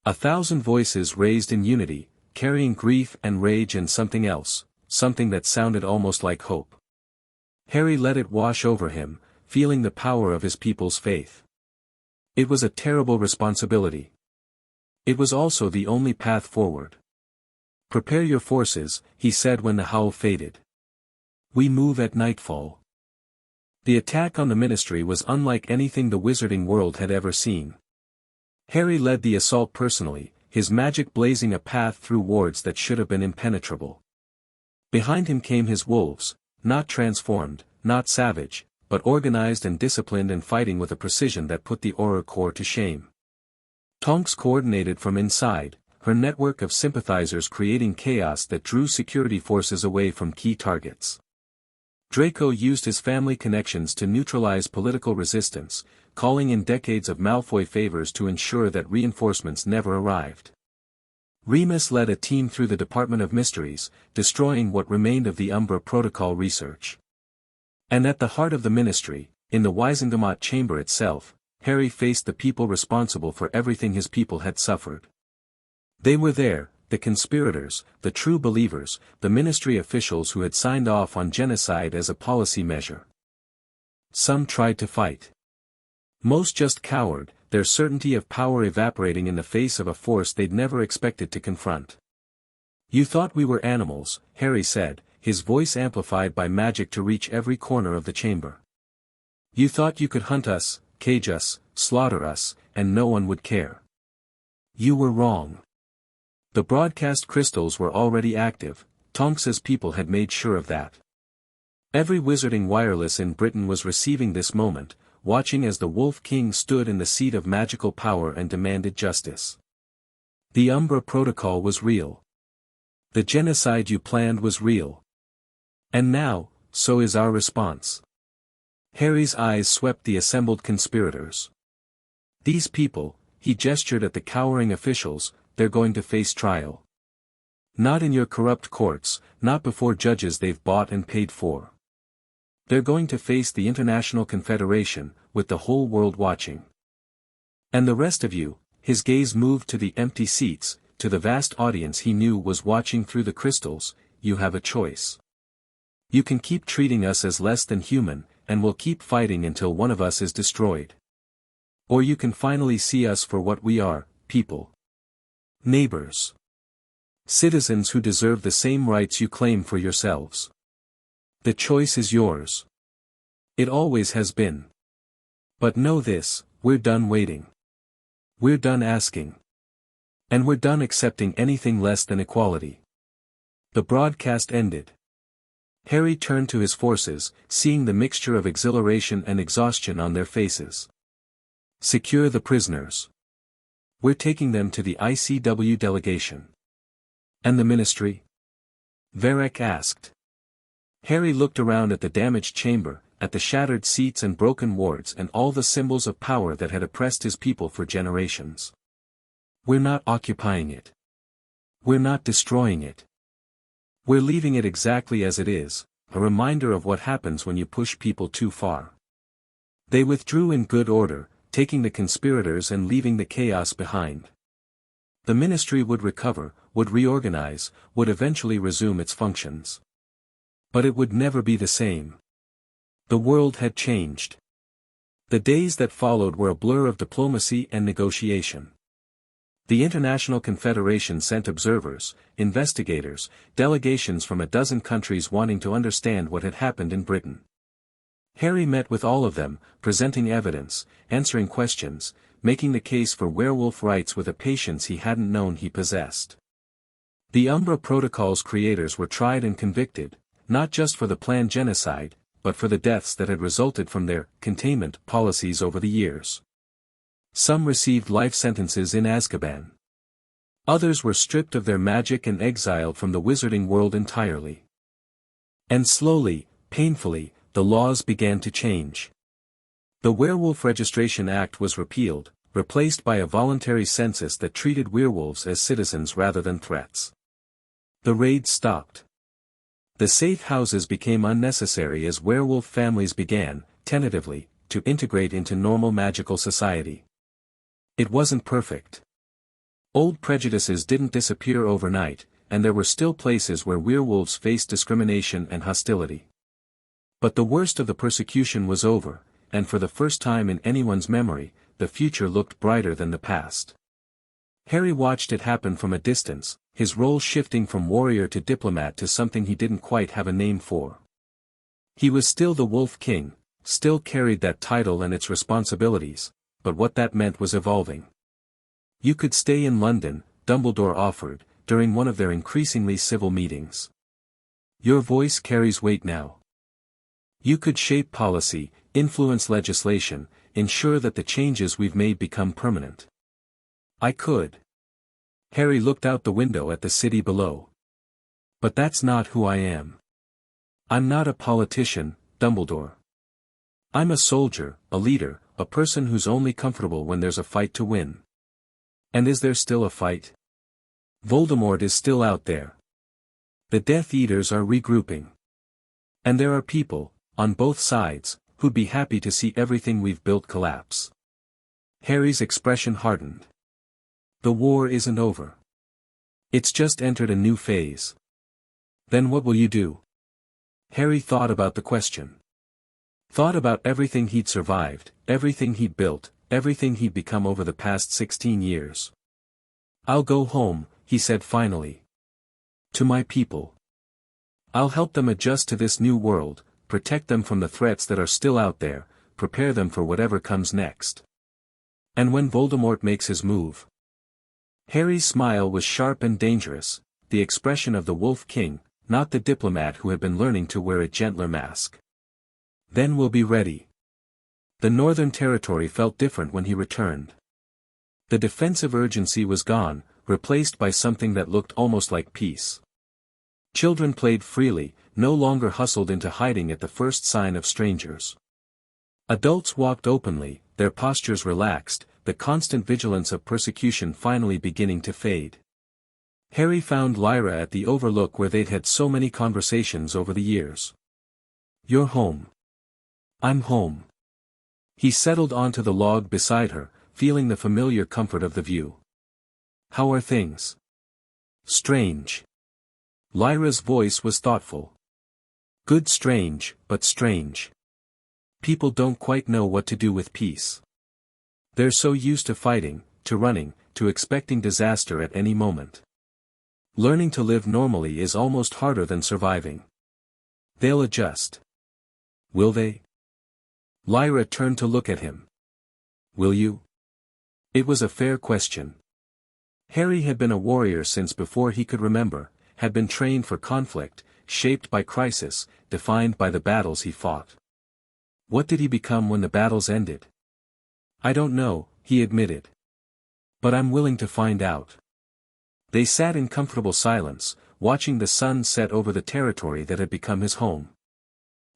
1,000 voices raised in unity, carrying grief and rage and something else, something that sounded almost like hope. Harry let it wash over him, feeling the power of his people's faith. It was a terrible responsibility. It was also the only path forward. "Prepare your forces," he said when the howl faded. "We move at nightfall." The attack on the Ministry was unlike anything the wizarding world had ever seen. Harry led the assault personally, his magic blazing a path through wards that should have been impenetrable. Behind him came his wolves, not transformed, not savage, but organized and disciplined and fighting with a precision that put the Auror Corps to shame. Tonks coordinated from inside, her network of sympathizers creating chaos that drew security forces away from key targets. Draco used his family connections to neutralize political resistance, calling in decades of Malfoy favors to ensure that reinforcements never arrived. Remus led a team through the Department of Mysteries, destroying what remained of the Umbra Protocol research. And at the heart of the Ministry, in the Wizengamot chamber itself, Harry faced the people responsible for everything his people had suffered. They were there, the conspirators, the true believers, the Ministry officials who had signed off on genocide as a policy measure. Some tried to fight. Most just cowered, their certainty of power evaporating in the face of a force they'd never expected to confront. "You thought we were animals," Harry said, his voice amplified by magic to reach every corner of the chamber. "You thought you could hunt us, cage us, slaughter us, and no one would care. You were wrong." The broadcast crystals were already active, Tonks's people had made sure of that. Every wizarding wireless in Britain was receiving this moment, watching as the Wolf King stood in the seat of magical power and demanded justice. The Umbra Protocol was real. The genocide you planned was real. And now, so is our response. Harry's eyes swept the assembled conspirators. These people, he gestured at the cowering officials, they're going to face trial. Not in your corrupt courts, not before judges they've bought and paid for. They're going to face the International Confederation, with the whole world watching. And the rest of you, His gaze moved to the empty seats, to the vast audience he knew was watching through the crystals. You have a choice. You can keep treating us as less than human, and we'll keep fighting until one of us is destroyed. Or you can finally see us for what we are, people. Neighbors. Citizens who deserve the same rights you claim for yourselves. The choice is yours. It always has been. But know this, we're done waiting. We're done asking. And we're done accepting anything less than equality. The broadcast ended. Harry turned to his forces, seeing the mixture of exhilaration and exhaustion on their faces. Secure the prisoners. We're taking them to the ICW delegation. And the ministry? Varric asked. Harry looked around at the damaged chamber, at the shattered seats and broken wards and all the symbols of power that had oppressed his people for generations. We're not occupying it. We're not destroying it. We're leaving it exactly as it is, a reminder of what happens when you push people too far. They withdrew in good order, taking the conspirators and leaving the chaos behind. The ministry would recover, would reorganize, would eventually resume its functions. But it would never be the same. The world had changed. The days that followed were a blur of diplomacy and negotiation. The International Confederation sent observers, investigators, delegations from a dozen countries wanting to understand what had happened in Britain. Harry met with all of them, presenting evidence, answering questions, making the case for werewolf rights with a patience he hadn't known he possessed. The Umbra Protocol's creators were tried and convicted, not just for the planned genocide, but for the deaths that had resulted from their containment policies over the years. Some received life sentences in Azkaban. Others were stripped of their magic and exiled from the wizarding world entirely. And slowly, painfully, the laws began to change. The Werewolf Registration Act was repealed, replaced by a voluntary census that treated werewolves as citizens rather than threats. The raids stopped. The safe houses became unnecessary as werewolf families began, tentatively, to integrate into normal magical society. It wasn't perfect. Old prejudices didn't disappear overnight, and there were still places where werewolves faced discrimination and hostility. But the worst of the persecution was over, and for the first time in anyone's memory, the future looked brighter than the past. Harry watched it happen from a distance, his role shifting from warrior to diplomat to something he didn't quite have a name for. He was still the Wolf King, still carried that title and its responsibilities, but what that meant was evolving. You could stay in London, Dumbledore offered, during one of their increasingly civil meetings. Your voice carries weight now. You could shape policy, influence legislation, ensure that the changes we've made become permanent. I could. Harry looked out the window at the city below. But that's not who I am. I'm not a politician, Dumbledore. I'm a soldier, a leader, a person who's only comfortable when there's a fight to win. And is there still a fight? Voldemort is still out there. The Death Eaters are regrouping. And there are people, on both sides, who'd be happy to see everything we've built collapse. Harry's expression hardened. The war isn't over. It's just entered a new phase. Then what will you do? Harry thought about the question. Thought about everything he'd survived, everything he'd built, everything he'd become over the past 16 years. I'll go home, he said finally. To my people. I'll help them adjust to this new world, protect them from the threats that are still out there, prepare them for whatever comes next. And when Voldemort makes his move. Harry's smile was sharp and dangerous, the expression of the Wolf King, not the diplomat who had been learning to wear a gentler mask. Then we'll be ready. The Northern Territory felt different when he returned. The defensive urgency was gone, replaced by something that looked almost like peace. Children played freely, no longer hustled into hiding at the first sign of strangers. Adults walked openly, their postures relaxed, the constant vigilance of persecution finally beginning to fade. Harry found Lyra at the Overlook where they'd had so many conversations over the years. You're home. I'm home. He settled onto the log beside her, feeling the familiar comfort of the view. "How are things?" "Strange." Lyra's voice was thoughtful. "Good strange, but strange. People don't quite know what to do with peace. They're so used to fighting, to running, to expecting disaster at any moment. Learning to live normally is almost harder than surviving. They'll adjust." "Will they?" Lyra turned to look at him. "Will you?" It was a fair question. Harry had been a warrior since before he could remember, had been trained for conflict, shaped by crisis, defined by the battles he fought. What did he become when the battles ended? "I don't know," he admitted. "But I'm willing to find out." They sat in comfortable silence, watching the sun set over the territory that had become his home.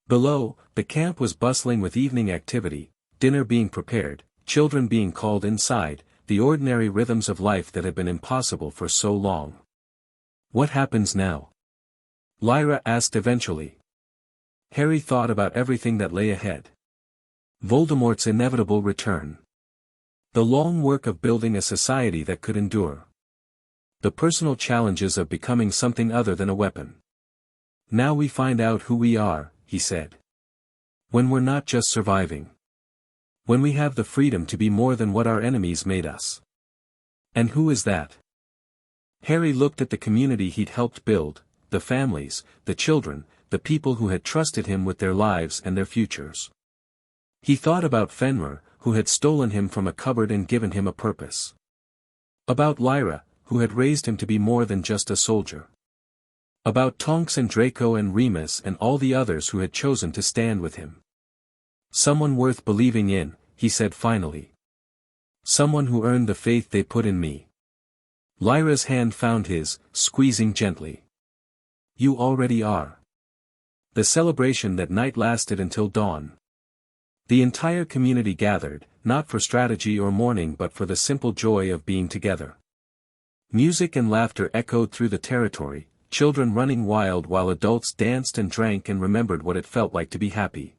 Below, the camp was bustling with evening activity, dinner being prepared, children being called inside, the ordinary rhythms of life that had been impossible for so long. "What happens now?" Lyra asked eventually. Harry thought about everything that lay ahead. Voldemort's inevitable return. The long work of building a society that could endure. The personal challenges of becoming something other than a weapon. "Now we find out who we are," he said. "When we're not just surviving. When we have the freedom to be more than what our enemies made us." "And who is that?" Harry looked at the community he'd helped build, the families, the children, the people who had trusted him with their lives and their futures. He thought about Fenrir, who had stolen him from a cupboard and given him a purpose. About Lyra, who had raised him to be more than just a soldier. About Tonks and Draco and Remus and all the others who had chosen to stand with him. "Someone worth believing in," he said finally. "Someone who earned the faith they put in me." Lyra's hand found his, squeezing gently. "You already are." The celebration that night lasted until dawn. The entire community gathered, not for strategy or mourning but for the simple joy of being together. Music and laughter echoed through the territory, children running wild while adults danced and drank and remembered what it felt like to be happy.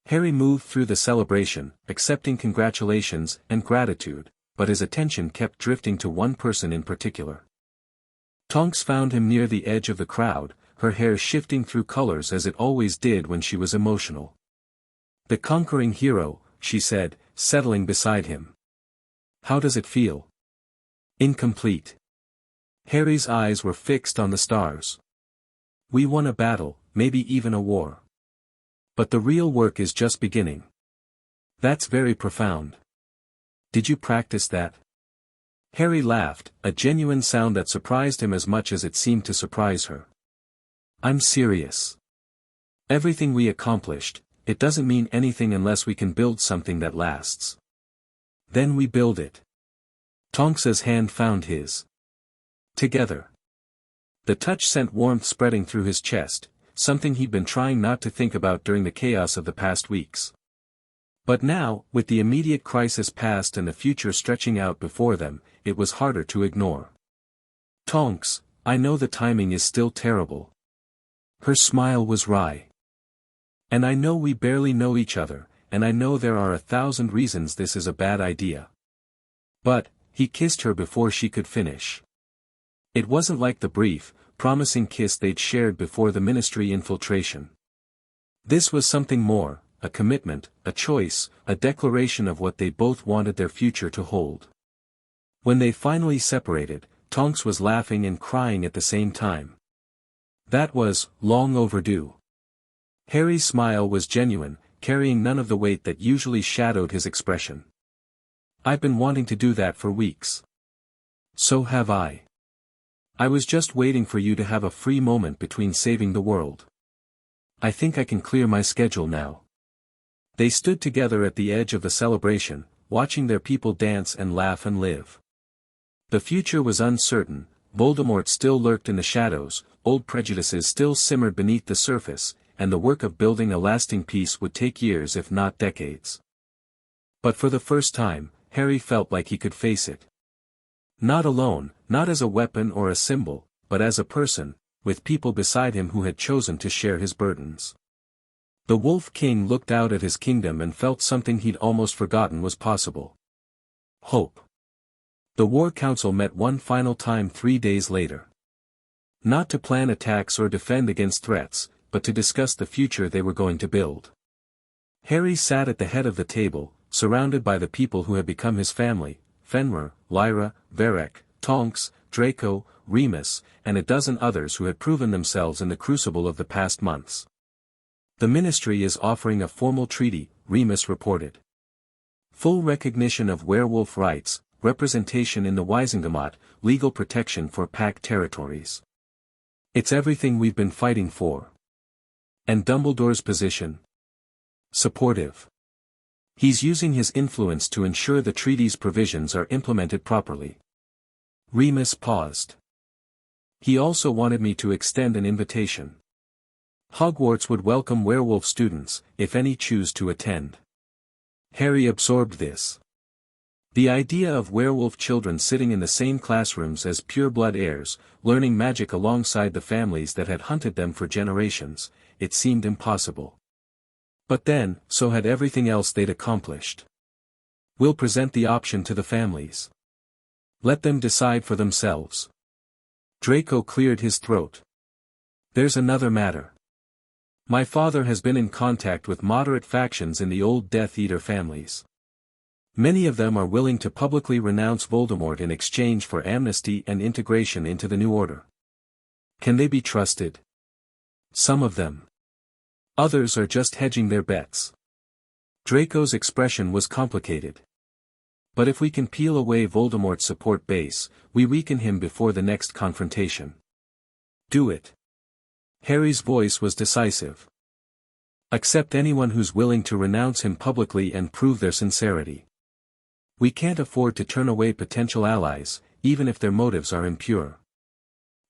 Harry moved through the celebration, accepting congratulations and gratitude, but his attention kept drifting to one person in particular. Tonks found him near the edge of the crowd, her hair shifting through colors as it always did when she was emotional. "The conquering hero," she said, settling beside him. "How does it feel?" "Incomplete." Harry's eyes were fixed on the stars. "We won a battle, maybe even a war. But the real work is just beginning." "That's very profound. Did you practice that?" Harry laughed, a genuine sound that surprised him as much as it seemed to surprise her. "I'm serious. Everything we accomplished, it doesn't mean anything unless we can build something that lasts. Then we build it." Tonks's hand found his. "Together." The touch sent warmth spreading through his chest, something he'd been trying not to think about during the chaos of the past weeks. But now, with the immediate crisis past and the future stretching out before them, it was harder to ignore. "Tonks, I know the timing is still terrible." Her smile was wry. "And I know we barely know each other, and I know there are 1,000 reasons this is a bad idea. But," he kissed her before she could finish. It wasn't like the brief, promising kiss they'd shared before the ministry infiltration. This was something more, a commitment, a choice, a declaration of what they both wanted their future to hold. When they finally separated, Tonks was laughing and crying at the same time. That was long overdue. Harry's smile was genuine, carrying none of the weight that usually shadowed his expression. "I've been wanting to do that for weeks." "So have I. I was just waiting for you to have a free moment between saving the world. I think I can clear my schedule now." They stood together at the edge of the celebration, watching their people dance and laugh and live. The future was uncertain, Voldemort still lurked in the shadows, old prejudices still simmered beneath the surface, and the work of building a lasting peace would take years if not decades. But for the first time, Harry felt like he could face it. Not alone, not as a weapon or a symbol, but as a person, with people beside him who had chosen to share his burdens. The Wolf King looked out at his kingdom and felt something he'd almost forgotten was possible. Hope. The War Council met one final time 3 days later. Not to plan attacks or defend against threats, but to discuss the future they were going to build. Harry sat at the head of the table, surrounded by the people who had become his family: Fenrir, Lyra, Varek, Tonks, Draco, Remus, and a dozen others who had proven themselves in the crucible of the past months. The Ministry is offering a formal treaty, Remus reported. Full recognition of werewolf rights, representation in the Wisengamot, legal protection for pack territories. It's everything we've been fighting for. And Dumbledore's position? Supportive. He's using his influence to ensure the treaty's provisions are implemented properly. Remus paused. He also wanted me to extend an invitation. Hogwarts would welcome werewolf students, if any choose to attend. Harry absorbed this. The idea of werewolf children sitting in the same classrooms as pure-blood heirs, learning magic alongside the families that had hunted them for generations, it seemed impossible. But then, so had everything else they'd accomplished. We'll present the option to the families. Let them decide for themselves. Draco cleared his throat. There's another matter. My father has been in contact with moderate factions in the old Death Eater families. Many of them are willing to publicly renounce Voldemort in exchange for amnesty and integration into the new order. Can they be trusted? Some of them. Others are just hedging their bets. Draco's expression was complicated. But if we can peel away Voldemort's support base, we weaken him before the next confrontation. Do it. Harry's voice was decisive. Accept anyone who's willing to renounce him publicly and prove their sincerity. We can't afford to turn away potential allies, even if their motives are impure.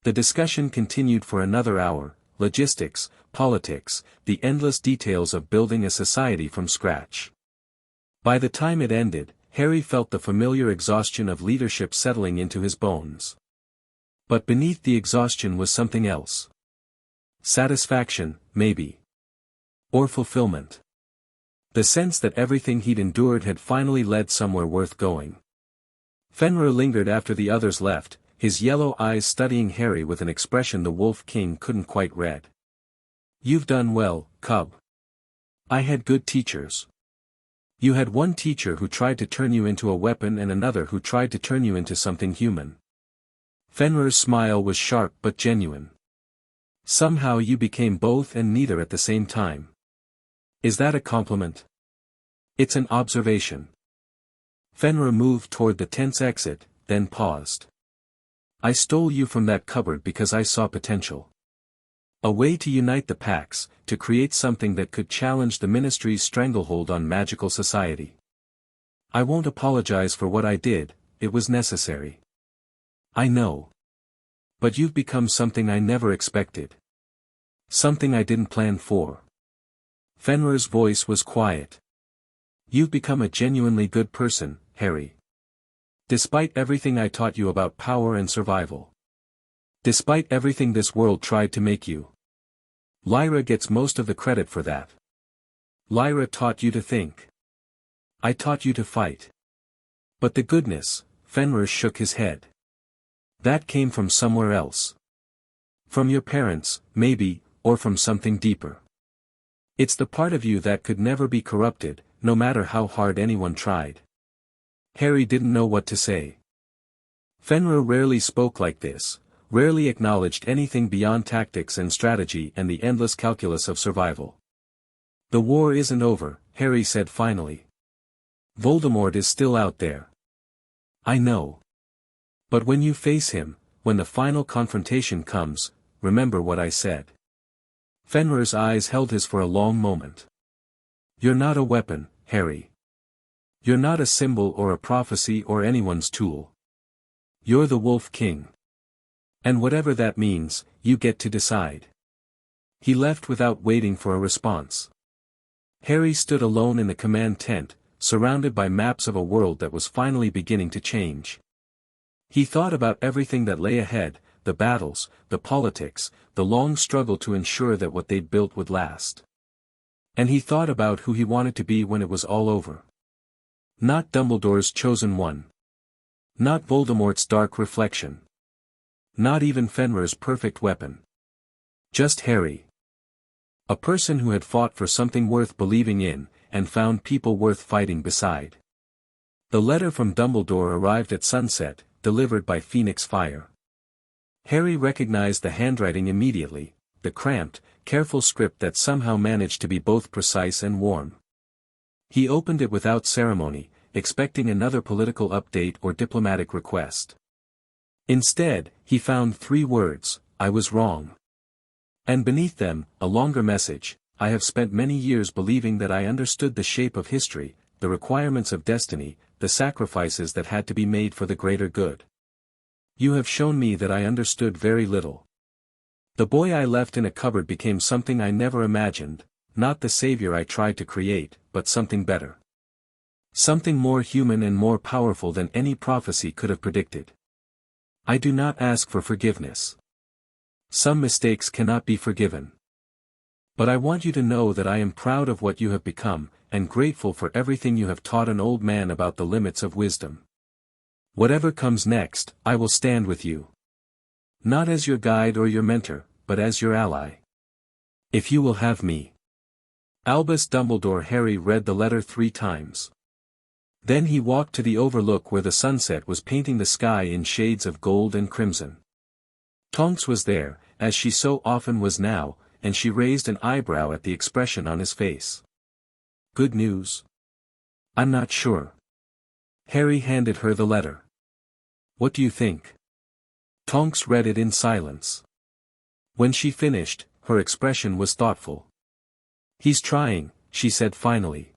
The discussion continued for another hour: logistics, politics, the endless details of building a society from scratch. By the time it ended, Harry felt the familiar exhaustion of leadership settling into his bones. But beneath the exhaustion was something else. Satisfaction, maybe. Or fulfillment. The sense that everything he'd endured had finally led somewhere worth going. Fenrir lingered after the others left, his yellow eyes studying Harry with an expression the Wolf King couldn't quite read. You've done well, cub. I had good teachers. You had one teacher who tried to turn you into a weapon and another who tried to turn you into something human. Fenrir's smile was sharp but genuine. Somehow you became both and neither at the same time. Is that a compliment? It's an observation. Fenrir moved toward the tense exit, then paused. I stole you from that cupboard because I saw potential. A way to unite the packs, to create something that could challenge the Ministry's stranglehold on magical society. I won't apologize for what I did, it was necessary. I know. But you've become something I never expected. Something I didn't plan for. Fenrir's voice was quiet. You've become a genuinely good person, Harry. Despite everything I taught you about power and survival. Despite everything this world tried to make you. Lyra gets most of the credit for that. Lyra taught you to think. I taught you to fight. But the goodness, Fenrir shook his head. That came from somewhere else. From your parents, maybe, or from something deeper. It's the part of you that could never be corrupted, no matter how hard anyone tried. Harry didn't know what to say. Fenrir rarely spoke like this, rarely acknowledged anything beyond tactics and strategy and the endless calculus of survival. The war isn't over, Harry said finally. Voldemort is still out there. I know. But when you face him, when the final confrontation comes, remember what I said. Fenrir's eyes held his for a long moment. You're not a weapon, Harry. You're not a symbol or a prophecy or anyone's tool. You're the Wolf King. And whatever that means, you get to decide. He left without waiting for a response. Harry stood alone in the command tent, surrounded by maps of a world that was finally beginning to change. He thought about everything that lay ahead, the battles, the politics, the long struggle to ensure that what they'd built would last. And he thought about who he wanted to be when it was all over. Not Dumbledore's chosen one. Not Voldemort's dark reflection. Not even Fenrir's perfect weapon. Just Harry. A person who had fought for something worth believing in, and found people worth fighting beside. The letter from Dumbledore arrived at sunset, delivered by Phoenix Fire. Harry recognized the handwriting immediately, the cramped, careful script that somehow managed to be both precise and warm. He opened it without ceremony, expecting another political update or diplomatic request. Instead, he found 3 words, "I was wrong." And beneath them, a longer message, "I have spent many years believing that I understood the shape of history, the requirements of destiny, the sacrifices that had to be made for the greater good. You have shown me that I understood very little. The boy I left in a cupboard became something I never imagined, not the savior I tried to create, but something better. Something more human and more powerful than any prophecy could have predicted. I do not ask for forgiveness. Some mistakes cannot be forgiven. But I want you to know that I am proud of what you have become, and grateful for everything you have taught an old man about the limits of wisdom. Whatever comes next, I will stand with you. Not as your guide or your mentor, but as your ally. If you will have me." Albus Dumbledore. Harry read the letter 3 times. Then he walked to the overlook where the sunset was painting the sky in shades of gold and crimson. Tonks was there, as she so often was now, and she raised an eyebrow at the expression on his face. "Good news?" "I'm not sure." Harry handed her the letter. "What do you think?" Tonks read it in silence. When she finished, her expression was thoughtful. "He's trying," she said finally.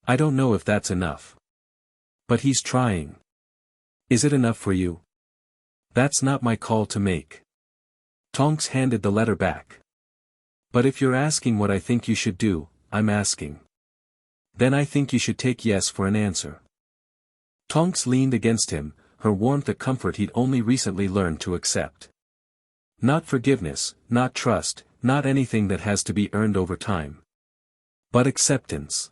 "I don't know if that's enough. But he's trying. Is it enough for you?" "That's not my call to make." Tonks handed the letter back. "But if you're asking what I think you should do, I'm asking. Then I think you should take yes for an answer." Tonks leaned against him, her warmth a comfort he'd only recently learned to accept. Not forgiveness, not trust, not anything that has to be earned over time. But acceptance.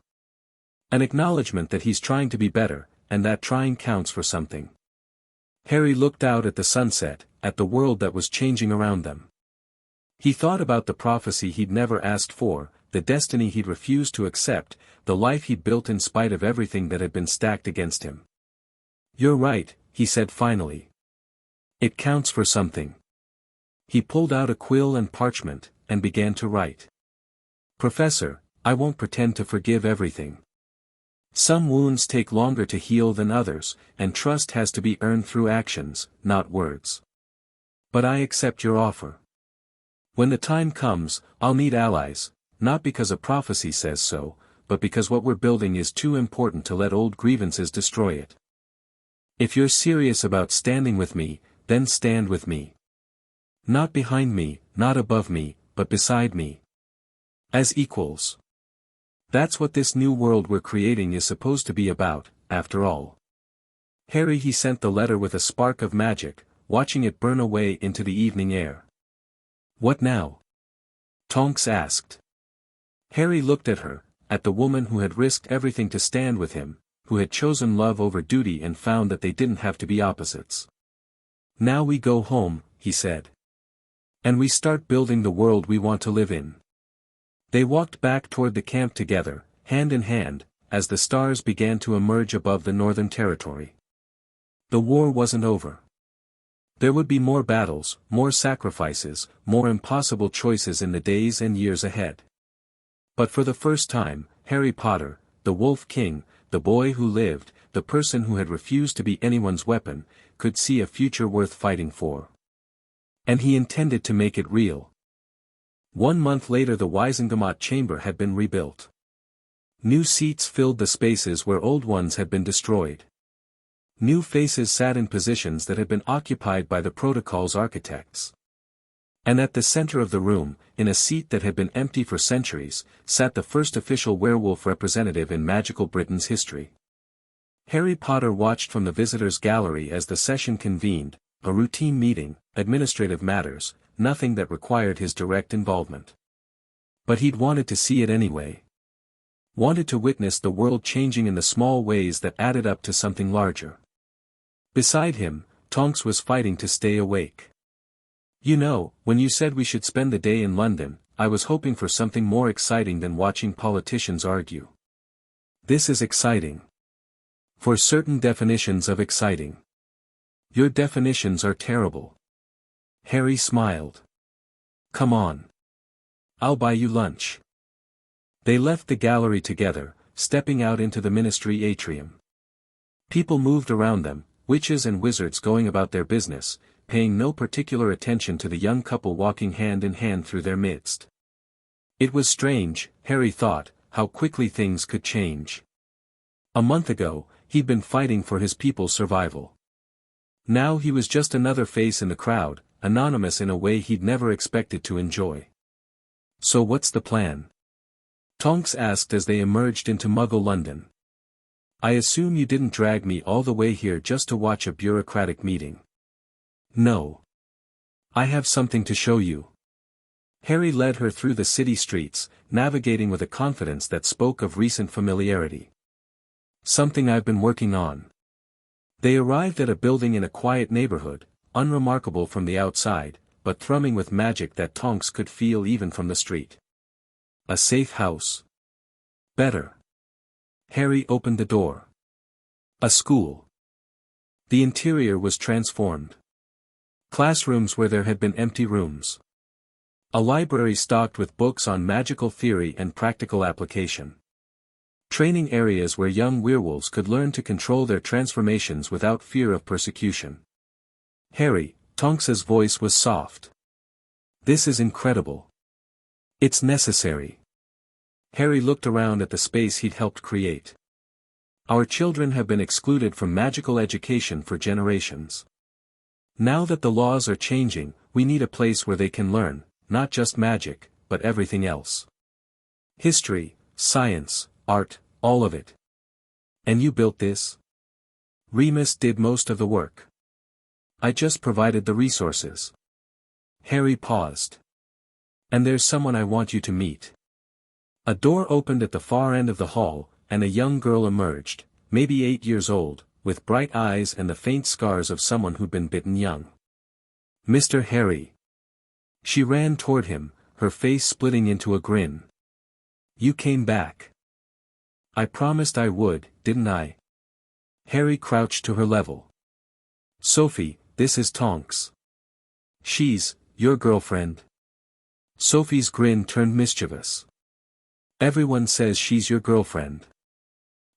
An acknowledgement that he's trying to be better, and that trying counts for something. Harry looked out at the sunset, at the world that was changing around them. He thought about the prophecy he'd never asked for, the destiny he'd refused to accept, the life he'd built in spite of everything that had been stacked against him. "You're right," he said finally. "It counts for something." He pulled out a quill and parchment, and began to write. "Professor, I won't pretend to forgive everything. Some wounds take longer to heal than others, and trust has to be earned through actions, not words. But I accept your offer. When the time comes, I'll need allies, not because a prophecy says so, but because what we're building is too important to let old grievances destroy it. If you're serious about standing with me, then stand with me. Not behind me, not above me, but beside me. As equals. That's what this new world we're creating is supposed to be about, after all." Harry he sent the letter with a spark of magic, watching it burn away into the evening air. "What now?" Tonks asked. Harry looked at her, at the woman who had risked everything to stand with him, who had chosen love over duty and found that they didn't have to be opposites. "Now we go home," he said. "And we start building the world we want to live in." They walked back toward the camp together, hand in hand, as the stars began to emerge above the Northern Territory. The war wasn't over. There would be more battles, more sacrifices, more impossible choices in the days and years ahead. But for the first time, Harry Potter, the Wolf King, the boy who lived, the person who had refused to be anyone's weapon, could see a future worth fighting for. And he intended to make it real. 1 month later the Wizengamot chamber had been rebuilt. New seats filled the spaces where old ones had been destroyed. New faces sat in positions that had been occupied by the protocol's architects. And at the center of the room, in a seat that had been empty for centuries, sat the first official werewolf representative in magical Britain's history. Harry Potter watched from the visitors' gallery as the session convened, a routine meeting, administrative matters, nothing that required his direct involvement. But he'd wanted to see it anyway. Wanted to witness the world changing in the small ways that added up to something larger. Beside him, Tonks was fighting to stay awake. You know, when you said we should spend the day in London, I was hoping for something more exciting than watching politicians argue. This is exciting. For certain definitions of exciting. Your definitions are terrible. Harry smiled. Come on. I'll buy you lunch. They left the gallery together, stepping out into the ministry atrium. People moved around them, witches and wizards going about their business, paying no particular attention to the young couple walking hand in hand through their midst. It was strange, Harry thought, how quickly things could change. A month ago, he'd been fighting for his people's survival. Now he was just another face in the crowd, anonymous in a way he'd never expected to enjoy. So what's the plan? Tonks asked as they emerged into Muggle London. I assume you didn't drag me all the way here just to watch a bureaucratic meeting. No. I have something to show you. Harry led her through the city streets, navigating with a confidence that spoke of recent familiarity. Something I've been working on. They arrived at a building in a quiet neighborhood, unremarkable from the outside, but thrumming with magic that Tonks could feel even from the street. A safe house. Better. Harry opened the door. A school. The interior was transformed. Classrooms where there had been empty rooms. A library stocked with books on magical theory and practical application. Training areas where young werewolves could learn to control their transformations without fear of persecution. Harry, Tonks's voice was soft. This is incredible. It's necessary. Harry looked around at the space he'd helped create. Our children have been excluded from magical education for generations. Now that the laws are changing, we need a place where they can learn, not just magic, but everything else. History, science, art, all of it. And you built this? Remus did most of the work. I just provided the resources. Harry paused. And there's someone I want you to meet. A door opened at the far end of the hall, and a young girl emerged, maybe 8 years old, with bright eyes and the faint scars of someone who'd been bitten young. Mr. Harry. She ran toward him, her face splitting into a grin. You came back. I promised I would, didn't I? Harry crouched to her level. Sophie, this is Tonks. She's your girlfriend. Sophie's grin turned mischievous. Everyone says she's your girlfriend.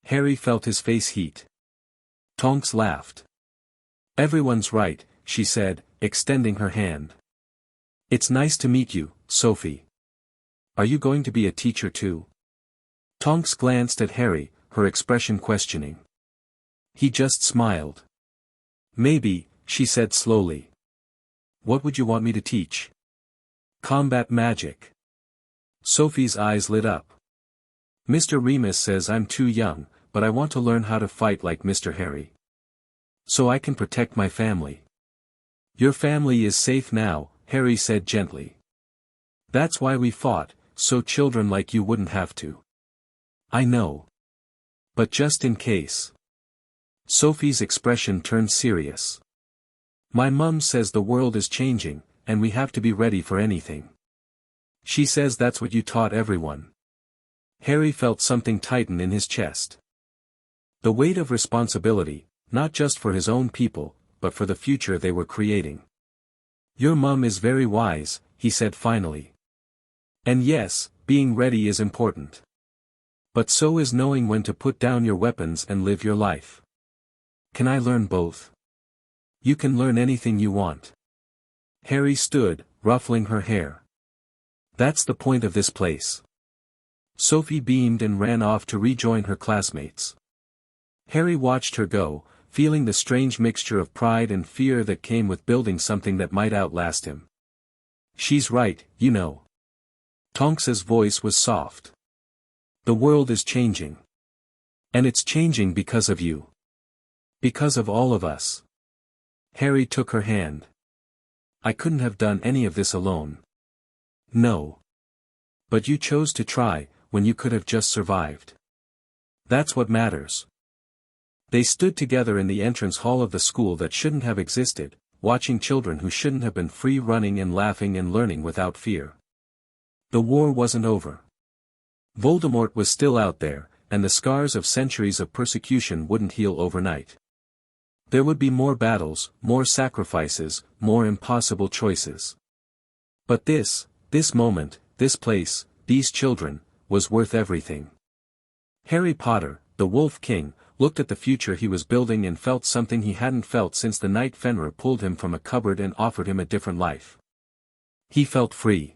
Harry felt his face heat. Tonks laughed. Everyone's right, she said, extending her hand. It's nice to meet you, Sophie. Are you going to be a teacher too? Tonks glanced at Harry, her expression questioning. He just smiled. Maybe, she said slowly. What would you want me to teach? Combat magic. Sophie's eyes lit up. Mr. Remus says I'm too young, but I want to learn how to fight like Mr. Harry. So I can protect my family. Your family is safe now, Harry said gently. That's why we fought, so children like you wouldn't have to. I know. But just in case. Sophie's expression turned serious. My mum says the world is changing, and we have to be ready for anything. She says that's what you taught everyone. Harry felt something tighten in his chest. The weight of responsibility, not just for his own people, but for the future they were creating. Your mum is very wise, he said finally. And yes, being ready is important. But so is knowing when to put down your weapons and live your life. Can I learn both? You can learn anything you want. Harry stood, ruffling her hair. That's the point of this place. Sophie beamed and ran off to rejoin her classmates. Harry watched her go, feeling the strange mixture of pride and fear that came with building something that might outlast him. She's right, you know. Tonks's voice was soft. The world is changing. And it's changing because of you. Because of all of us. Harry took her hand. I couldn't have done any of this alone. No. But you chose to try, when you could have just survived. That's what matters. They stood together in the entrance hall of the school that shouldn't have existed, watching children who shouldn't have been free running and laughing and learning without fear. The war wasn't over. Voldemort was still out there, and the scars of centuries of persecution wouldn't heal overnight. There would be more battles, more sacrifices, more impossible choices. But this moment, this place, these children, was worth everything. Harry Potter, the Wolf King, looked at the future he was building and felt something he hadn't felt since the night Fenrir pulled him from a cupboard and offered him a different life. He felt free.